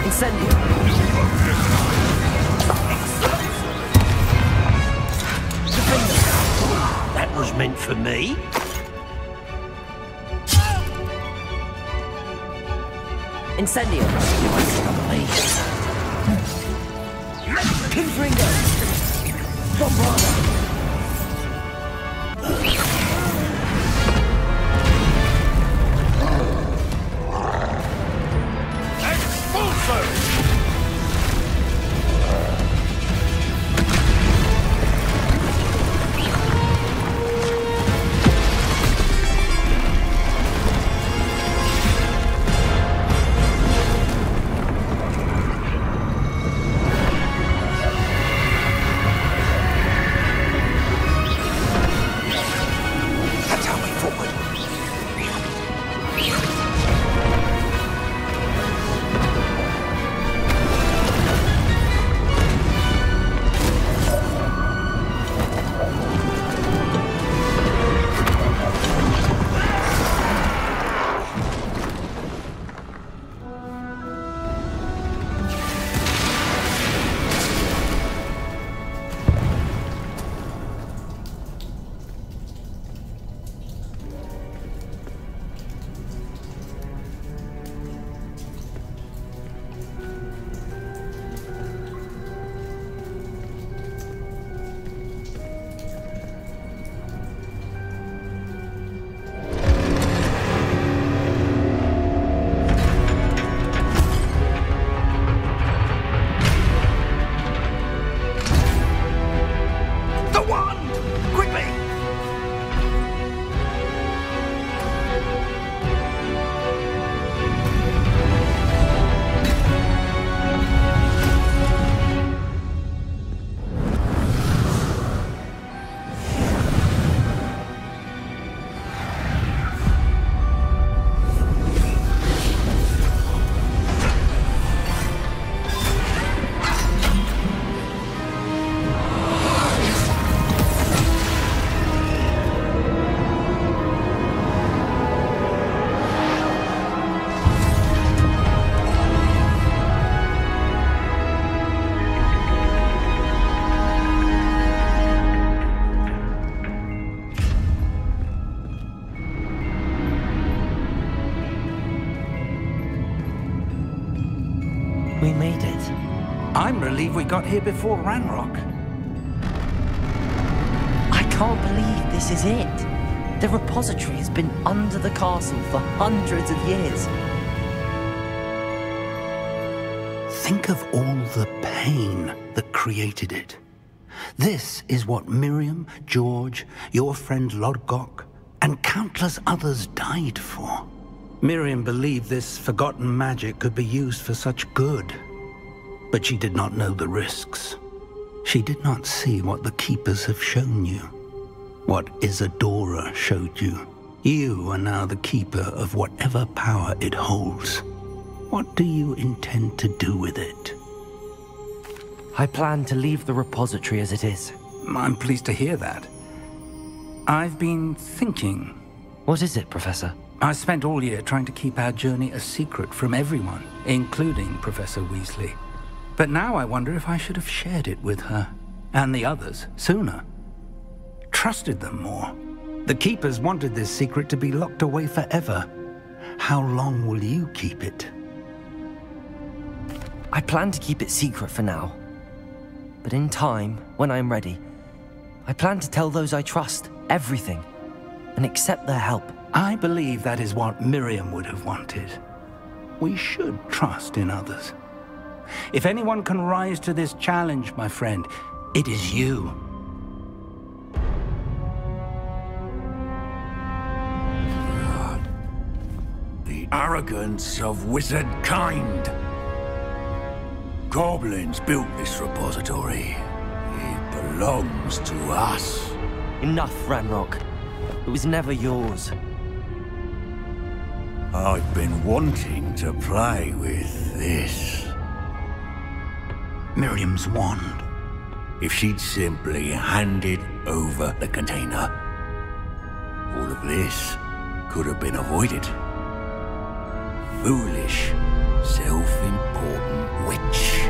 Incendio!
That was meant for me.
Incendio! Confringo! Bombarda! We made it.
I'm relieved we got here before Ranrock.
I can't believe this is it. The repository has been under the castle for hundreds of years.
Think of all the pain that created it. This is what Miriam, George, your friend Lodgok, and countless others died for. Miriam believed this forgotten magic could be used for such good, but she did not know the risks. She did not see what the Keepers have shown you, what Isadora showed you. You are now the Keeper of whatever power it holds. What do you intend to do with it?
I plan to leave the repository as it is.
I'm pleased to hear that. I've been thinking.
What is it, Professor?
I spent all year trying to keep our journey a secret from everyone, including Professor Weasley. But now I wonder if I should have shared it with her, and the others, sooner. Trusted them more. The Keepers wanted this secret to be locked away forever. How long will you keep it?
I plan to keep it secret for now. But in time, when I'm ready, I plan to tell those I trust everything, and accept their help.
I believe that is what Miriam would have wanted. We should trust in others. If anyone can rise to this challenge, my friend, it is you.
The arrogance of wizard kind. Goblins built this repository. It belongs to us.
Enough, Ranrock. It was never yours.
I've been wanting to play with this.
Miriam's wand.
If she'd simply handed over the container, all of this could have been avoided. Foolish, self-important witch.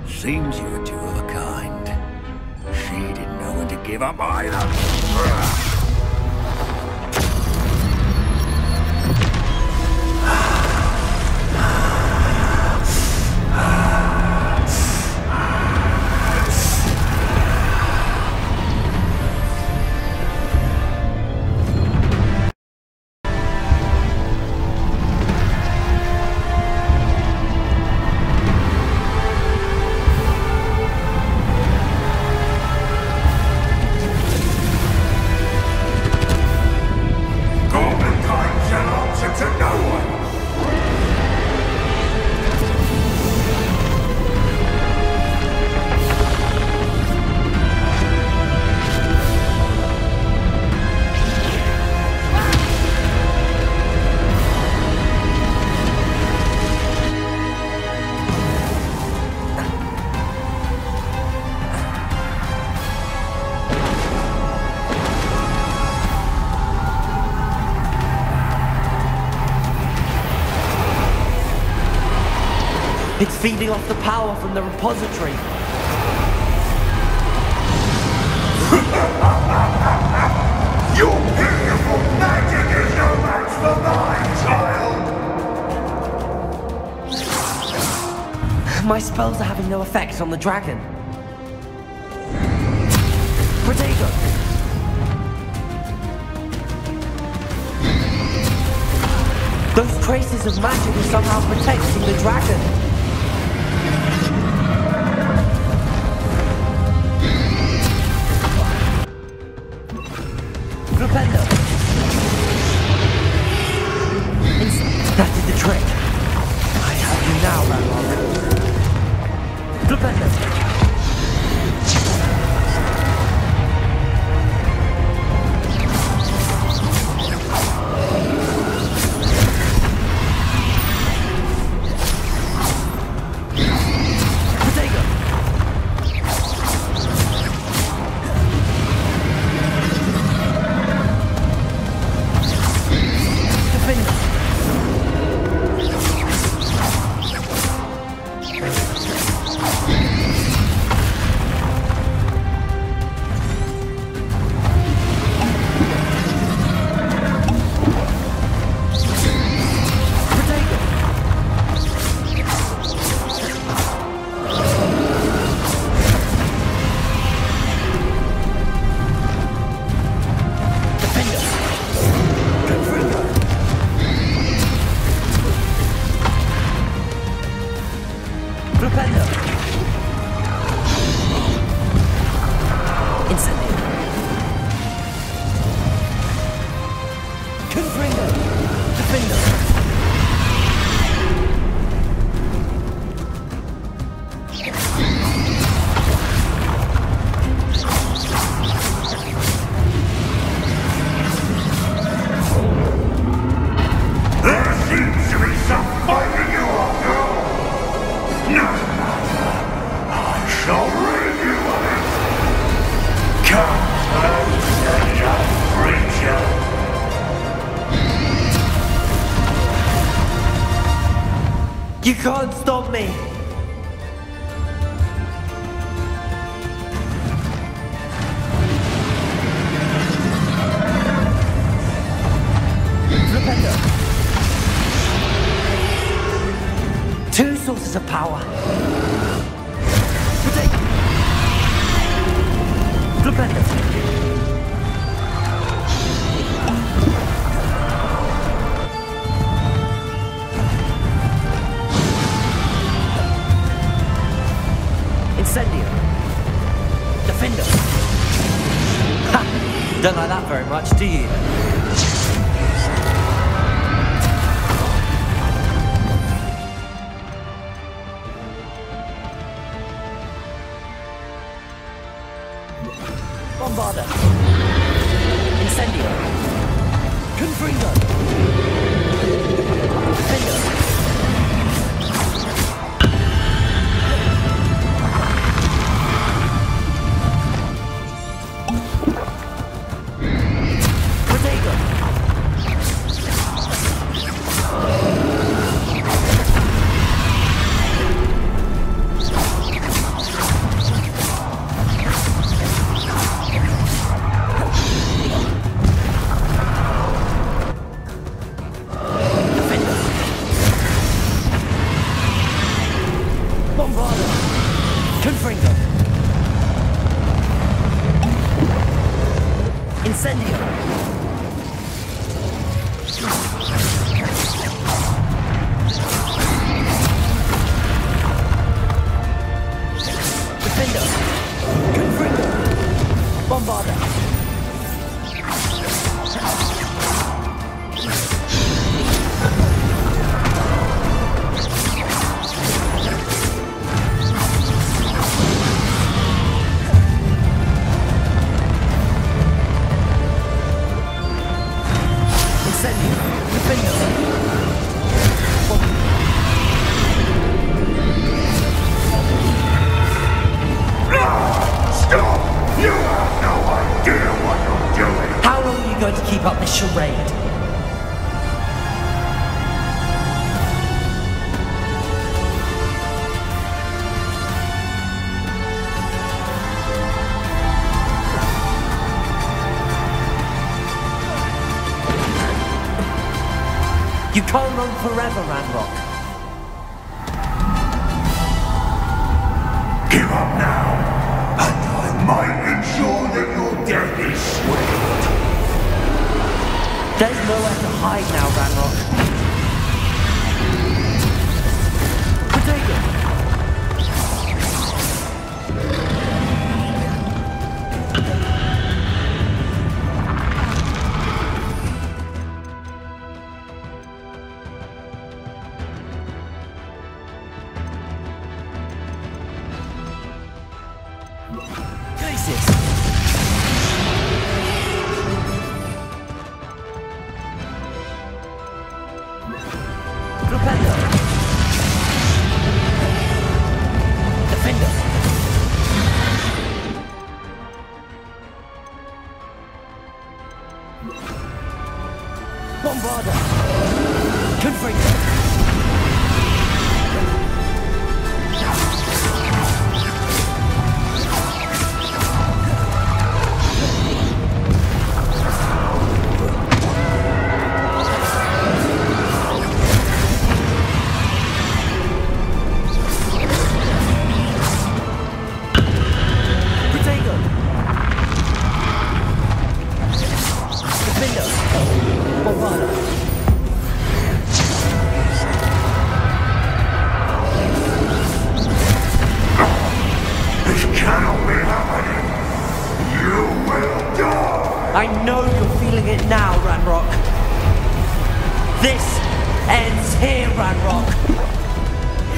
Seems you were two of a kind. She didn't know when to give up either.
It's feeding off the power from the repository.
Your beautiful magic is no match for mine, child!
My spells are having no effect on the dragon. Protego! Those traces of magic are somehow protecting the dragon. Flipendo. That did the trick. I have you now, Ranrock. Flipendo. Confringo! Defender!
There seems to be some fighting you after all. No matter. I shall rid you of it. Come, young creature.
You can't stop me! Flipendo! Two sources of power! Flipendo! Incendio! Defender! Ha! Don't like that very much, do you? Bombarda! Incendio! Confringo! Defender! You can't run forever, Ranrock.
Give up now, and I might ensure that your death is swift.
There's nowhere to hide now, Ranrock. Potato! I know you're feeling it now, Ranrock. This ends here, Ranrock.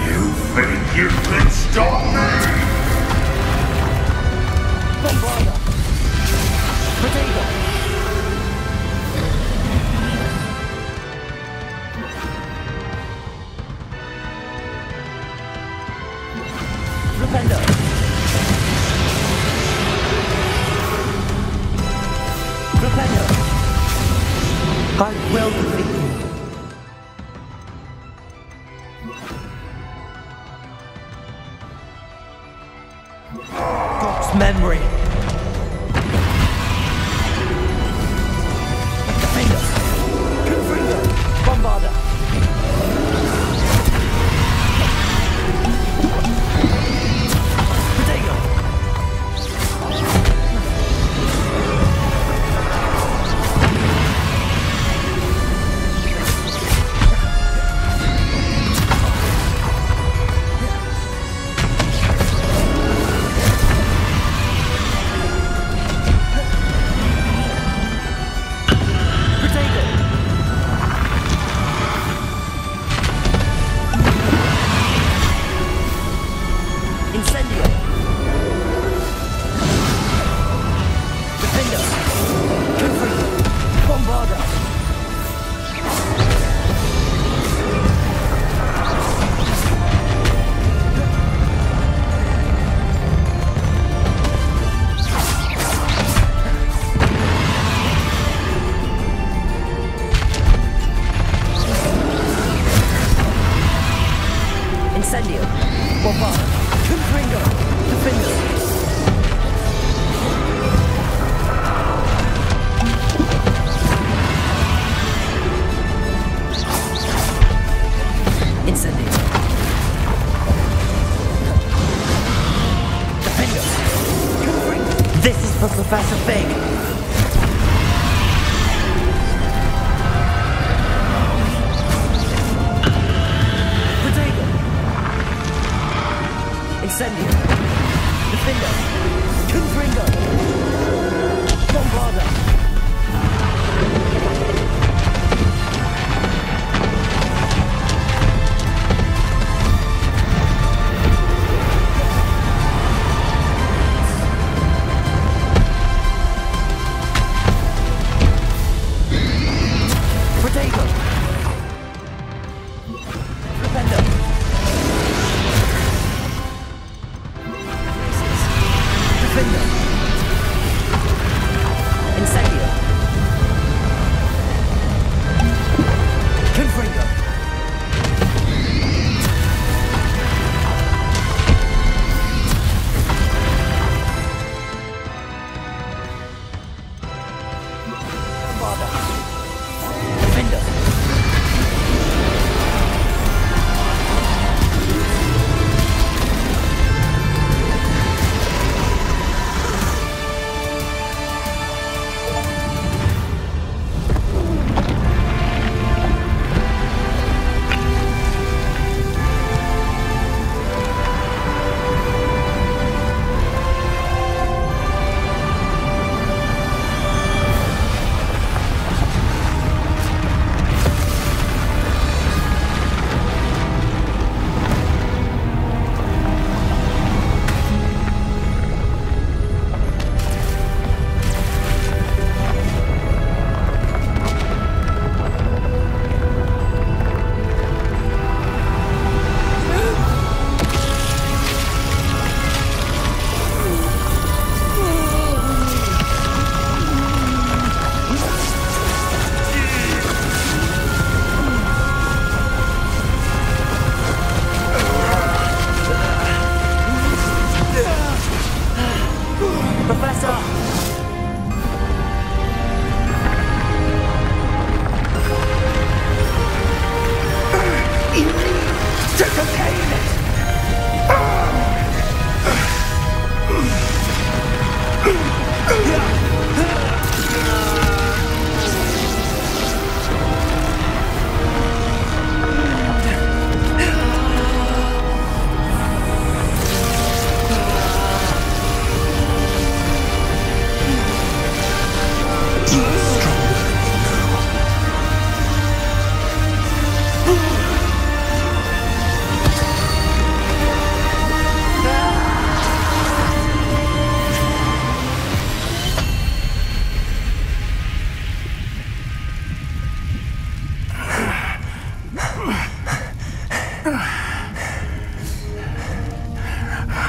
You think you can stop me?
Potato. Flipendo. Flipendo. I will defeat you. God's memory. Defender. Confringer. Bombarder. Potato.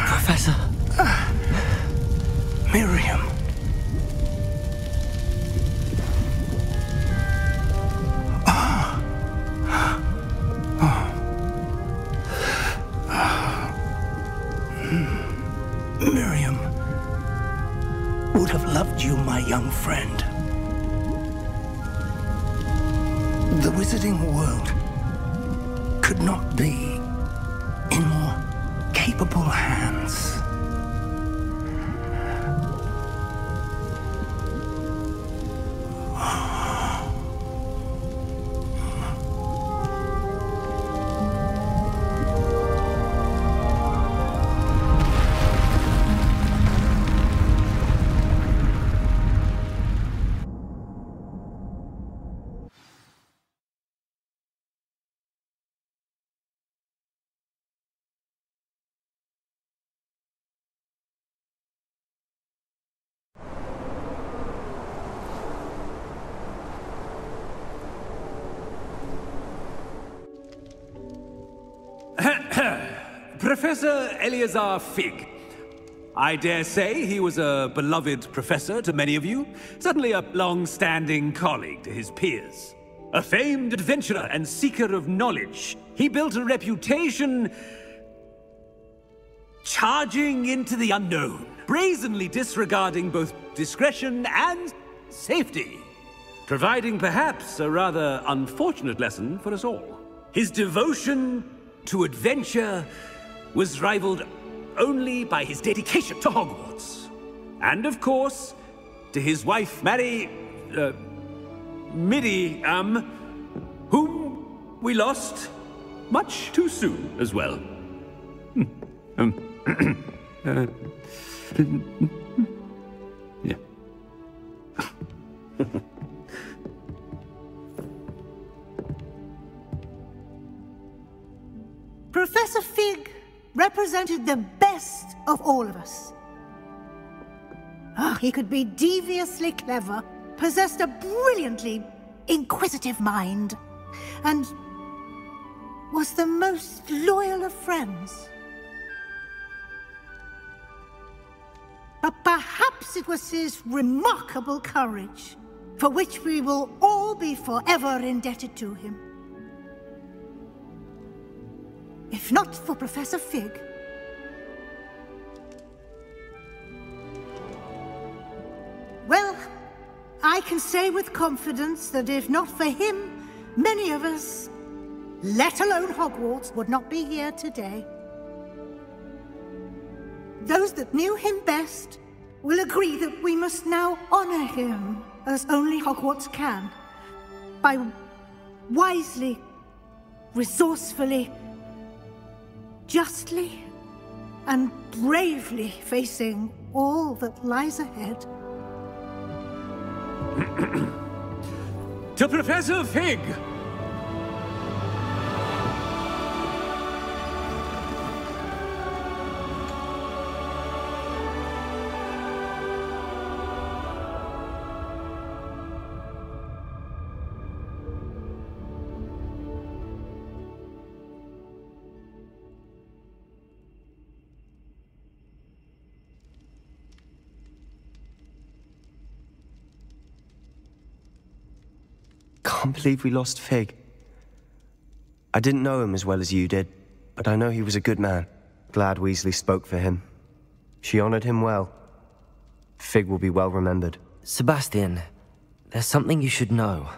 Professor.
Miriam. Miriam would have loved you, my young friend. The wizarding world could not be in more capable hands.
Professor Eleazar Fig. I dare say he was a beloved professor to many of you, certainly a long-standing colleague to his peers. A famed adventurer and seeker of knowledge, he built a reputation charging into the unknown, brazenly disregarding both discretion and safety, providing perhaps a rather unfortunate lesson for us all. His devotion to adventure was rivaled only by his dedication to Hogwarts. And of course, to his wife, Midi, whom we lost much too soon as well. Yeah.
Professor Fig represented the best of all of us. He could be deviously clever, possessed a brilliantly inquisitive mind, and was the most loyal of friends. But perhaps it was his remarkable courage, for which we will all be forever indebted to him. If not for Professor Fig, well, I can say with confidence that if not for him, many of us, let alone Hogwarts, would not be here today. Those that knew him best will agree that we must now honor him as only Hogwarts can, by wisely, resourcefully, justly and bravely facing all that lies ahead.
To Professor Fig!
I can't believe we lost Fig. I didn't know him as well as you did, but I know he was a good man. Glad Weasley spoke for him. She honored him well. Fig will be well remembered.
Sebastian, there's something you should know.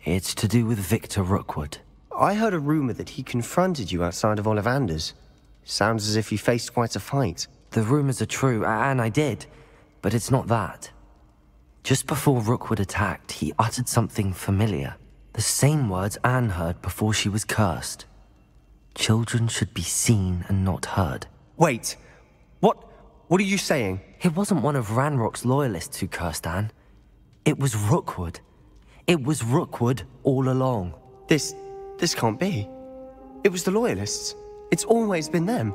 It's to do with Victor Rookwood.
I heard a rumor that he confronted you outside of Ollivander's. Sounds as if you faced quite a fight.
The rumors are true, and I did, but it's not that. Just before Rookwood attacked, he uttered something familiar. The same words Anne heard before she was cursed. Children should be seen and not heard.
Wait, what are you saying?
It wasn't one of Ranrock's loyalists who cursed Anne. It was Rookwood. It was Rookwood all along.
This can't be. It was the loyalists. It's always been them.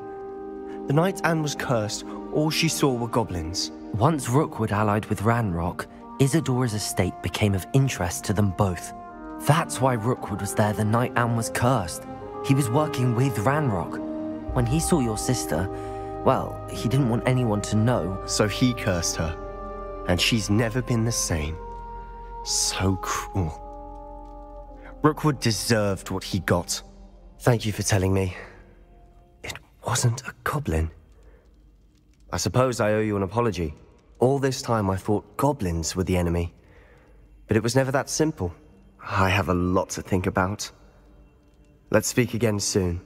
The night Anne was cursed, all she saw were goblins.
Once Rookwood allied with Ranrock, Isadora's estate became of interest to them both. That's why Rookwood was there the night Anne was cursed. He was working with Ranrock. When he saw your sister, well, he didn't want anyone to know.
So he cursed her. And she's never been the same. So cruel. Rookwood deserved what he got. Thank you for telling me. It wasn't a goblin. I suppose I owe you an apology. All this time I thought goblins were the enemy. But it was never that simple. I have a lot to think about. Let's speak again soon.